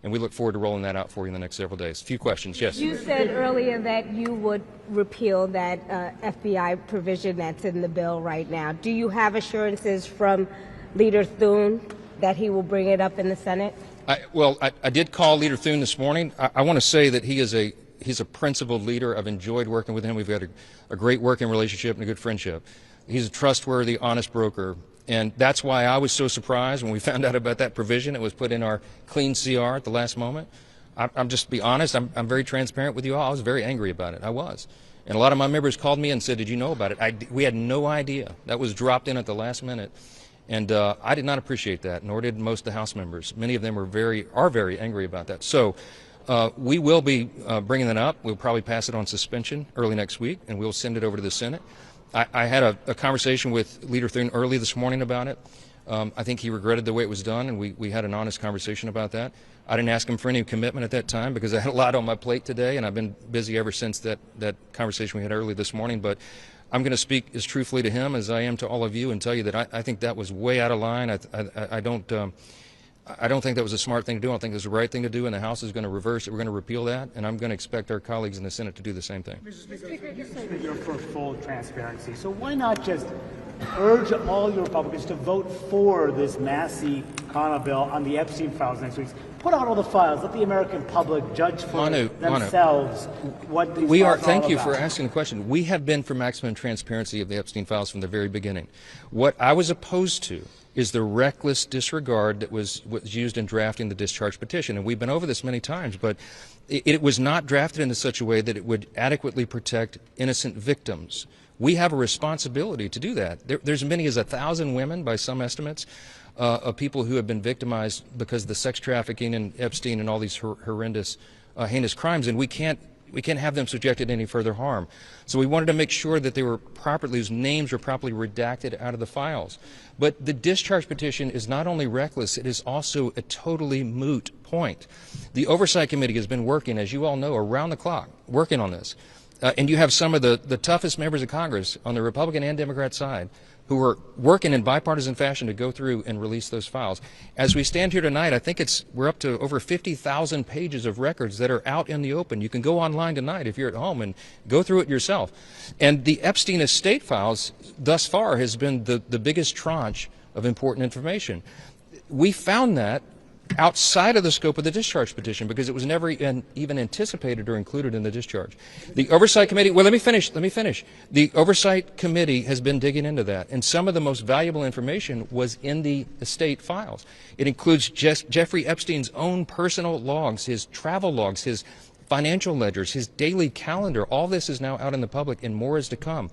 And we look forward to rolling that out for you in the next several days. A few questions. Yes? You said earlier that you would repeal that FBI provision that's in the bill right now. Do you have assurances from Leader Thune that he will bring it up in the Senate? I did call Leader Thune this morning. I want to say that he's a principled leader. I've enjoyed working with him. We've got a great working relationship and a good friendship. He's a trustworthy, honest broker. And that's why I was so surprised when we found out about that provision. It was put in our clean CR at the last moment. I'm just to be honest, I'm very transparent with you all. I was very angry about it. I was. And a lot of my members called me and said, did you know about it? We had no idea. That was dropped in at the last minute. And I did not appreciate that, nor did most of the House members. Many of them are very angry about that. So we will be bringing that up. We'll probably pass it on suspension early next week, and we'll send it over to the Senate. I had a conversation with Leader Thune early this morning about it. I think he regretted the way it was done, and we had an honest conversation about that. I didn't ask him for any commitment at that time because I had a lot on my plate today, and I've been busy ever since that conversation we had early this morning. But I'm going to speak as truthfully to him as I am to all of you and tell you that I think that was way out of line. I don't think that was a smart thing to do. I don't think it was the right thing to do, and the House is going to reverse it. We're going to repeal that, and I'm going to expect our colleagues in the Senate to do the same thing. Mr. Speaker, you said you're for full transparency, so why not just urge all your Republicans to vote for this Massey Connell bill on the Epstein files next week? Put out all the files. Let the American public judge for themselves what these files are all about. Thank you for asking the question. We have been for maximum transparency of the Epstein files from the very beginning. What I was opposed to is the reckless disregard that was used in drafting the discharge petition. And we've been over this many times, but it was not drafted in such a way that it would adequately protect innocent victims. We have a responsibility to do that. There's as many as 1,000 women, by some estimates, of people who have been victimized because of the sex trafficking and Epstein and all these horrendous, heinous crimes, and we can't have them subjected to any further harm. So we wanted to make sure that they were properly, whose names were properly redacted out of the files. But the discharge petition is not only reckless, it is also a totally moot point. The Oversight Committee has been working, as you all know, around the clock, working on this. And you have some of the toughest members of Congress on the Republican and Democrat side who are working in bipartisan fashion to go through and release those files. As we stand here tonight, I think we're up to over 50,000 pages of records that are out in the open. You can go online tonight if you're at home and go through it yourself. And the Epstein estate files thus far has been the biggest tranche of important information. We found that outside of the scope of the discharge petition because it was never even anticipated or included in the discharge. The Oversight Committee, well, let me finish. The Oversight Committee has been digging into that, and some of the most valuable information was in the estate files. It includes Jeffrey Epstein's own personal logs, his travel logs, his financial ledgers, his daily calendar. All this is now out in the public, and more is to come.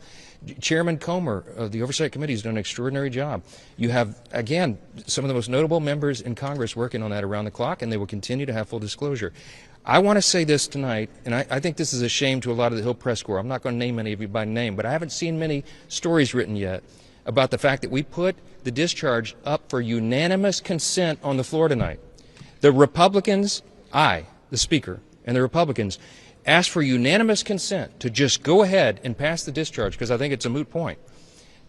Chairman Comer of the Oversight Committee has done an extraordinary job. You have, again, some of the most notable members in Congress working on that around the clock, and they will continue to have full disclosure. I want to say this tonight, and I think this is a shame to a lot of the Hill Press Corps. I'm not going to name any of you by name, but I haven't seen many stories written yet about the fact that we put the discharge up for unanimous consent on the floor tonight. The Republicans, the Speaker, and the Republicans asked for unanimous consent to just go ahead and pass the discharge because I think it's a moot point.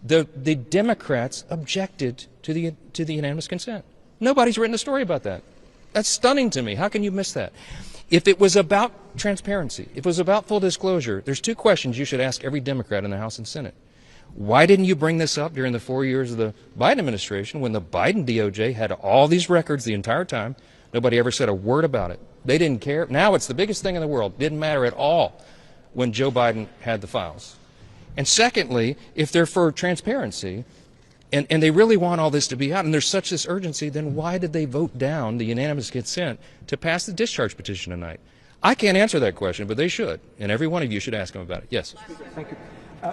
The Democrats objected to the unanimous consent. Nobody's written a story about that. That's stunning to me. How can you miss that? If it was about transparency, if it was about full disclosure, there's two questions you should ask every Democrat in the House and Senate. Why didn't you bring this up during the 4 years of the Biden administration when the Biden DOJ had all these records the entire time? Nobody ever said a word about it. They didn't care. Now it's the biggest thing in the world. Didn't matter at all when Joe Biden had the files. And secondly, if they're for transparency and they really want all this to be out and there's such this urgency, then why did they vote down the unanimous consent to pass the discharge petition tonight? I can't answer that question, but they should. And every one of you should ask them about it. Yes. Thank you.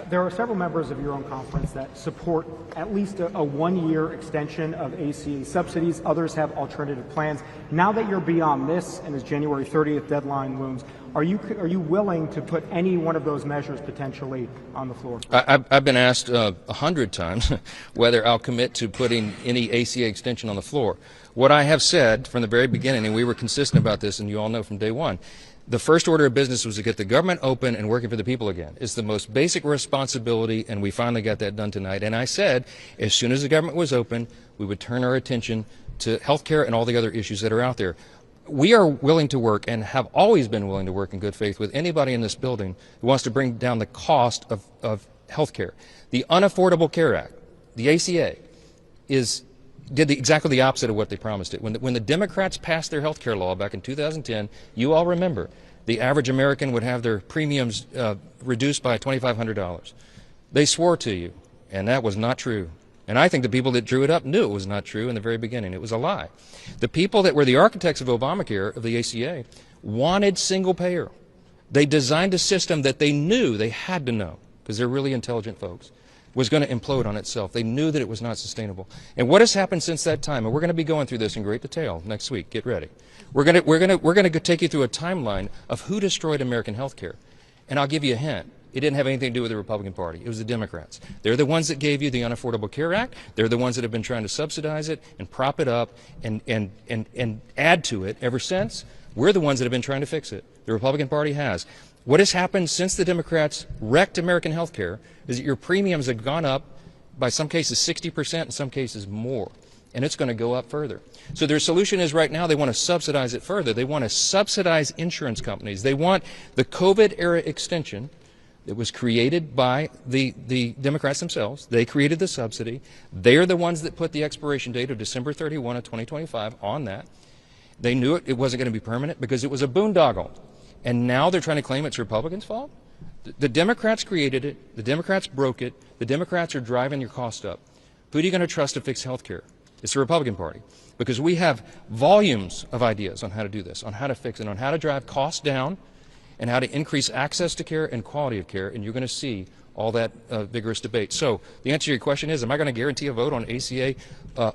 There are several members of your own conference that support at least a one-year extension of ACA subsidies. Others have alternative plans. Now that you're beyond this and as January 30th deadline looms, are you willing to put any one of those measures potentially on the floor? I've been asked 100 times whether I'll commit to putting any ACA extension on the floor. What I have said from the very beginning, and we were consistent about this, and you all know from day one, the first order of business was to get the government open and working for the people again. It's the most basic responsibility, and we finally got that done tonight. And I said, as soon as the government was open, we would turn our attention to health care and all the other issues that are out there. We are willing to work and have always been willing to work in good faith with anybody in this building who wants to bring down the cost of health care. The Unaffordable Care Act, the ACA, did exactly the opposite of what they promised it. When the Democrats passed their health care law back in 2010, you all remember, the average American would have their premiums reduced by $2,500. They swore to you, and that was not true. And I think the people that drew it up knew it was not true in the very beginning. It was a lie. The people that were the architects of Obamacare, of the ACA, wanted single payer. They designed a system that they knew they had to know, because they're really intelligent folks, was going to implode on itself. They knew that it was not sustainable. And what has happened since that time? And we're going to be going through this in great detail next week. Get ready. We're going to take you through a timeline of who destroyed American health care. And I'll give you a hint. It didn't have anything to do with the Republican Party. It was the Democrats. They're the ones that gave you the Unaffordable Care Act. They're the ones that have been trying to subsidize it and prop it up and add to it ever since. We're the ones that have been trying to fix it. The Republican Party has. What has happened since the Democrats wrecked American health care is that your premiums have gone up by some cases 60%, in some cases more. And it's going to go up further. So their solution is right now they want to subsidize it further. They want to subsidize insurance companies. They want the COVID era extension that was created by the Democrats themselves. They created the subsidy. They're the ones that put the expiration date of December 31 of 2025 on that. They knew it wasn't going to be permanent because it was a boondoggle. And now they're trying to claim it's Republicans' fault? The Democrats created it. The Democrats broke it. The Democrats are driving your cost up. Who are you going to trust to fix health care? It's the Republican Party. Because we have volumes of ideas on how to do this, on how to fix it, on how to drive costs down, and how to increase access to care and quality of care. And you're going to see all that vigorous debate. So the answer to your question is, am I going to guarantee a vote on ACA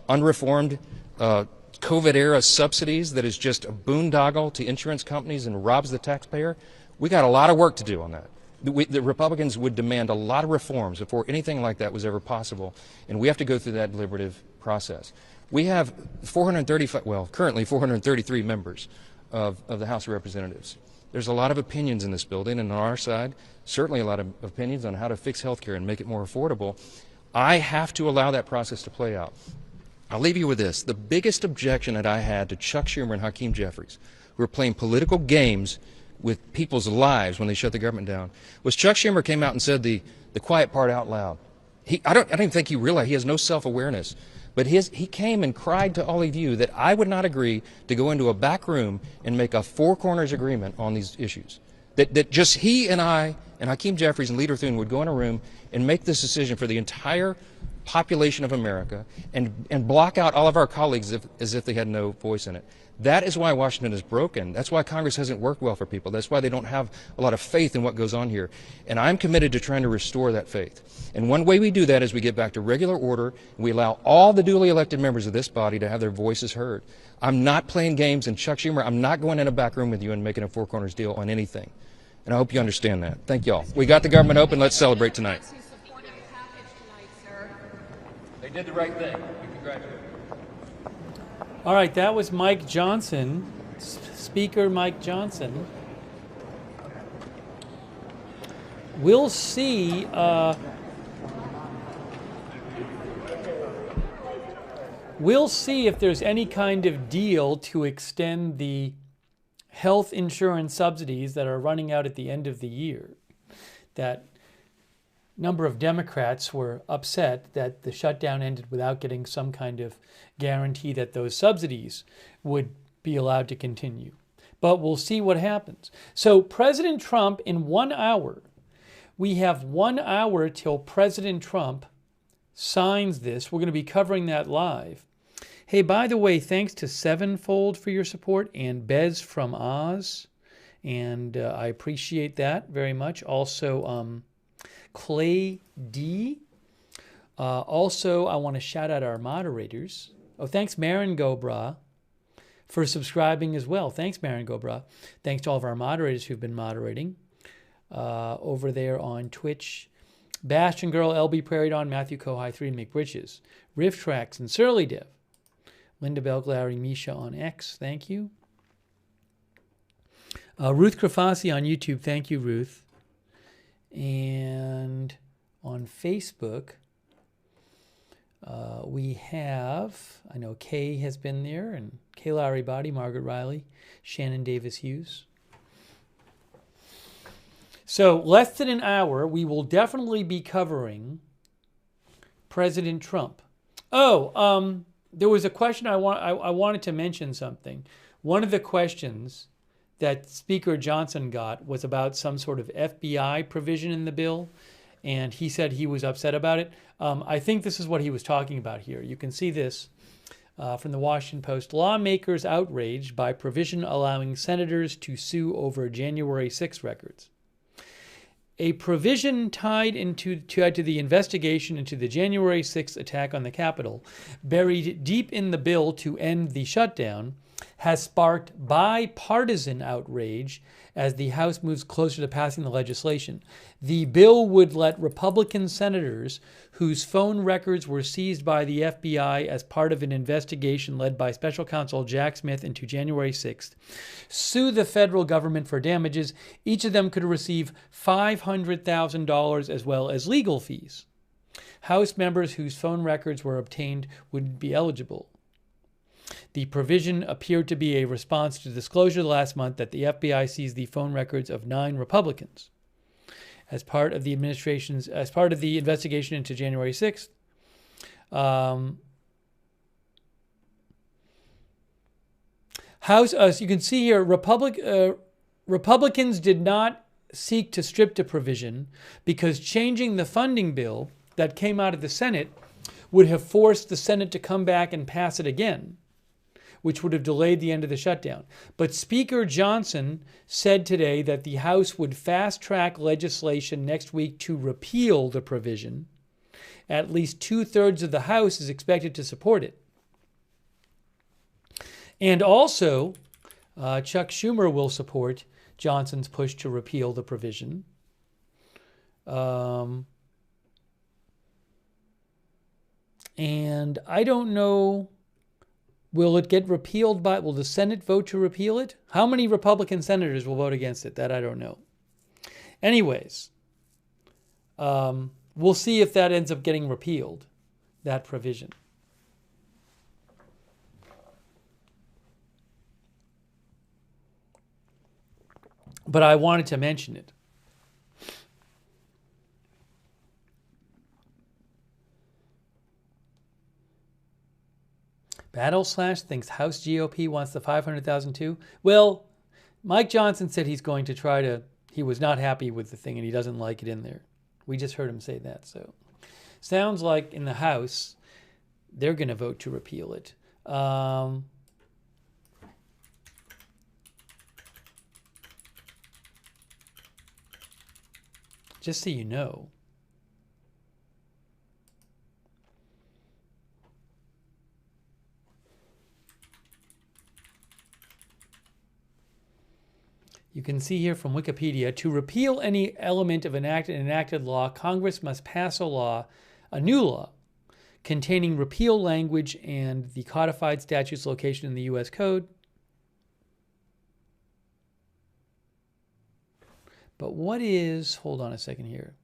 unreformed COVID-era subsidies that is just a boondoggle to insurance companies and robs the taxpayer? We got a lot of work to do on that. The Republicans would demand a lot of reforms before anything like that was ever possible, and we have to go through that deliberative process. We have currently 433 members of the House of Representatives. There's a lot of opinions in this building, and on our side, certainly a lot of opinions on how to fix health care and make it more affordable. I have to allow that process to play out. I'll leave you with this. The biggest objection that I had to Chuck Schumer and Hakeem Jeffries, who were playing political games with people's lives when they shut the government down, was Chuck Schumer came out and said the quiet part out loud. I don't even think he realized he has no self-awareness. But he came and cried to all of you that I would not agree to go into a back room and make a four corners agreement on these issues. That just he and I and Hakeem Jeffries and Leader Thune would go in a room and make this decision for the entire population of America and block out all of our colleagues as if they had no voice in it. That is why Washington is broken. That's why Congress hasn't worked well for people. That's why they don't have a lot of faith in what goes on here. And I'm committed to trying to restore that faith. And one way we do that is we get back to regular order, and we allow all the duly elected members of this body to have their voices heard. I'm not playing games, and Chuck Schumer, I'm not going in a back room with you and making a four corners deal on anything. And I hope you understand that. Thank y'all. We got the government open. Let's celebrate tonight. They did the right thing. We congratulate them. All right, that was Mike Johnson, Speaker Mike Johnson. We'll see. We'll see if there's any kind of deal to extend the health insurance subsidies that are running out at the end of the year. That number of Democrats were upset that the shutdown ended without getting some kind of guarantee that those subsidies would be allowed to continue. But we'll see what happens. So President Trump, in 1 hour, we have 1 hour till President Trump signs this. We're going to be covering that live. Hey, by the way, thanks to Sevenfold for your support and Bez from Oz. And I appreciate that very much. Also, Clay D. Also, I want to shout out our moderators. Oh, thanks, Marin Gobra, for subscribing as well. Thanks, Marin Gobra. Thanks to all of our moderators who've been moderating over there on Twitch. Bastion Girl, LB Prairie Dawn, Matthew Kohai 3, Mick Bridges, Riff Tracks, and Surly Dev. Linda Belglary, Misha on X, thank you. Ruth Krafasi on YouTube, thank you, Ruth. And on Facebook, we have, I know Kay has been there, and Kay Lowry Body, Margaret Riley, Shannon Davis Hughes. So less than an hour, we will definitely be covering President Trump. Oh, there was a question I wanted to mention something. One of the questions that Speaker Johnson got was about some sort of FBI provision in the bill, and he said he was upset about it. I think this is what he was talking about here. You can see this from the Washington Post. Lawmakers outraged by provision allowing senators to sue over January 6 records. A provision tied to the investigation into the January 6th attack on the Capitol, buried deep in the bill to end the shutdown, has sparked bipartisan outrage as the House moves closer to passing the legislation. The bill would let Republican senators whose phone records were seized by the FBI as part of an investigation led by Special Counsel Jack Smith into January 6th sue the federal government for damages. Each of them could receive $500,000 as well as legal fees. House members whose phone records were obtained would be eligible. The provision appeared to be a response to disclosure last month that the FBI seized the phone records of 9 Republicans as part of the investigation into January 6th. You can see here, Republicans did not seek to strip the provision because changing the funding bill that came out of the Senate would have forced the Senate to come back and pass it again, which would have delayed the end of the shutdown. But Speaker Johnson said today that the House would fast-track legislation next week to repeal the provision. At least 2/3 of the House is expected to support it. And also, Chuck Schumer will support Johnson's push to repeal the provision. And I don't know, will it get repealed will the Senate vote to repeal it? How many Republican senators will vote against it? That I don't know. Anyways, we'll see if that ends up getting repealed, that provision. But I wanted to mention it. Battle/, thinks House GOP wants the 500,000 too. Well, Mike Johnson said he's going to try to, he was not happy with the thing and he doesn't like it in there. We just heard him say that. So sounds like in the House, they're going to vote to repeal it. Just so you know. You can see here from Wikipedia, to repeal any element of an enacted law, Congress must pass a new law, containing repeal language and the codified statute's location in the U.S. Code. But what is, hold on a second here.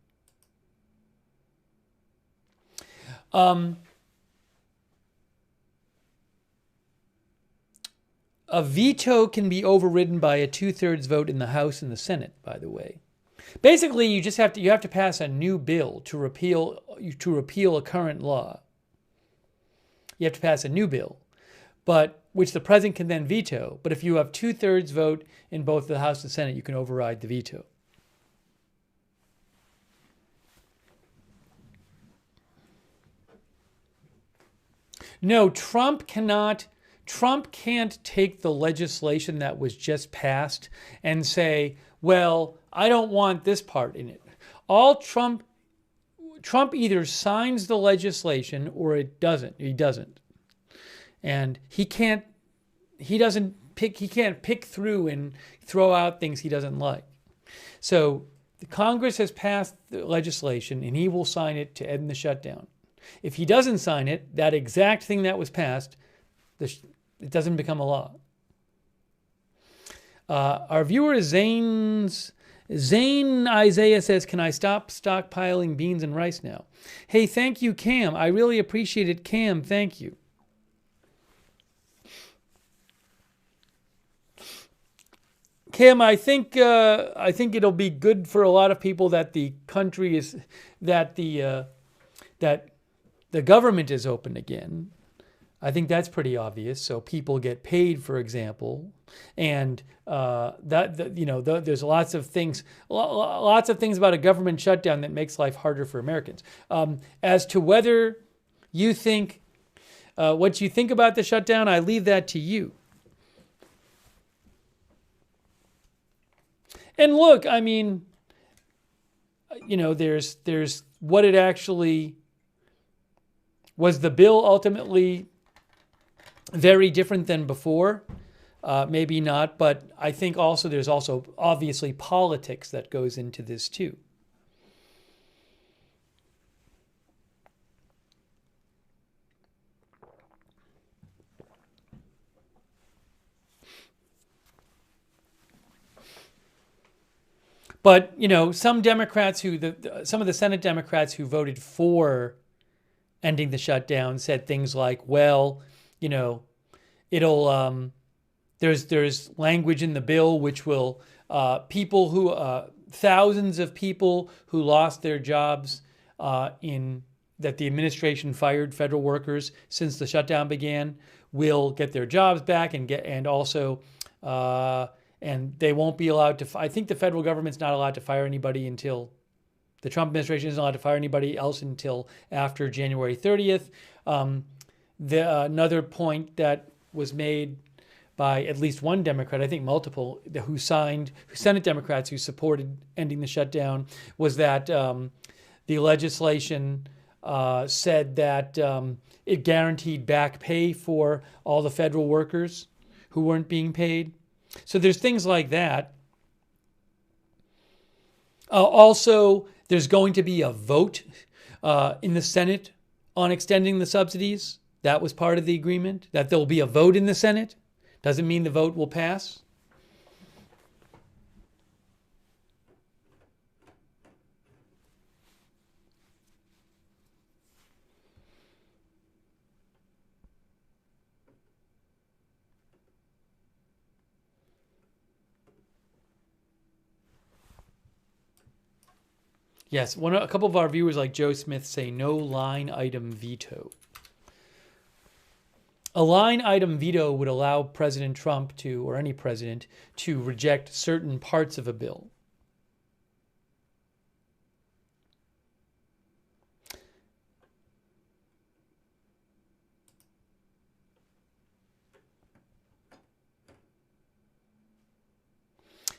A veto can be overridden by a 2/3 vote in the House and the Senate, by the way. Basically, you have to pass a new bill to repeal a current law. You have to pass a new bill, but which the president can then veto. But if you have 2/3 vote in both the House and Senate, you can override the veto. No, Trump can't take the legislation that was just passed and say, well, I don't want this part in it. Trump either signs the legislation or he doesn't. And he can't pick through and throw out things he doesn't like. So the Congress has passed the legislation and he will sign it to end the shutdown. If he doesn't sign it, that exact thing that was passed, it doesn't become a law. Our viewer Zane Isaiah says, can I stop stockpiling beans and rice now? Hey, thank you, Cam. I really appreciate it, Cam. Thank you. Cam, I think it'll be good for a lot of people that the country is that the government is open again. I think that's pretty obvious. So people get paid, for example, and there's lots of things about a government shutdown that makes life harder for Americans. As to whether you think what you think about the shutdown, I leave that to you. And look, I mean, there's what it actually was. The bill ultimately very different than before? Maybe not, but I think there's also obviously politics that goes into this too. But some Democrats some of the Senate Democrats who voted for ending the shutdown said things like, well, it'll there's language in the bill which will people who thousands of people who lost their jobs that the administration fired federal workers since the shutdown began will get their jobs back and they won't be allowed to. I think the federal government's not allowed to fire anybody until the Trump administration isn't allowed to fire anybody else until after January 30th. Another point that was made by at least one Democrat, I think multiple, Senate Democrats who supported ending the shutdown, was that the legislation said that it guaranteed back pay for all the federal workers who weren't being paid. So there's things like that. Also, there's going to be a vote in the Senate on extending the subsidies. That was part of the agreement, that there will be a vote in the Senate. Doesn't mean the vote will pass. Yes, a couple of our viewers like Joe Smith say no line item veto. A line item veto would allow President Trump to, or any president, to reject certain parts of a bill.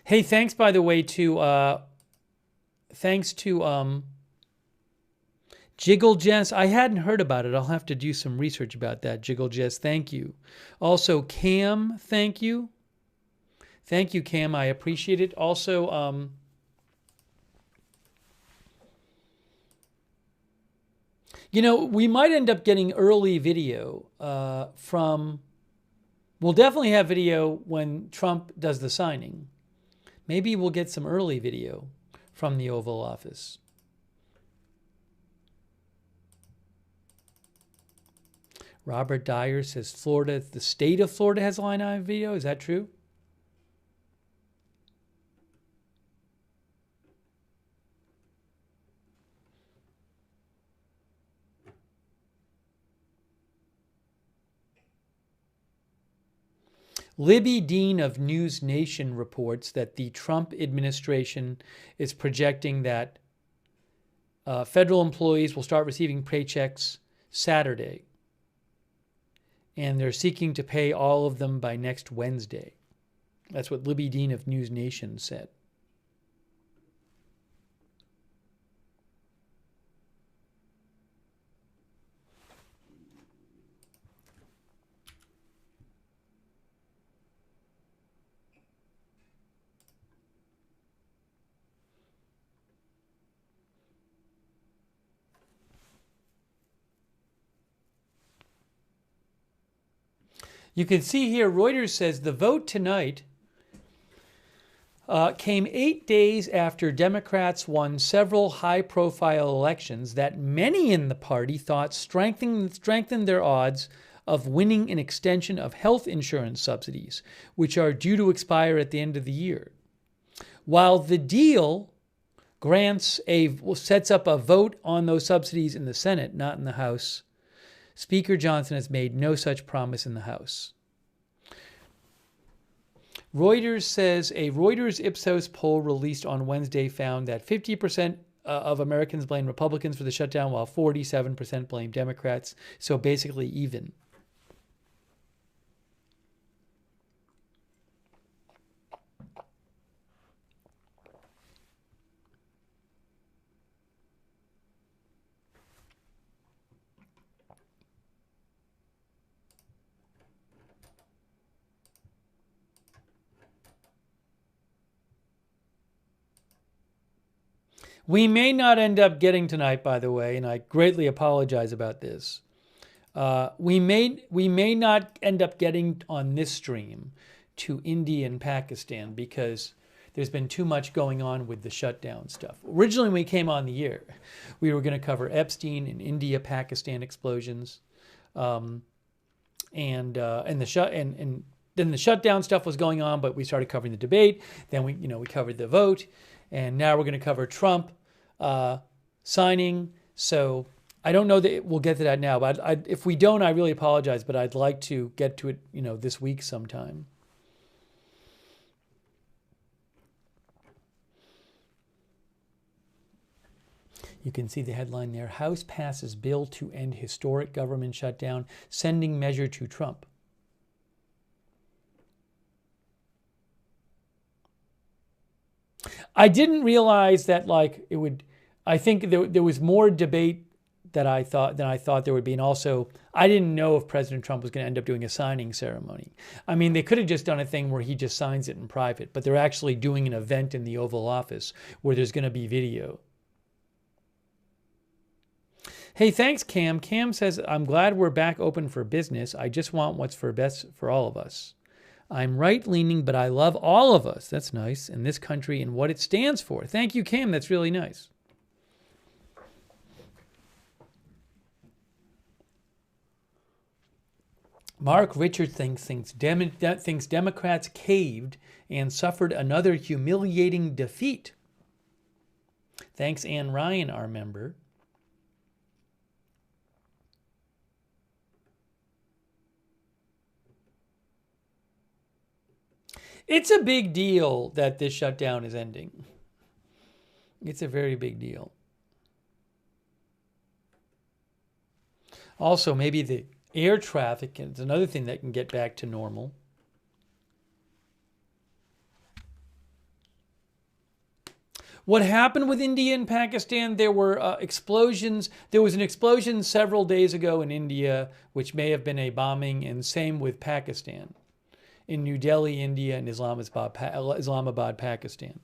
Hey, thanks, by the way, to Jiggle Jess. I hadn't heard about it. I'll have to do some research about that. Jiggle Jess, thank you. Also, Cam, thank you. Thank you, Cam. I appreciate it. Also, you know, we might end up getting early video from... We'll definitely have video when Trump does the signing. Maybe we'll get some early video from the Oval Office. Robert Dyer says Florida, the state of Florida has line item video. Is that true? Libby Dean of News Nation reports that the Trump administration is projecting that federal employees will start receiving paychecks Saturday, and they're seeking to pay all of them by next Wednesday. That's what Libby Dean of News Nation said. You can see here, Reuters says the vote tonight came 8 days after Democrats won several high-profile elections that many in the party thought strengthened their odds of winning an extension of health insurance subsidies, which are due to expire at the end of the year. While the deal sets up a vote on those subsidies in the Senate, not in the House, Speaker Johnson has made no such promise in the House. Reuters says a Reuters Ipsos poll released on Wednesday found that 50% of Americans blame Republicans for the shutdown, while 47% blame Democrats. So basically even. We may not end up getting tonight, by the way, and I greatly apologize about this. We may not end up getting on this stream to India and Pakistan because there's been too much going on with the shutdown stuff. Originally, when we came on the air, we were going to cover Epstein and India-Pakistan explosions, and then the shutdown stuff was going on, but we started covering the debate. Then we covered the vote, and now we're going to cover Trump signing. So I don't know that we'll get to that now, but if we don't, I really apologize, but I'd like to get to it, this week sometime. You can see the headline there. House passes bill to end historic government shutdown, sending measure to Trump. I didn't realize that it would. I think there was more debate than I thought there would be, and also I didn't know if President Trump was going to end up doing a signing ceremony. I mean, they could have just done a thing where he just signs it in private, but they're actually doing an event in the Oval Office where there's going to be video. Hey, thanks, Cam. Cam says, I'm glad we're back open for business. I just want what's for best for all of us. I'm right-leaning, but I love all of us. That's nice. And this country and what it stands for. Thank you, Cam. That's really nice. Mark Richard thinks Democrats caved and suffered another humiliating defeat. Thanks, Ann Ryan, our member. It's a big deal that this shutdown is ending. It's a very big deal. Also, maybe the air traffic is another thing that can get back to normal. What happened with India and Pakistan? There were explosions. There was an explosion several days ago in India, which may have been a bombing, and same with Pakistan, in New Delhi, India, and Islamabad, Pakistan.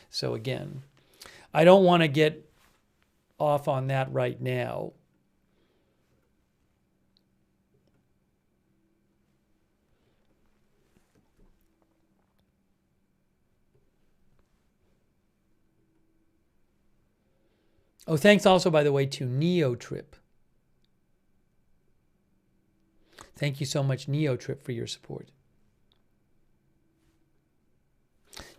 So again, I don't want to get off on that right now. Oh, thanks also, by the way, to NeoTrip. Thank you so much, NeoTrip, for your support.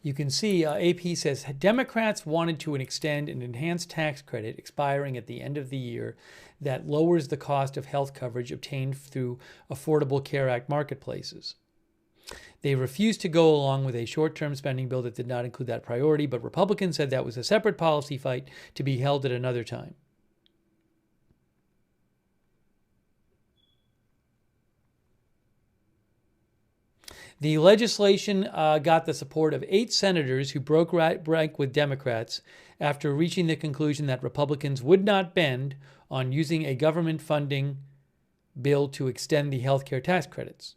You can see AP says Democrats wanted to extend an enhanced tax credit expiring at the end of the year that lowers the cost of health coverage obtained through Affordable Care Act marketplaces. They refused to go along with a short-term spending bill that did not include that priority, but Republicans said that was a separate policy fight to be held at another time. The legislation got the support of 8 senators who broke rank with Democrats after reaching the conclusion that Republicans would not bend on using a government funding bill to extend the health care tax credits.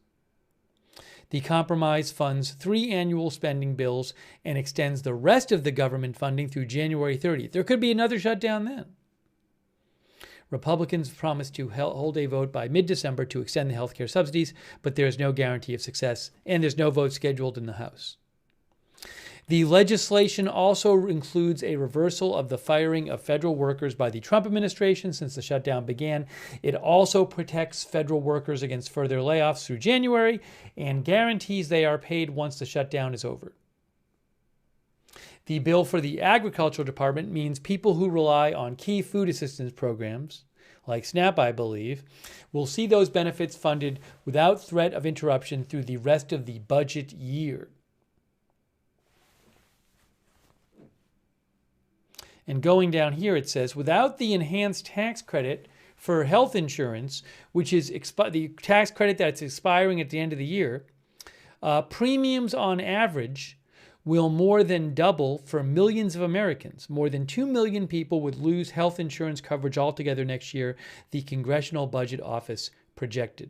The compromise funds 3 annual spending bills and extends the rest of the government funding through January 30th. There could be another shutdown then. Republicans promised to hold a vote by mid-December to extend the health care subsidies, but there is no guarantee of success, and there's no vote scheduled in the House. The legislation also includes a reversal of the firing of federal workers by the Trump administration since the shutdown began. It also protects federal workers against further layoffs through January and guarantees they are paid once the shutdown is over. The bill for the Agricultural Department means people who rely on key food assistance programs, like SNAP, I believe, will see those benefits funded without threat of interruption through the rest of the budget year. And going down here, it says, without the enhanced tax credit for health insurance, which is the tax credit that's expiring at the end of the year, premiums on average will more than double for millions of Americans. More than 2 million people would lose health insurance coverage altogether next year, the Congressional Budget Office projected.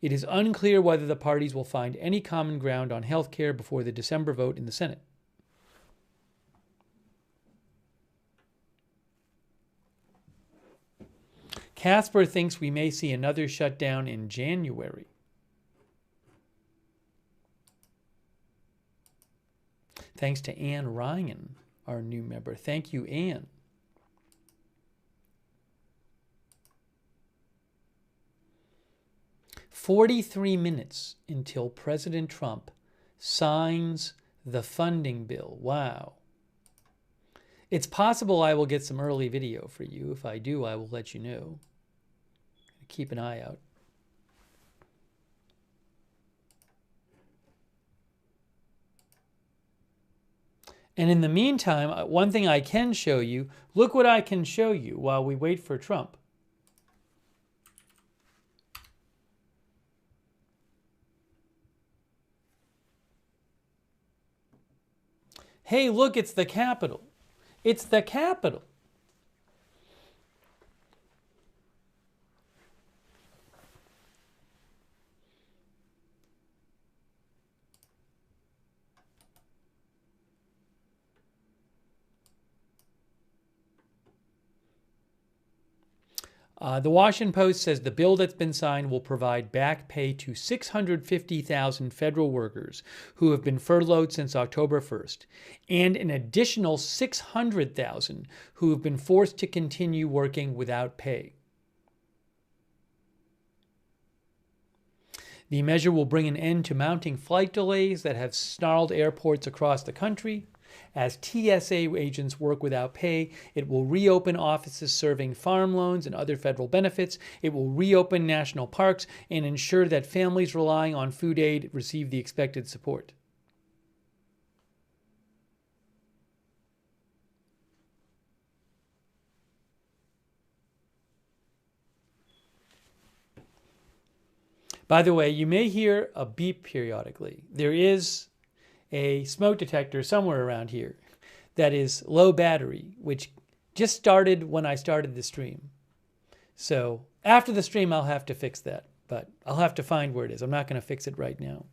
It is unclear whether the parties will find any common ground on health care before the December vote in the Senate. Casper thinks we may see another shutdown in January. Thanks to Ann Ryan, our new member. Thank you, Ann. "43 minutes until President Trump signs the funding bill." Wow. It's possible I will get some early video for you. If I do, I will let you know. Keep an eye out. And in the meantime, one thing I can show you, look what I can show you while we wait for Trump. Hey, look, it's the Capitol. It's the Capitol. The Washington Post says the bill that's been signed will provide back pay to 650,000 federal workers who have been furloughed since October 1st, and an additional 600,000 who have been forced to continue working without pay. The measure will bring an end to mounting flight delays that have snarled airports across the country. As TSA agents work without pay, it will reopen offices serving farm loans and other federal benefits. It will reopen national parks and ensure that families relying on food aid receive the expected support. By the way, you may hear a beep periodically. There is a smoke detector somewhere around here that is low battery, which just started when I started the stream. So after the stream, I'll have to fix that, but I'll have to find where it is. I'm not going to fix it right now.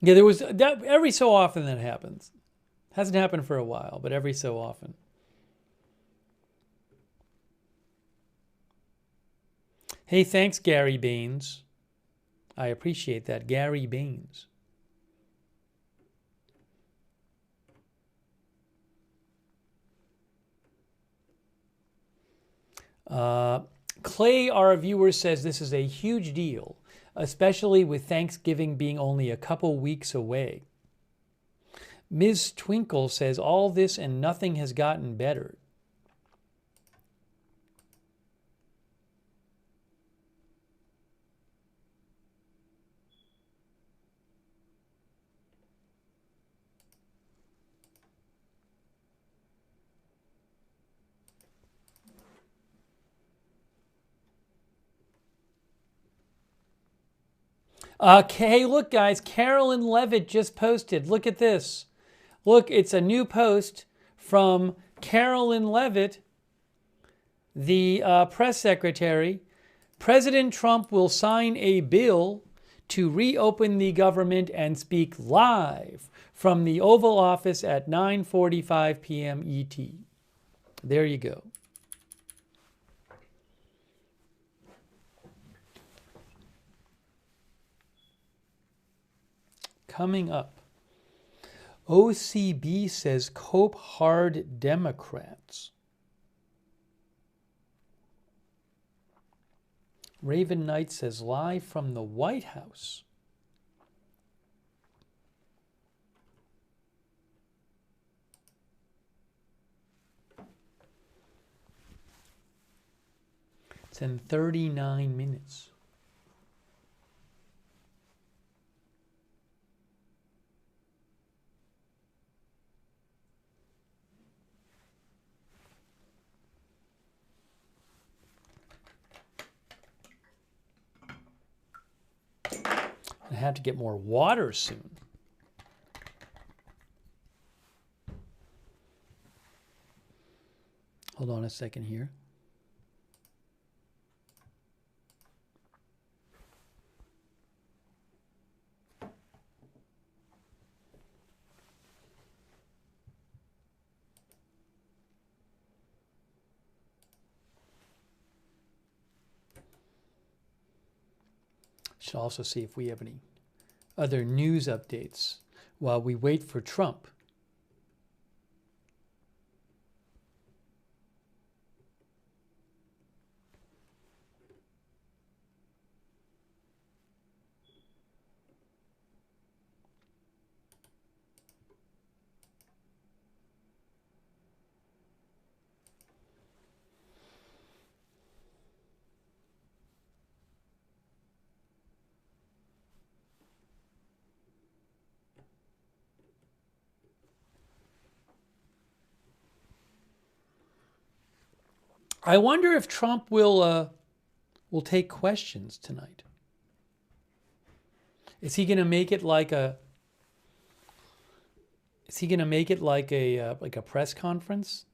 Yeah, there was that every so often that happens. Hasn't happened for a while, but every so often. Hey, thanks, Gary Baines. I appreciate that, Gary Baines. Clay, our viewer, says this is a huge deal, especially with Thanksgiving being only a couple weeks away. Ms. Twinkle says all this and nothing has gotten better. Hey, look, guys, Carolyn Levitt just posted. Look at this. Look, it's a new post from Carolyn Levitt, the press secretary. President Trump will sign a bill to reopen the government and speak live from the Oval Office at 9:45 p.m. ET. There you go. Coming up, OCB says cope hard Democrats. Raven Knight says live from the White House. It's in 39 minutes. I have to get more water soon. Hold on a second here. Should also see if we have any other news updates while we wait for Trump. I wonder if Trump will take questions tonight. Is he going to make it like a? Is he going to make it like a press conference?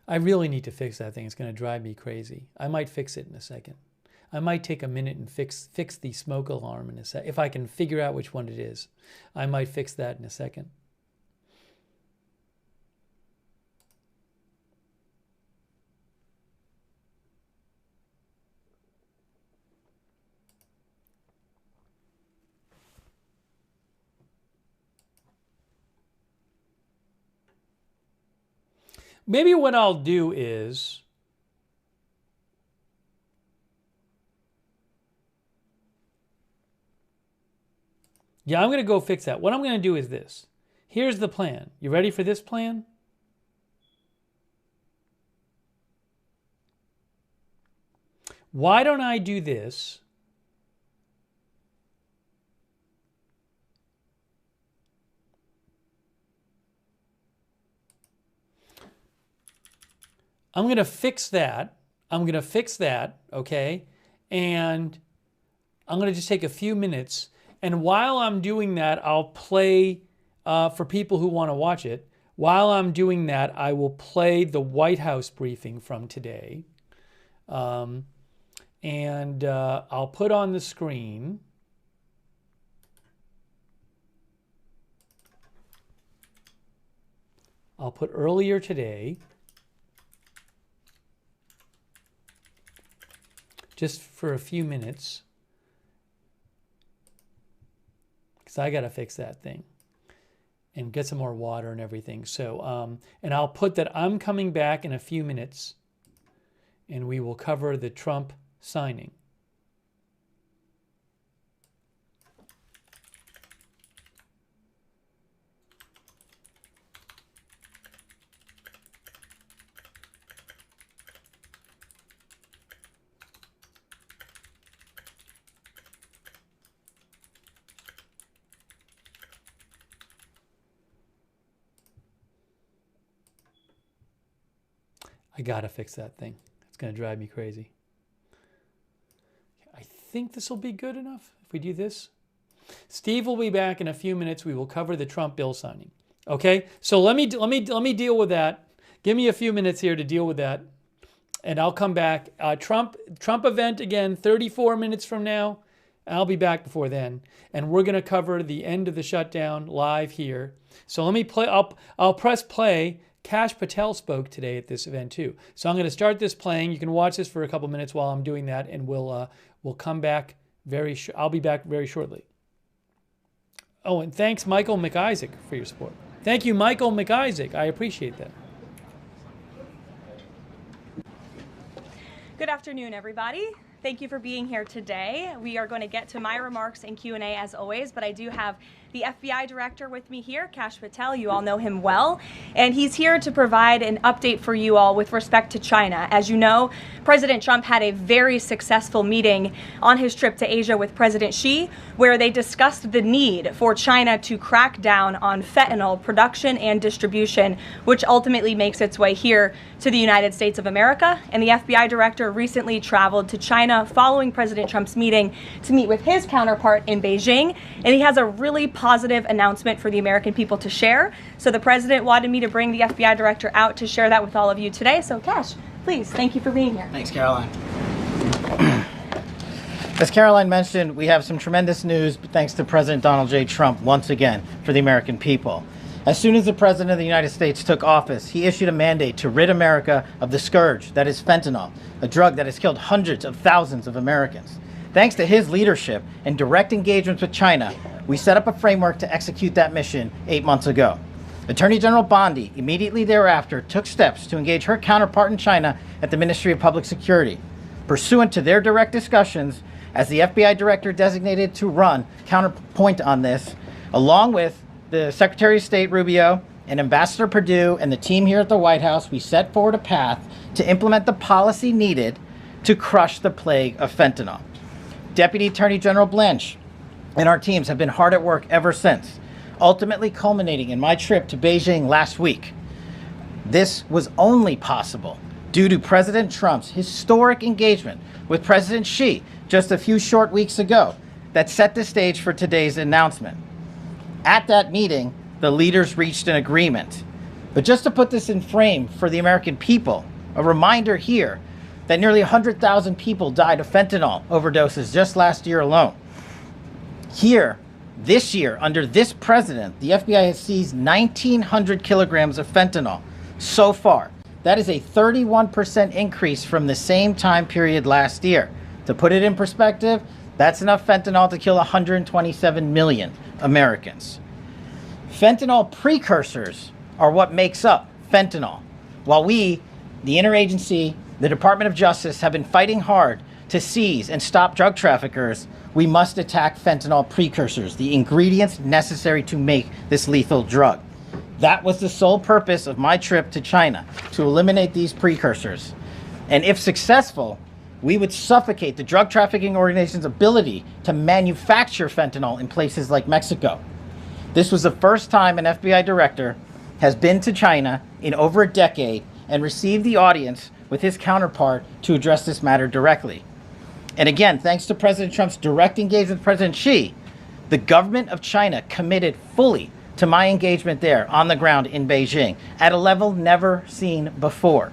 I really need to fix that thing. It's going to drive me crazy. I might fix it in a second. I might take a minute and fix the smoke alarm in a sec. If I can figure out which one it is, I might fix that in a second. Maybe what I'll do is, yeah, I'm going to go fix that. What I'm going to do is this. Here's the plan. You ready for this plan? Why don't I do this? I'm going to fix that. Okay? And I'm going to just take a few minutes. And while I'm doing that, I'll play, for people who want to watch it, while I'm doing that, I will play the White House briefing from today. And I'll put on the screen. I'll put earlier today. Just for a few minutes, because I got to fix that thing and get some more water and everything. So, and I'll put that I'm coming back in a few minutes, and we will cover the Trump signing. I gotta fix that thing. It's gonna drive me crazy. I think this will be good enough if we do this. Steve will be back in a few minutes. We will cover the Trump bill signing. Okay, so let me deal with that. Give me a few minutes here to deal with that, and I'll come back. Trump event again, 34 minutes from now. I'll be back before then, and we're gonna cover the end of the shutdown live here. So let me play. I'll press play. Kash Patel spoke today at this event too. So I'm going to start this playing. You can watch this for a couple minutes while I'm doing that, and we'll come back I'll be back very shortly. Oh, and thanks Michael McIsaac for your support. Thank you, Michael McIsaac. I appreciate that. Good afternoon, everybody. Thank you for being here today. We are going to get to my remarks and Q&A as always, but I do have the FBI director with me here, Kash Patel. You all know him well, and he's here to provide an update for you all with respect to China. As you know, President Trump had a very successful meeting on his trip to Asia with President Xi, where they discussed the need for China to crack down on fentanyl production and distribution, which ultimately makes its way here to the United States of America. And the FBI director recently traveled to China following President Trump's meeting to meet with his counterpart in Beijing, and he has a really positive announcement for the American people to share. So the president wanted me to bring the FBI director out to share that with all of you today. So Kash, please, thank you for being here. Thanks, Caroline. As Caroline mentioned, we have some tremendous news thanks to President Donald J. Trump once again for the American people. As soon as the President of the United States took office, he issued a mandate to rid America of the scourge that is fentanyl, a drug that has killed hundreds of thousands of Americans. Thanks to his leadership and direct engagements with China, we set up a framework to execute that mission 8 months ago. Attorney General Bondi immediately thereafter took steps to engage her counterpart in China at the Ministry of Public Security. Pursuant to their direct discussions, as the FBI director designated to run counterpoint on this, along with the Secretary of State Rubio and Ambassador Perdue and the team here at the White House, we set forward a path to implement the policy needed to crush the plague of fentanyl. Deputy Attorney General Blanche and our teams have been hard at work ever since, ultimately culminating in my trip to Beijing last week. This was only possible due to President Trump's historic engagement with President Xi just a few short weeks ago that set the stage for today's announcement. At that meeting, the leaders reached an agreement. But just to put this in frame for the American people, a reminder here that nearly 100,000 people died of fentanyl overdoses just last year alone. Here, this year, under this president, the FBI has seized 1,900 kilograms of fentanyl so far. That is a 31% increase from the same time period last year. To put it in perspective, that's enough fentanyl to kill 127 million Americans. Fentanyl precursors are what makes up fentanyl. While we, the interagency, the Department of Justice, have been fighting hard to seize and stop drug traffickers, we must attack fentanyl precursors, the ingredients necessary to make this lethal drug. That was the sole purpose of my trip to China, to eliminate these precursors. And if successful, we would suffocate the drug trafficking organization's ability to manufacture fentanyl in places like Mexico. This was the first time an FBI director has been to China in over a decade and received the audience with his counterpart to address this matter directly. And again, thanks to President Trump's direct engagement with President Xi, the government of China committed fully to my engagement there on the ground in Beijing at a level never seen before.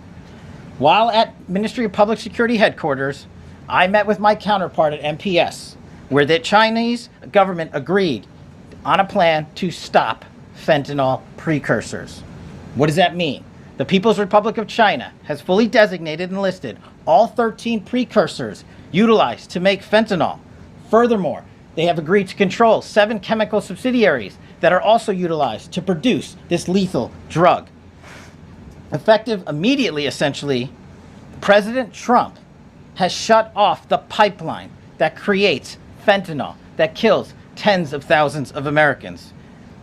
While at Ministry of Public Security headquarters, I met with my counterpart at MPS, where the Chinese government agreed on a plan to stop fentanyl precursors. What does that mean? The People's Republic of China has fully designated and listed all 13 precursors utilized to make fentanyl. Furthermore, they have agreed to control 7 chemical subsidiaries that are also utilized to produce this lethal drug. Effective immediately, essentially, President Trump has shut off the pipeline that creates fentanyl that kills tens of thousands of Americans.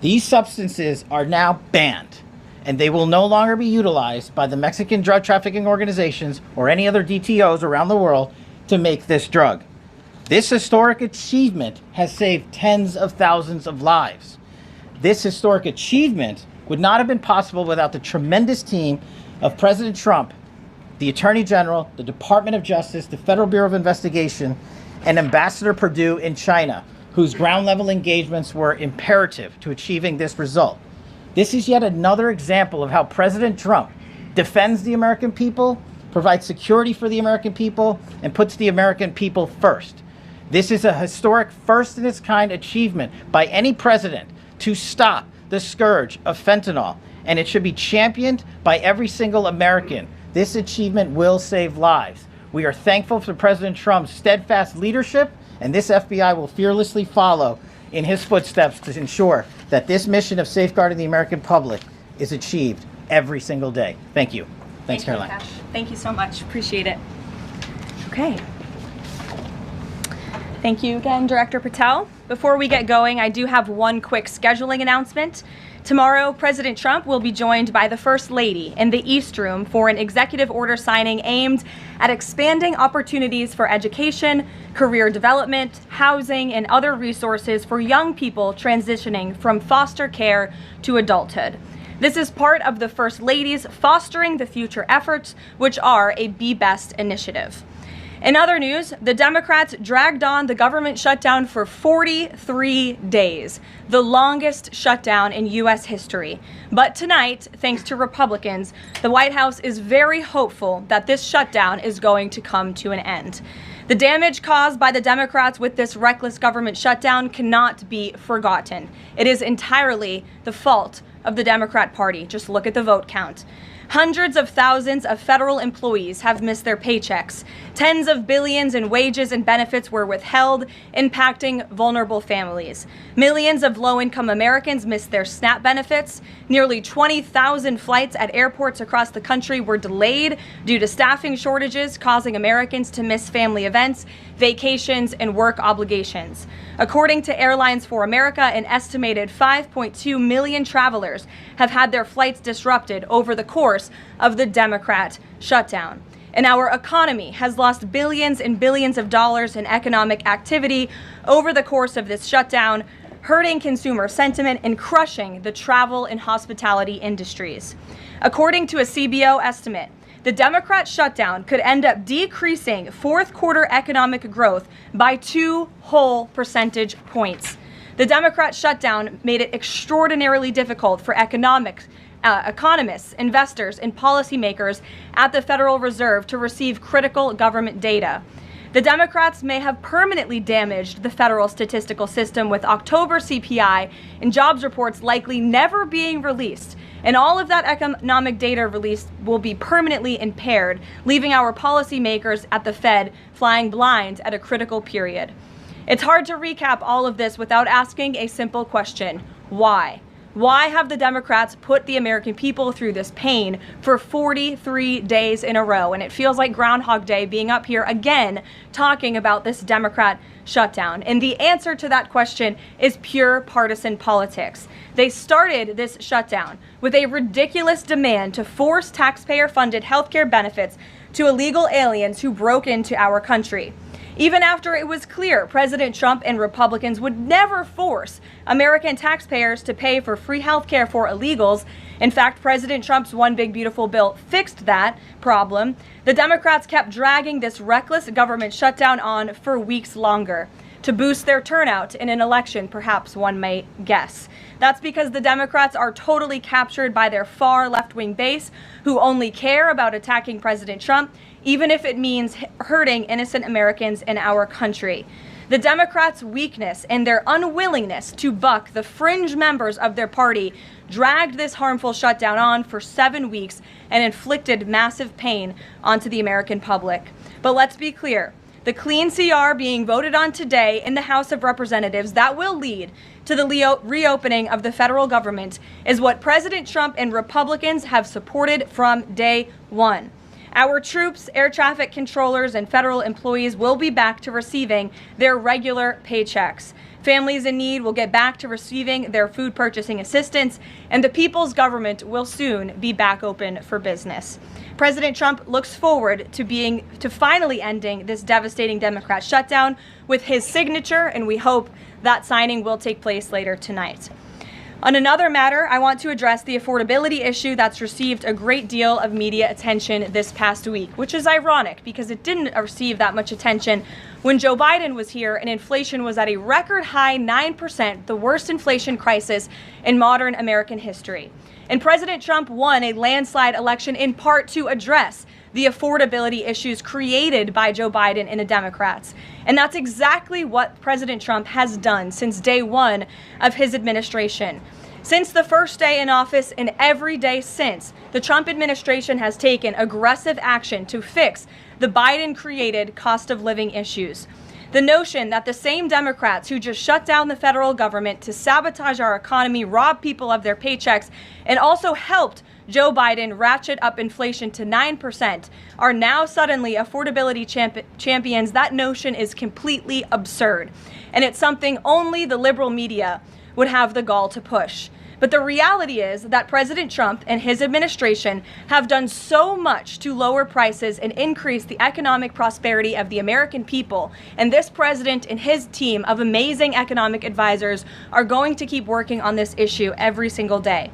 These substances are now banned, and they will no longer be utilized by the Mexican drug trafficking organizations or any other DTOs around the world to make this drug. This historic achievement has saved tens of thousands of lives. This historic achievement would not have been possible without the tremendous team of President Trump, the Attorney General, the Department of Justice, the Federal Bureau of Investigation, and Ambassador Perdue in China, whose ground-level engagements were imperative to achieving this result. This is yet another example of how President Trump defends the American people, provides security for the American people, and puts the American people first. This is a historic first-in-its-kind achievement by any president to stop the scourge of fentanyl, and it should be championed by every single American. This achievement will save lives. We are thankful for President Trump's steadfast leadership, and this FBI will fearlessly follow in his footsteps to ensure that this mission of safeguarding the American public is achieved every single day. Thank you. Thanks, Caroline. Cash. Thank you so much. Appreciate it. Okay. Thank you again, Director Patel. Before we get going, I do have one quick scheduling announcement. Tomorrow, President Trump will be joined by the First Lady in the East Room for an executive order signing aimed at expanding opportunities for education, career development, housing, and other resources for young people transitioning from foster care to adulthood. This is part of the First Lady's Fostering the Future efforts, which are a Be Best initiative. In other news, the Democrats dragged on the government shutdown for 43 days, the longest shutdown in U.S. history. But tonight, thanks to Republicans, the White House is very hopeful that this shutdown is going to come to an end. The damage caused by the Democrats with this reckless government shutdown cannot be forgotten. It is entirely the fault of the Democrat Party. Just look at the vote count. Hundreds of thousands of federal employees have missed their paychecks. Tens of billions in wages and benefits were withheld, impacting vulnerable families. Millions of low-income Americans missed their SNAP benefits. Nearly 20,000 flights at airports across the country were delayed due to staffing shortages, causing Americans to miss family events, vacations, and work obligations. According to Airlines for America, an estimated 5.2 million travelers have had their flights disrupted over the course of the Democrat shutdown. And our economy has lost billions and billions of dollars in economic activity over the course of this shutdown, hurting consumer sentiment and crushing the travel and hospitality industries. According to a CBO estimate, the Democrat shutdown could end up decreasing fourth quarter economic growth by 2 whole percentage points. The Democrat shutdown made it extraordinarily difficult for economic economists, investors, and policymakers at the Federal Reserve to receive critical government data. The Democrats may have permanently damaged the federal statistical system with October CPI and jobs reports likely never being released. And all of that economic data released will be permanently impaired, leaving our policymakers at the Fed flying blind at a critical period. It's hard to recap all of this without asking a simple question: why? Why have the Democrats put the American people through this pain for 43 days in a row? And it feels like Groundhog Day being up here again talking about this Democrat shutdown. And the answer to that question is pure partisan politics. They started this shutdown with a ridiculous demand to force taxpayer-funded healthcare benefits to illegal aliens who broke into our country. Even after it was clear President Trump and Republicans would never force American taxpayers to pay for free health care for illegals. In fact, President Trump's One Big Beautiful Bill fixed that problem. The Democrats kept dragging this reckless government shutdown on for weeks longer to boost their turnout in an election, perhaps one may guess. That's because the Democrats are totally captured by their far left-wing base, who only care about attacking President Trump, even if it means hurting innocent Americans in our country. The Democrats' weakness and their unwillingness to buck the fringe members of their party dragged this harmful shutdown on for 7 weeks and inflicted massive pain onto the American public. But let's be clear. The clean CR being voted on today in the House of Representatives that will lead to the reopening of the federal government is what President Trump and Republicans have supported from day one. Our troops, air traffic controllers, and federal employees will be back to receiving their regular paychecks. Families in need will get back to receiving their food purchasing assistance, and the people's government will soon be back open for business. President Trump looks forward to finally ending this devastating Democrat shutdown with his signature, and we hope that signing will take place later tonight. On another matter, I want to address the affordability issue that's received a great deal of media attention this past week, which is ironic because it didn't receive that much attention when Joe Biden was here and inflation was at a record high 9%, the worst inflation crisis in modern American history. And President Trump won a landslide election in part to address the affordability issues created by Joe Biden and the Democrats. And that's exactly what President Trump has done since day one of his administration. Since the first day in office and every day since, the Trump administration has taken aggressive action to fix the Biden-created cost of living issues. The notion that the same Democrats who just shut down the federal government to sabotage our economy, rob people of their paychecks, and also helped Joe Biden ratchet up inflation to 9% are now suddenly affordability champions. That notion is completely absurd. And it's something only the liberal media would have the gall to push. But the reality is that President Trump and his administration have done so much to lower prices and increase the economic prosperity of the American people. And this president and his team of amazing economic advisors are going to keep working on this issue every single day.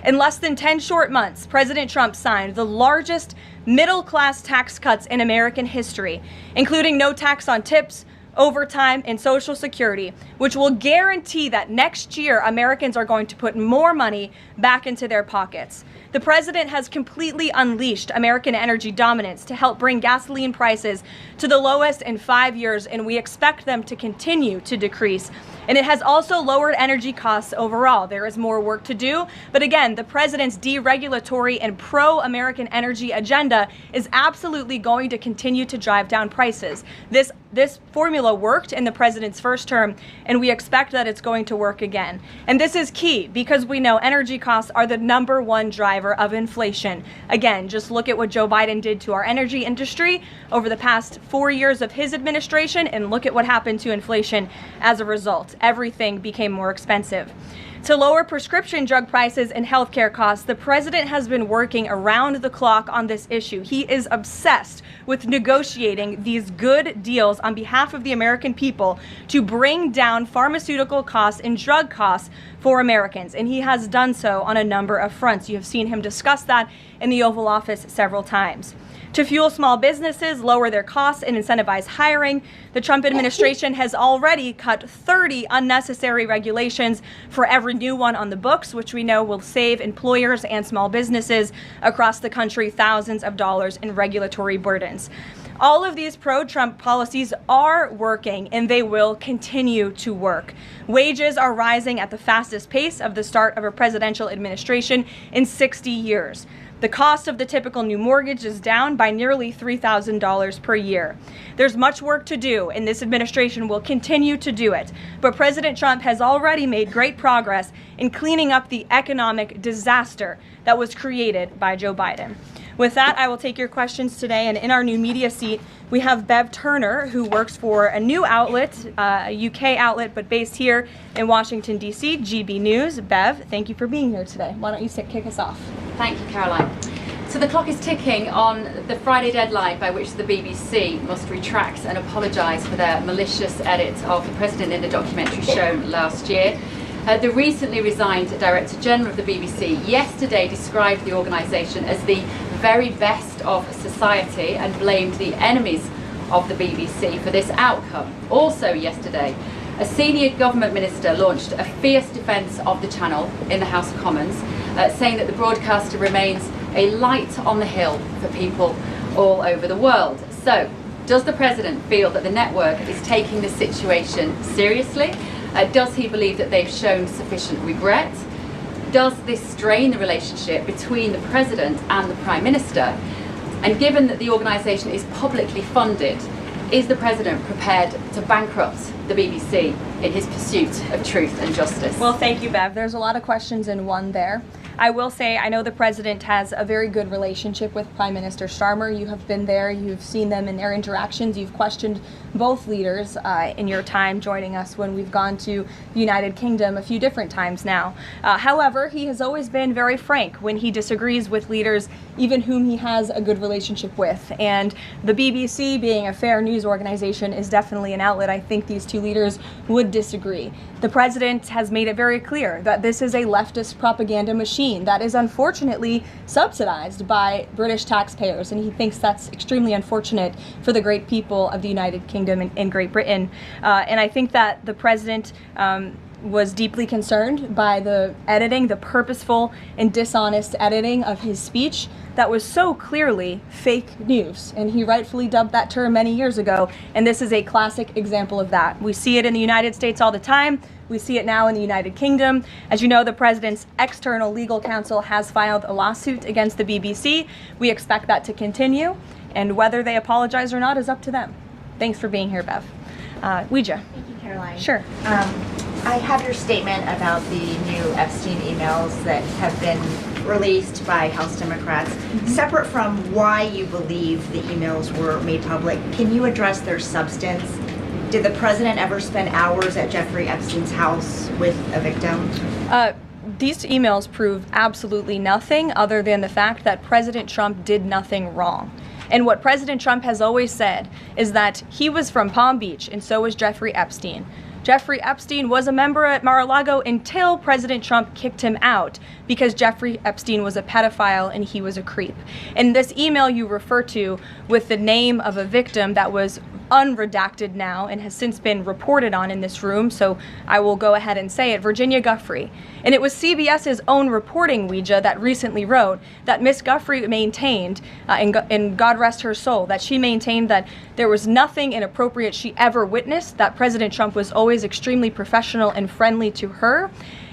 In less than 10 short months, President Trump signed the largest middle-class tax cuts in American history, including no tax on tips, overtime, and Social Security, which will guarantee that next year Americans are going to put more money back into their pockets. The president has completely unleashed American energy dominance to help bring gasoline prices to the lowest in 5 years, and we expect them to continue to decrease. And it has also lowered energy costs overall. There is more work to do, but again, the president's deregulatory and pro-American energy agenda is absolutely going to continue to drive down prices. This formula worked in the president's first term, and we expect that it's going to work again. And this is key because we know energy costs are the #1 driver of inflation. Again, just look at what Joe Biden did to our energy industry over the past 4 years of his administration, and look at what happened to inflation as a result. Everything became more expensive. To lower prescription drug prices and healthcare costs, the president has been working around the clock on this issue. He is obsessed with negotiating these good deals on behalf of the American people to bring down pharmaceutical costs and drug costs for Americans. And he has done so on a number of fronts. You have seen him discuss that in the Oval Office several times. To fuel small businesses, lower their costs, and incentivize hiring, the Trump administration has already cut 30 unnecessary regulations for every new one on the books, which we know will save employers and small businesses across the country thousands of dollars in regulatory burdens. All of these pro-Trump policies are working, and they will continue to work. Wages are rising at the fastest pace of the start of a presidential administration in 60 years. The cost of the typical new mortgage is down by nearly $3,000 per year. There's much work to do, and this administration will continue to do it. But President Trump has already made great progress in cleaning up the economic disaster that was created by Joe Biden. With that, I will take your questions today, and in our new media seat, we have Bev Turner, who works for a new outlet, a UK outlet, but based here in Washington, D.C., GB News. Bev, thank you for being here today. Why don't you kick us off? Thank you, Caroline. So the clock is ticking on the Friday deadline by which the BBC must retract and apologise for their malicious edit of the president in the documentary shown last year. The recently resigned Director General of the BBC yesterday described the organisation as the very best of society and blamed the enemies of the BBC for this outcome. Also yesterday, a senior government minister launched a fierce defence of the channel in the House of Commons, saying that the broadcaster remains a light on the hill for people all over the world. So, does the President feel that the network is taking the situation seriously? Does he believe that they've shown sufficient regret? Does this strain the relationship between the President and the Prime Minister? And given that the organisation is publicly funded, is the President prepared to bankrupt the BBC in his pursuit of truth and justice? Well, thank you, Bev. There's a lot of questions in one there. I will say I know the President has a very good relationship with Prime Minister Starmer. You have been there, you've seen them in their interactions, you've questioned both leaders in your time joining us when we've gone to the United Kingdom a few different times now. However, he has always been very frank when he disagrees with leaders, even whom he has a good relationship with. And the BBC, being a fair news organization, is definitely an outlet I think these two leaders would disagree. The President has made it very clear that this is a leftist propaganda machine that is unfortunately subsidized by British taxpayers, and he thinks that's extremely unfortunate for the great people of the United Kingdom and Great Britain. And I think that the President was deeply concerned by the editing, the purposeful and dishonest editing of his speech that was so clearly fake news. And he rightfully dubbed that term many years ago, and this is a classic example of that. We see it in the United States all the time. We see it now in the United Kingdom. As you know, the President's external legal counsel has filed a lawsuit against the BBC. We expect that to continue, and whether they apologize or not is up to them. Thanks for being here, Bev. Ouija. Thank you, Caroline. Sure. I have your statement about the new Epstein emails that have been released by House Democrats. Separate from why you believe the emails were made public, can you address their substance? Did the President ever spend hours at Jeffrey Epstein's house with a victim? These emails prove absolutely nothing other than the fact that President Trump did nothing wrong. And what President Trump has always said is that he was from Palm Beach, and so was Jeffrey Epstein. Jeffrey Epstein was a member at Mar-a-Lago until President Trump kicked him out because Jeffrey Epstein was a pedophile and he was a creep. And this email you refer to with the name of a victim that was unredacted now and has since been reported on in this room, so I will go ahead and say it, Virginia Giuffre. And it was CBS's own reporting, Ouija, that recently wrote that Miss Giuffre maintained, and God rest her soul, that she maintained that there was nothing inappropriate she ever witnessed, that President Trump was always extremely professional and friendly to her.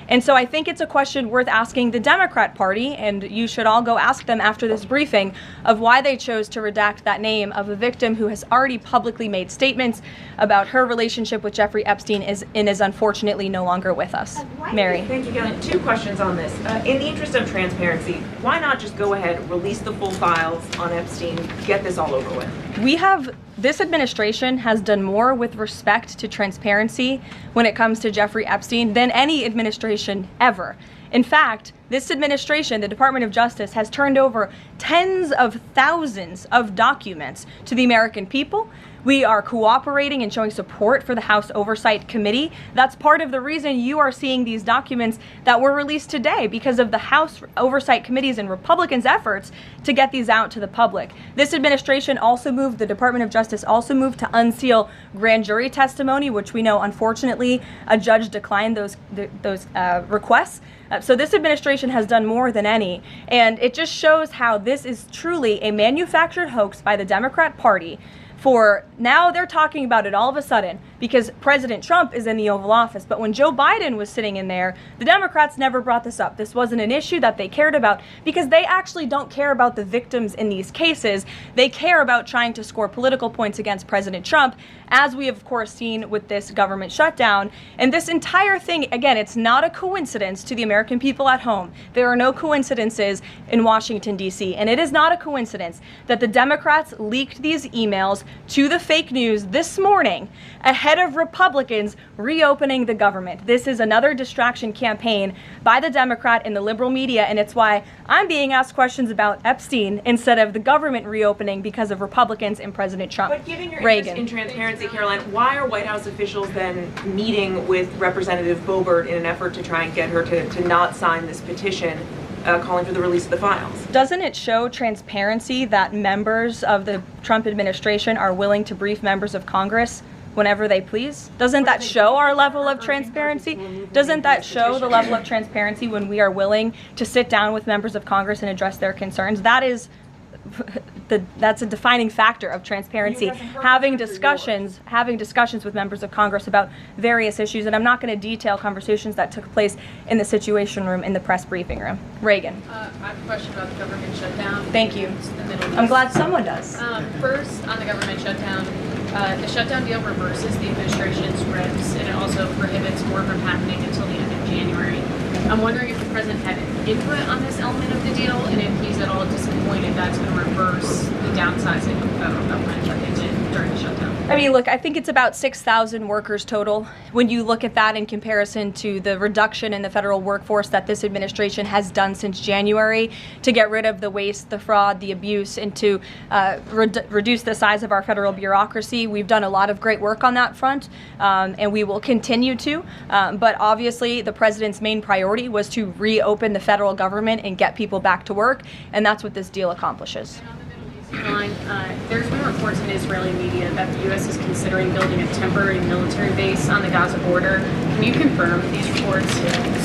And so I think it's a question worth asking the Democrat Party, and you should all go ask them after this briefing, of why they chose to redact that name of a victim who has already publicly made statements about her relationship with Jeffrey Epstein and is unfortunately no longer with us. Mary. Thank you, Galen. Two questions on this. In the interest of transparency, why not just go ahead, release the full files on Epstein, get this all over with? This administration has done more with respect to transparency when it comes to Jeffrey Epstein than any administration ever. In fact, This administration, the Department of Justice, has turned over tens of thousands of documents to the American people. We are cooperating and showing support for the House Oversight Committee. That's part of the reason you are seeing these documents that were released today, because of the House Oversight Committee's and Republicans' efforts to get these out to the public. This administration also moved, the Department of Justice also moved to unseal grand jury testimony, which we know, unfortunately, a judge declined those requests. So this administration has done more than any, and it just shows how this is truly a manufactured hoax by the Democrat Party. For now, they're talking about it all of a sudden because President Trump is in the Oval Office. But when Joe Biden was sitting in there, the Democrats never brought this up. This wasn't an issue that they cared about because they actually don't care about the victims in these cases. They care about trying to score political points against President Trump, as we have, of course, seen with this government shutdown. And this entire thing, again, it's not a coincidence to the American people at home. There are no coincidences in Washington, D.C. And it is not a coincidence that the Democrats leaked these emails to the fake news this morning ahead of Republicans reopening the government. This is another distraction campaign by the Democrat and the liberal media, and it's why I'm being asked questions about Epstein instead of the government reopening because of Republicans and President Trump. But given your interest in transparency, Caroline, why are White House officials then meeting with Representative Boebert in an effort to try and get her to not sign this petition calling for the release of the files? Doesn't it show transparency that members of the Trump administration are willing to brief members of Congress whenever they please? Doesn't that show our level of transparency? Doesn't that show the level of transparency when we are willing to sit down with members of Congress and address their concerns? That's a defining factor of transparency. Having discussions with members of Congress about various issues, and I'm not going to detail conversations that took place in the Situation Room in the press briefing room. Reagan. I have a question about the government shutdown. Thank you. I'm glad someone does. First, on the government shutdown, the shutdown deal reverses the administration's reps, and it also prohibits more from happening until the end of January. I'm wondering if the president had input on this element of the deal, and if he's at all disappointed that's going to reverse the downsizing of federal government that they did during the shutdown. I mean, look, I think it's about 6,000 workers total. When you look at that in comparison to the reduction in the federal workforce that this administration has done since January to get rid of the waste, the fraud, the abuse, and to reduce the size of our federal bureaucracy, we've done a lot of great work on that front, and we will continue to. But obviously, the president's main priority was to reopen the federal government and get people back to work, and that's what this deal accomplishes. Caroline, there's been reports in Israeli media that the U.S. is considering building a temporary military base on the Gaza border. Can you confirm these reports?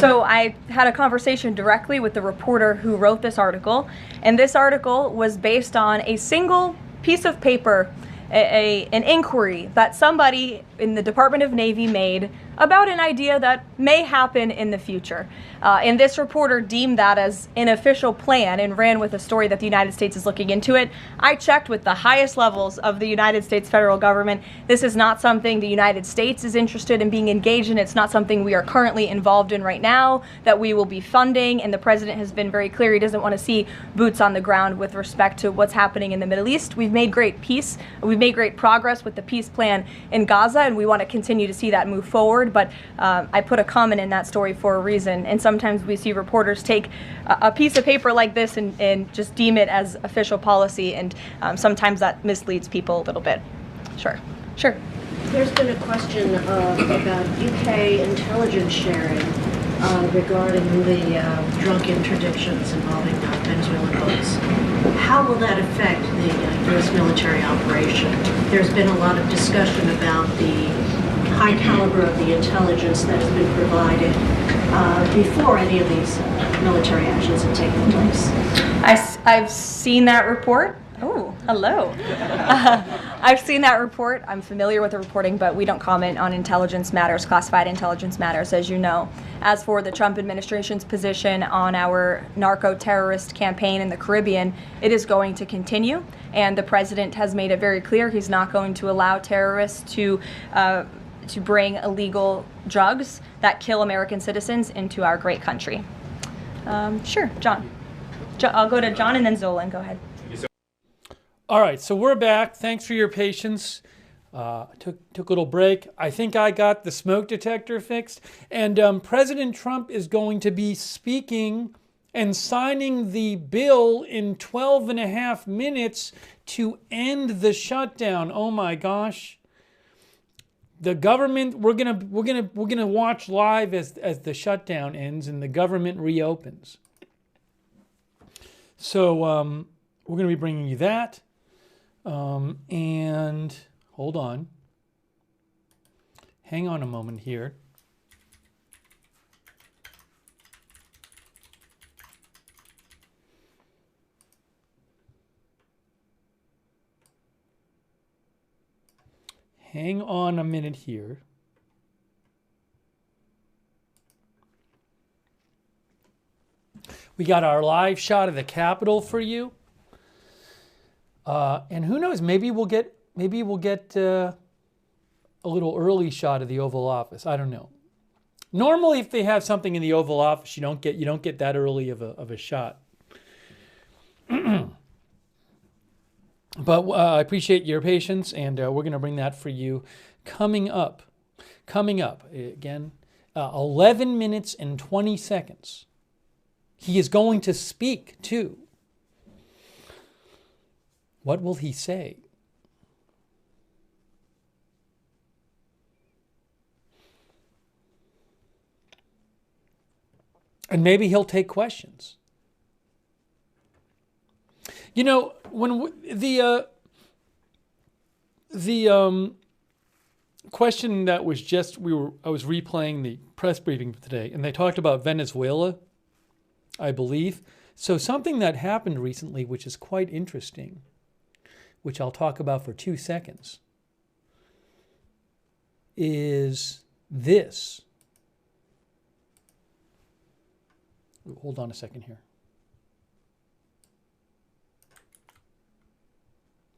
So I had a conversation directly with the reporter who wrote this article, and this article was based on a single piece of paper, an inquiry that somebody in the Department of Navy made about an idea that may happen in the future. And this reporter deemed that as an official plan and ran with a story that the United States is looking into it. I checked with the highest levels of the United States federal government. This is not something the United States is interested in being engaged in. It's not something we are currently involved in right now that we will be funding. And the president has been very clear he doesn't want to see boots on the ground with respect to what's happening in the Middle East. We've made great peace. We've made great progress with the peace plan in Gaza, and we want to continue to see that move forward. But I put a comment in that story for a reason, and sometimes we see reporters take a piece of paper like this and just deem it as official policy, and sometimes that misleads people a little bit. Sure. There's been a question about UK intelligence sharing regarding the drunk interdictions involving Venezuelan boats. How will that affect the U.S. military operation? There's been a lot of discussion about the high caliber of the intelligence that has been provided before any of these military actions have taken place. I've seen that report. Oh, hello. I've seen that report. I'm familiar with the reporting, but we don't comment on intelligence matters, classified intelligence matters, as you know. As for the Trump administration's position on our narco-terrorist campaign in the Caribbean, it is going to continue, and the president has made it very clear he's not going to allow terrorists to bring illegal drugs that kill American citizens into our great country. Sure, John. I'll go to John and then Zolan. Go ahead. All right, so we're back. Thanks for your patience. Took a little break. I think I got the smoke detector fixed. And President Trump is going to be speaking and signing the bill in 12 and a half minutes to end the shutdown. Oh my gosh. The government, we're gonna watch live as the shutdown ends and the government reopens. So we're gonna be bringing you that. And hold on. Hang on a moment here. Hang on a minute here. We got our live shot of the Capitol for you. And who knows, maybe we'll get a little early shot of the Oval Office. I don't know. Normally, if they have something in the Oval Office, you don't get that early of a shot. But I appreciate your patience, and we're going to bring that for you coming up. Again, 11 minutes and 20 seconds. He is going to speak, too. What will he say? And maybe he'll take questions. You know, when the question that was just I was replaying the press briefing today, and they talked about Venezuela, I believe. So something that happened recently, which is quite interesting, which I'll talk about for 2 seconds, is this. Hold on a second here.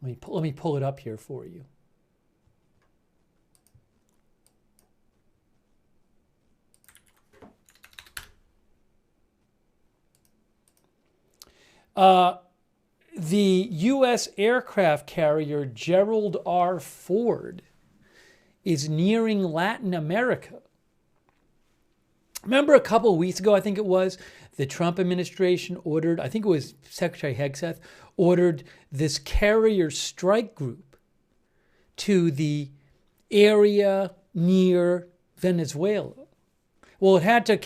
Let me pull it up here for you. The U.S. aircraft carrier Gerald R. Ford is nearing Latin America. Remember a couple of weeks ago, I think it was, the Trump administration ordered, I think it was Secretary Hegseth, ordered this carrier strike group to the area near Venezuela. Well, it had to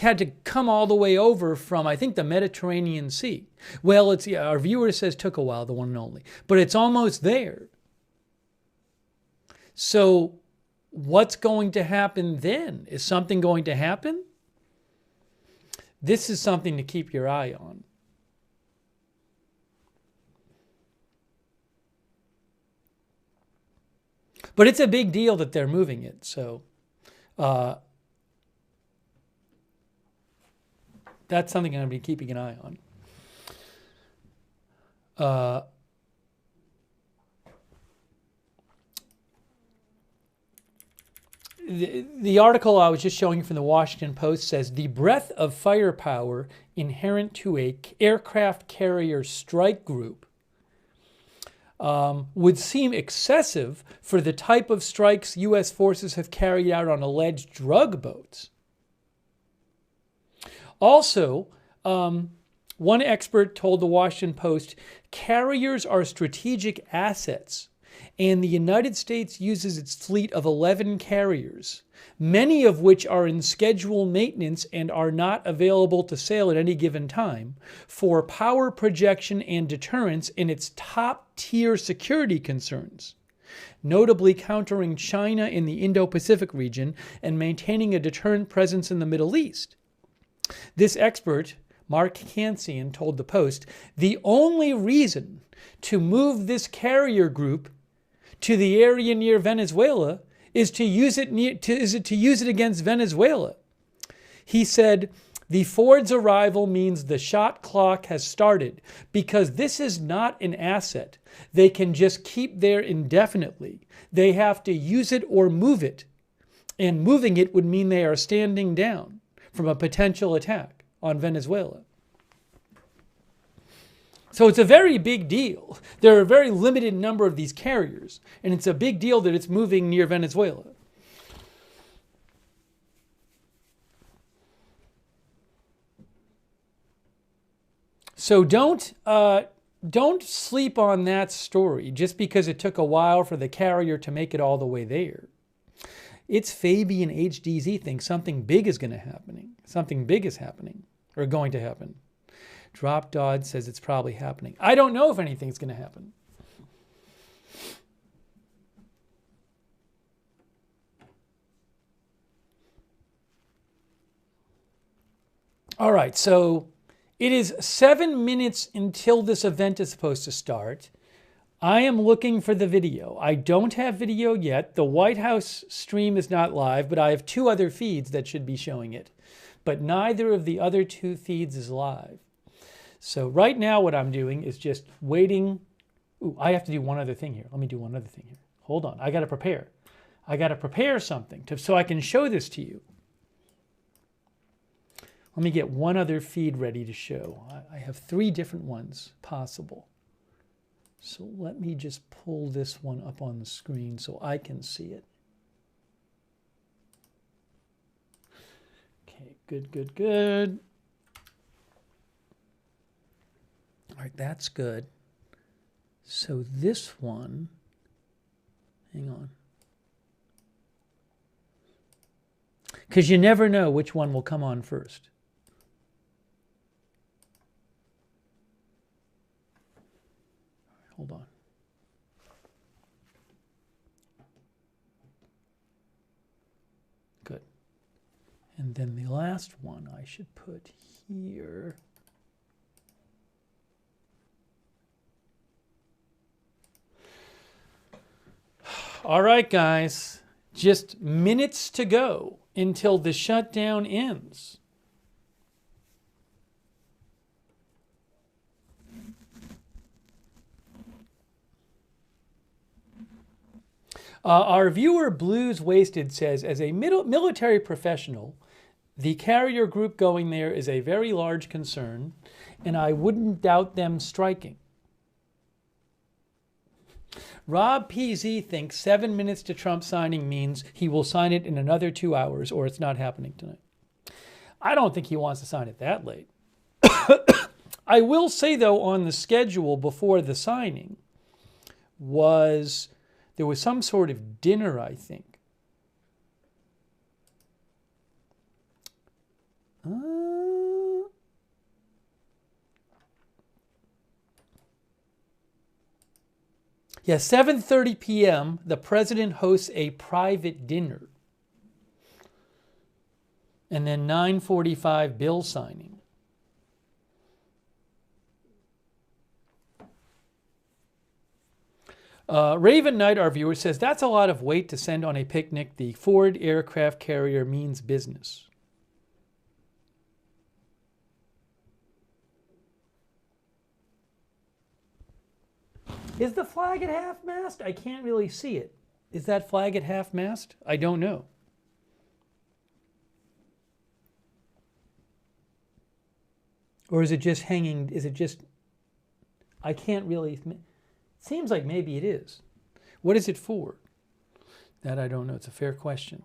come all the way over from, I think, the Mediterranean Sea. Well, our viewer says took a while, the one and only, but it's almost there. So what's going to happen then? Is something going to happen? This is something to keep your eye on. But it's a big deal that they're moving it. So that's something I'm going to be keeping an eye on. The article I was just showing you from the Washington Post says the breadth of firepower inherent to a aircraft carrier strike group would seem excessive for the type of strikes U.S. forces have carried out on alleged drug boats. Also, one expert told the Washington Post, carriers are strategic assets, and the United States uses its fleet of 11 carriers, many of which are in scheduled maintenance and are not available to sail at any given time, for power projection and deterrence in its top-tier security concerns, notably countering China in the Indo-Pacific region and maintaining a deterrent presence in the Middle East. This expert, Mark Kansian, told the Post, the only reason to move this carrier group to the area near Venezuela is to use it against Venezuela. He said, the Ford's arrival means the shot clock has started because this is not an asset they can just keep there indefinitely. They have to use it or move it. And moving it would mean they are standing down from a potential attack on Venezuela. So it's a very big deal. There are a very limited number of these carriers, and it's a big deal that it's moving near Venezuela. So don't sleep on that story just because it took a while for the carrier to make it all the way there. It's Fabian HDZ thinks something big is going to happen. Something big is happening or going to happen. Drop Dodd says it's probably happening. I don't know if anything's going to happen. All right, so it is 7 minutes until this event is supposed to start. I am looking for the video. I don't have video yet. The White House stream is not live, but I have 2 other feeds that should be showing it. But neither of the other 2 feeds is live. So right now what I'm doing is just waiting. Ooh, I have to do one other thing here. Let me do one other thing here. Hold on. I got to prepare. I got to prepare something so I can show this to you. Let me get one other feed ready to show. I have 3 different ones possible. So let me just pull this one up on the screen so I can see it. Okay, good, good, good. All right, that's good. So this one, hang on. Because you never know which one will come on first. Hold on. Good. And then the last one I should put here. All right, guys. Just minutes to go until the shutdown ends. Our viewer Blues Wasted says, as a military professional, the carrier group going there is a very large concern, and I wouldn't doubt them striking. Rob PZ thinks 7 minutes to Trump signing means he will sign it in another 2 hours, or it's not happening tonight. I don't think he wants to sign it that late. I will say, though, on the schedule before the signing there was some sort of dinner, I think. Yeah, 7:30 p.m., the president hosts a private dinner. And then 9:45, bill signing. Raven Knight, our viewer, says, that's a lot of weight to send on a picnic. The Ford aircraft carrier means business. Is the flag at half-mast? I can't really see it. Is that flag at half-mast? I don't know. Or is it just hanging? Is it just... I can't really... Seems like maybe it is. What is it for? That I don't know. It's a fair question.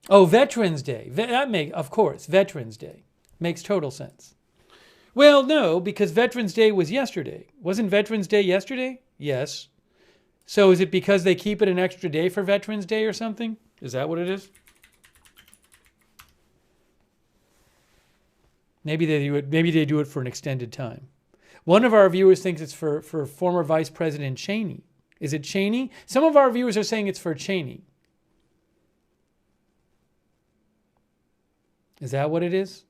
Oh, Veterans Day. Of course, Veterans Day. Makes total sense. Well, no, because Veterans Day was yesterday. Wasn't Veterans Day yesterday? Yes. So is it because they keep it an extra day for Veterans Day or something? Is that what it is? Maybe they do it for an extended time. One of our viewers thinks it's for former Vice President Cheney. Is it Cheney? Some of our viewers are saying it's for Cheney. Is that what it is?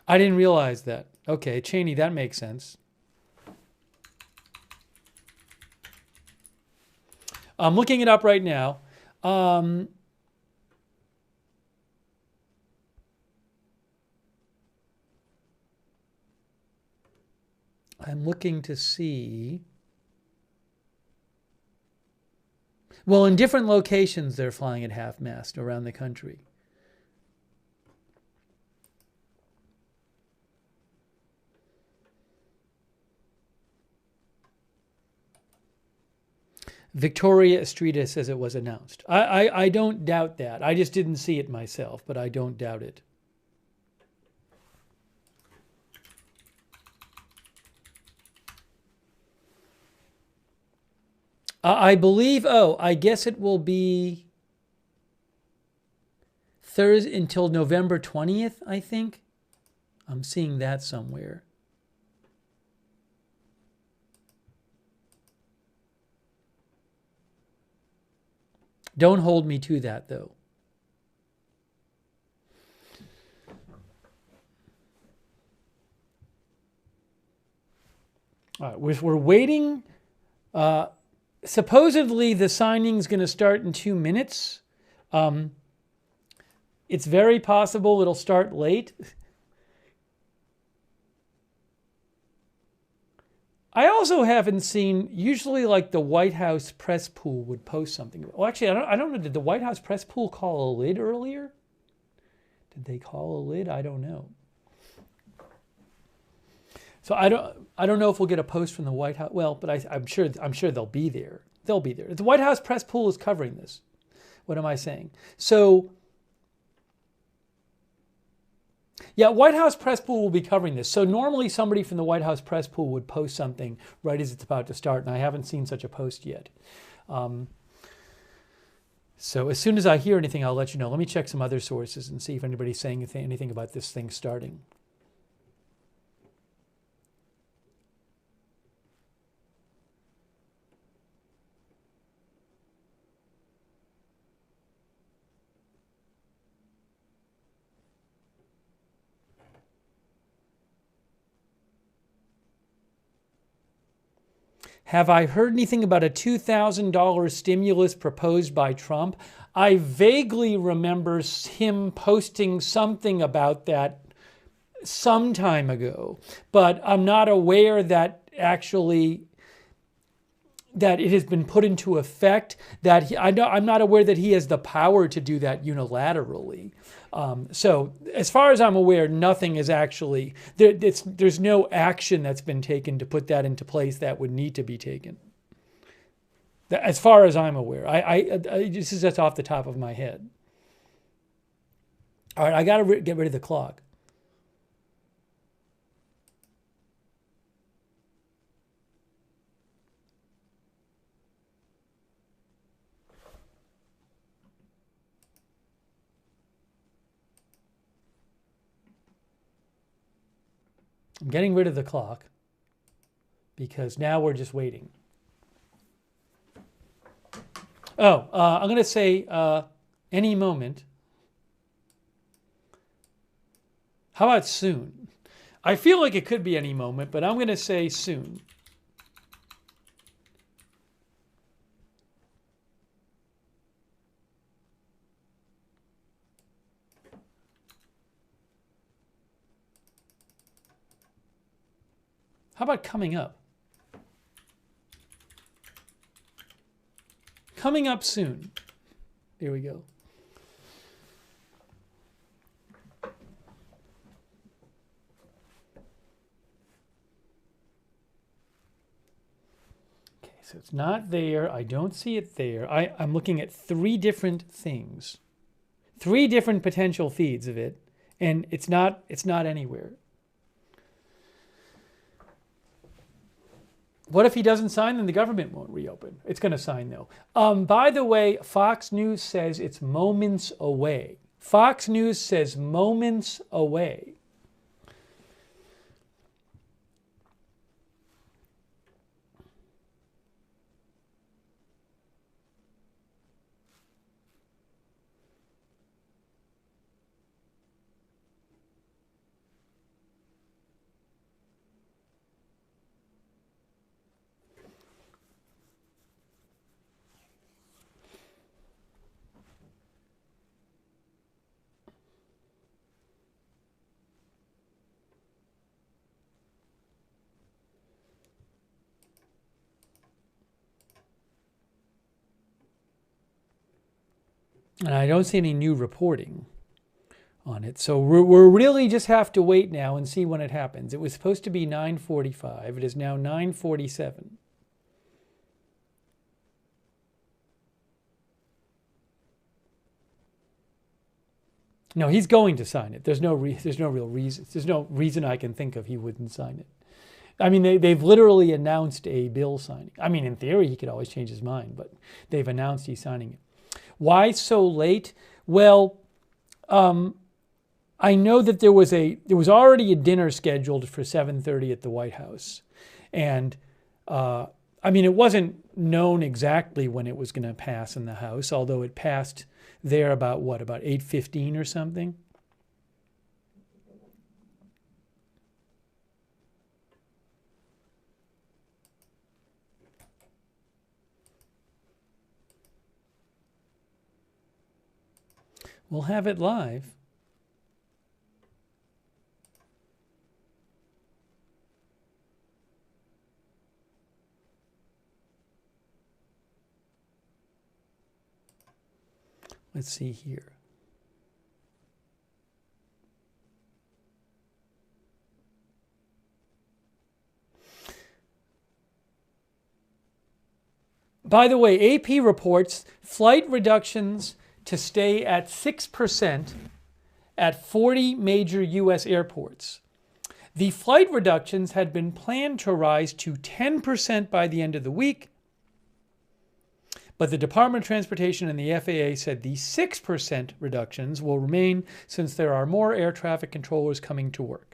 I didn't realize that. Okay, Cheney, that makes sense. I'm looking it up right now. I'm looking to see. Well, in different locations, they're flying at half-mast around the country. Victoria Estrada says it was announced. I don't doubt that. I just didn't see it myself, but I don't doubt it. I believe, I guess it will be Thursday until November 20th, I think. I'm seeing that somewhere. Don't hold me to that, though. All right, we're waiting. Supposedly, the signing's going to start in 2 minutes. It's very possible it'll start late. I also haven't seen, usually like the White House press pool would post something. Well, actually, I don't know. Did the White House press pool call a lid earlier? Did they call a lid? I don't know. So I don't know if we'll get a post from the White House. Well, but I'm sure they'll be there. They'll be there. The White House press pool is covering this. What am I saying? So yeah, White House press pool will be covering this. So normally somebody from the White House press pool would post something right as it's about to start, and I haven't seen such a post yet. So as soon as I hear anything, I'll let you know. Let me check some other sources and see if anybody's saying anything about this thing starting. Have I heard anything about a $2,000 stimulus proposed by Trump? I vaguely remember him posting something about that some time ago, but I'm not aware that actually that it has been put into effect. I'm not aware that he has the power to do that unilaterally. So as far as I'm aware, nothing is actually, there's no action that's been taken to put that into place that would need to be taken. As far as I'm aware, this is just off the top of my head. All right, I got to get rid of the clock. I'm getting rid of the clock because now we're just waiting. I'm going to say any moment. How about soon? I feel like it could be any moment, but I'm going to say soon. How about coming up? Coming up soon. There we go. Okay, so it's not there. I don't see it there. I'm looking at 3 different things. 3 different potential feeds of it, and it's not anywhere. What if he doesn't sign, then the government won't reopen? It's going to sign, though. By the way, Fox News says it's moments away. Fox News says moments away. And I don't see any new reporting on it. So we're really just have to wait now and see when it happens. It was supposed to be 9:45. It is now 9:47. No, he's going to sign it. There's no real reason. There's no reason I can think of he wouldn't sign it. I mean, they've literally announced a bill signing. I mean, in theory, he could always change his mind, but they've announced he's signing it. Why so late? Well, I know that there was already a dinner scheduled for 7:30 at the White House, and I mean, it wasn't known exactly when it was going to pass in the House, although it passed there about 8:15 or something. We'll have it live. Let's see here. By the way, AP reports flight reductions to stay at 6% at 40 major U.S. airports. The flight reductions had been planned to rise to 10% by the end of the week, but the Department of Transportation and the FAA said the 6% reductions will remain since there are more air traffic controllers coming to work.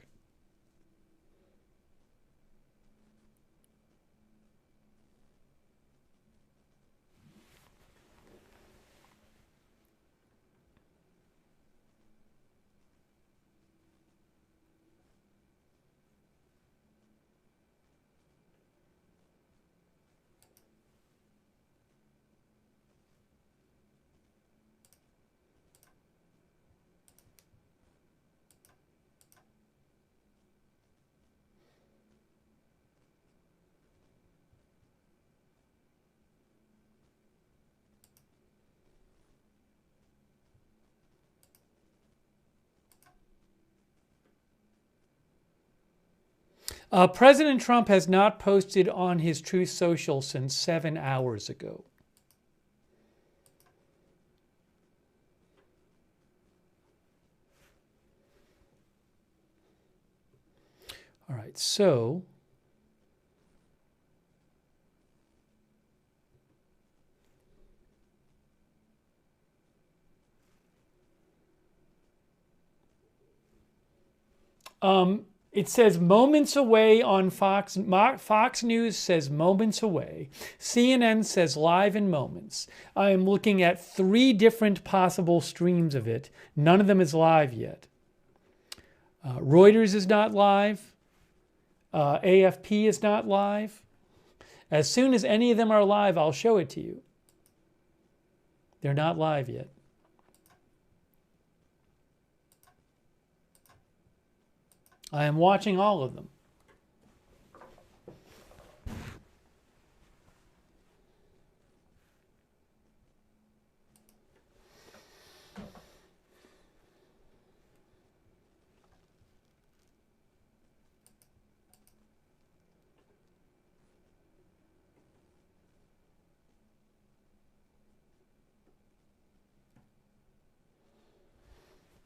President Trump has not posted on his Truth Social since 7 hours ago. All right, so it says moments away on Fox. Fox News says moments away. CNN says live in moments. I am looking at 3 different possible streams of it. None of them is live yet. Reuters is not live. AFP is not live. As soon as any of them are live, I'll show it to you. They're not live yet. I am watching all of them.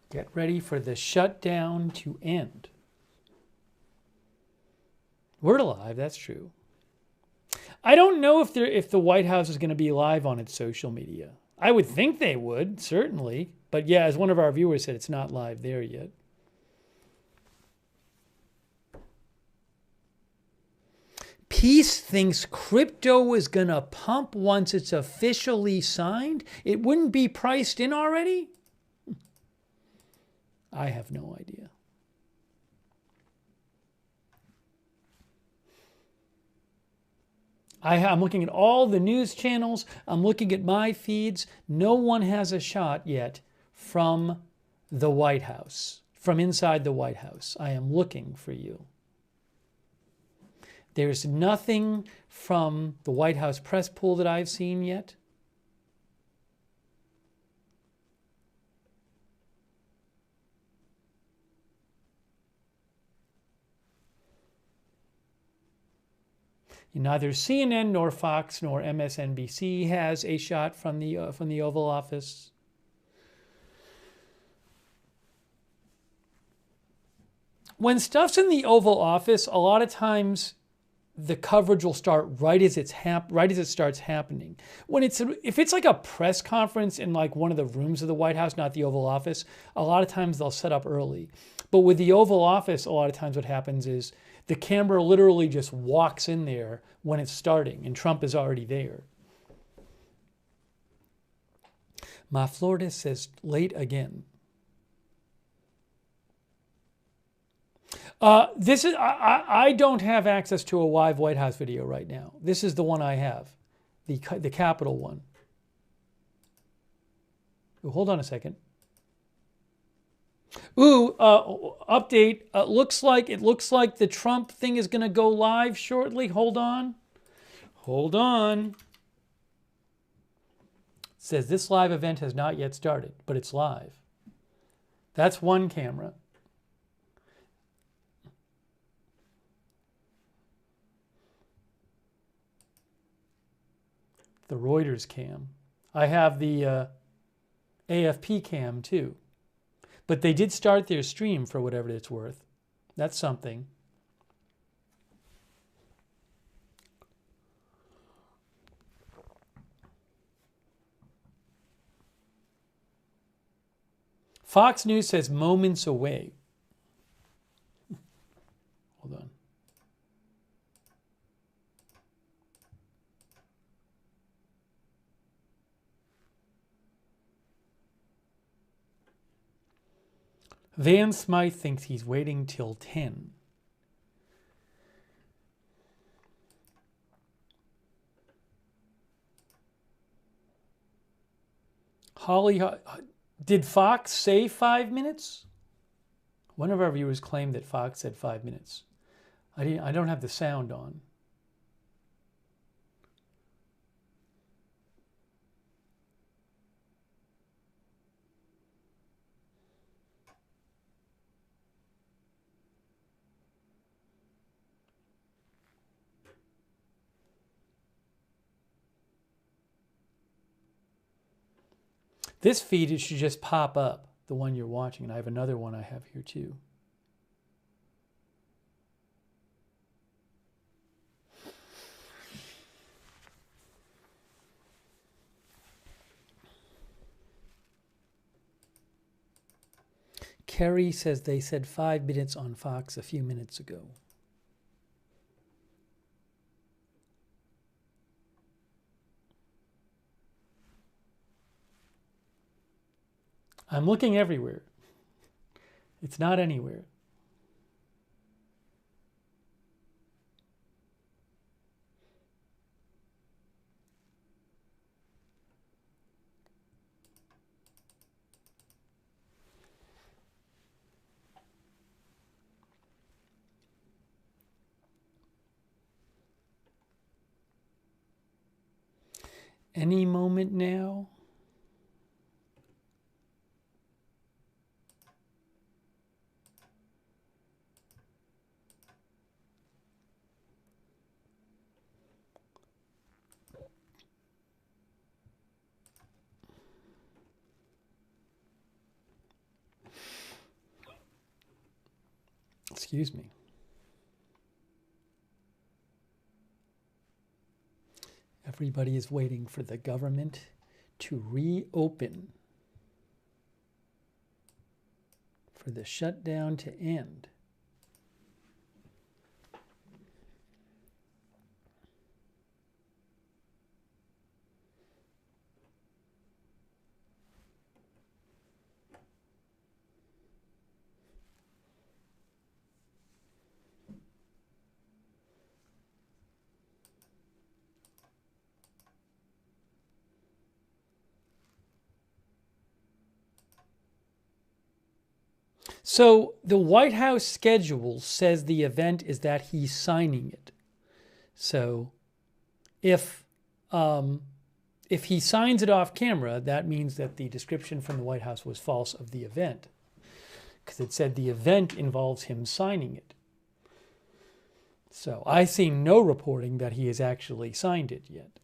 Get ready for the shutdown to end. We're live, that's true. I don't know if the White House is going to be live on its social media. I would think they would, certainly. But yeah, as one of our viewers said, it's not live there yet. Peace thinks crypto is going to pump once it's officially signed. It wouldn't be priced in already? I have no idea. I'm looking at all the news channels. I'm looking at my feeds. No one has a shot yet from the White House, from inside the White House. I am looking for you. There's nothing from the White House press pool that I've seen yet. Neither CNN nor Fox nor MSNBC has a shot from the Oval Office. when stuff's in the Oval Office, a lot of times the coverage will start right as it starts happening. If it's like a press conference in like one of the rooms of the White House, not the Oval Office, a lot of times they'll set up early. But with the Oval Office, a lot of times what happens is the camera literally just walks in there when it's starting, and Trump is already there. My Florida says late again. I don't have access to a live White House video right now. This is the one I have, the Capitol one. Ooh, hold on a second. Ooh, update. Looks like the Trump thing is going to go live shortly. Hold on. Hold on. It says this live event has not yet started, but it's live. That's one camera. The Reuters cam. I have the AFP cam too. But they did start their stream for whatever it's worth. That's something. Fox News says moments away. Hold on. Van Smythe thinks he's waiting till 10. Holly, did Fox say 5 minutes? One of our viewers claimed that Fox said 5 minutes. I don't have the sound on. This feed, it should just pop up, the one you're watching. And I have another one I have here too. Kerry says they said 5 minutes on Fox a few minutes ago. I'm looking everywhere. It's not anywhere. Any moment now. Excuse me. Everybody is waiting for the government to reopen, for the shutdown to end. So the White House schedule says the event is that he's signing it. So if he signs it off camera, that means that the description from the White House was false of the event, because it said the event involves him signing it. So I see no reporting that he has actually signed it yet.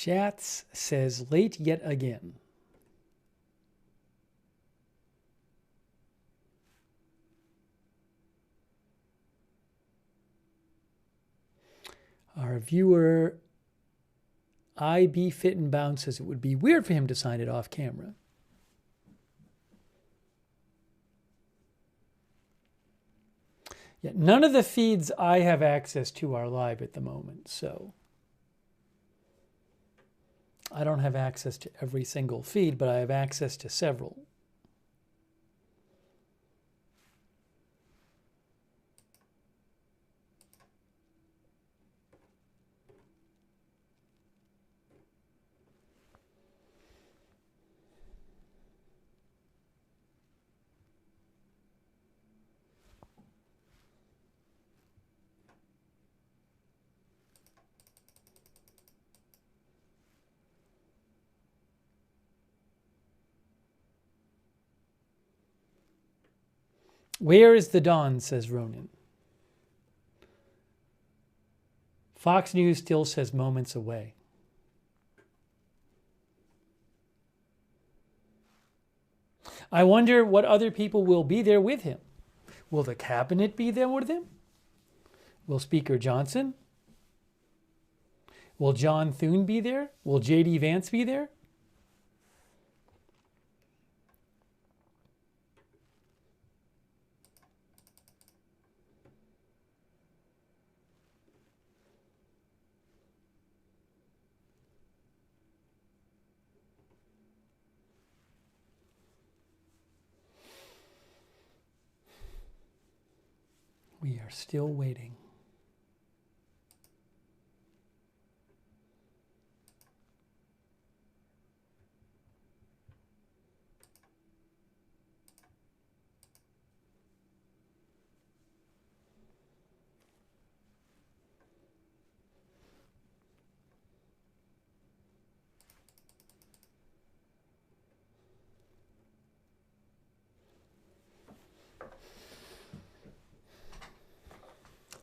Shats says late yet again. Our viewer, IB Fit and Bound, says it would be weird for him to sign it off camera. Yeah, none of the feeds I have access to are live at the moment, so I don't have access to every single feed, but I have access to several. Where is the dawn, says Ronan. Fox News still says moments away. I wonder what other people will be there with him. Will the cabinet be there with him? Will Speaker Johnson? Will John Thune be there? Will J.D. Vance be there? We are still waiting.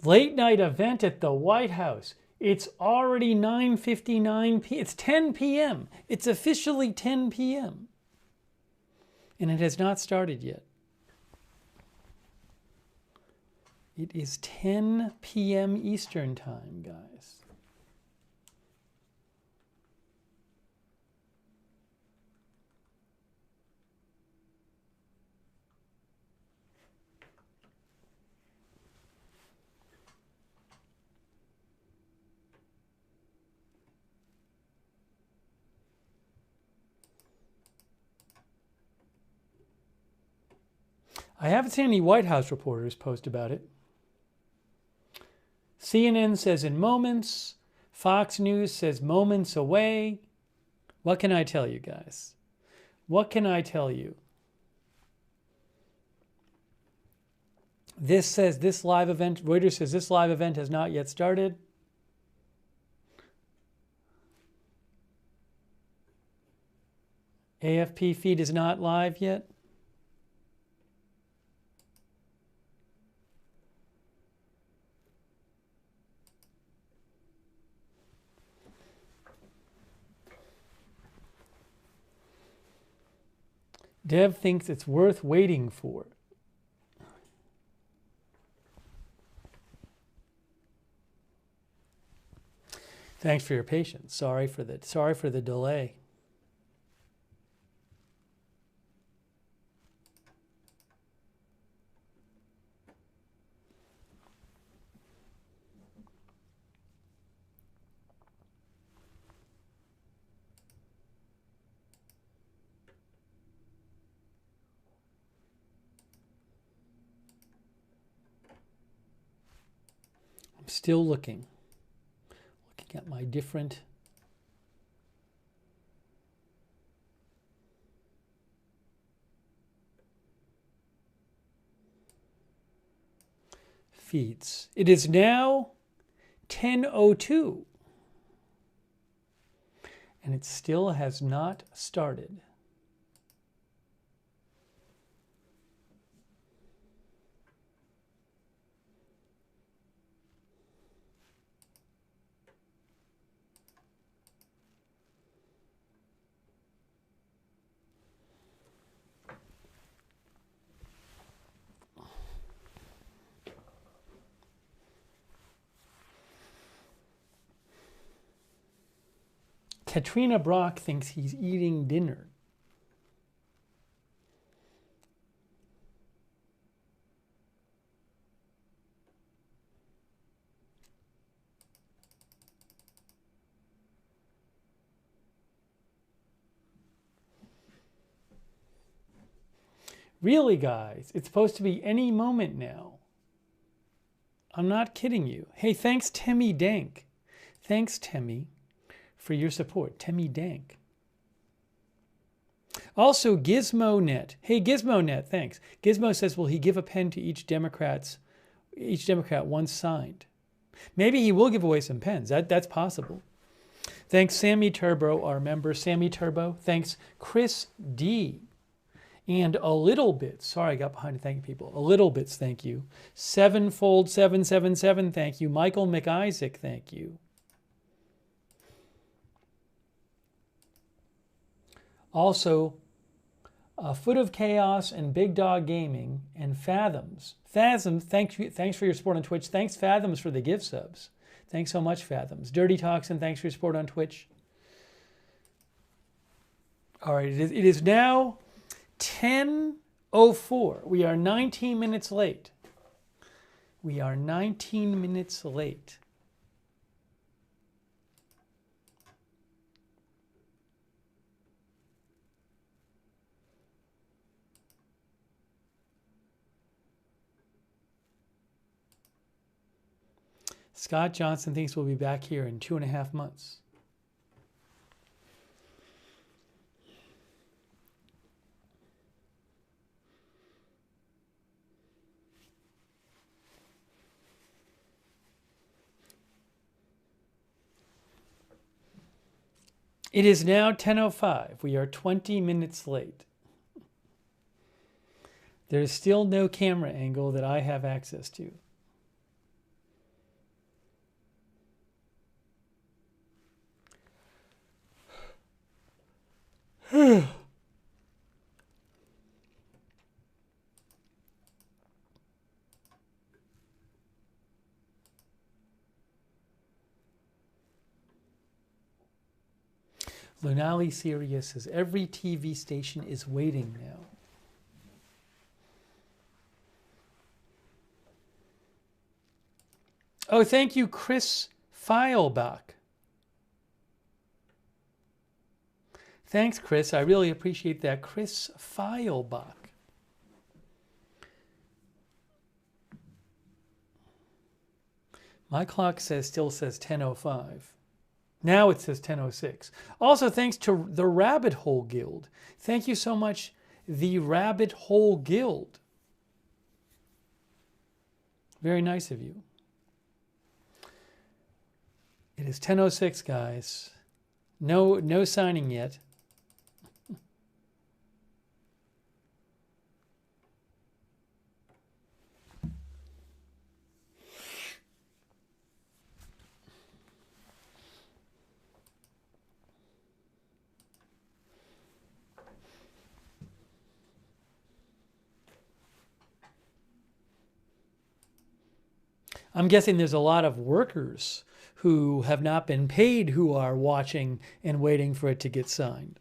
Late night event at the White House. It's already 9:59 p.m. It's 10 p.m. It's officially 10 p.m. And it has not started yet. It is 10 p.m. Eastern Time, guys. I haven't seen any White House reporters post about it. CNN says in moments. Fox News says moments away. What can I tell you guys? What can I tell you? This says this live event, Reuters says this live event has not yet started. AFP feed is not live yet. Dev thinks it's worth waiting for. Thanks for your patience. Sorry for the delay. I'm still looking at my different feeds. It is now 10:02 and it still has not started. Katrina Brock thinks he's eating dinner. Really, guys, it's supposed to be any moment now. I'm not kidding you. Hey, thanks, Temmie Dank. Thanks, Temmie, for your support. Temmie Dank. Also, GizmoNet. Hey, GizmoNet, thanks. Gizmo says, will he give a pen to each Democrat once signed? Maybe he will give away some pens. That's possible. Thanks, Sammy Turbo, our member. Sammy Turbo. Thanks, Chris D. And a little bit, sorry, I got behind to thank people. A little bits, thank you. Sevenfold 777, thank you. Michael McIsaac, thank you. Also, Foot of Chaos and Big Dog Gaming and Fathoms. Fathoms, thanks for your support on Twitch. Thanks, Fathoms, for the gift subs. Thanks so much, Fathoms. Dirty Toxin, thanks for your support on Twitch. All right, it is now 10:04. We are 19 minutes late. We are 19 minutes late. Scott Johnson thinks we'll be back here in 2.5 months. It is now 10:05. We are 20 minutes late. There is still no camera angle that I have access to. Lunali Sirius says every TV station is waiting now. Oh, thank you, Chris Feilbach. Thanks, Chris. I really appreciate that. Chris Feilbach. My clock still says 10:05. Now it says 10:06. Also, thanks to the Rabbit Hole Guild. Thank you so much, the Rabbit Hole Guild. Very nice of you. It is 10:06, guys. No signing yet. I'm guessing there's a lot of workers who have not been paid who are watching and waiting for it to get signed.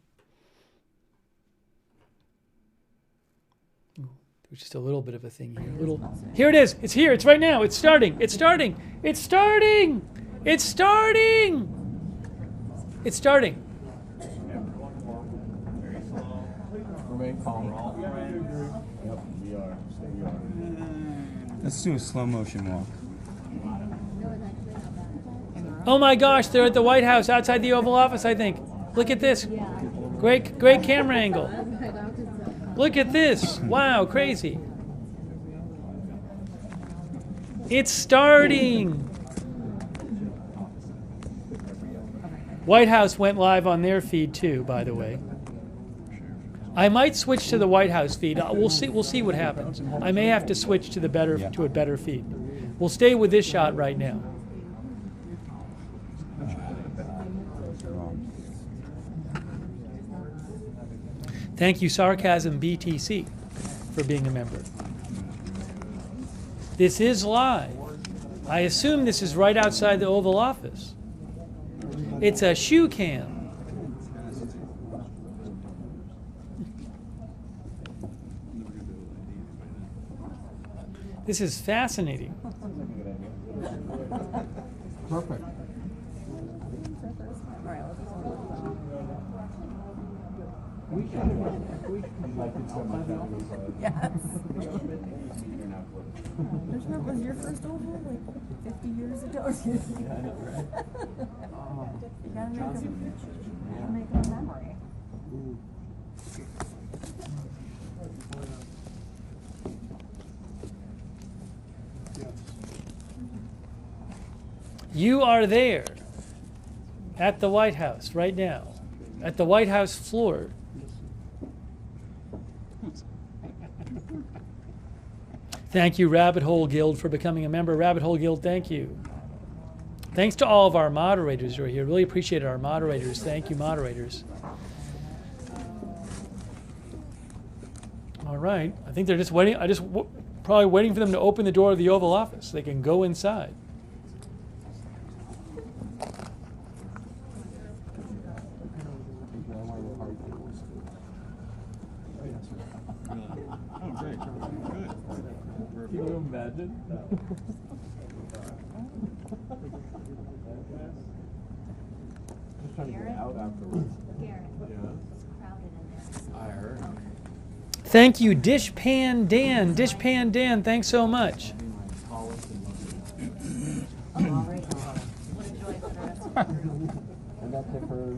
Ooh, there's just a little bit of a thing here. Here it is. It's here. It's right now. It's starting. It's starting. It's starting. It's starting. It's starting. Remain calm. Yep, we are. Let's do a slow motion walk. Oh my gosh, they're at the White House outside the Oval Office, I think. Look at this. Great camera angle. Look at this. Wow, crazy. It's starting. White House went live on their feed too, by the way. I might switch to the White House feed. We'll see what happens. I may have to switch to a better feed. We'll stay with this shot right now. Thank you, Sarcasm BTC, for being a member. This is live. I assume this is right outside the Oval Office. It's a shoe cam. This is fascinating. Perfect. We should like it so much. Yes. That was your first oval like 50 years ago. Yeah, I know, right? You gotta make a memory. You are there at the White House right now, at the White House floor. Thank you, Rabbit Hole Guild, for becoming a member. Rabbit Hole Guild, thank you. Thanks to all of our moderators who are here. Really appreciate our moderators. Thank you, moderators. All right. I think they're just waiting. Probably waiting for them to open the door of the Oval Office so they can go inside. Can you imagine? Just trying to get out afterwards. Yeah. I heard. Thank you, Dishpan Dan. Dishpan Dan, thanks so much. And that differs.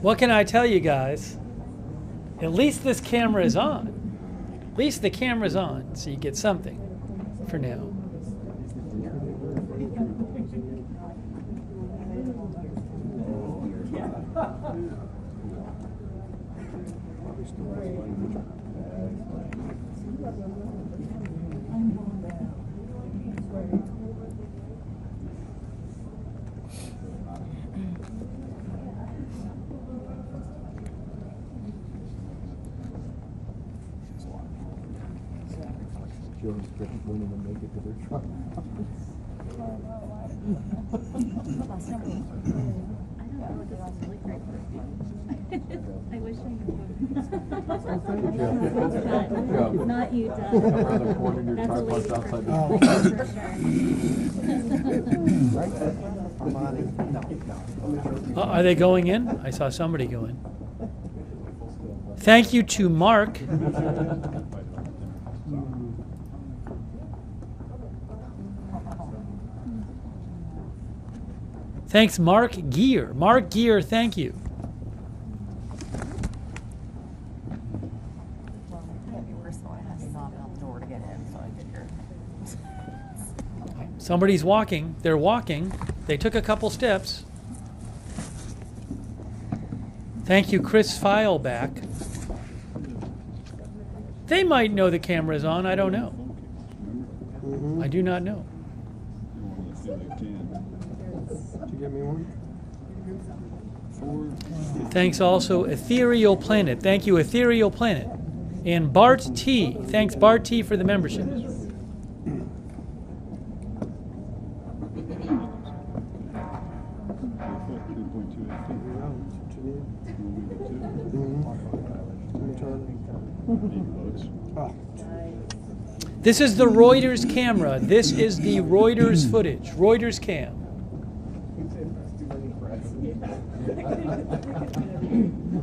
What can I tell you guys? At least this camera is on. At least the camera's on, so you get something for now. Won't even make it to their truck. I wish I knew. Not you, Doug. Around the corner, your truck parked outside the Are they going in? I saw somebody go in. Thank you to Mark. Thanks, Mark Gear. Mark Gear, thank you. Somebody's walking. They're walking. They took a couple steps. Thank you, Chris Fileback. They might know the camera's on. I don't know. I do not know. Get me one? Thanks also, Ethereal Planet. Thank you, Ethereal Planet. And Bart T. Thanks, Bart T, for the membership. This is the Reuters camera. This is the Reuters footage. Reuters cam.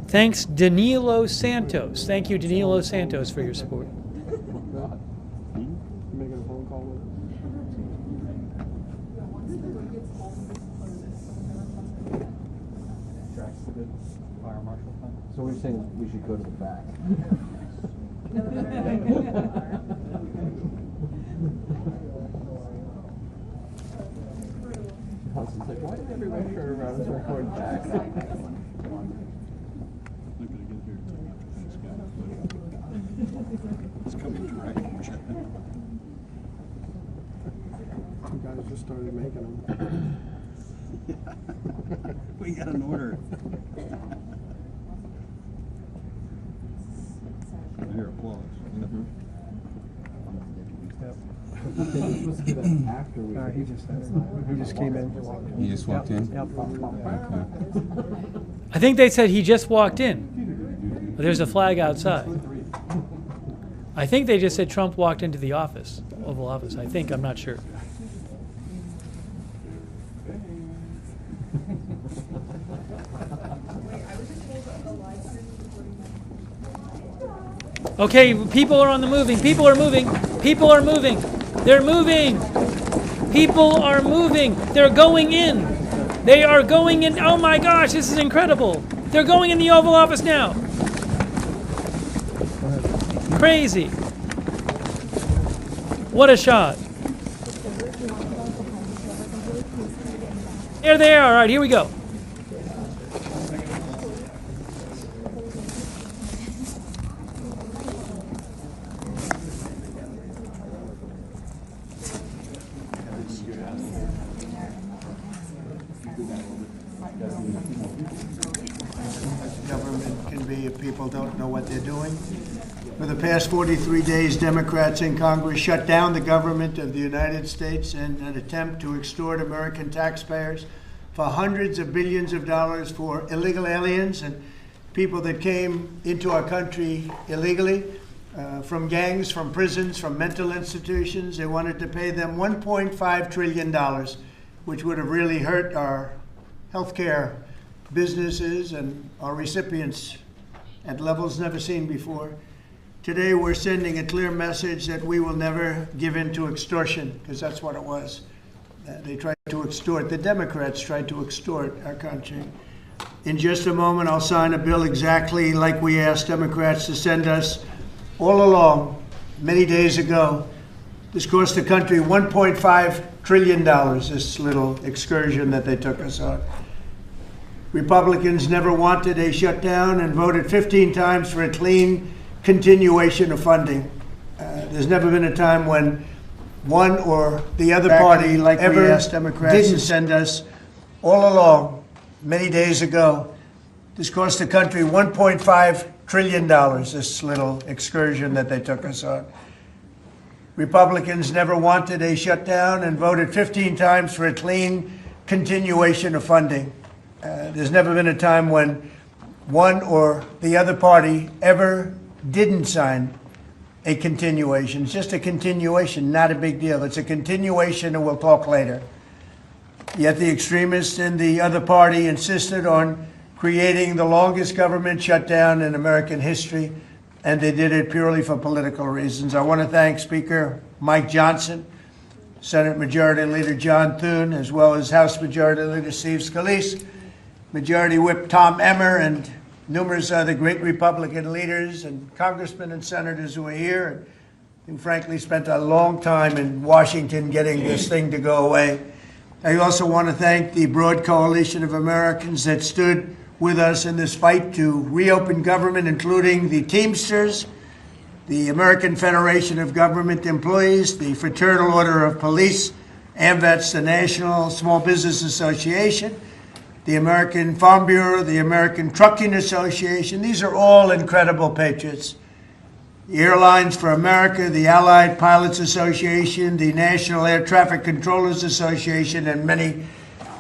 Thanks, Danilo Santos. Thank you, Danilo Santos, for your support. Making a phone call with fire marshal. So we're saying we should go to the back. It's like, why did everyone turn around and start going back? It's coming direct from Shutdown. You guys just started making them. We got an order. I hear applause. Yep. This was given after we. He just came in. He just walked in? Yep. Okay. I think they said he just walked in. But there's a flag outside. I think they just said Trump walked into the office, Oval Office. I think, I'm not sure. Okay, people are on the moving. People are moving. People are moving. They're moving. People are moving. They're going in. They are going in. Oh my gosh, this is incredible. They're going in the Oval Office now. Crazy. What a shot. There they are. All right, here we go. Government can be if people don't know what they're doing. For the past 43 days, Democrats in Congress shut down the government of the United States in an attempt to extort American taxpayers for hundreds of billions of dollars for illegal aliens and people that came into our country illegally, from gangs, from prisons, from mental institutions. They wanted to pay them $1.5 trillion, which would have really hurt our healthcare businesses and our recipients at levels never seen before. Today, we're sending a clear message that we will never give in to extortion, because that's what it was. They tried to extort. The Democrats tried to extort our country. In just a moment, I'll sign a bill exactly like we asked Democrats to send us all along, many days ago. This cost the country $1.5 trillion, this little excursion that they took us on. Republicans never wanted a shutdown and voted 15 times for a clean continuation of funding. There's never been a time when one or the other party like ever we asked Democrats didn't send us all along many days ago. This cost the country $1.5 trillion, this little excursion that they took us on. Republicans never wanted a shutdown and voted 15 times for a clean continuation of funding. There's never been a time when one or the other party ever didn't sign a continuation. It's just a continuation, not a big deal. It's a continuation, and we'll talk later. Yet the extremists in the other party insisted on creating the longest government shutdown in American history, and they did it purely for political reasons. I want to thank Speaker Mike Johnson, Senate Majority Leader John Thune, as well as House Majority Leader Steve Scalise, Majority Whip Tom Emmer, and numerous other great Republican leaders and congressmen and senators who are here and who frankly spent a long time in Washington getting this thing to go away. I also want to thank the broad coalition of Americans that stood with us in this fight to reopen government, including the Teamsters, the American Federation of Government Employees, the Fraternal Order of Police, AMVETS, the National Small Business Association, the American Farm Bureau, the American Trucking Association. These are all incredible patriots. The Airlines for America, the Allied Pilots Association, the National Air Traffic Controllers Association, and many,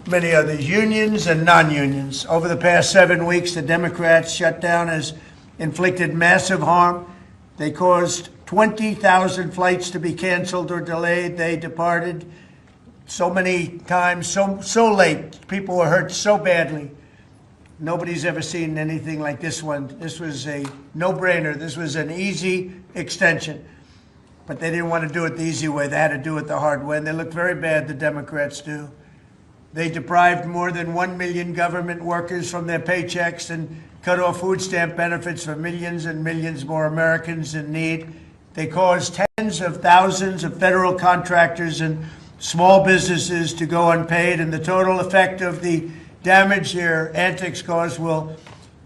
many others, unions and non-unions. Over the past 7 weeks, the Democrats' shutdown has inflicted massive harm. They caused 20,000 flights to be canceled or delayed. They departed so many times, so late. People were hurt so badly. Nobody's ever seen anything like this one. This was a no-brainer. This was an easy extension. But they didn't want to do it the easy way. They had to do it the hard way. And they look very bad, the Democrats do. They deprived more than 1 million government workers from their paychecks and cut off food stamp benefits for millions and millions more Americans in need. They caused tens of thousands of federal contractors and small businesses to go unpaid, and the total effect of the damage their antics caused will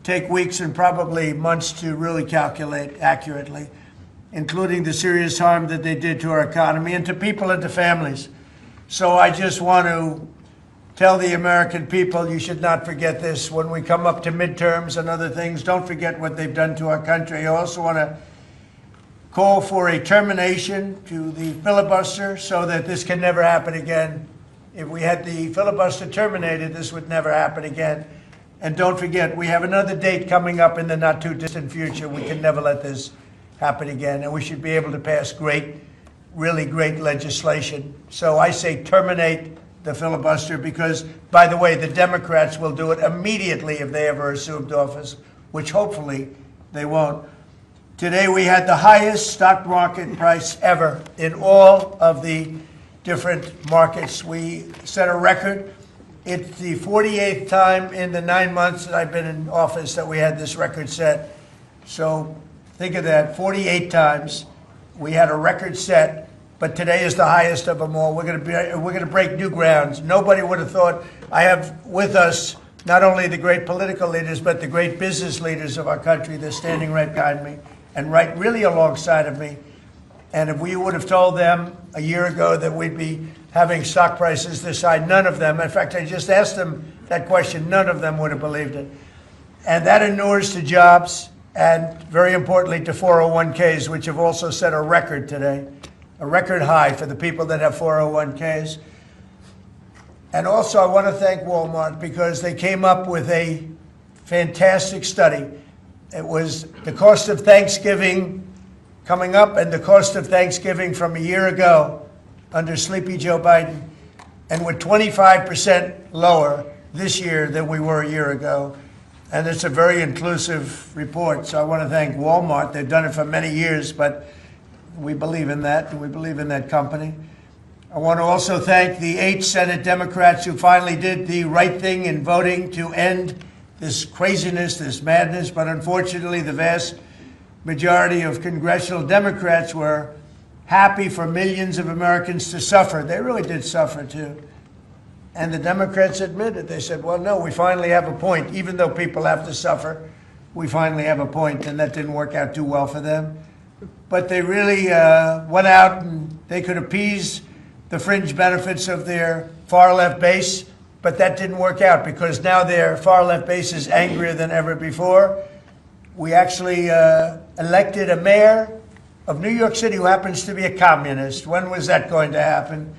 take weeks and probably months to really calculate accurately, including the serious harm that they did to our economy and to people and to families. So I just want to tell the American people, you should not forget this. When we come up to midterms and other things, don't forget what they've done to our country. I also want to call for a termination to the filibuster so that this can never happen again. If we had the filibuster terminated, this would never happen again. And don't forget, we have another date coming up in the not too distant future. We can never let this happen again. And we should be able to pass great, really great legislation. So I say terminate the filibuster because, by the way, the Democrats will do it immediately if they ever assumed office, which hopefully they won't. Today we had the highest stock market price ever in all of the different markets. We set a record. It's the 48th time in the 9 months that I've been in office that we had this record set. So think of that, 48 times we had a record set, but today is the highest of them all. We're going to break new grounds. Nobody would have thought. I have with us not only the great political leaders, but the great business leaders of our country. They're standing right behind me and right really alongside of me. And if we would have told them a year ago that we'd be having stock prices this high, none of them, in fact, I just asked them that question, none of them would have believed it. And that inures to jobs and, very importantly, to 401ks, which have also set a record today, a record high for the people that have 401ks. And also, I want to thank Walmart because they came up with a fantastic study. It was the cost of Thanksgiving coming up and the cost of Thanksgiving from a year ago under Sleepy Joe Biden, and we're 25% lower this year than we were a year ago. And it's a very inclusive report, so I want to thank Walmart. They've done it for many years, but we believe in that, and we believe in that company. I want to also thank the 8 Senate Democrats who finally did the right thing in voting to end this craziness, this madness, but unfortunately the vast majority of congressional Democrats were happy for millions of Americans to suffer. They really did suffer too. And the Democrats admitted, they said, well, no, we finally have a point. Even though people have to suffer, we finally have a point, and that didn't work out too well for them. But they really went out and they could appease the fringe benefits of their far-left base, but that didn't work out because now their far-left base is angrier than ever before. We actually elected a mayor of New York City who happens to be a communist. When was that going to happen?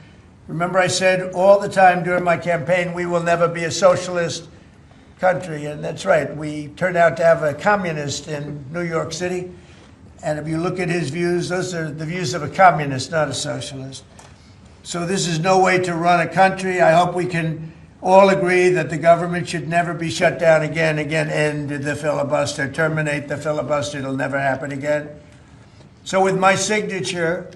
Remember, I said all the time during my campaign, we will never be a socialist country, and that's right. We turned out to have a communist in New York City, and if you look at his views, those are the views of a communist, not a socialist. So this is no way to run a country. I hope we can all agree that the government should never be shut down again. Again, end the filibuster, terminate the filibuster. It'll never happen again. So with my signature,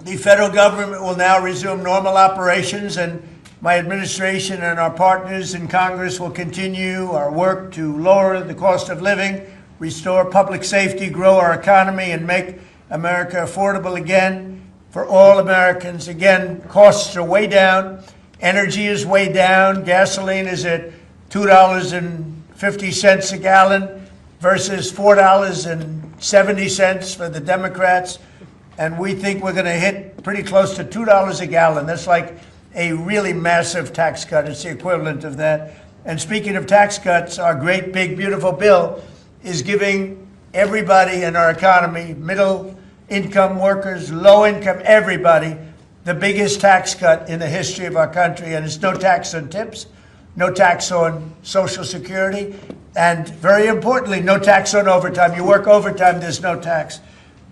the federal government will now resume normal operations, and my administration and our partners in Congress will continue our work to lower the cost of living, restore public safety, grow our economy, and make America affordable again for all Americans. Again, costs are way down. Energy is way down. Gasoline is at $2.50 a gallon versus $4.70 for the Democrats. And we think we're going to hit pretty close to $2 a gallon. That's like a really massive tax cut. It's the equivalent of that. And speaking of tax cuts, our great, big, beautiful bill is giving everybody in our economy, middle income workers, low income, everybody, the biggest tax cut in the history of our country. And it's no tax on tips, no tax on Social Security, and very importantly, no tax on overtime. You work overtime, there's no tax.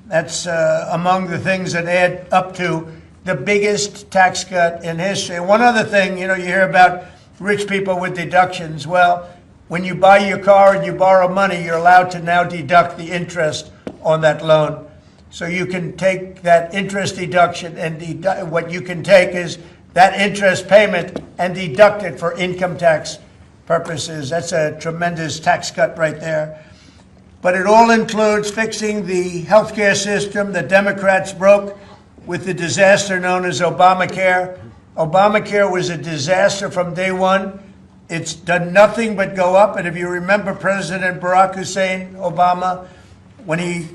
That's among the things that add up to the biggest tax cut in history. And one other thing, you hear about rich people with deductions. Well, when you buy your car and you borrow money, you're allowed to now deduct the interest on that loan. So you can take that interest deduction and what you can take is that interest payment and deduct it for income tax purposes. That's a tremendous tax cut right there. But it all includes fixing the healthcare system that Democrats broke with the disaster known as Obamacare. Obamacare was a disaster from day one. It's done nothing but go up. And if you remember President Barack Hussein Obama, when he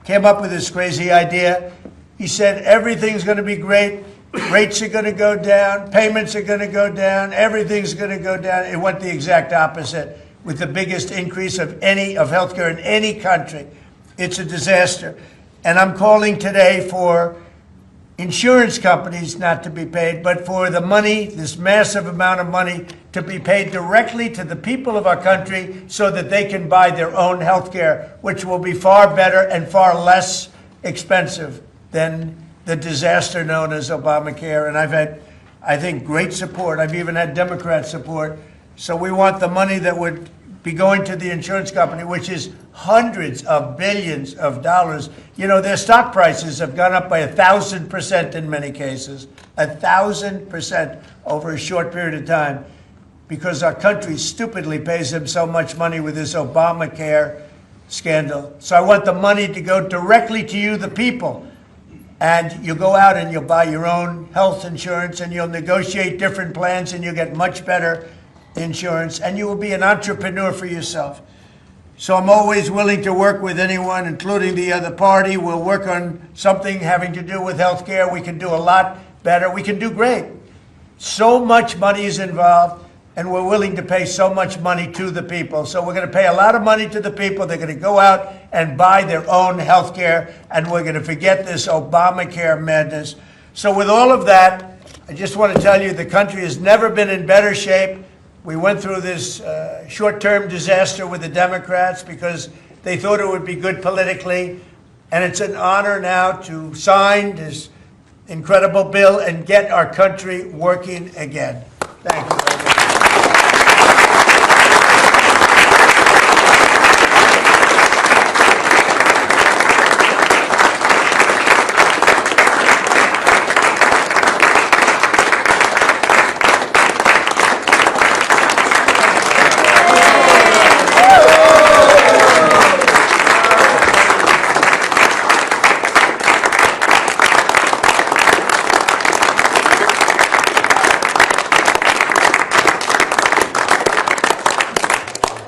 came up with this crazy idea, he said everything's going to be great. Rates are going to go down. Payments are going to go down. Everything's going to go down. It went the exact opposite with the biggest increase of healthcare in any country. It's a disaster. And I'm calling today for insurance companies not to be paid, but for the money, this massive amount of money, to be paid directly to the people of our country so that they can buy their own health care, which will be far better and far less expensive than the disaster known as Obamacare. And I've had, I think, great support. I've even had Democrat support. So we want the money that would be going to the insurance company, which is hundreds of billions of dollars. You know, their stock prices have gone up by 1,000% in many cases, 1,000% over a short period of time, because our country stupidly pays them so much money with this Obamacare scandal. So I want the money to go directly to you, the people. And you go out and you'll buy your own health insurance and you'll negotiate different plans and you'll get much better insurance and you will be an entrepreneur for yourself. So I'm always willing to work with anyone, including the other party. We'll work on something having to do with health care. We can do a lot better. We can do great. So much money is involved, and we're willing to pay so much money to the people. So we're going to pay a lot of money to the people. They're going to go out and buy their own health care, and we're going to forget this Obamacare madness. So with all of that, I just want to tell you the country has never been in better shape. We went through this short-term disaster with the Democrats because they thought it would be good politically. And it's an honor now to sign this incredible bill and get our country working again. Thank you very much.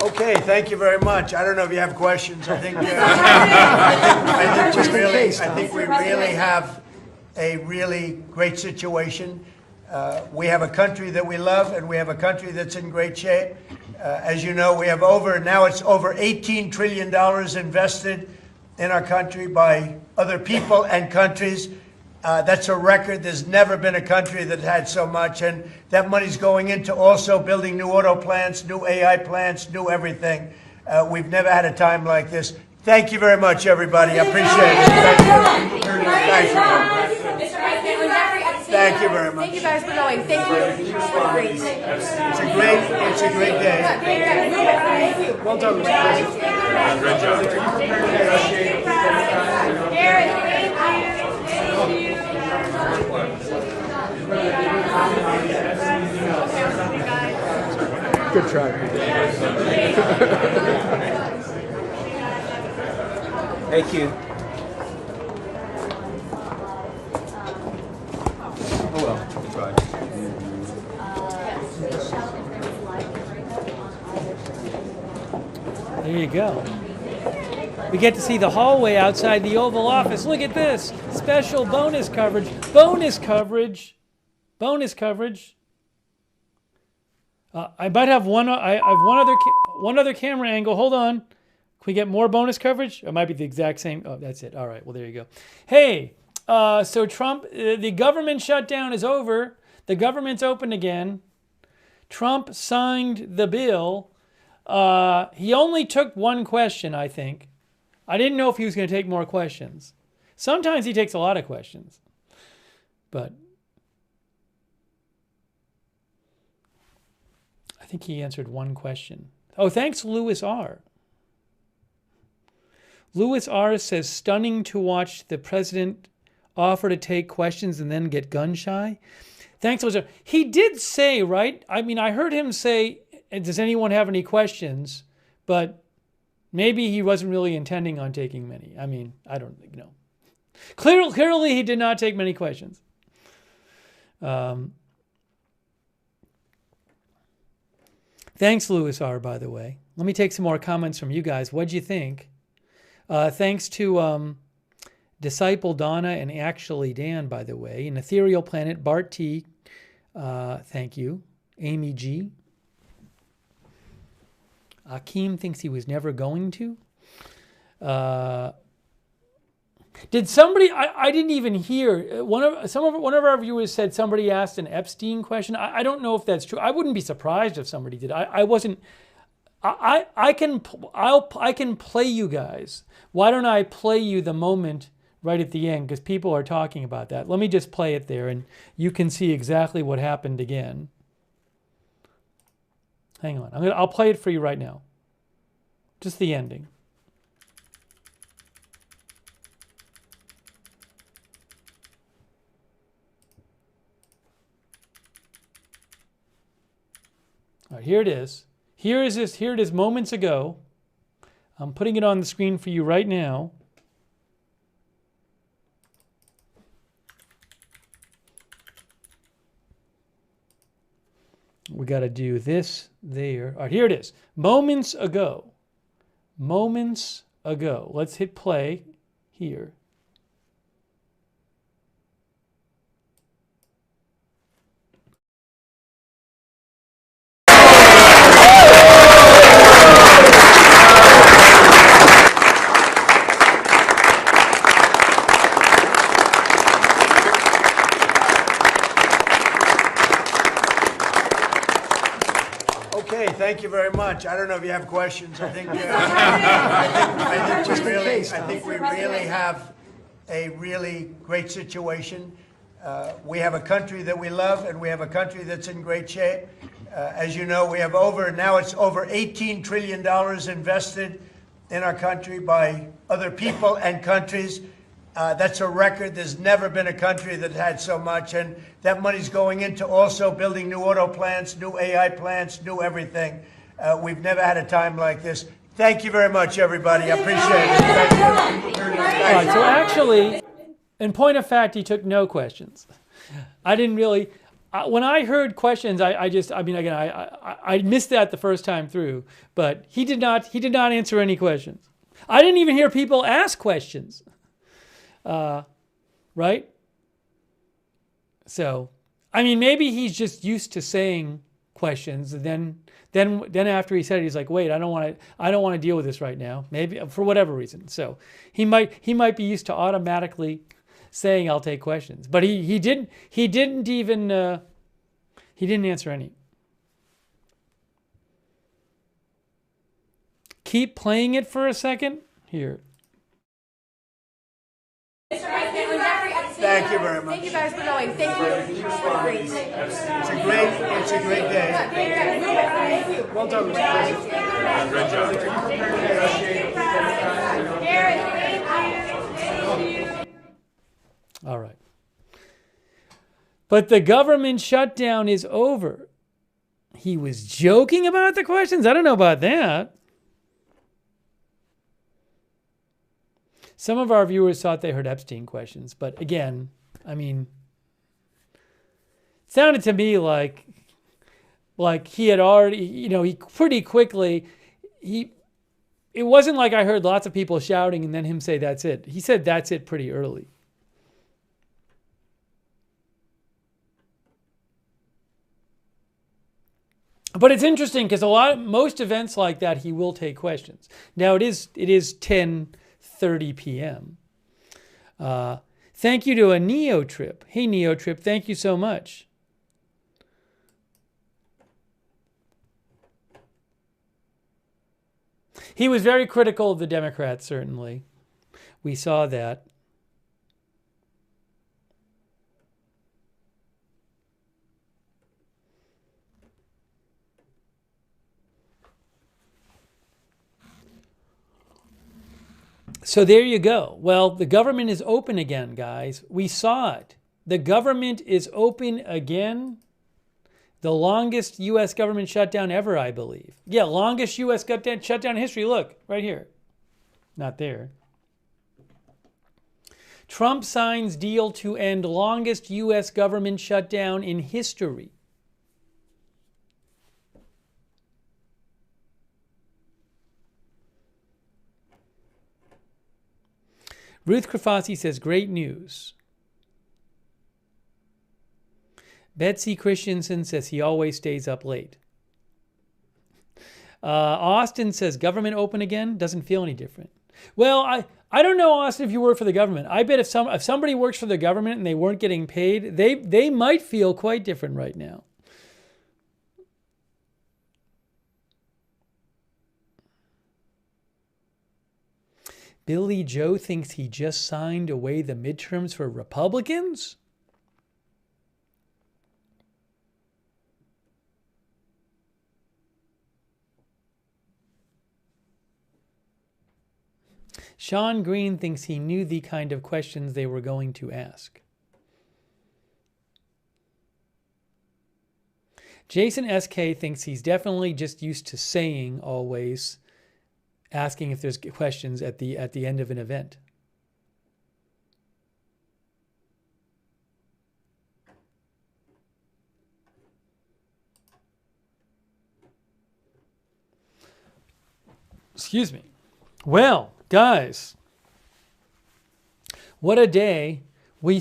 Okay, thank you very much. I don't know if you have questions. I think we really have a really great situation. We have a country that we love, and we have a country that's in great shape. As you know, we have now it's over $18 trillion invested in our country by other people and countries. That's a record. There's never been a country that had so much, and that money's going into also building new auto plants, new AI plants, new everything. We've never had a time like this. Thank you very much, everybody. I appreciate it. Thank you. Thank you very much. Thank you guys for going. Thank you. It's a great day. Thank you. Well done, Mr. President. Great job. Garrett, thank you. Good try. Thank you. Oh well, good try. There you go. We get to see the hallway outside the Oval Office. Look at this. Special bonus coverage. Bonus coverage. Bonus coverage. I might have one. I have one other camera angle. Hold on. Can we get more bonus coverage? It might be the exact same. Oh, that's it. All right. Well, there you go. Hey, so Trump, the government shutdown is over. The government's open again. Trump signed the bill. He only took one question, I think. I didn't know if he was going to take more questions. Sometimes he takes a lot of questions. But I think he answered one question. Oh, thanks, Louis R. Louis R. says, stunning to watch the president offer to take questions and then get gun shy. Thanks, Louis R. He did say, right? I mean, I heard him say, does anyone have any questions? But maybe he wasn't really intending on taking many. I mean, I don't know. Clearly, he did not take many questions. Thanks, Louis R., by the way. Let me take some more comments from you guys. What'd you think? Thanks to Disciple Donna and Actually Dan, by the way. An Ethereal Planet, Bart T. Thank you. Amy G. Akeem thinks he was never going to. Did somebody? I didn't even hear. One of our viewers said somebody asked an Epstein question. I don't know if that's true. I wouldn't be surprised if somebody did. I wasn't. I can play you guys. Why don't I play you the moment right at the end, because people are talking about that. Let me just play it there, and you can see exactly what happened again. Hang on. I'll play it for you right now. Just the ending. All right, here it is. Here it is moments ago. I'm putting it on the screen for you right now. We got to do this there. All right, here it is. Moments ago. Moments ago. Let's hit play here. Okay, thank you very much. I don't know if you have questions. I think we really have a really great situation. We have a country that we love, and we have a country that's in great shape. As you know, we have now it's over $18 trillion invested in our country by other people and countries. That's a record. There's never been a country that had so much, and that money's going into also building new auto plants, new AI plants, new everything. We've never had a time like this. Thank you very much, everybody. I appreciate it. Thank you. All right, so actually, in point of fact, he took no questions. I didn't really. When I heard questions, I missed that the first time through. But he did not answer any questions. I didn't even hear people ask questions. Right? So, I mean, maybe he's just used to saying questions, and then after he said it, he's like, wait, I don't want to deal with this right now. Maybe for whatever reason. So he might be used to automatically saying I'll take questions, but he didn't answer any. Keep playing it for a second here. Thank you very much. Thank you guys for going. Thank you. It's a great day. Thank you. Well done, Mr. President. Great job. All right. But the government shutdown is over. He was joking about the questions? I don't know about that. Some of our viewers thought they heard Epstein questions, but again, I mean, it sounded to me like he had already, he pretty quickly, it wasn't like I heard lots of people shouting and then him say, that's it. He said, that's it pretty early. But it's interesting because most events like that, he will take questions. Now it is 10:30 p.m. Thank you to a Neotrip. Hey, Neotrip, thank you so much. He was very critical of the Democrats, certainly. We saw that. So there you go. Well, the government is open again, guys. We saw it. The government is open again. The longest U.S. government shutdown ever, I believe. Yeah, longest U.S. shutdown in history. Look, right here. Not there. Trump signs deal to end longest U.S. government shutdown in history. Ruth Krafasi says, great news. Betsy Christensen says he always stays up late. Austin says, government open again? Doesn't feel any different. Well, I don't know, Austin, if you work for the government. I bet if somebody works for the government and they weren't getting paid, they might feel quite different right now. Billy Joe thinks he just signed away the midterms for Republicans? Sean Green thinks he knew the kind of questions they were going to ask. Jason SK thinks he's definitely just used to saying always, asking if there's questions at the end of an event. Excuse me. Well, guys, what a day. We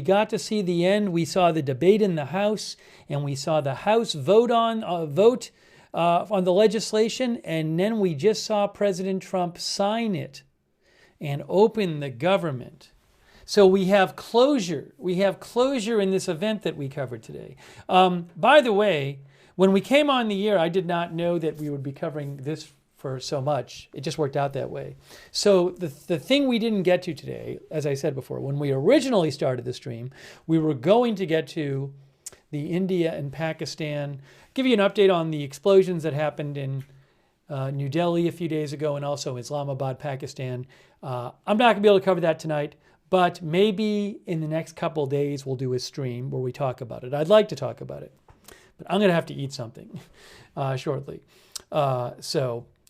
got to see the end. We saw the debate in the House, and we saw the House vote on the legislation, and then we just saw President Trump sign it and open the government. So we have closure. We have closure in this event that we covered today. By the way, when we came on the air, I did not know that we would be covering this for so much. It just worked out that way. So the thing we didn't get to today, as I said before, when we originally started the stream, we were going to get to the India and Pakistan, give you an update on the explosions that happened in New Delhi a few days ago and also Islamabad, Pakistan. I'm not going to be able to cover that tonight, but maybe in the next couple of days we'll do a stream where we talk about it. I'd like to talk about it, but I'm going to have to eat something shortly.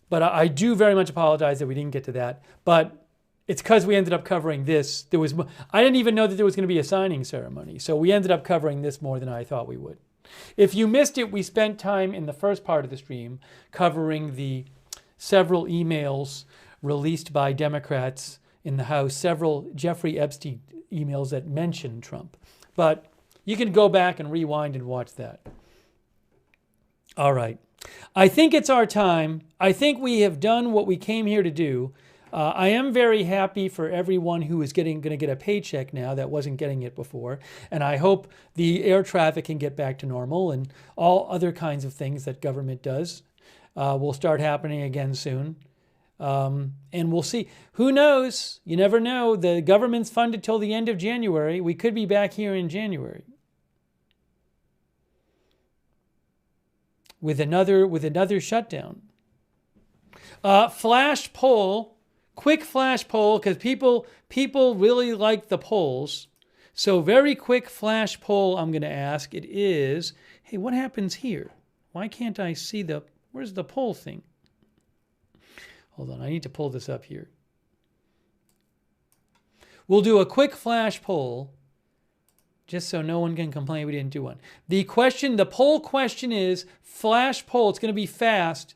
But I do very much apologize that we didn't get to that. But it's because we ended up covering this. I didn't even know that there was going to be a signing ceremony. So we ended up covering this more than I thought we would. If you missed it, we spent time in the first part of the stream covering the several emails released by Democrats in the House, several Jeffrey Epstein emails that mentioned Trump. But you can go back and rewind and watch that. All right. I think it's our time. I think we have done what we came here to do. I am very happy for everyone who is going to get a paycheck now that wasn't getting it before. And I hope the air traffic can get back to normal and all other kinds of things that government does will start happening again soon. And we'll see. Who knows? You never know. The government's funded till the end of January. We could be back here in January with another shutdown. Flash poll, quick flash poll, because people really like the polls. So very quick flash poll I'm going to ask. It is, hey, what happens here? Why can't I see where's the poll thing? Hold on, I need to pull this up here. We'll do a quick flash poll, just so no one can complain we didn't do one. The poll question is, flash poll, it's going to be fast.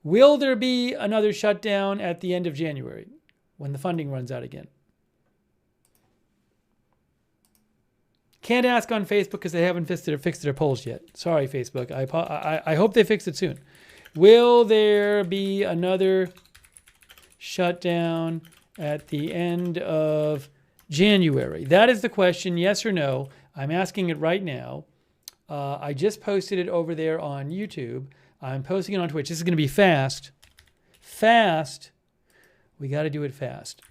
Will there be another shutdown at the end of January when the funding runs out again? Can't ask on Facebook because they haven't fixed their polls yet. Sorry, Facebook. I hope they fix it soon. Will there be another shutdown at the end of January? That is the question, yes or no. I'm asking it right now. I just posted it over there on YouTube. I'm posting it on Twitch. This is going to be fast. Fast. We got to do it fast.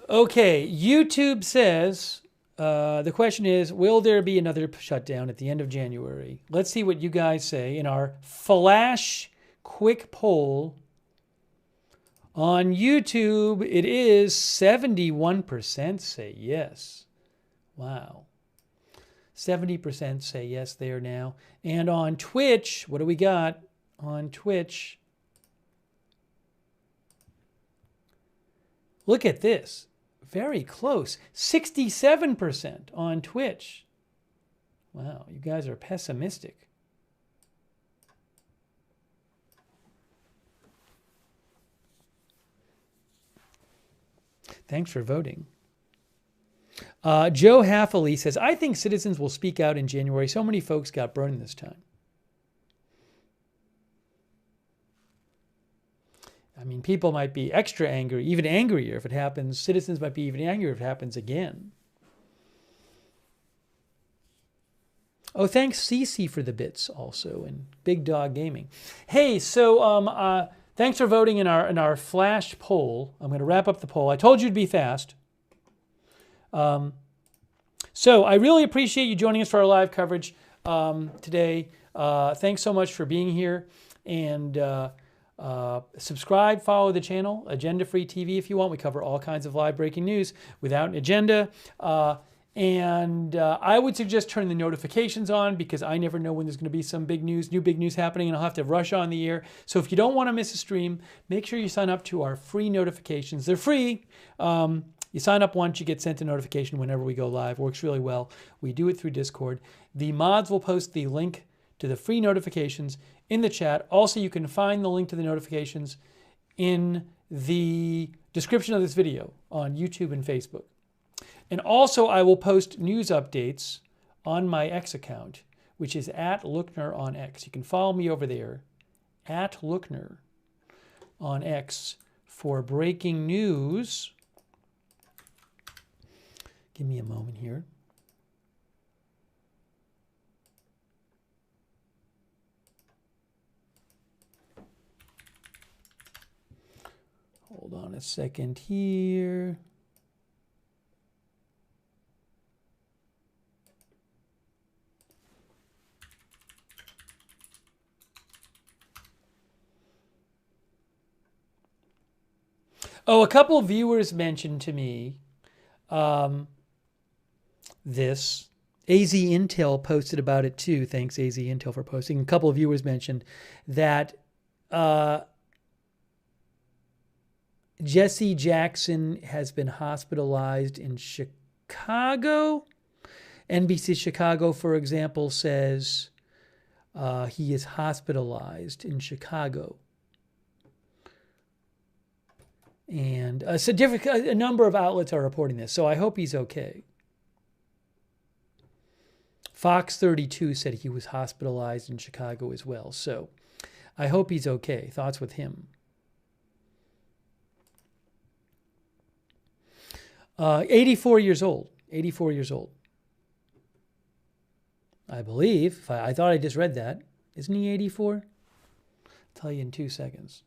Okay, YouTube says, the question is, will there be another shutdown at the end of January? Let's see what you guys say in our flash quick poll. On YouTube, it is 71% say yes. Wow. 70% say yes there now. And on Twitch, what do we got on Twitch? Look at this. Very close. 67% on Twitch. Wow, you guys are pessimistic. Thanks for voting. Joe Haffley says, I think citizens will speak out in January. So many folks got burned this time. I mean, people might be extra angry, even angrier if it happens. Citizens might be even angrier if it happens again. Oh, thanks Cece for the bits also, and Big Dog Gaming. Hey, so thanks for voting in our flash poll. I'm going to wrap up the poll. I told you to be fast. So I really appreciate you joining us for our live coverage today. Thanks so much for being here. And subscribe, follow the channel, Agenda Free TV if you want. We cover all kinds of live breaking news without an agenda. And I would suggest turning the notifications on because I never know when there's going to be some new big news happening, and I'll have to rush on the air. So if you don't want to miss a stream, make sure you sign up to our free notifications. They're free. You sign up once, you get sent a notification whenever we go live. Works really well. We do it through Discord. The mods will post the link to the free notifications in the chat. Also, you can find the link to the notifications in the description of this video on YouTube and Facebook. And also, I will post news updates on my X account, which is @Lookner on X. You can follow me over there, @Lookner on X, for breaking news. Give me a moment here. Hold on a second here. Oh, a couple of viewers mentioned to me this. AZ Intel posted about it too. Thanks, AZ Intel, for posting. A couple of viewers mentioned that Jesse Jackson has been hospitalized in Chicago. NBC Chicago, for example, says he is hospitalized in Chicago. And so a number of outlets are reporting this, so I hope he's okay. Fox 32 said he was hospitalized in Chicago as well, so I hope he's okay. Thoughts with him. 84 years old. 84 years old. I believe. I thought I just read that. Isn't he 84? I'll tell you in 2 seconds.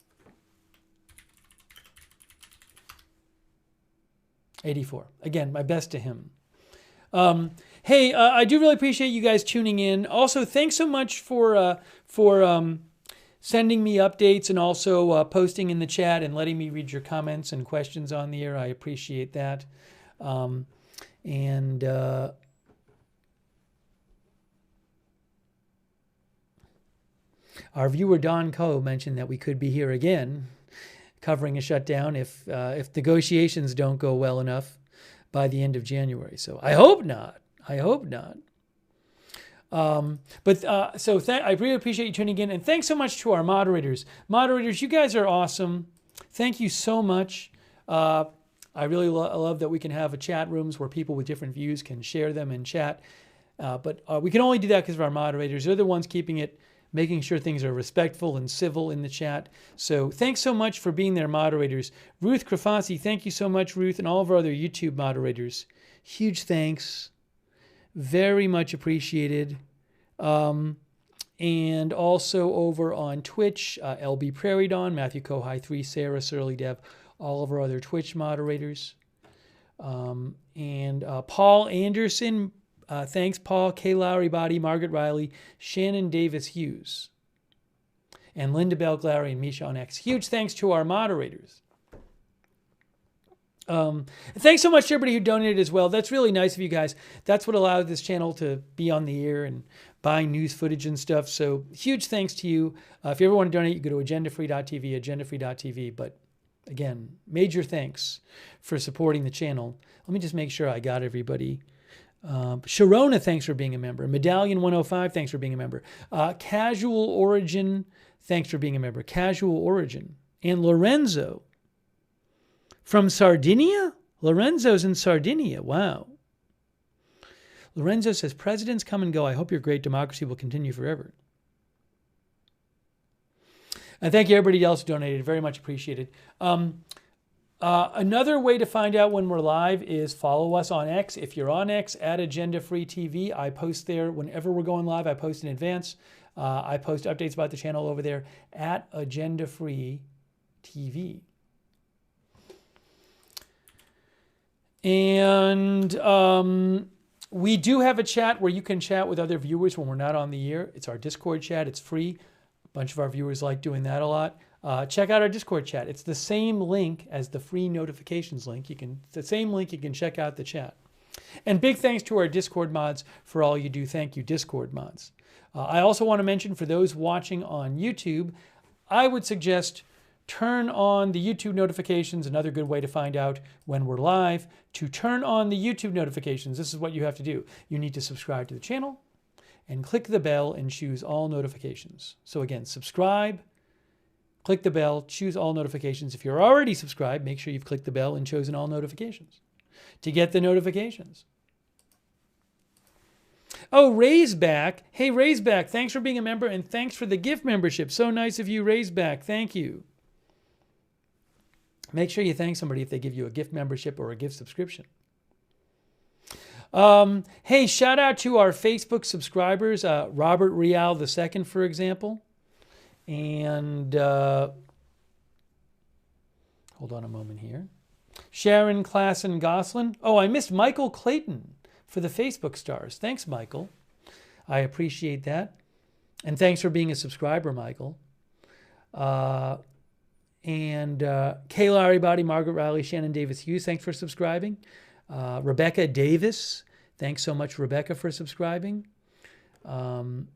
84. Again, my best to him. Hey, I do really appreciate you guys tuning in. Also, thanks so much for sending me updates and also posting in the chat and letting me read your comments and questions on the air. I appreciate that. Our viewer Don Coe mentioned that we could be here again covering a shutdown if negotiations don't go well enough by the end of January. So I hope not. I hope not. I really appreciate you tuning in, and thanks so much to our moderators. Moderators, you guys are awesome. Thank you so much. I really love that we can have chat rooms where people with different views can share them and chat. But we can only do that because of our moderators. They're the ones making sure things are respectful and civil in the chat. So thanks so much for being there, moderators. Ruth Krafasi, thank you so much, Ruth, and all of our other YouTube moderators. Huge thanks. Very much appreciated. And also over on Twitch, LB Prairie Dawn, Matthew Kohai 3, Sarah, Surly Dev, all of our other Twitch moderators. Paul Anderson, thanks, Paul, Kay Lowry Body, Margaret Riley, Shannon Davis Hughes, and Linda Bell Glary and Misha on X. Huge thanks to our moderators. Thanks so much to everybody who donated as well. That's really nice of you guys. That's what allowed this channel to be on the air and buying news footage and stuff. So huge thanks to you. If you ever want to donate, you go to agendafree.tv, agendafree.tv. But again, major thanks for supporting the channel. Let me just make sure I got everybody. Sharona, thanks for being a member. Medallion 105, thanks for being a member. Casual Origin, thanks for being a member. Casual Origin. And Lorenzo from Sardinia? Lorenzo's in Sardinia. Wow. Lorenzo says, presidents come and go. I hope your great democracy will continue forever. And thank you everybody else who donated. Very much appreciated. Another way to find out when we're live is follow us on X. If you're on X, at Agenda Free TV, I post there whenever we're going live. I post in advance. I post updates about the channel over there at Agenda Free TV. And we do have a chat where you can chat with other viewers when we're not on the air. It's our Discord chat. It's free. A bunch of our viewers like doing that a lot. Check out our Discord chat. It's the same link as the free notifications link. It's the same link. You can check out the chat. And big thanks to our Discord mods for all you do. Thank you, Discord mods. I also want to mention for those watching on YouTube, I would suggest turn on the YouTube notifications. Another good way to find out when we're live. To turn on the YouTube notifications, this is what you have to do. You need to subscribe to the channel and click the bell and choose all notifications. So again, subscribe, click the bell, choose all notifications. If you're already subscribed, make sure you've clicked the bell and chosen all notifications to get the notifications. Oh, Raisback. Hey, Raisback, thanks for being a member and thanks for the gift membership. So nice of you, Raisback. Thank you. Make sure you thank somebody if they give you a gift membership or a gift subscription. Hey, shout out to our Facebook subscribers, Robert Rial II, for example. And hold on a moment here. Sharon Klassen Goslin. Oh, I missed Michael Clayton for the Facebook stars. Thanks, Michael. I appreciate that. And thanks for being a subscriber, Michael. And Kay Larry Body, Margaret Riley, Shannon Davis Hughes, thanks for subscribing. Rebecca Davis, thanks so much, Rebecca, for subscribing. And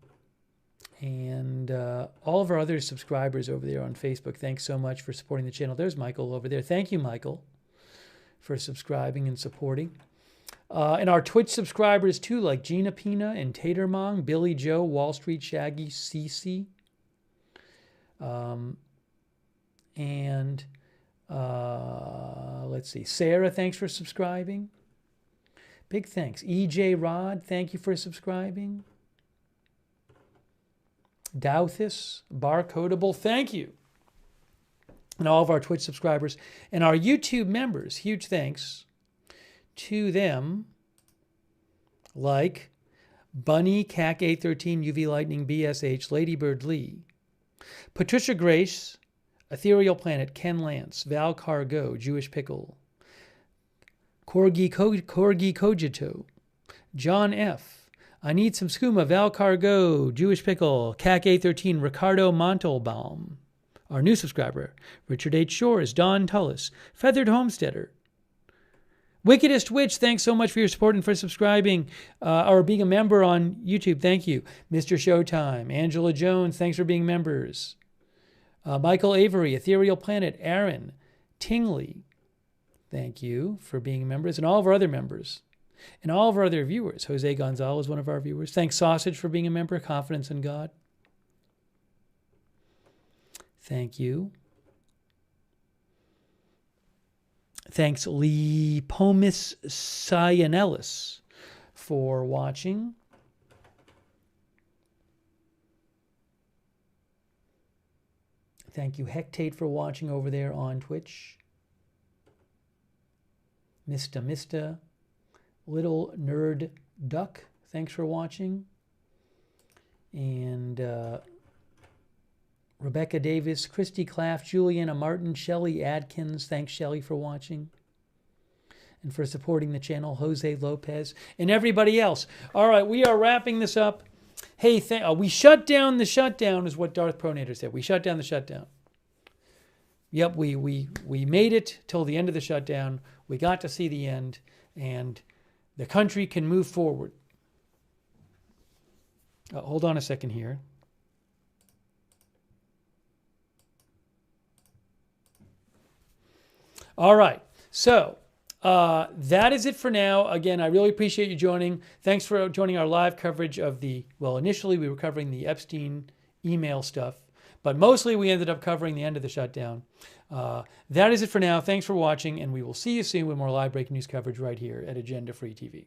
all of our other subscribers over there on Facebook, thanks so much for supporting the channel. There's Michael over there. Thank you, Michael, for subscribing and supporting. And our Twitch subscribers too, like Gina Pina and Tatermong, Billy Joe, Wall Street Shaggy, Cece. And let's see, Sarah, thanks for subscribing. Big thanks. EJ Rod, thank you for subscribing. Douthis, Barcodable, thank you. And all of our Twitch subscribers and our YouTube members, huge thanks to them, like Bunny, CAC813, UV Lightning, BSH, Ladybird Lee, Patricia Grace, Ethereal Planet, Ken Lance, Val Cargo, Jewish Pickle, Corgi Cogito, John F., I Need Some Skooma, Val Cargo, Jewish Pickle, CAC813, Ricardo Montalbaum, our new subscriber, Richard H. Shores, Don Tullis, Feathered Homesteader, Wickedest Witch, thanks so much for your support and for subscribing or being a member on YouTube. Thank you. Mr. Showtime, Angela Jones, thanks for being members. Michael Avery, Ethereal Planet, Aaron, Tingley, thank you for being members, and all of our other members, and all of our other viewers. Jose Gonzalez, one of our viewers. Thanks, Sausage, for being a member. Confidence in God. Thank you. Thanks, Lee Pomis Cyanellis, for watching. Thank you, Hectate, for watching over there on Twitch. Mista, Little Nerd Duck, thanks for watching. And Rebecca Davis, Christy Claff, Juliana Martin, Shelley Adkins, thanks, Shelley, for watching and for supporting the channel, Jose Lopez, and everybody else. All right, we are wrapping this up. Hey, we shut down the shutdown, is what Darth Pronator said. We shut down the shutdown. Yep, we made it till the end of the shutdown. We got to see the end, and the country can move forward. Hold on a second here. All right, so that is it for now. Again, I really appreciate you joining. Thanks for joining our live coverage of the, well, initially we were covering the Epstein email stuff, but mostly we ended up covering the end of the shutdown. That is it for now. Thanks for watching, and we will see you soon with more live breaking news coverage right here at Agenda Free TV.